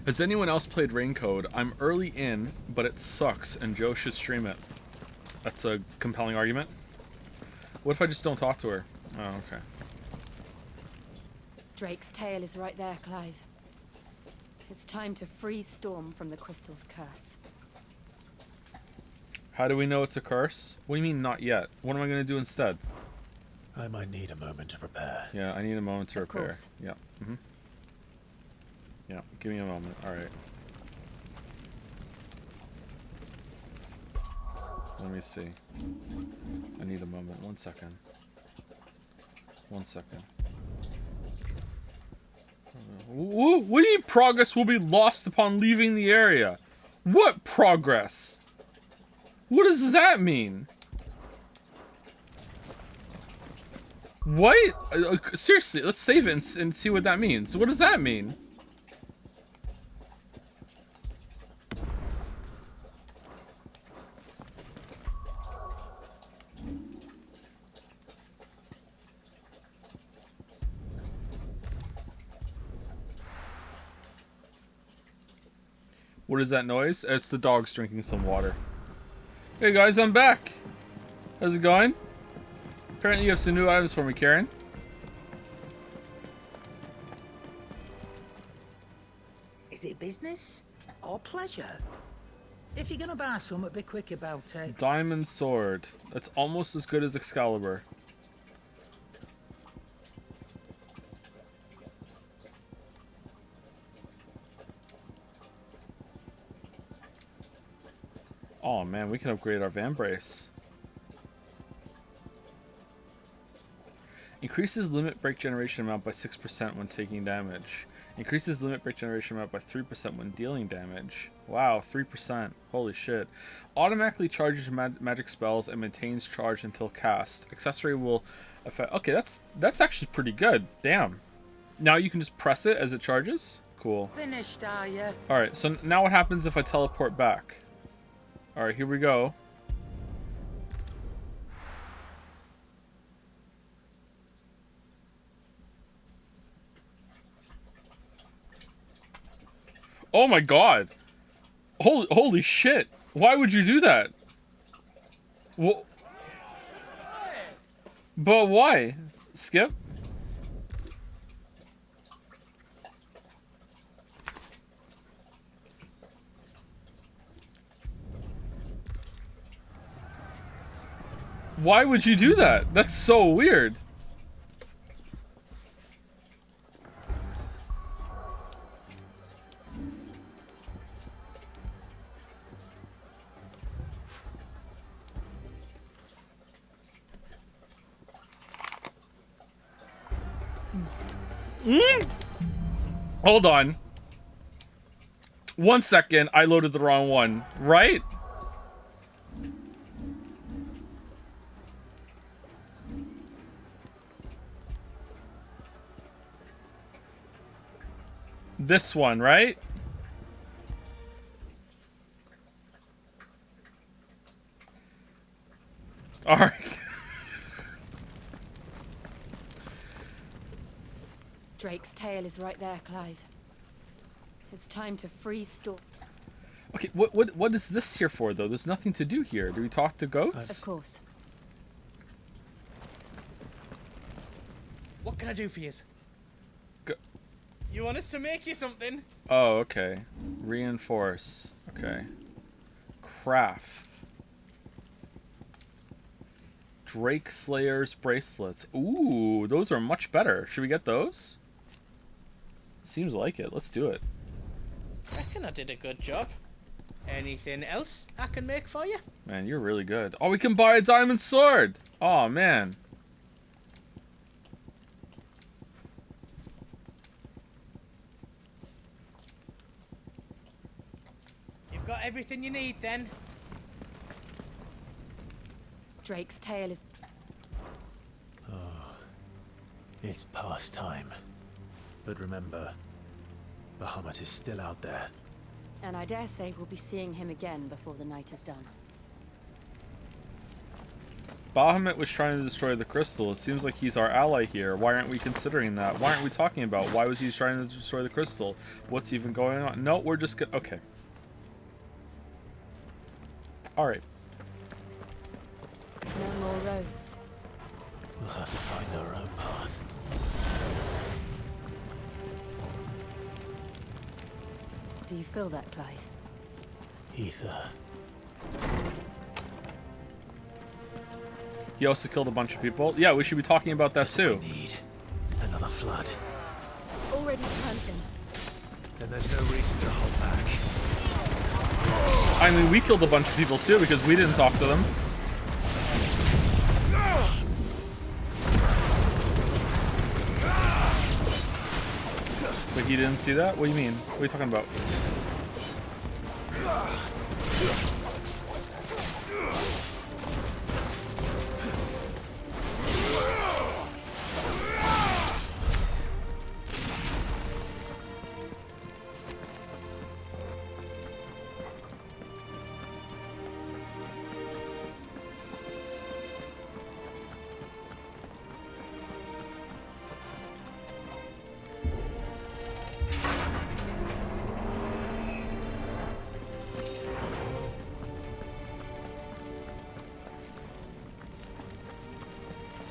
Has anyone else played Raincode? I'm early in, but it sucks, and Joe should stream it. That's a compelling argument. What if I just don't talk to her? Oh, okay. Drake's tail is right there, Clive. It's time to free Storm from the crystal's curse. How do we know it's a curse? What do you mean, not yet? What am I going to do instead? I might need a moment to prepare. Yeah, I need a moment to Of repair. course. Yeah. Mm-hmm. Yeah, give me a moment. All right. Let me see. I need a moment. 1 second. 1 second. What do you mean progress will be lost upon leaving the area? What progress? What does that mean? What? Seriously, let's save it and see what that means. What does that mean? What is that noise? It's the dogs drinking some water. Hey guys, I'm back. How's it going? Apparently you have some new items for me, Karen. Is it business or pleasure? If you're gonna buy something, be quick about it. Diamond sword. That's almost as good as Excalibur. Oh man, we can upgrade our Vambrace. Increases limit break generation amount by 6% when taking damage. Increases limit break generation amount by 3% when dealing damage. Wow, 3%. Holy shit. Automatically charges magic spells and maintains charge until cast. Accessory will affect... Okay, that's actually pretty good. Damn. Now you can just press it as it charges? Cool. Finished, are you? Alright, so now what happens if I teleport back? Alright, here we go. Oh my god! Holy shit! Why would you do that? Well, but why? Skip? Why would you do that? That's so weird. Hold on. 1 second, I loaded the wrong one, right? This one, right? All right. Drake's tail is right there, Clive. It's time to free Storm. Okay, what is this here for though? There's nothing to do here. Do we talk to goats? Of course. What can I do for you? You want us to make you something? Oh, okay. Reinforce. Okay. Craft. Drake Slayer's bracelets. Ooh, those are much better. Should we get those? Seems like it. Let's do it. Reckon I did a good job. Anything else I can make for you? Man, you're really good. Oh, we can buy a diamond sword. Oh, man. got everything you need then? Drake's tail is... Oh, it's past time. But remember, Bahamut is still out there. And I dare say we'll be seeing him again before the night is done. Bahamut was trying to destroy the crystal. It seems like he's our ally here. Why aren't we considering that? Why aren't we talking about why was he trying to destroy the crystal? What's even going on? No, we're just gonna... Okay. Alright. No more roads. We'll have to find our own path. Do you feel that, Clive? Ether. He also killed a bunch of people. Yeah, we should be talking about that too. Another flood. Already turned him. Then there's no reason to hold back. I mean, we killed a bunch of people too because we didn't talk to them. But he didn't see that? What do you mean? What are you talking about?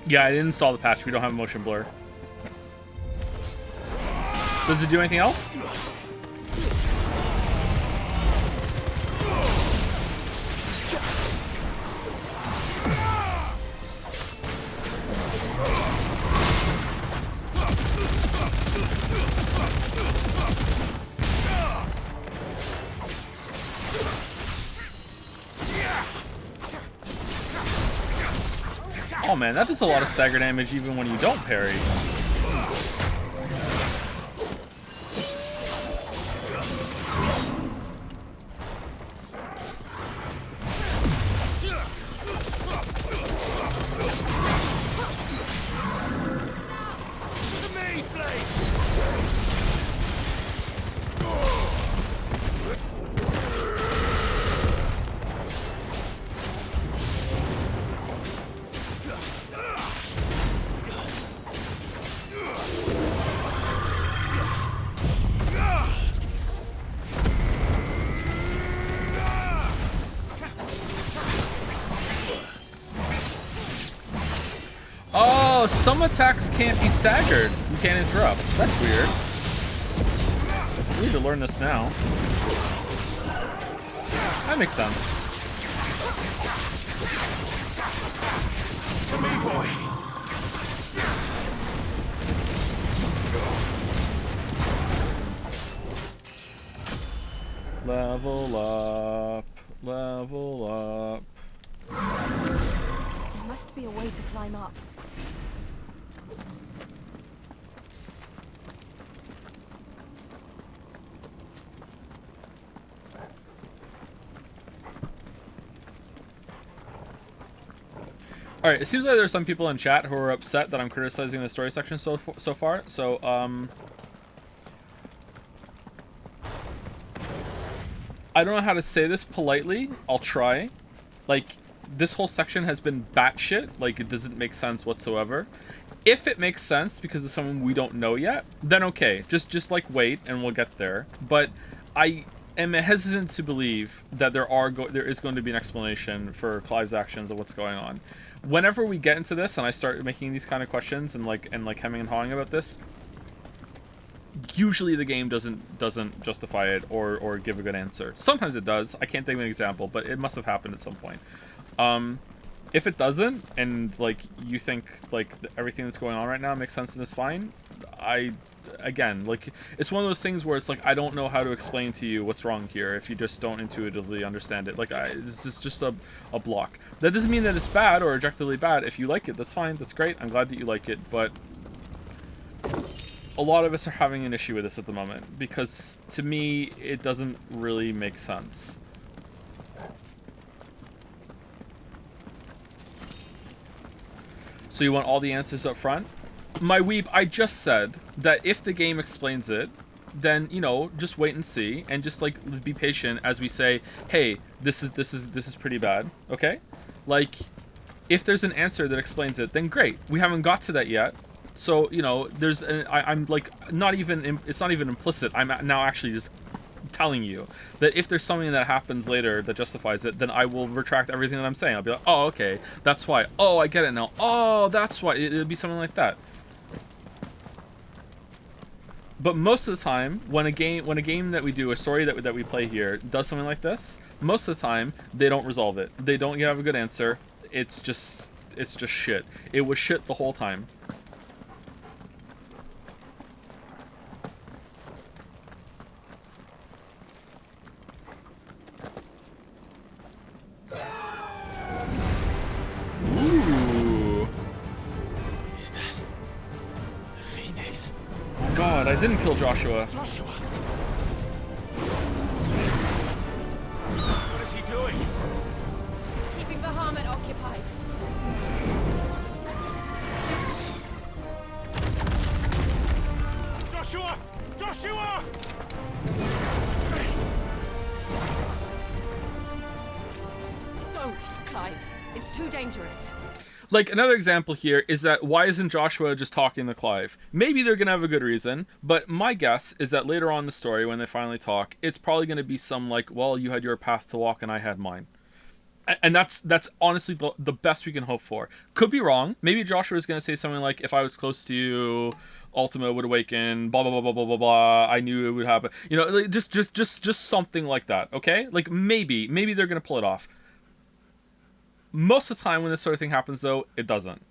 Yeah, I didn't install the patch. We don't have a motion blur. Does it do anything else? Oh man, that does a lot of stagger damage even when you don't parry. Oh, some attacks can't be staggered. You can't interrupt. That's weird. We need to learn this now. That makes sense. For me, boy. Level up. Level up. There must be a way to climb up. Alright, it seems like there's some people in chat who are upset that I'm criticizing the story section so far. So, I don't know how to say this politely. I'll try. Like, this whole section has been batshit. Like, it doesn't make sense whatsoever. If it makes sense because of someone we don't know yet, then okay. Just like, wait, and we'll get there. But I am hesitant to believe that there is going to be an explanation for Clive's actions and what's going on. Whenever we get into this and I start making these kind of questions and hemming and hawing about this, usually the game doesn't justify it or give a good answer. Sometimes it does. I can't think of an example, but it must have happened at some point. If it doesn't, and like you think like everything that's going on right now makes sense and is fine, again, like, it's one of those things where it's like I don't know how to explain to you what's wrong here if you just don't intuitively understand it. Like, it's just a block. That doesn't mean that it's bad or objectively bad. If you like it, that's fine. That's great. I'm glad that you like it. But a lot of us are having an issue with this at the moment because, to me, it doesn't really make sense. So you want all the answers up front? My weeb, I just said that if the game explains it, then, you know, just wait and see, and just, like, be patient as we say, hey, this is pretty bad, okay? Like, if there's an answer that explains it, then great. We haven't got to that yet. So, you know, there's I'm like, it's not even implicit. I'm now actually just telling you that if there's something that happens later that justifies it, then I will retract everything that I'm saying. I'll be like, oh, okay, that's why. Oh, I get it now. Oh, that's why. It'll be something like that. But most of the time, when a game that we do, a story that we play here, does something like this, most of the time, they don't resolve it. They don't have a good answer. It's just shit. It was shit the whole time. Ooh. Is that the Phoenix? Oh God, I didn't kill Joshua. Joshua! What is he doing? Keeping the Harmon occupied. Joshua! Joshua! Don't, Clive. It's too dangerous. Like, another example here is that why isn't Joshua just talking to Clive? Maybe they're gonna have a good reason, but my guess is that later on in the story, when they finally talk, it's probably gonna be some like, well, you had your path to walk and I had mine. And that's honestly the best we can hope for. Could be wrong. Maybe Joshua is gonna say something like, if I was close to you, Ultima would awaken, blah blah blah blah blah blah blah. I knew it would happen. You know, like, just something like that. Okay, like maybe they're gonna pull it off. Most of the time when this sort of thing happens, though, it doesn't.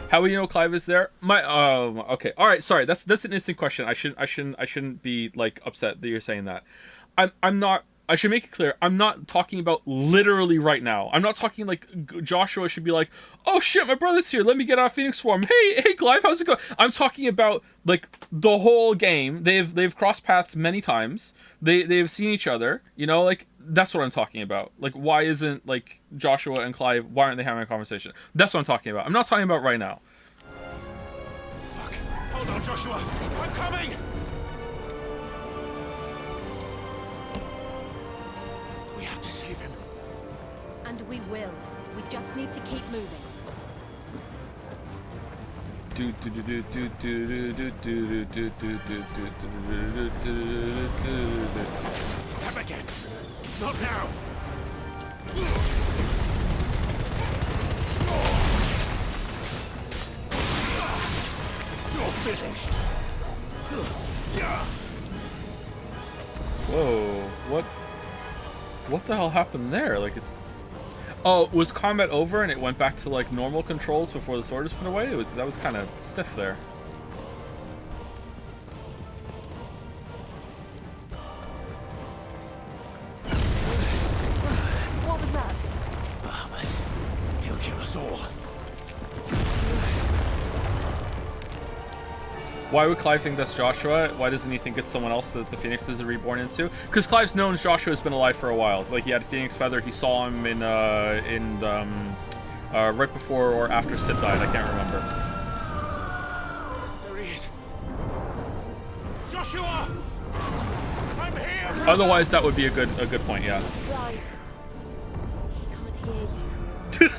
How will you know Clive is there? Okay, all right, sorry. That's an instant question. I shouldn't be like upset that you're saying that. I'm not. I should make it clear. I'm not talking about literally right now. I'm not talking like Joshua should be like, oh shit, my brother's here. Let me get out of Phoenix form. Hey, Clive, how's it going? I'm talking about like the whole game. They've crossed paths many times. They've seen each other. You know, like that's what I'm talking about. Like, why isn't like Joshua and Clive? Why aren't they having a conversation? That's what I'm talking about. I'm not talking about right now. Fuck! Hold on, Joshua. I'm coming. We have to save him. And we will. We just need to keep moving. Come again. Not now. You're finished. Whoa, what the hell happened there? Like it's... Oh, was combat over and it went back to like normal controls before the sword was put away? That was kind of stiff there. What was that? Bahamut. He'll kill us all. Why would Clive think that's Joshua? Why doesn't he think it's someone else that the Phoenixes are reborn into? Because Clive's known Joshua's been alive for a while. Like, he had a Phoenix feather. He saw him in right before or after Sid died. I can't remember. There he is. Joshua! I'm here! Otherwise, that would be a good point, yeah. Clive. He can't hear you.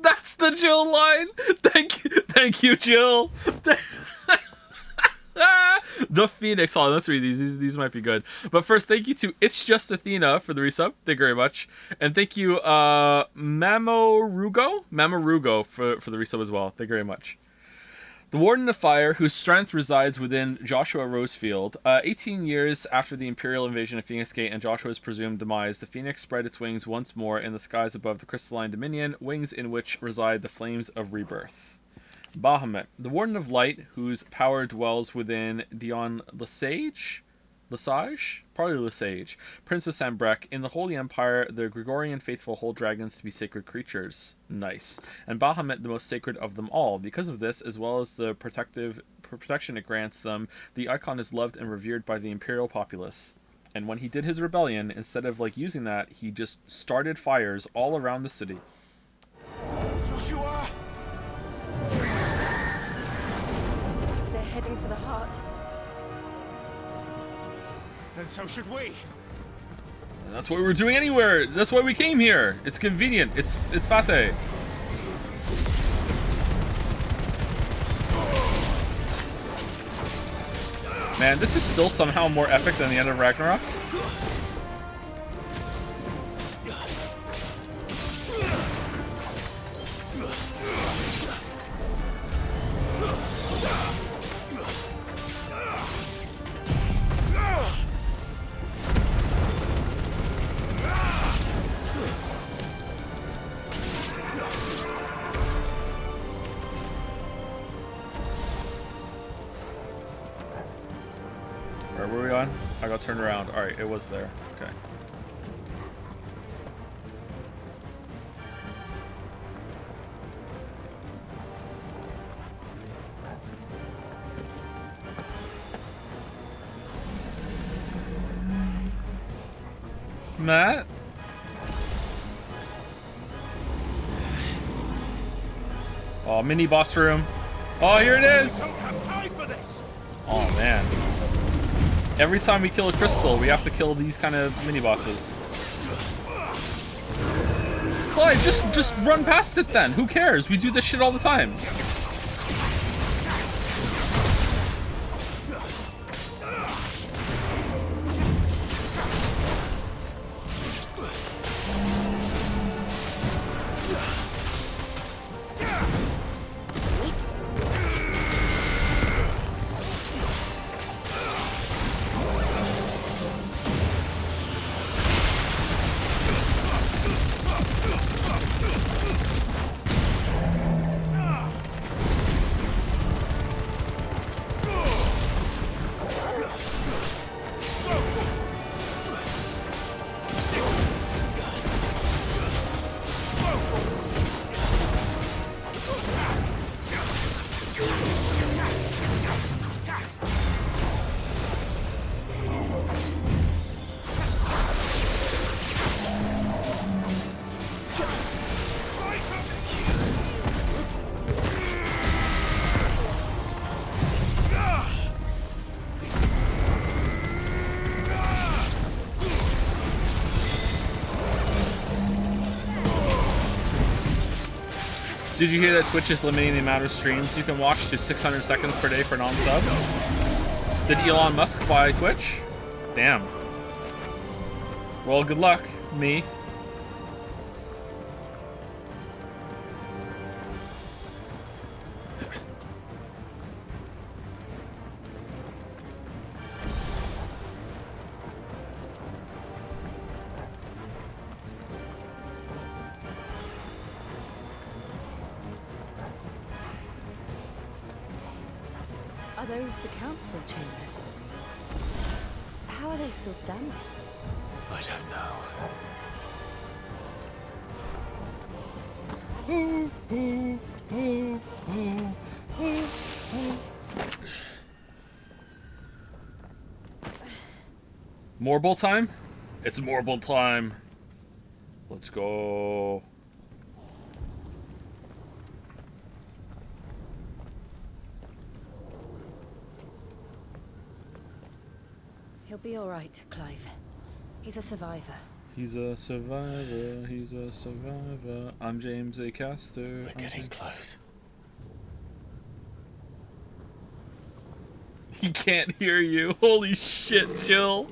That's the Jill line. Thank you, Jill. The Phoenix. Hold on, let's read these. These might be good. But first, thank you to It's Just Athena for the resub. Thank you very much. And thank you, Mamorugo for the resub as well. Thank you very much. The Warden of Fire, whose strength resides within Joshua Rosefield. 18 years after the Imperial invasion of Phoenix Gate and Joshua's presumed demise, the Phoenix spread its wings once more in the skies above the crystalline dominion, wings in which reside the flames of rebirth. Bahamut, the Warden of Light, whose power dwells within Dion Lesage? Probably Lesage, Prince of Sanbreque. In the Holy Empire, the Gregorian faithful hold dragons to be sacred creatures. Nice. And Bahamut, the most sacred of them all. Because of this, as well as the protection it grants them, the icon is loved and revered by the Imperial populace. And when he did his rebellion, instead of like using that, he just started fires all around the city. Joshua! They're heading for the heart. And so should we. And that's what we were doing anywhere. That's why we came here. It's convenient. It's Fateh. Man, this is still somehow more epic than the end of Ragnarok. Where were we on? I got turned around. Alright, it was there. Okay. Matt? Oh, mini boss room. Oh, here it is! Oh, man. Every time we kill a crystal, we have to kill these kind of mini-bosses. Clyde, just run past it then. Who cares? We do this shit all the time. Did you hear that Twitch is limiting the amount of streams you can watch to 600 seconds per day for non-subs? Did Elon Musk buy Twitch? Damn. Well, good luck, me. Are those the council chambers? How are they still standing? I don't know. Morble time? It's Morble time. Let's go. He'll be all right, Clive. He's a survivor. He's a survivor. He's a survivor. I'm James A. Caster. We're getting close. He can't hear you. Holy shit, Jill.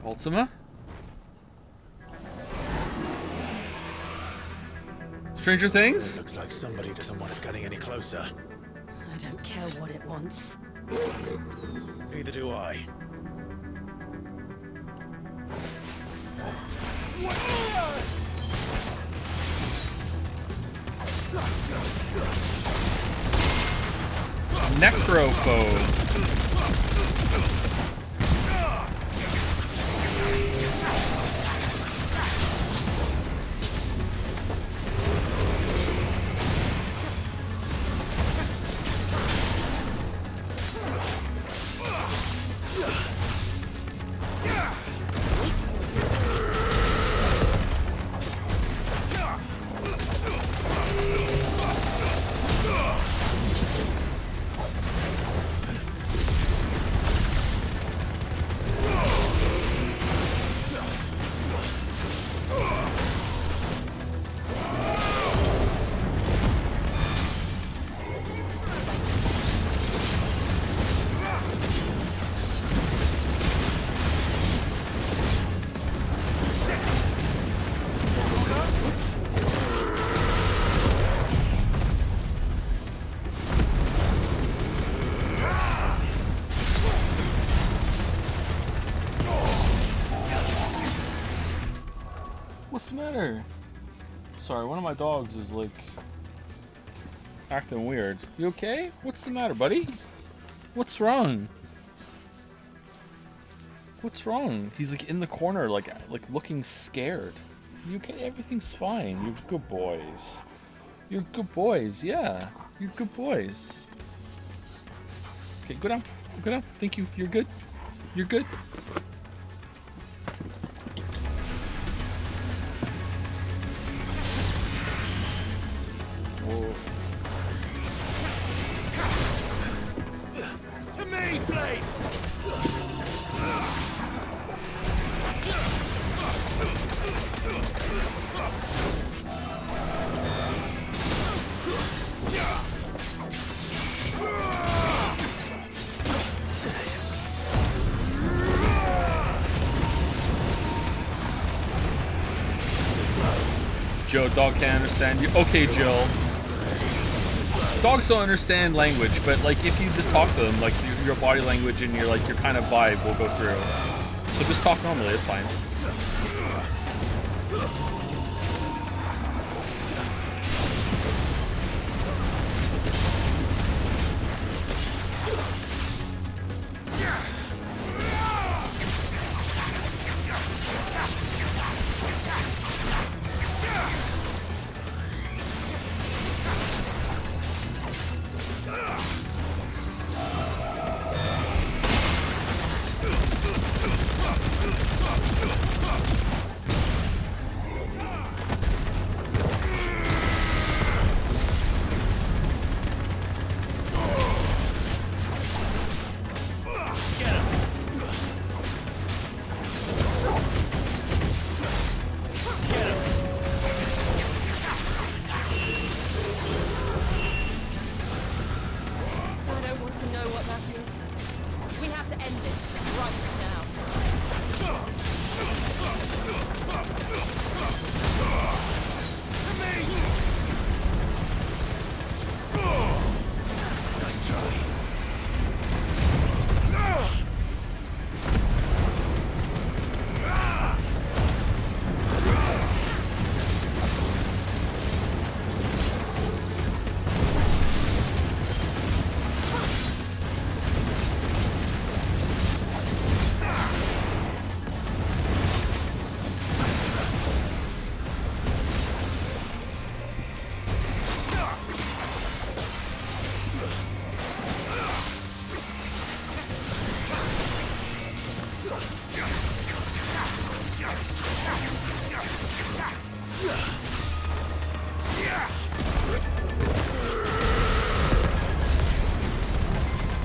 Ultima? Stranger Things? Looks like somebody doesn't want us getting any closer. I don't care what it wants. Neither do I. Necrophobe. What's the matter? Sorry, one of my dogs is like acting weird. You okay? What's the matter, buddy? What's wrong? What's wrong? He's like in the corner, like looking scared. You okay? Everything's fine. You're good boys. You're good boys. Yeah, you're good boys. Okay, go down. Go down. Thank you. You're good. You're good. Whoa. To me, Blades! Joe, dog can't understand you. Okay, Jill. Dogs don't understand language, but like if you just talk to them, like your body language and your kind of vibe will go through. So just talk normally, it's fine.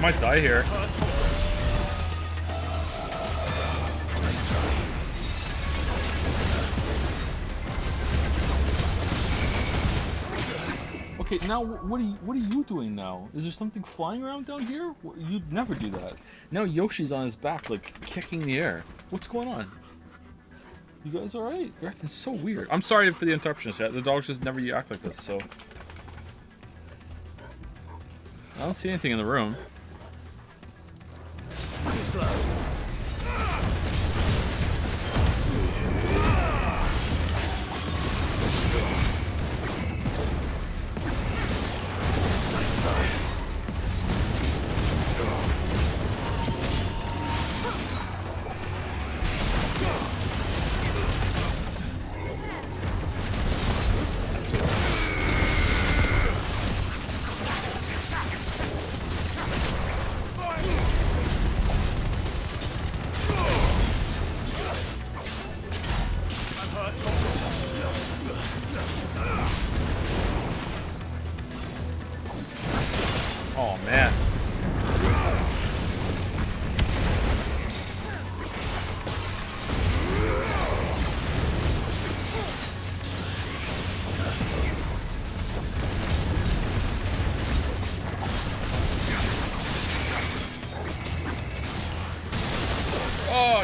Might die here. Okay, now what are you doing now? Is there something flying around down here? You'd never do that. Now Yoshi's on his back, like kicking the air. What's going on? You guys all right? You're acting so weird. I'm sorry for the interruptions. The dogs just never act like this. So I don't see anything in the room. Too slow.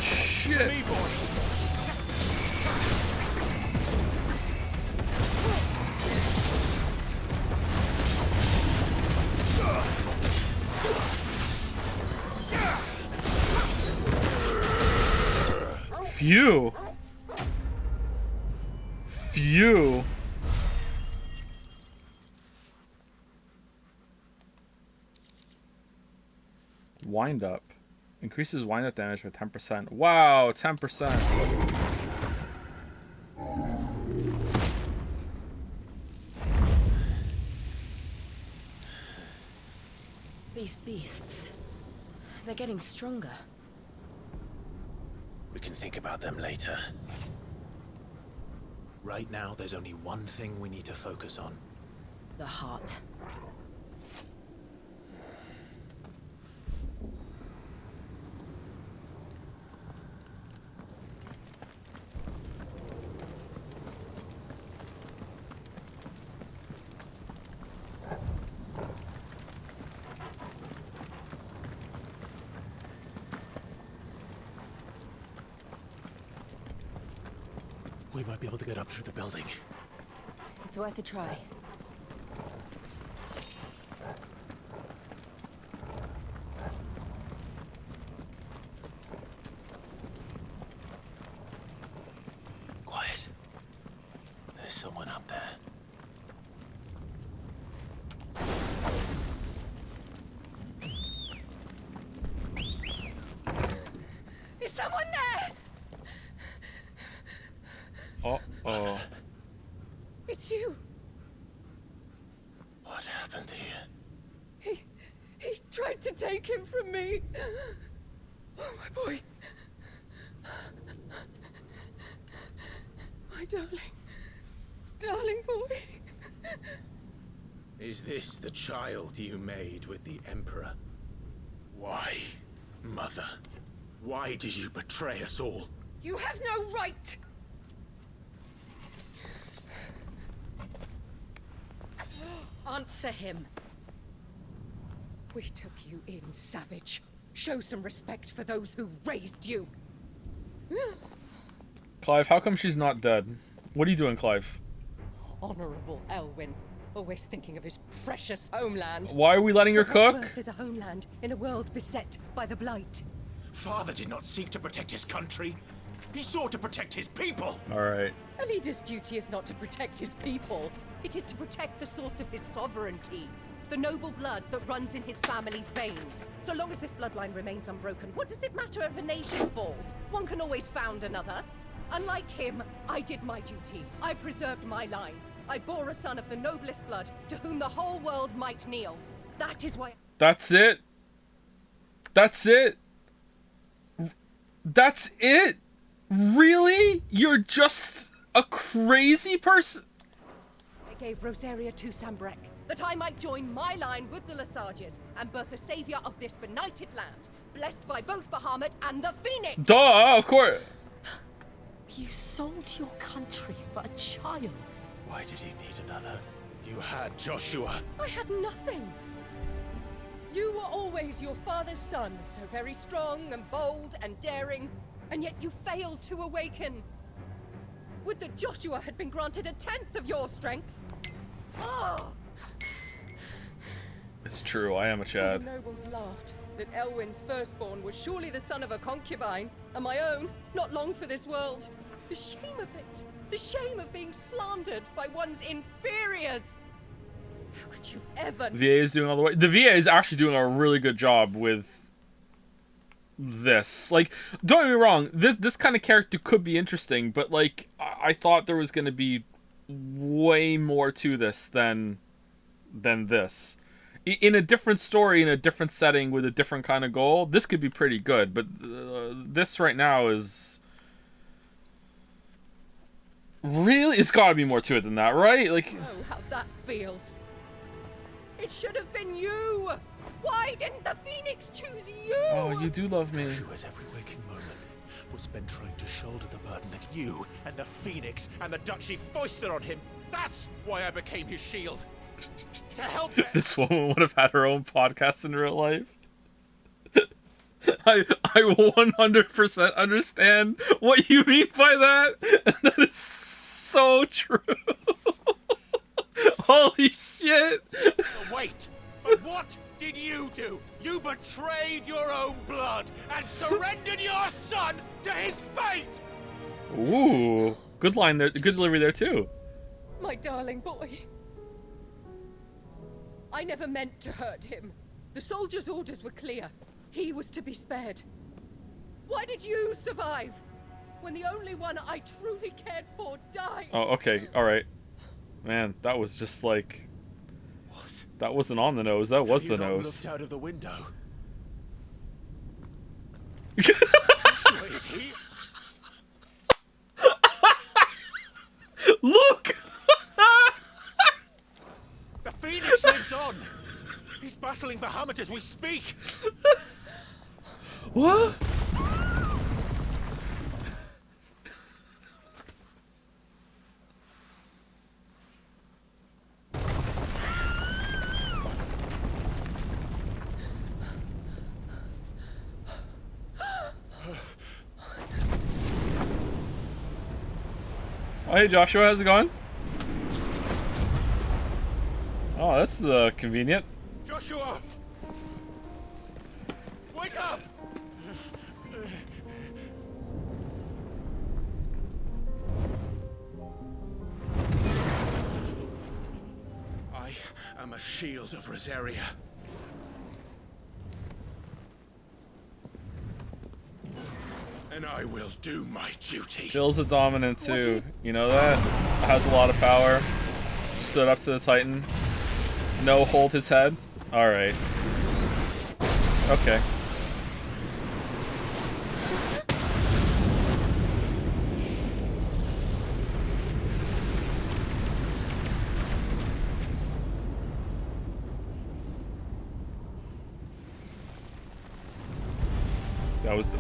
shit. Phew. Phew. Wind up. Increases wind up damage by 10%. Wow, 10%. These beasts, they're getting stronger. We can think about them later. Right now, there's only one thing we need to focus on. The heart. We might be able to get up through the building. It's worth a try. Quiet. There's someone up there. Is someone there? Uh-oh. It's you. What happened here? He tried to take him from me. Oh, my boy. My darling. Darling boy. Is this the child you made with the Emperor? Why, Mother? Why did you betray us all? You have no right. Answer him. We took you in, savage. Show some respect for those who raised you. Clive, how come she's not dead? What are you doing, Clive? Honorable Elwyn, always thinking of his precious homeland. Why are we letting her cook? What worth is a homeland in a world beset by the Blight? Father did not seek to protect his country. He sought to protect his people. All right. A leader's duty is not to protect his people. It is to protect the source of his sovereignty. The noble blood that runs in his family's veins. So long as this bloodline remains unbroken, what does it matter if a nation falls? One can always found another. Unlike him, I did my duty. I preserved my line. I bore a son of the noblest blood, to whom the whole world might kneel. That is why... That's it? That's it? That's it? Really? You're just a crazy person? I gave Rosaria to Sambrek, that I might join my line with the Lesages and birth a savior of this benighted land, blessed by both Bahamut and the Phoenix! Duh, of course. You sold your country for a child. Why did he need another? You had Joshua. I had nothing. You were always your father's son, so very strong and bold and daring, and yet you failed to awaken. Would that Joshua had been granted 1/10 of your strength? Oh! It's true, I am a Chad. The nobles laughed that Elwyn's firstborn was surely the son of a concubine, and my own, not long for this world. The shame of it! The shame of being slandered by one's inferiors! How could you ever... VA is doing all the way. The VA is actually doing a really good job with this. Like, don't get me wrong, this kind of character could be interesting, but like, I thought there was going to be way more to this than this. In a different story, in a different setting, with a different kind of goal, this could be pretty good, but this right now is... Really? It's gotta be more to it than that, right? Like... Oh, how that feels. It should have been you! Why didn't the Phoenix choose you? Oh, you do love me. Joshua's every waking moment was spent trying to shoulder the burden that you and the Phoenix and the Duchy foisted on him. That's why I became his shield. To help them. This woman would have had her own podcast in real life. I 100% understand what you mean by that. And that is so true. Holy shit. Wait, but what did you do? You betrayed your own blood and surrendered your son to his fate! Ooh, good line there, good delivery there too. My darling boy. I never meant to hurt him. The soldiers' orders were clear. He was to be spared. Why did you survive when the only one I truly cared for died? Oh, okay, all right. Man, that was just like... What? That wasn't on the nose, that was the nose. Looked out of the window. Where is he? Look! The Phoenix lives on! He's battling Bahamut as we speak! What? Oh, hey Joshua, how's it going? Oh, that's convenient. Joshua! Wake up! I am a shield of Rosaria. And I will do my duty. Jill's a dominant too. You know that? Has a lot of power. Stood up to the Titan. No, hold his head. Alright. Okay.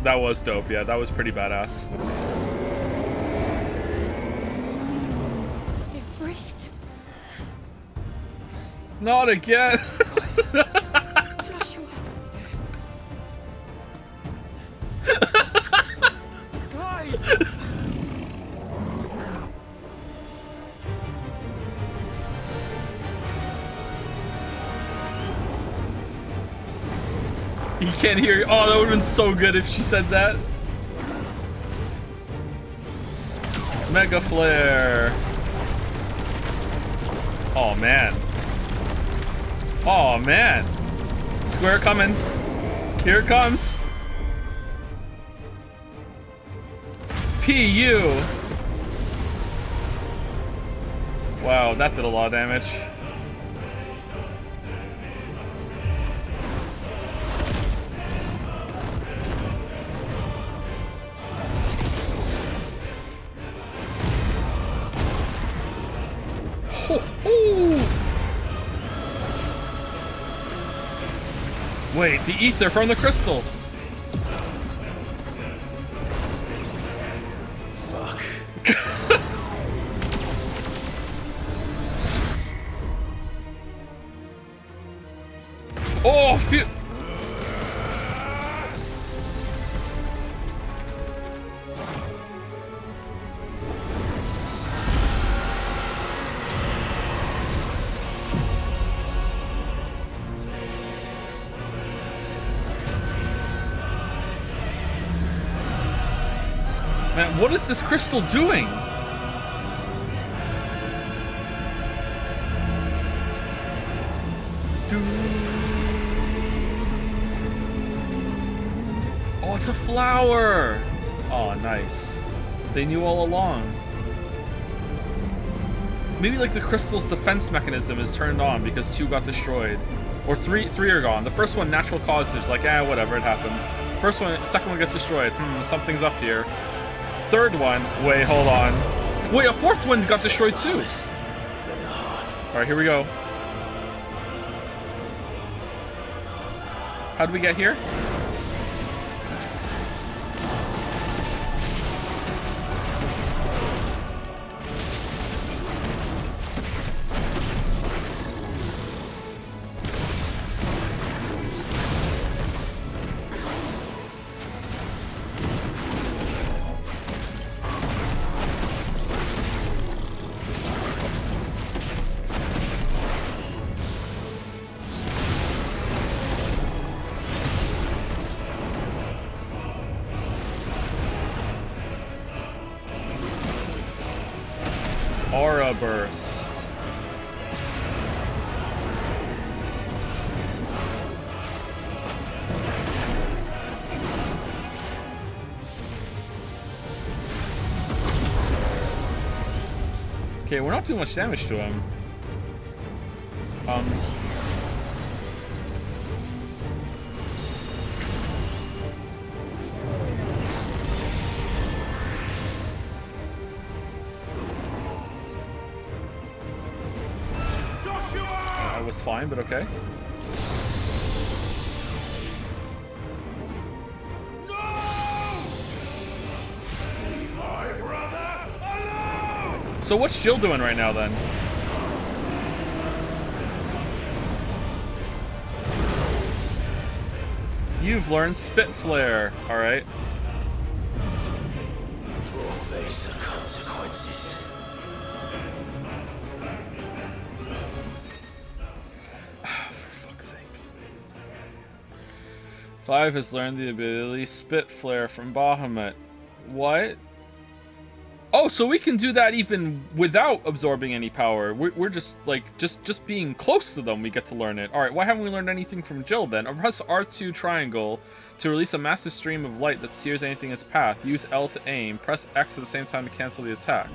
That was dope, yeah, that was pretty badass. You're freed. Not again! Joshua. Clive! He can't hear you. Oh, that would have been so good if she said that. Mega Flare. Oh, man. Oh, man. Square coming. Here it comes. PU. Wow, that did a lot of damage. Wait, the ether from the crystal. Fuck. Oh, phew. Man, what is this crystal doing? Oh, it's a flower! Oh, nice. They knew all along. Maybe like the crystal's defense mechanism is turned on because 2 got destroyed. Or three are gone. The first one, natural causes, like, whatever, it happens. First one, second one gets destroyed. Something's up here. Third one, wait, hold on. Wait, a fourth one got destroyed too. Alright, here we go. How do we get here? Mega Burst. Okay, we're not doing much damage to him. That was fine, but okay. So what's Jill doing right now then? You've learned Spit Flare. Alright. We'll face the consequences. For fuck's sake. Clive has learned the ability Spit Flare from Bahamut. What? Oh, so we can do that even without absorbing any power. We're just like just being close to them. We get to learn it. All right. Why haven't we learned anything from Jill then? Press R2 triangle to release a massive stream of light that sears anything in its path. Use L to aim. Press X at the same time to cancel the attack.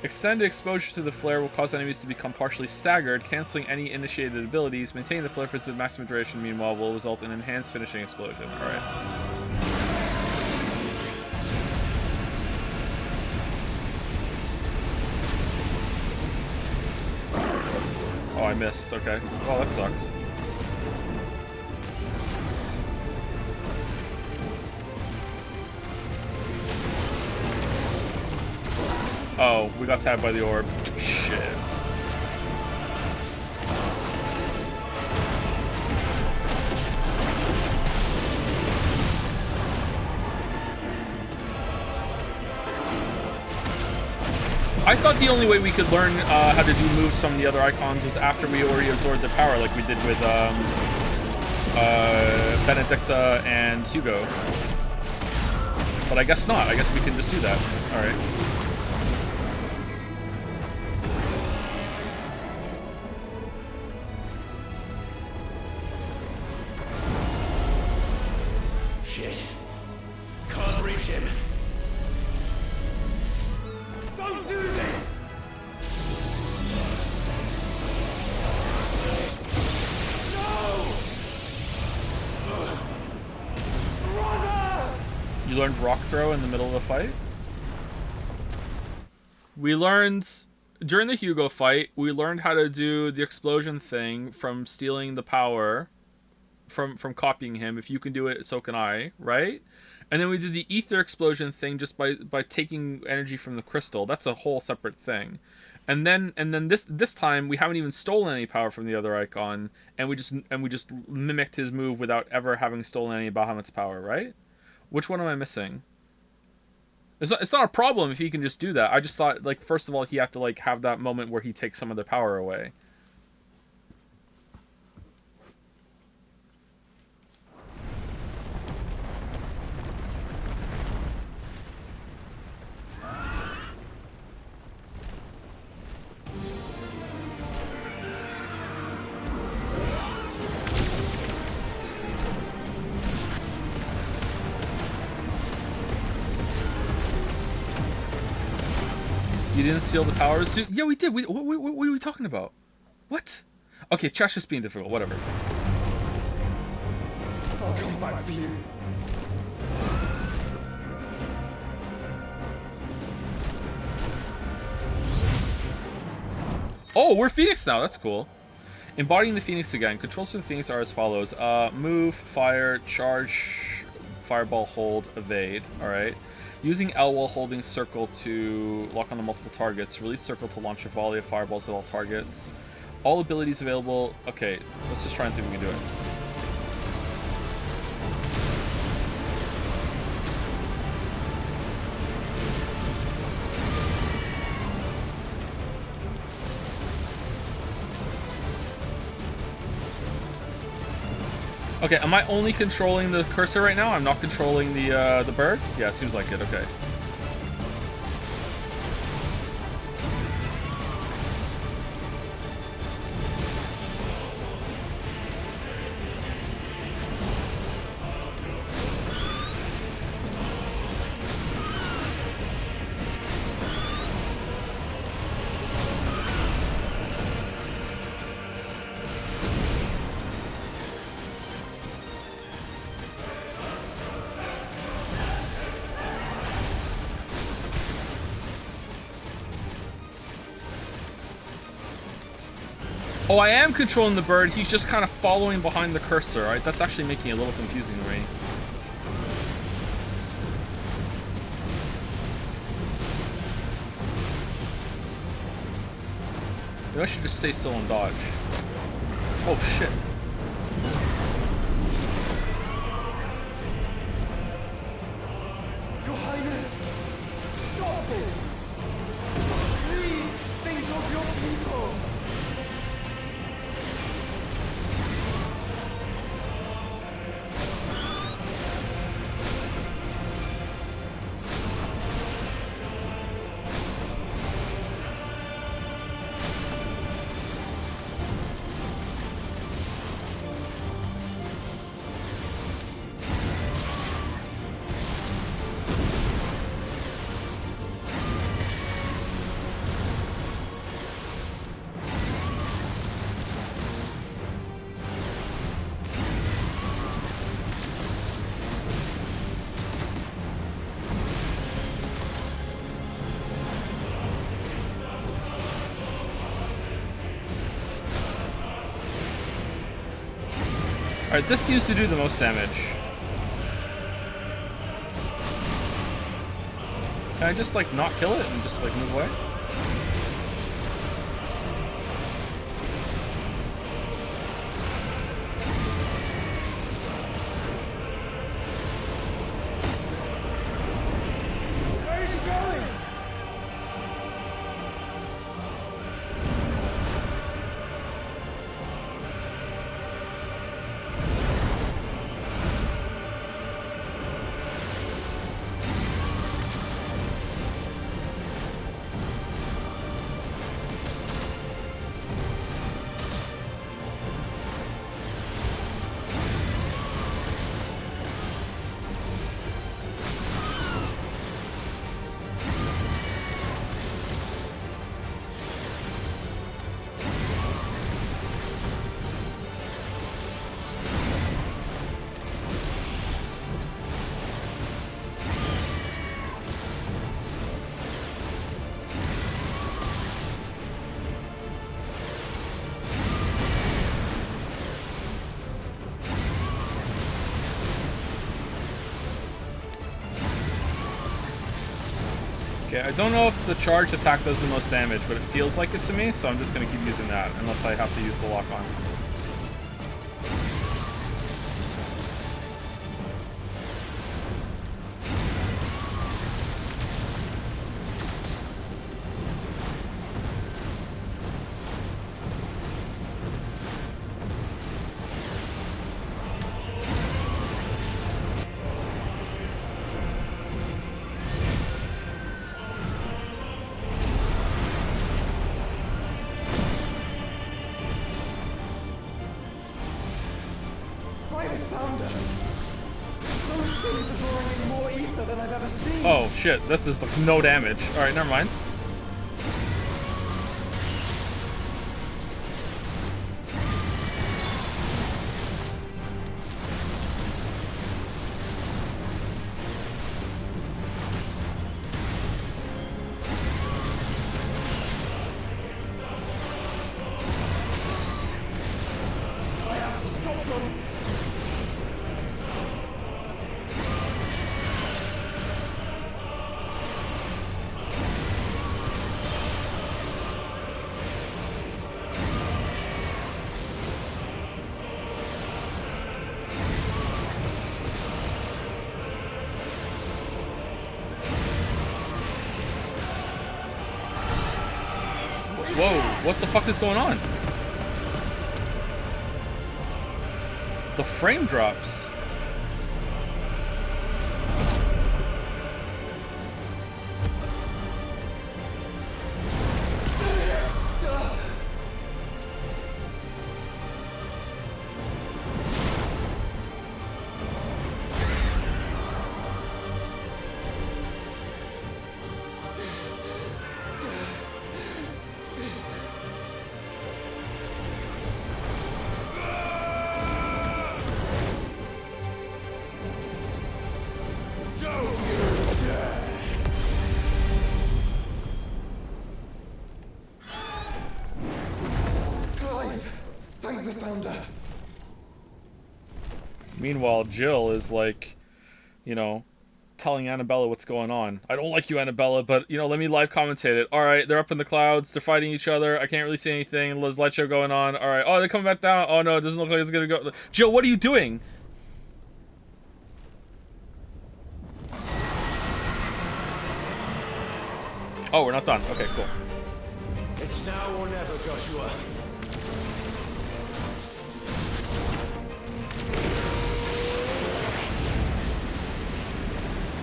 Extended exposure to the flare will cause enemies to become partially staggered, canceling any initiated abilities. Maintaining the flare for its maximum duration, meanwhile, will result in enhanced finishing explosion. All right. Oh, I missed. Okay. Well, that sucks. Oh, we got tabbed by the orb. Shit. I thought the only way we could learn how to do moves from the other icons was after we already absorbed their power, like we did with Benedicta and Hugo. But I guess not. I guess we can just do that. All right. Shit. Can't reach him. Don't do this! No! Brother! You learned rock throw in the middle of the fight? We learned during the Hugo fight, we learned how to do the explosion thing from stealing the power from copying him. If you can do it, so can I, right? And then we did the ether explosion thing just by taking energy from the crystal. That's a whole separate thing. And then this time we haven't even stolen any power from the other icon, and we just mimicked his move without ever having stolen any of Bahamut's power, right? Which one am I missing? It's not a problem if he can just do that. I just thought, like, first of all, he had to like have that moment where he takes some of the power away. You didn't steal the powers, dude? Yeah, we did. What are we talking about? What? Okay, chat's just being difficult. Whatever. I'll come back for you. Oh, we're Phoenix now. That's cool. Embodying the Phoenix again. Controls for the Phoenix are as follows. Move, fire, charge, fireball, hold, evade. All right. Using L while holding circle to lock onto multiple targets. Release circle to launch a volley of fireballs at all targets. All abilities available. Okay, let's just try and see if we can do it. Okay, am I only controlling the cursor right now? I'm not controlling the bird? Yeah, seems like it. Okay. Oh, I am controlling the bird. He's just kind of following behind the cursor, right? That's actually making it a little confusing to me. Maybe I should just stay still and dodge. Oh, shit. Your Highness, stop this! Please think of your people! Alright, this seems to do the most damage. Can I just, like, not kill it and just, like, move away? Where is he going? Okay, I don't know if the charge attack does the most damage, but it feels like it to me, so I'm just going to keep using that, unless I have to use the lock-on. By the founder! Those things are drawing in more ether than I've ever seen! Oh shit, that's just like no damage. Alright, never mind. I have to stop them! Whoa, what the fuck is going on? The frame drops. Thank the Founder. Meanwhile, Jill is like, you know, telling Annabella what's going on. I don't like you, Annabella, but, you know, let me live commentate it. All right, they're up in the clouds. They're fighting each other. I can't really see anything. There's light show going on. All right. Oh, they're coming back down. Oh, no, it doesn't look like it's going to go. Jill, what are you doing? Oh, we're not done. Okay, cool. It's now or never, Joshua.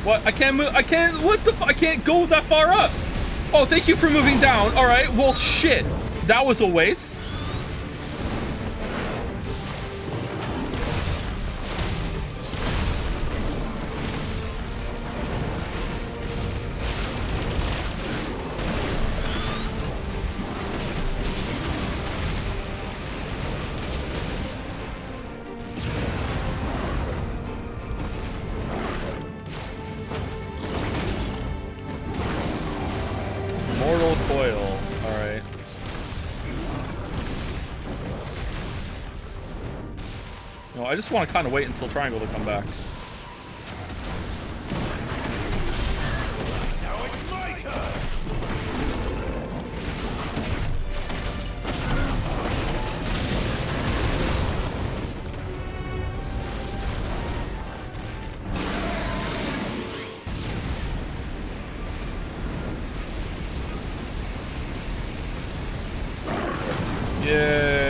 What? I can't move. I can't. What the? I can't go that far up. Oh, thank you for moving down. All right. Well, shit. That was a waste. Mortal coil. All right. No, I just want to kind of wait until Triangle to come back. Now it's my turn. Yay.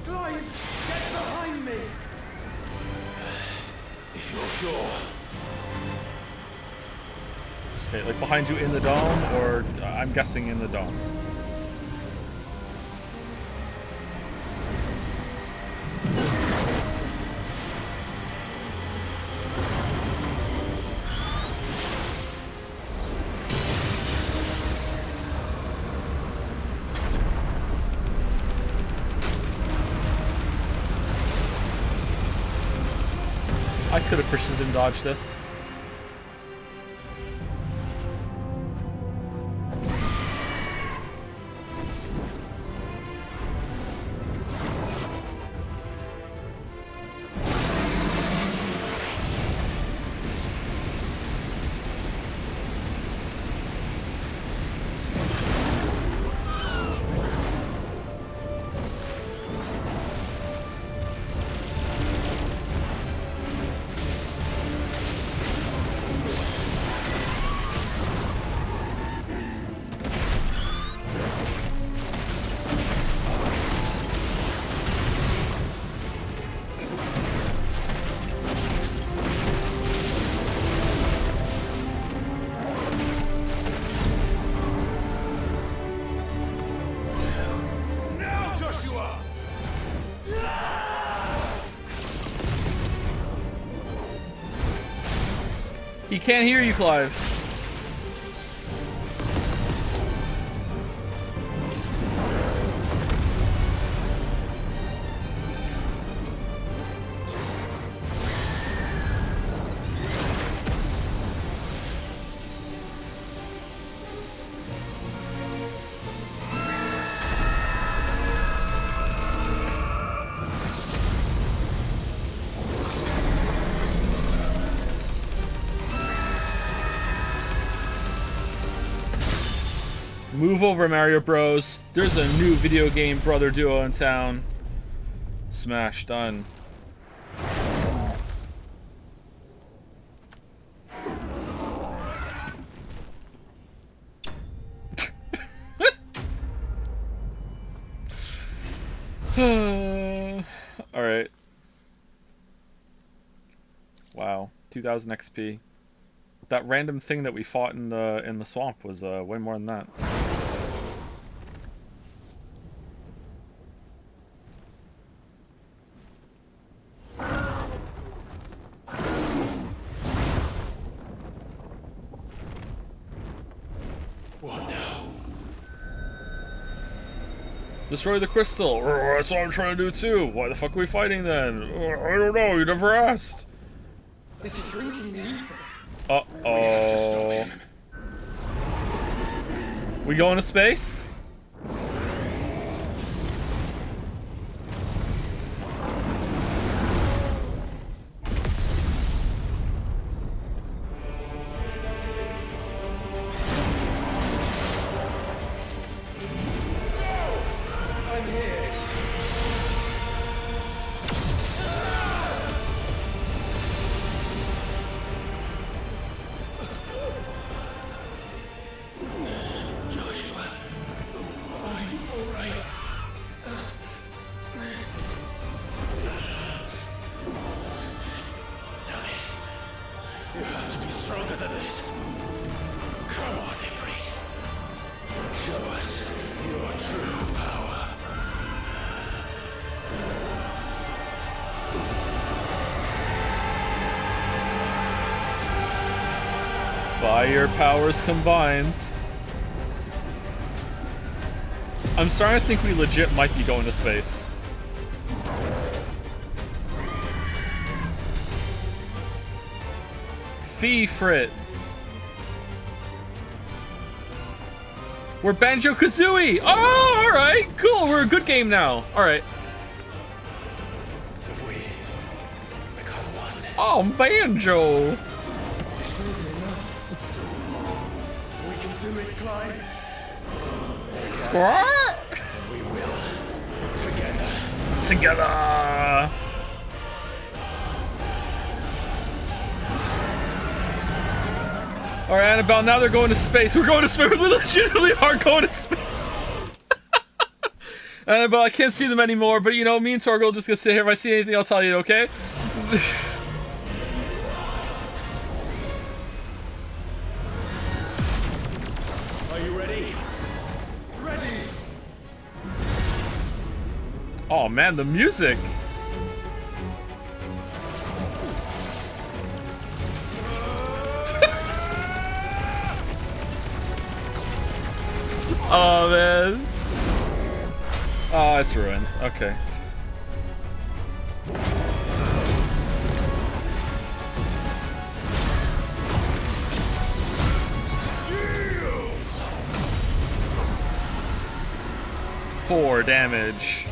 Clive, get behind me. If you're sure. Okay, like behind you in the dome, or I'm guessing in the dome. I could have precision dodged this. Now, Joshua. He can't hear you, Clive. Move over, Mario Bros. There's a new video game brother duo in town. Smash, done. Alright. Wow. 2000 XP. That random thing that we fought in the swamp was way more than that. What now? Destroy the crystal. That's what I'm trying to do too. Why the fuck are we fighting then? I don't know. You never asked. This is drinking me. Uh-oh. We going to space? I'm here. Joshua, are you all right? Damn it. You have to be stronger than this. Come on, Ifrit. Show us your true power. By your powers combined. I'm starting to think we legit might be going to space. Fee Frit. We're Banjo-Kazooie! Oh, alright, cool, we're a good game now. Alright. Have we become one? Oh, Banjo! This will be enough. We can do it, Clive. Squawk! We will. Together. Together! Alright, Annabelle, now they're going to space. We're going to space. We legitimately are going to space. Annabelle, I can't see them anymore, but you know, me and Torgal just gonna sit here. If I see anything, I'll tell you, okay? Are you ready? Ready! Oh man, the music! Oh man. Oh, it's ruined. Okay. Four damage.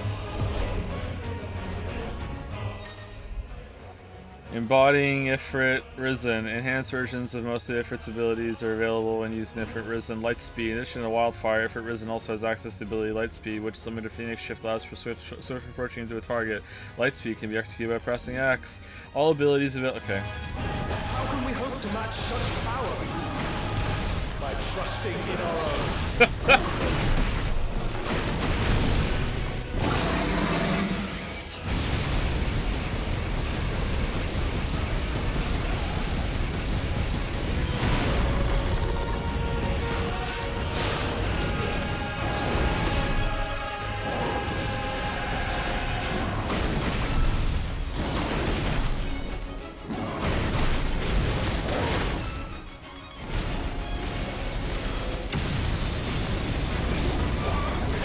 Embodying Ifrit Risen. Enhanced versions of most of Ifrit's abilities are available when using Ifrit Risen. Lightspeed. In addition to Wildfire, Ifrit Risen also has access to ability Lightspeed, which similar to Phoenix Shift allows for swift approaching into a target. Lightspeed can be executed by pressing X. All abilities available. Okay. How can we hope to match such power? By trusting in our own.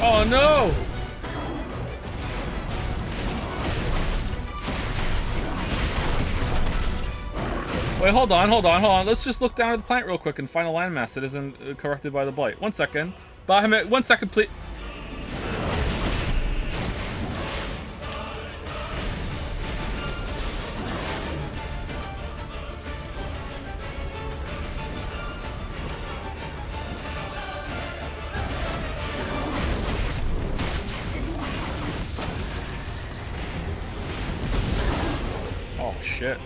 Oh no! Wait, hold on. Let's just look down at the planet real quick and find a landmass that isn't corrupted by the blight. 1 second. Bahamut, 1 second, please. Oh shit.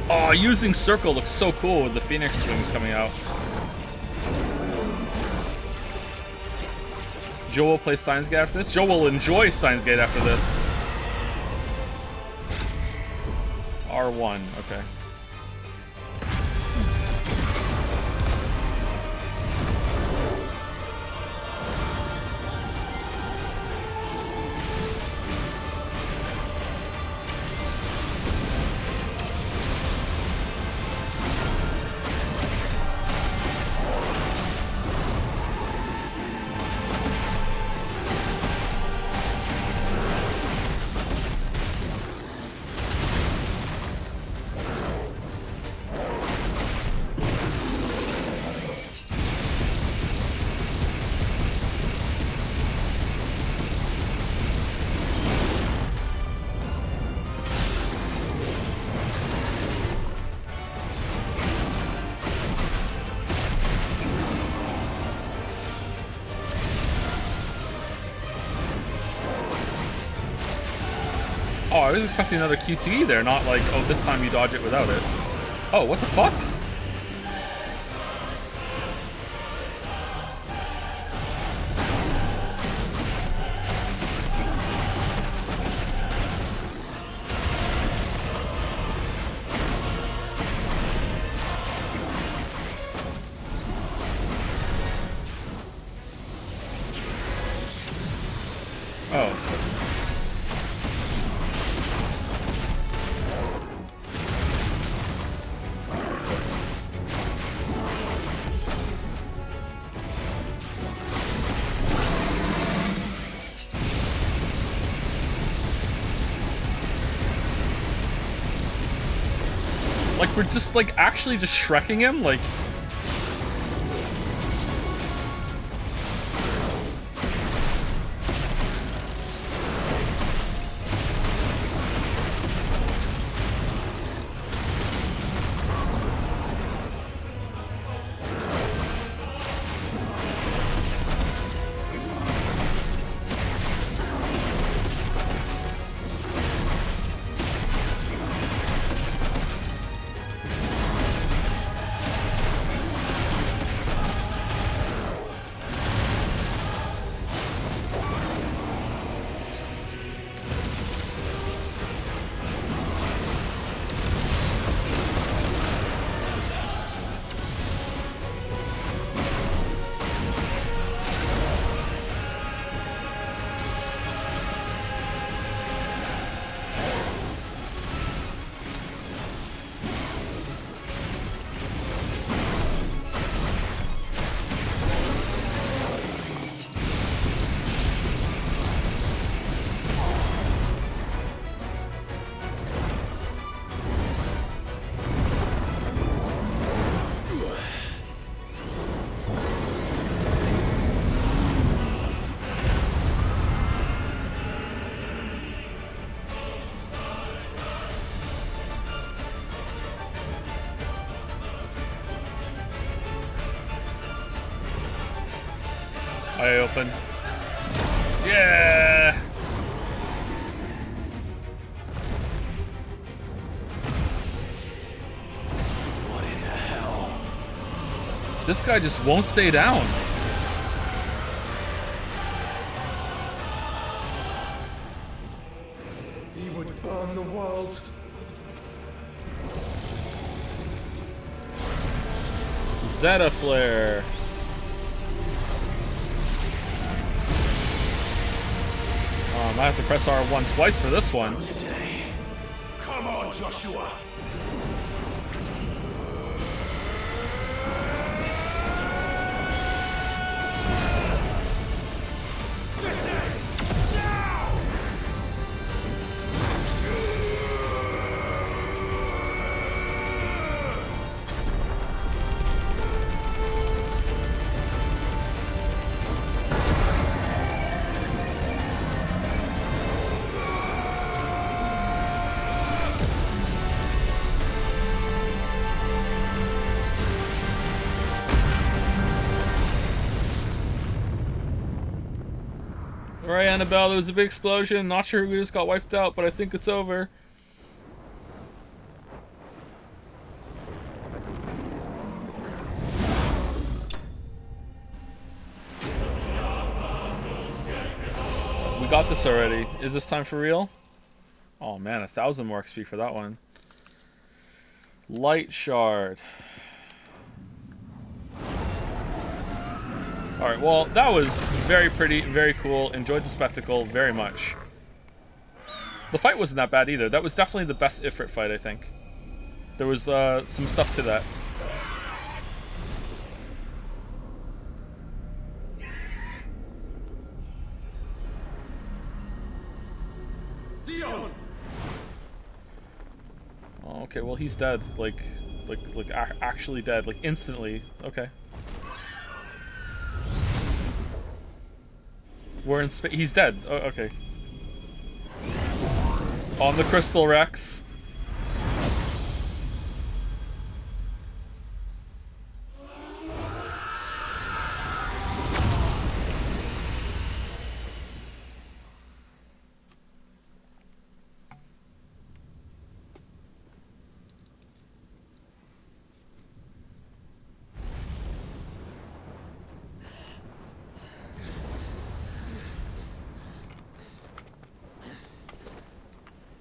Oh, using Circle looks so cool with the Phoenix swings coming out. Joe will play Steins Gate after this. Joe will enjoy Steins Gate after this. R1, okay. Oh, I was expecting another QTE there, not like, oh, this time you dodge it without it. Oh, what the fuck? Like, we're just, like, actually just Shrekking him? Like... Eye open. Yeah! What in the hell? This guy just won't stay down. He would burn the world. Zeta Flare. I have to press R1 twice for this one. Come on, Joshua. This ends now. Alright, Annabelle, there was a big explosion. Not sure who just got wiped out, but I think it's over. We got this already. Is this time for real? Oh man, 1,000 more XP for that one. Light Shard. Alright, well, that was very pretty, very cool. Enjoyed the spectacle very much. The fight wasn't that bad either. That was definitely the best Ifrit fight, I think. There was some stuff to that. Oh, okay, well, he's dead. Like actually dead. Like, instantly. Okay. We're in space. He's dead. Oh, okay. On the Crystal Rex.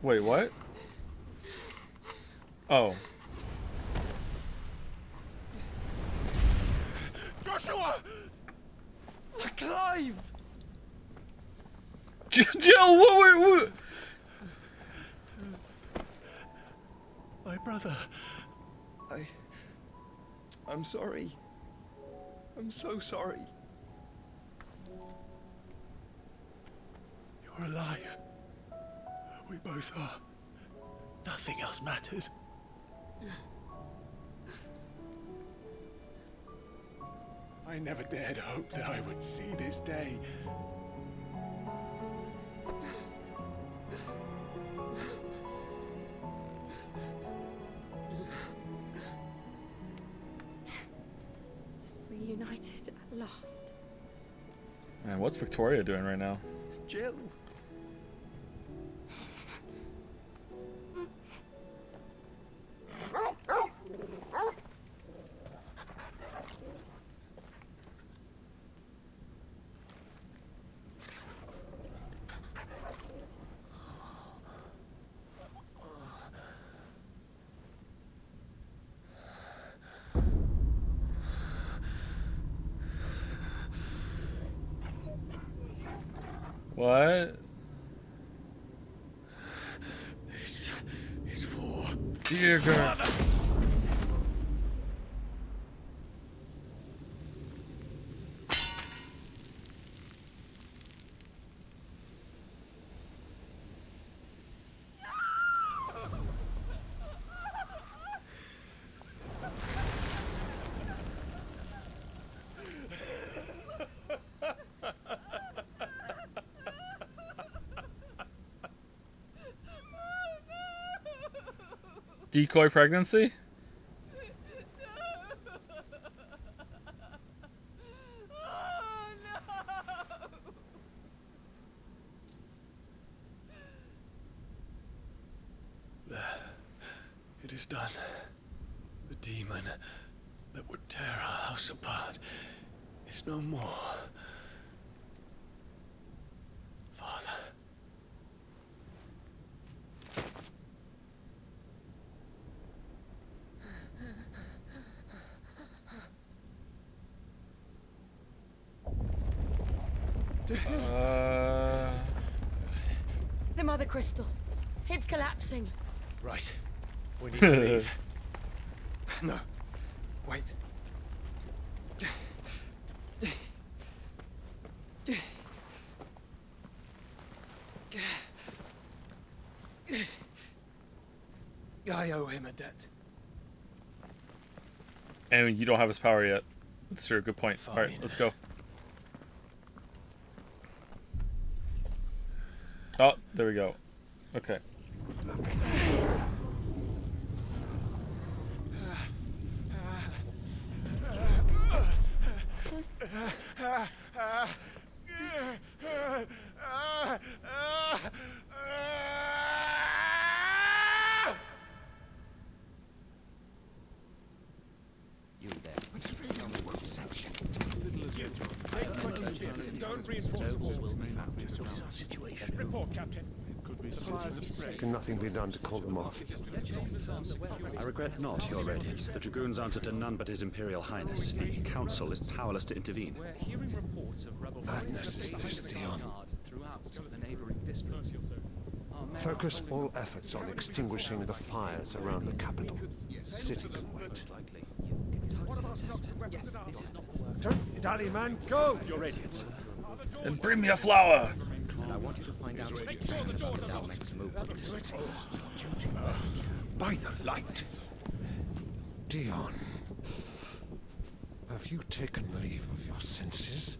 Wait, what? Oh. Joshua! Clive! Jill, what? My brother. I'm sorry. I'm so sorry. You're alive. We both are. Nothing else matters. I never dared hope that I would see this day. Reunited at last. Man, what's Victoria doing right now? Jill. What? This is for Dear God. Decoy pregnancy? It is done. The demon that would tear our house apart is no more. Father. The Mother Crystal. It's collapsing. Right. We need to leave. No. Wait. I owe him a debt. And you don't have his power yet. That's true. Good point. All right, let's go. Oh, there we go. Okay. You there. Don't reinforce the situation. Report, Captain. Can nothing be done to call them off? I regret not, Your Radiance. The Dragoons answer to none but His Imperial Highness. The Council is powerless to intervene. Madness is this, Dion. Focus all efforts on extinguishing the fires around the capital. City can wait. Don't dally, man. Go! Your Radiance. And bring me a flower! And I want you to find out if the next movement. By the light! Dion. Have you taken leave of your senses?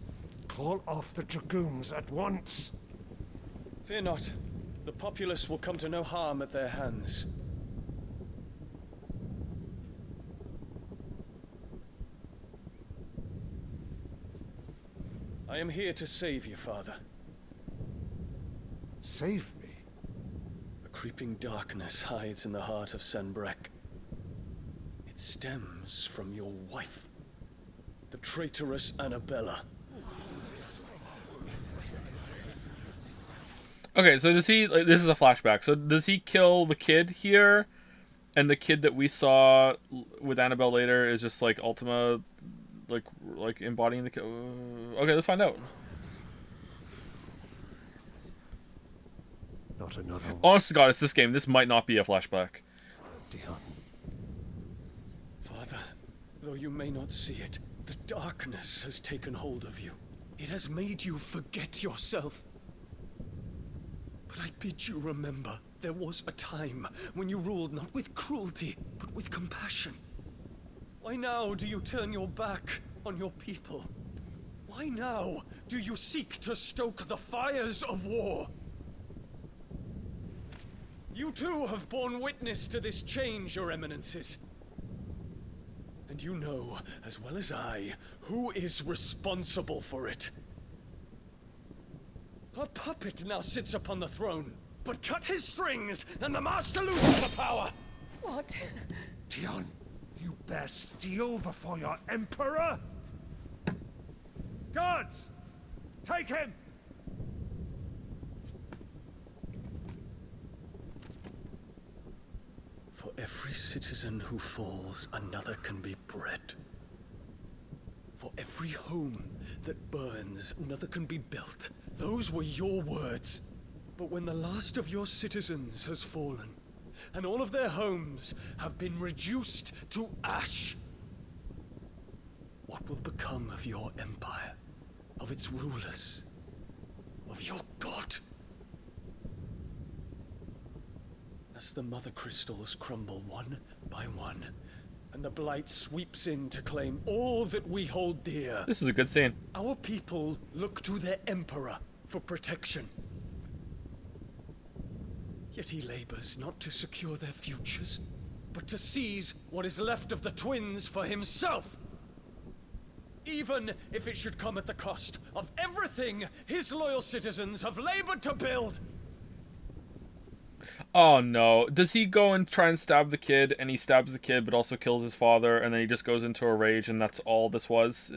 Call off the Dragoons at once! Fear not. The populace will come to no harm at their hands. I am here to save you, Father. Save me? A creeping darkness hides in the heart of Sanbrek. It stems from your wife, the traitorous Annabella. Okay, so does he? Like, this is a flashback. So does he kill the kid here, and the kid that we saw with Annabelle later is just like Ultima, like embodying the kid? Okay, let's find out. Not another one. Honest to God, it's this game. This might not be a flashback. Dion. Father, though you may not see it, the darkness has taken hold of you. It has made you forget yourself. But I bid you remember, there was a time when you ruled not with cruelty, but with compassion. Why now do you turn your back on your people? Why now do you seek to stoke the fires of war? You too have borne witness to this change, your eminences. And you know, as well as I, who is responsible for it. A puppet now sits upon the throne, but cut his strings, and the master loses the power! What? Dion, you bear steel before your emperor? Guards! Take him! For every citizen who falls, another can be bred. For every home that burns, another can be built. Those were your words. But when the last of your citizens has fallen, and all of their homes have been reduced to ash, what will become of your empire, of its rulers, of your god? As the mother crystals crumble one by one, and the blight sweeps in to claim all that we hold dear. This is a good scene. Our people look to their emperor for protection. Yet he labors not to secure their futures, but to seize what is left of the twins for himself. Even if it should come at the cost of everything his loyal citizens have labored to build. Oh no. Does he go and try and stab the kid, and he stabs the kid but also kills his father, and then he just goes into a rage, and that's all this was?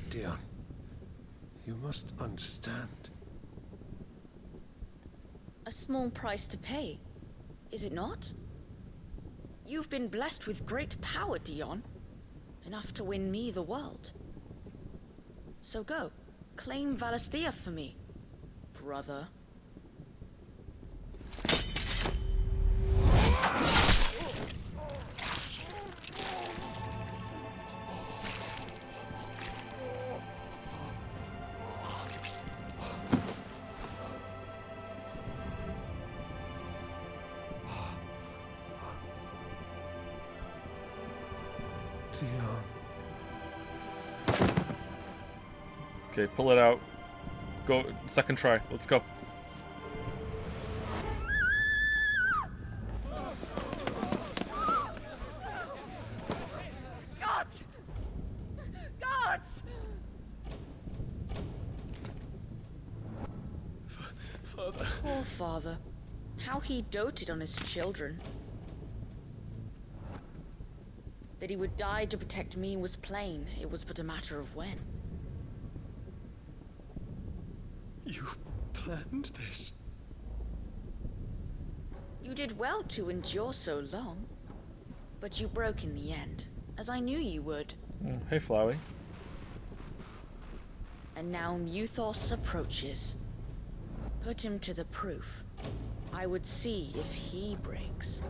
Dion, you must understand. A small price to pay, is it not? You've been blessed with great power, Dion. Enough to win me the world. So go, claim Valisthea for me, brother. Okay, pull it out. Go, second try. Let's go. Gods! Gods! Father. Poor father. How he doted on his children. That he would die to protect me was plain. It was but a matter of when. You planned this? You did well to endure so long. But you broke in the end, as I knew you would. Hey, Flowey. And now Muthos approaches. Put him to the proof. I would see if he breaks.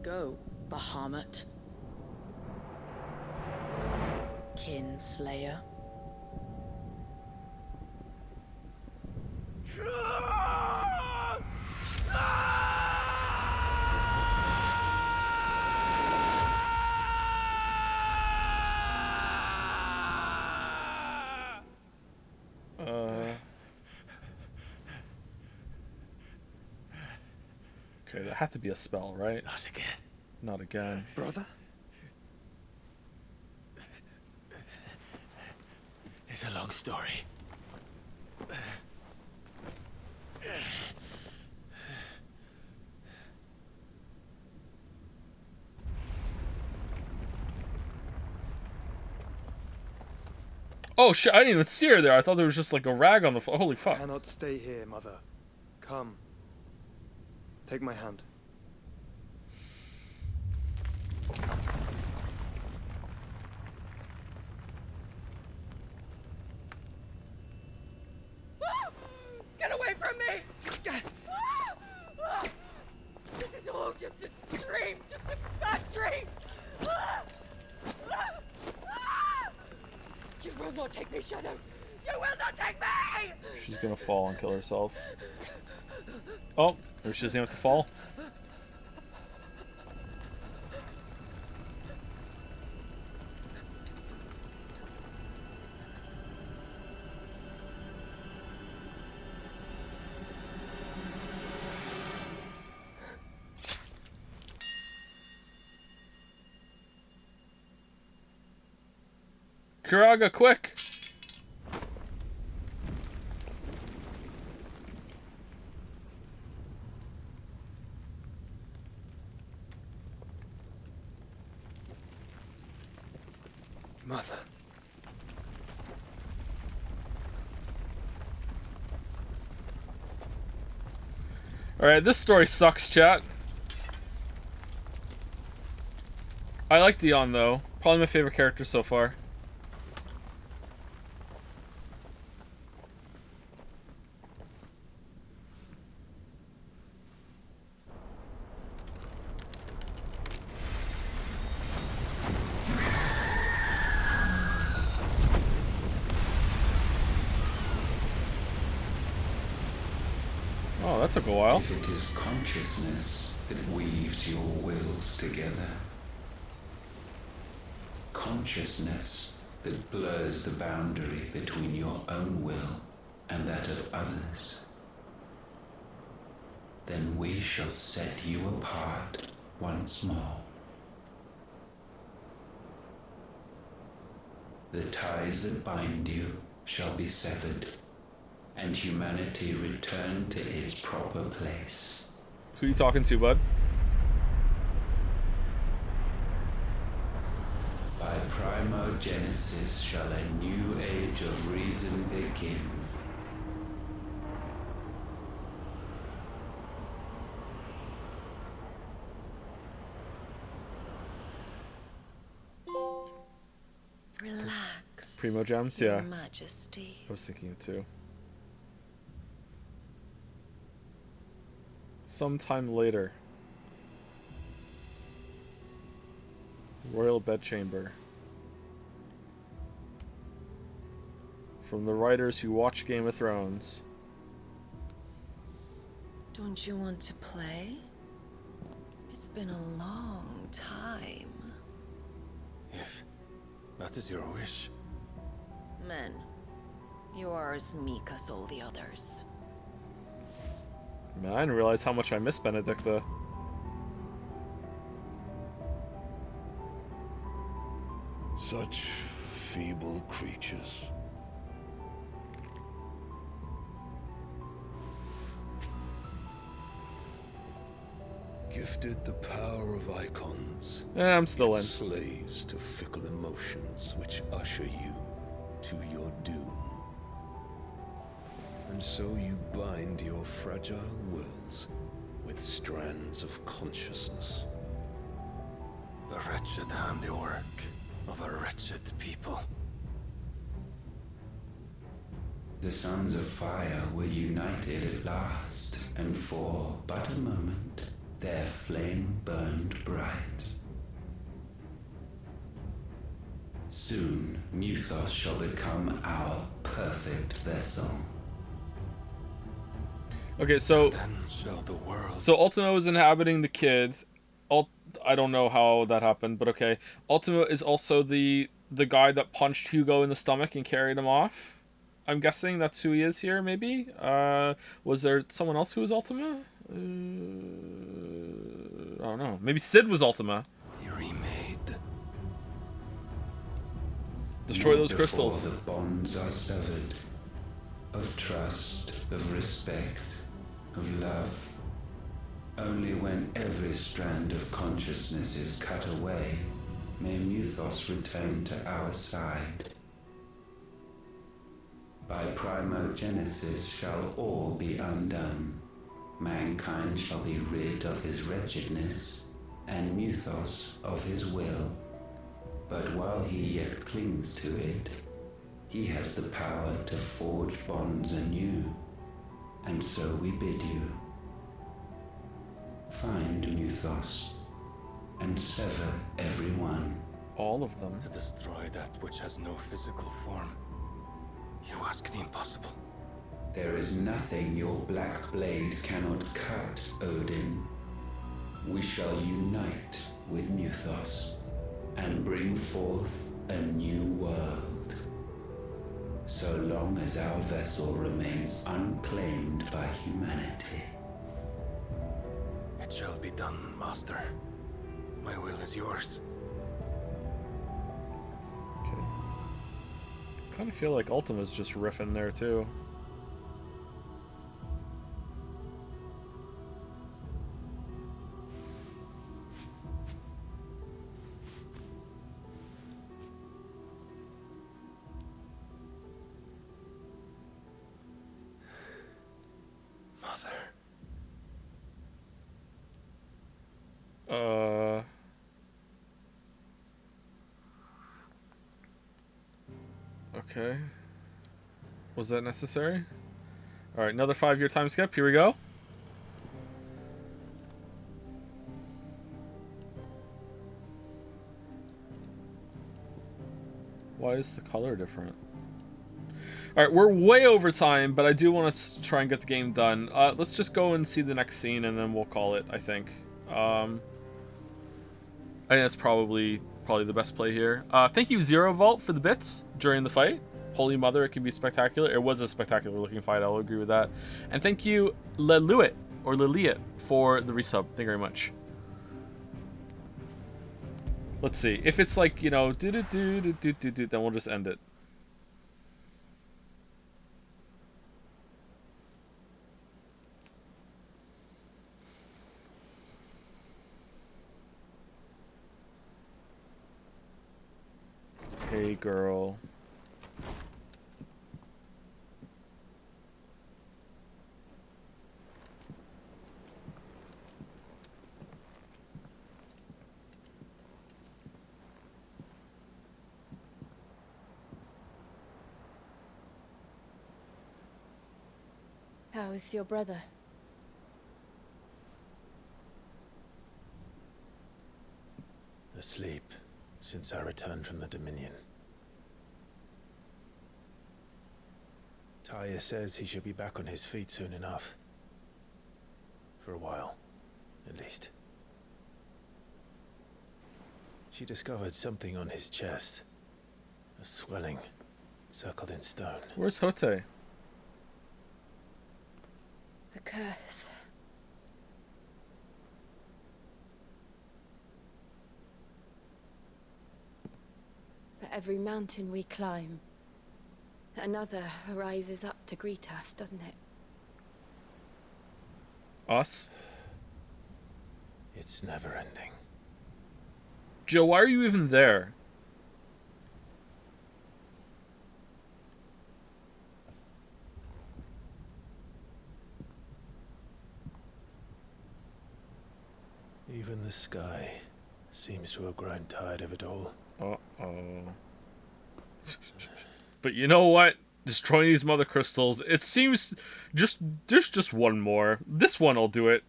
Go, Bahamut. Kinslayer. Okay, that had to be a spell, right? Not again. Not again. Brother? It's a long story. Oh shit! I didn't even see her there. I thought there was just like a rag on the floor. Holy fuck! I cannot stay here, Mother. Come. Take my hand. Get away from me! This is all just a dream, just a bad dream! You will not take me, Shadow! You will not take me! She's gonna fall and kill herself. Oh, or she doesn't have to fall. Kiraga, quick! Mother. Alright, this story sucks, chat. I like Dion, though. Probably my favorite character so far. Oh, that took a while. If it is consciousness that weaves your wills together, consciousness that blurs the boundary between your own will and that of others, then we shall set you apart once more. The ties that bind you shall be severed, and humanity return to its proper place. Who you talking to, bud? By primogenesis shall a new age of reason begin. Relax. Primo Gems? Yeah. Your Majesty. I was thinking it too. Sometime later. Royal Bedchamber. From the writers who watch Game of Thrones. Don't you want to play? It's been a long time. If that is your wish. Men, you are as meek as all the others. Man, I didn't realize how much I miss Benedicta. Such feeble creatures. Gifted the power of icons. Yeah, I'm still yet in. Slaves to fickle emotions which usher you to your doom. And so you bind your fragile wills with strands of consciousness. The wretched handiwork of a wretched people. The sons of fire were united at last, and for but a moment their flame burned bright. Soon Muthos shall become our perfect vessel. Okay, so Then shall the world. so Ultima was inhabiting the kid. I don't know how that happened, but okay. Ultima is also the guy that punched Hugo in the stomach and carried him off. I'm guessing that's who he is here, maybe? Was there someone else who was Ultima? I don't know. Maybe Sid was Ultima. He remade. Destroy those Before crystals. the bonds are severed, of trust, of respect, of love. Only when every strand of consciousness is cut away may Muthos return to our side. By primogenesis shall all be undone. Mankind shall be rid of his wretchedness, and Mythos of his will. But while he yet clings to it, he has the power to forge bonds anew. And so we bid you. Find Mythos, and sever every one. All of them. To destroy that which has no physical form. You ask the impossible. There is nothing your black blade cannot cut, Odin. We shall unite with Mythos and bring forth a new world. So long as our vessel remains unclaimed by humanity. It shall be done, Master. My will is yours. Kind of feel like Ultima's just riffing there too. Okay. Was that necessary? Alright, another 5-year time skip. Here we go. Why is the color different? Alright, we're way over time, but I do want to try and get the game done. Let's just go and see the next scene, and then we'll call it, I think. I think that's probably the best play here. Thank you, Zero Vault, for the bits during the fight. Holy Mother, it can be spectacular. It was a spectacular looking fight, I'll agree with that. And thank you, Leluit, or Liliet, for the resub. Thank you very much. Let's see. If it's like, you know, then we'll just end it. Hey, girl. How is your brother? Asleep since I returned from the Dominion. Taya says he should be back on his feet soon enough. For a while, at least. She discovered something on his chest. A swelling, circled in stone. Where's Hote? The curse. For every mountain we climb, another rises up to greet us, doesn't it? Us? It's never ending. Jill, why are you even there? Even the sky seems to have grown tired of it all. Uh-oh. But you know what? Destroying these mother crystals, it seems there's just one more. This one will do it.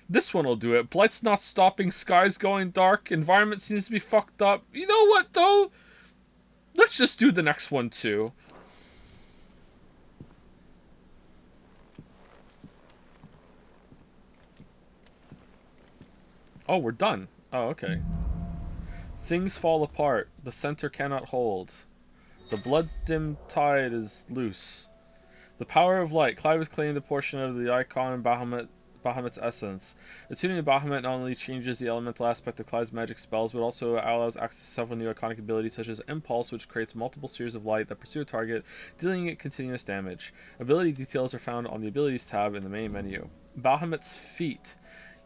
This one will do it. Blight's not stopping, sky's going dark, environment seems to be fucked up. You know what, though? Let's just do the next one, too. Oh, we're done. Oh, okay. Things fall apart. The center cannot hold. The blood-dimmed tide is loose. The power of light. Clive has claimed a portion of the icon in Bahamut's essence. The tuning of Bahamut not only changes the elemental aspect of Clive's magic spells, but also allows access to several new iconic abilities, such as Impulse, which creates multiple spheres of light that pursue a target, dealing it continuous damage. Ability details are found on the Abilities tab in the main menu. Bahamut's feat.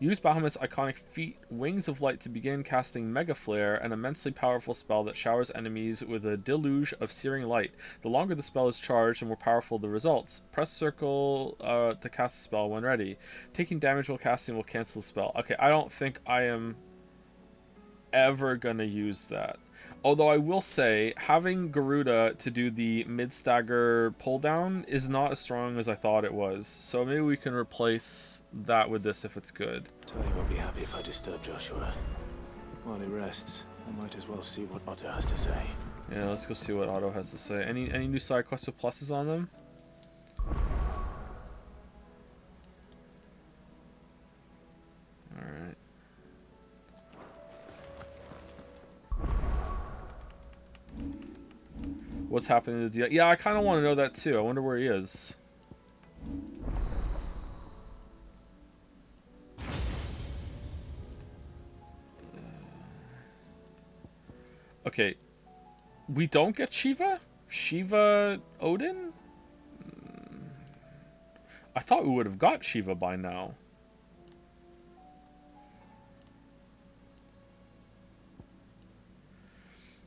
Use Bahamut's iconic feat, Wings of Light, to begin casting Mega Flare, an immensely powerful spell that showers enemies with a deluge of searing light. The longer the spell is charged, the more powerful the results. Press circle to cast the spell when ready. Taking damage while casting will cancel the spell. Okay, I don't think I am ever gonna use that. Although I will say, having Garuda to do the mid-stagger pull-down is not as strong as I thought it was. So maybe we can replace that with this if it's good. Tony won't be happy if I disturb Joshua. While he rests, I might as well see what Otto has to say. Yeah, let's go see what Otto has to say. Any new side quests with pluses on them? Alright. What's happening to Dion? Yeah, I kind of want to know that too. I wonder where he is. Okay. We don't get Shiva? Shiva Odin? I thought we would have got Shiva by now.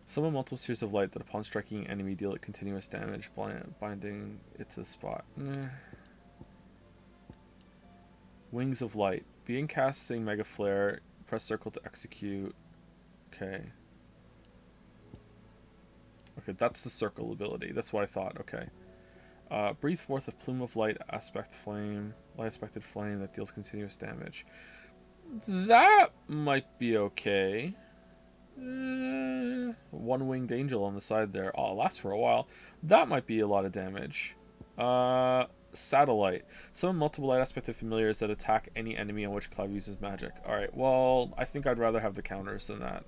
Summon multiple spheres of light that upon striking enemy deal it continuous damage, binding it to the spot. Wings of Light. Being casting Mega Flare, press circle to execute. Okay. Okay, that's the circle ability. That's what I thought. Okay. Breathe forth a plume of light aspected flame that deals continuous damage. That might be okay. One-winged angel on the side there. Oh, it lasts for a while. That might be a lot of damage. Satellite. Summon multiple light aspected familiars that attack any enemy on which Clive uses magic. Alright, well, I think I'd rather have the counters than that.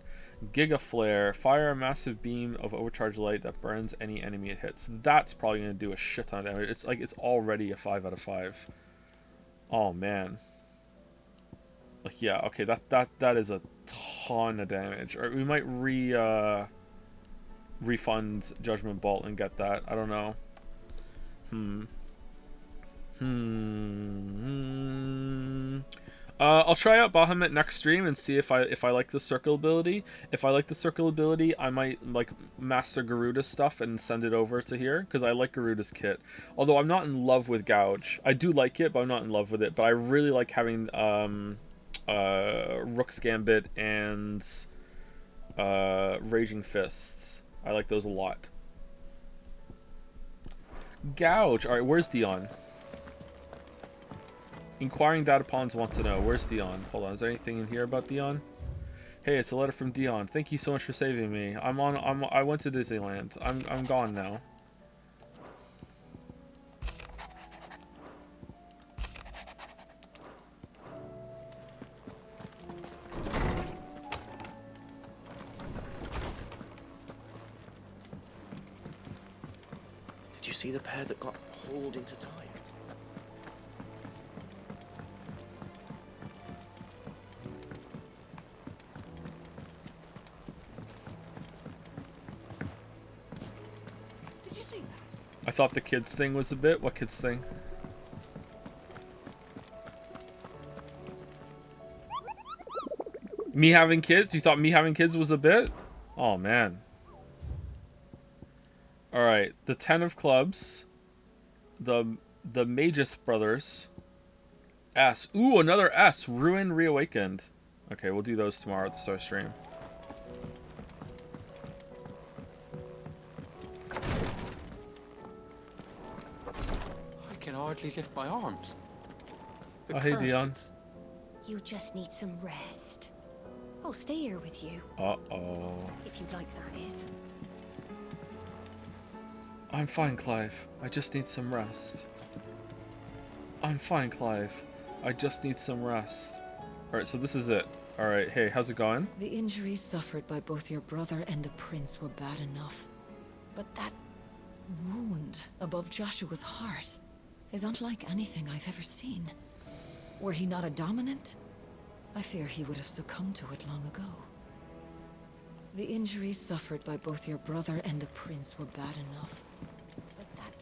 Giga Flare. Fire a massive beam of overcharged light that burns any enemy it hits. That's probably going to do a shit ton of damage. It's like it's already a 5 out of 5. Oh, man. Like, yeah, okay, that is a ton of damage. Or we might refund Judgment Bolt and get that. I don't know. I'll try out Bahamut next stream and see if I like the circle ability. If I like the circle ability, I might like master Garuda's stuff and send it over to here because I like Garuda's kit. Although I'm not in love with Gouge. I do like it, but I'm not in love with it. But I really like having Rook's Gambit and Raging Fists. I like those a lot. Gouge. Alright, where's Dion? Inquiring data pawns want to know. Where's Dion? Hold on, is there anything in here about Dion? Hey, it's a letter from Dion. Thank you so much for saving me. I went to Disneyland. I'm gone now. Did you see the pair that got hauled into Tyre? Did you see that? I thought the kids thing was a bit. What kids thing? Me having kids? You thought me having kids was a bit? Oh, man. Alright, the 10 of clubs. The Mageth brothers. S. Ooh, another S. Ruin Reawakened. Okay, we'll do those tomorrow at the start stream. I can hardly lift my arms. Oh, hey, Dion. You just need some rest. I'll stay here with you. Uh-oh. If you'd like, that is. I'm fine, Clive. I just need some rest. I'm fine, Clive. I just need some rest. Alright, so this is it. Alright, hey, how's it going? The injuries suffered by both your brother and the prince were bad enough. But that wound above Joshua's heart is unlike anything I've ever seen. Were he not a dominant, I fear he would have succumbed to it long ago. The injuries suffered by both your brother and the prince were bad enough. But that...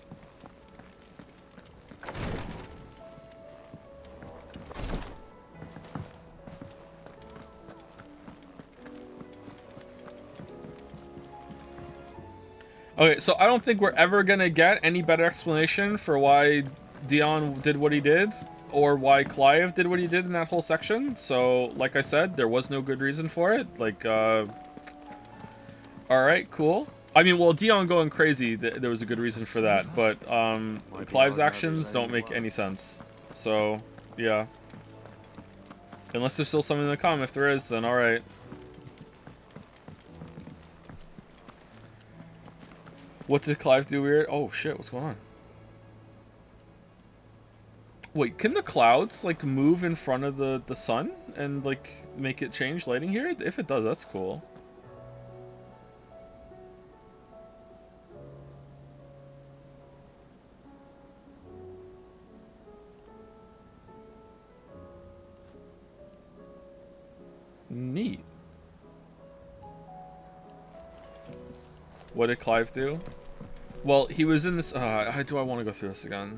Okay, so I don't think we're ever gonna get any better explanation for why Dion did what he did, or why Clive did what he did in that whole section. So, like I said, there was no good reason for it. Like, alright, cool. I mean, well, Dion going crazy, there was a good reason for that, but, Clive's actions don't make any sense. So, yeah. Unless there's still something to come. If there is, then alright. What did Clive do weird? Oh shit, what's going on? Wait, can the clouds, like, move in front of the sun and, like, make it change lighting here? If it does, that's cool. Neat. What did Clive do? Well, he was in this... do I want to go through this again?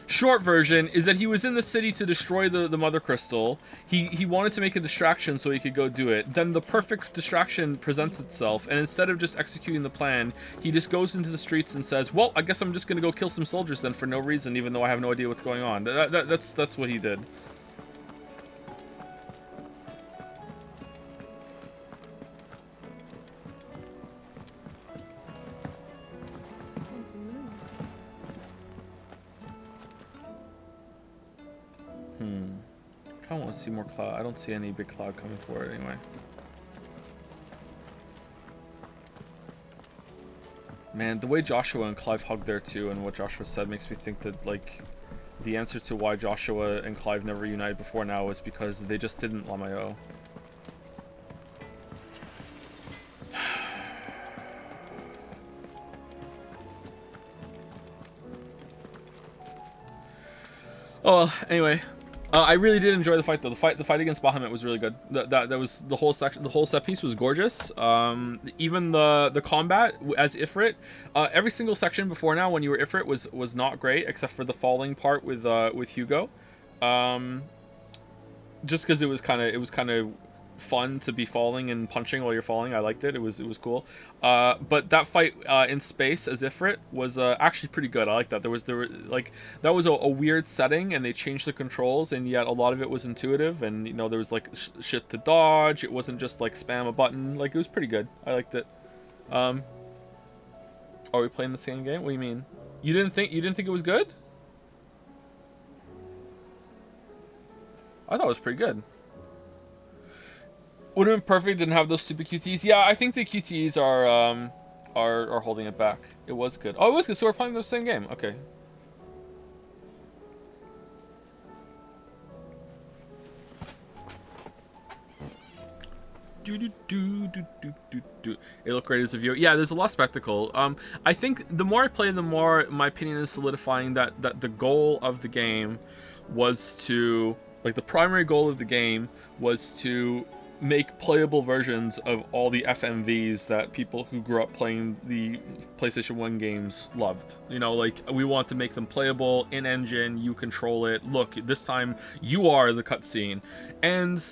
Short version is that he was in the city to destroy the Mother Crystal. He wanted to make a distraction so he could go do it. Then the perfect distraction presents itself, and instead of just executing the plan, he just goes into the streets and says, well, I guess I'm just going to go kill some soldiers then for no reason, even though I have no idea what's going on. That's what he did. I want to see more cloud. I don't see any big cloud coming forward anyway. Man, the way Joshua and Clive hugged there too, and what Joshua said makes me think that, like, the answer to why Joshua and Clive never united before now is because they just didn't Lamayo. Oh, anyway. I really did enjoy the fight though. The fight against Bahamut was really good. That was the whole section. The whole set piece was gorgeous. Even the combat as Ifrit. Every single section before now when you were Ifrit was not great, except for the falling part with Hugo. Just because it was kind of fun to be falling and punching while you're falling. I liked it. It was cool. But that fight in space as Ifrit was actually pretty good. I like that. There was that was a weird setting, and they changed the controls, and yet a lot of it was intuitive, and you know there was like shit to dodge. It wasn't just like spam a button. Like, it was pretty good. I liked it. Are we playing the same game? What do you mean? You didn't think it was good? I thought it was pretty good. Would have been perfect, didn't have those stupid QTEs. Yeah, I think the QTEs are holding it back. It was good. Oh, it was good. So we're playing the same game. Okay. It looked great as a viewer. Yeah, there's a lot of spectacle. I think the more I play, the more my opinion is solidifying that the goal of the game was to, like, the primary goal of the game was to make playable versions of all the FMVs that people who grew up playing the PlayStation 1 games loved. You know, like, we want to make them playable in engine, you control it. Look, this time you are the cutscene. And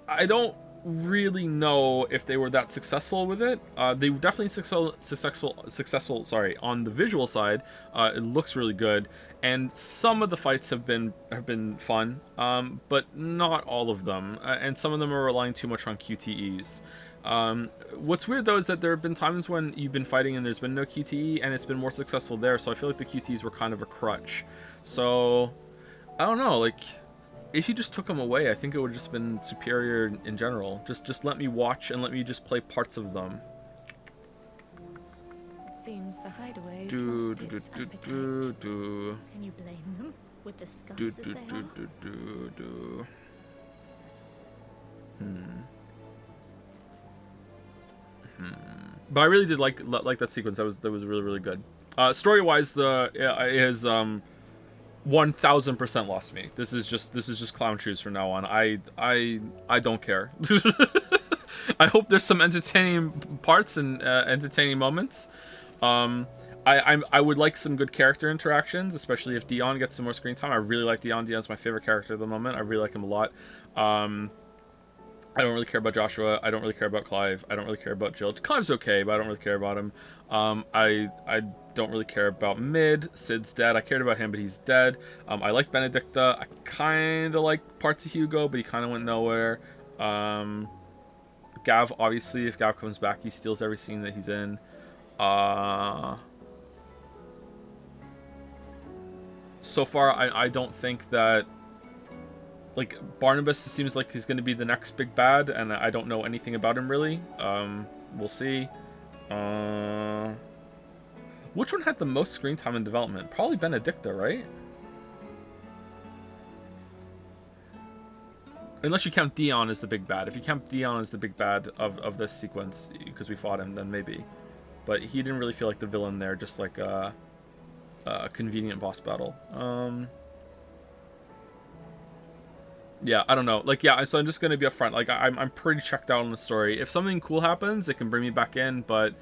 I don't really know if they were that successful with it. They were definitely successful, sorry, on the visual side. It looks really good, and some of the fights have been fun, but not all of them, and some of them are relying too much on QTEs. What's weird though is that there have been times when you've been fighting and there's been no QTE, and it's been more successful there, so I feel like the QTEs were kind of a crutch. So I don't know, like, if you just took them away, I think it would have just been superior in general. Just let me watch and let me just play parts of them. It seems the hideaways lost its appetite. Can you blame them with the scars as they are? But I really did like that sequence. That was really, really good. Story-wise, it has 1000% lost me. This is just clown shoes from now on. I don't care. I hope there's some entertaining parts and entertaining moments. I would like some good character interactions, especially if Dion gets some more screen time. I really like Dion. Dion's my favorite character at the moment. I really like him a lot. I don't really care about Joshua. I don't really care about Clive. I don't really care about Jill. Clive's okay, but I don't really care about him. I don't really care about Mid. Sid's dead. I cared about him, but he's dead. I like Benedicta. I kind of like parts of Hugo, but he kind of went nowhere. Gav, obviously, if Gav comes back, he steals every scene that he's in. So far, I don't think that... Like, Barnabas seems like he's going to be the next big bad, and I don't know anything about him, really. We'll see. Which one had the most screen time in development? Probably Benedicta, right? Unless you count Dion as the big bad. If you count Dion as the big bad of this sequence, because we fought him, then maybe. But he didn't really feel like the villain there, just like a convenient boss battle. Yeah, I don't know. Like, yeah, so I'm just gonna be upfront. Like, I'm pretty checked out on the story. If something cool happens, it can bring me back in. But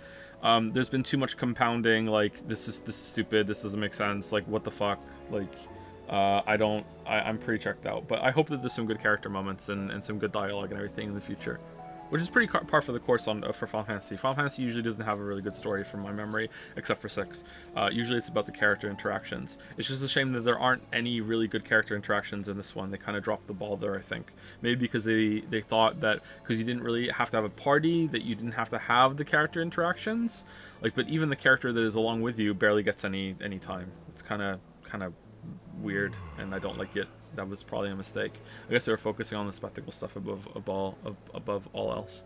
there's been too much compounding. Like, this is stupid. This doesn't make sense. Like, what the fuck? Like, I'm pretty checked out. But I hope that there's some good character moments and some good dialogue and everything in the future, which is pretty par for the course for Final Fantasy. Final Fantasy usually doesn't have a really good story from my memory, except for 6. Usually it's about the character interactions. It's just a shame that there aren't any really good character interactions in this one. They kind of dropped the ball there, I think. Maybe because they thought that because you didn't really have to have a party, that you didn't have to have the character interactions. Like, but even the character that is along with you barely gets any time. It's kind of weird, and I don't like it. That was probably a mistake. I guess they were focusing on the spectacle stuff above all else.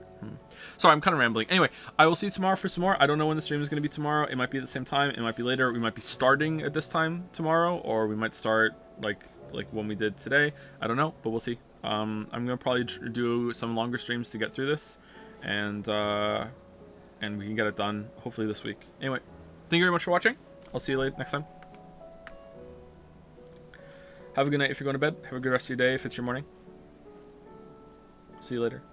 Sorry, I'm kind of rambling. Anyway, I will see you tomorrow for some more. I don't know when the stream is going to be tomorrow. It might be at the same time. It might be later. We might be starting at this time tomorrow, or we might start like when we did today. I don't know, but we'll see. I'm going to probably do some longer streams to get through this, and we can get it done hopefully this week. Anyway, thank you very much for watching. I'll see you later next time. Have a good night if you're going to bed. Have a good rest of your day if it's your morning. See you later.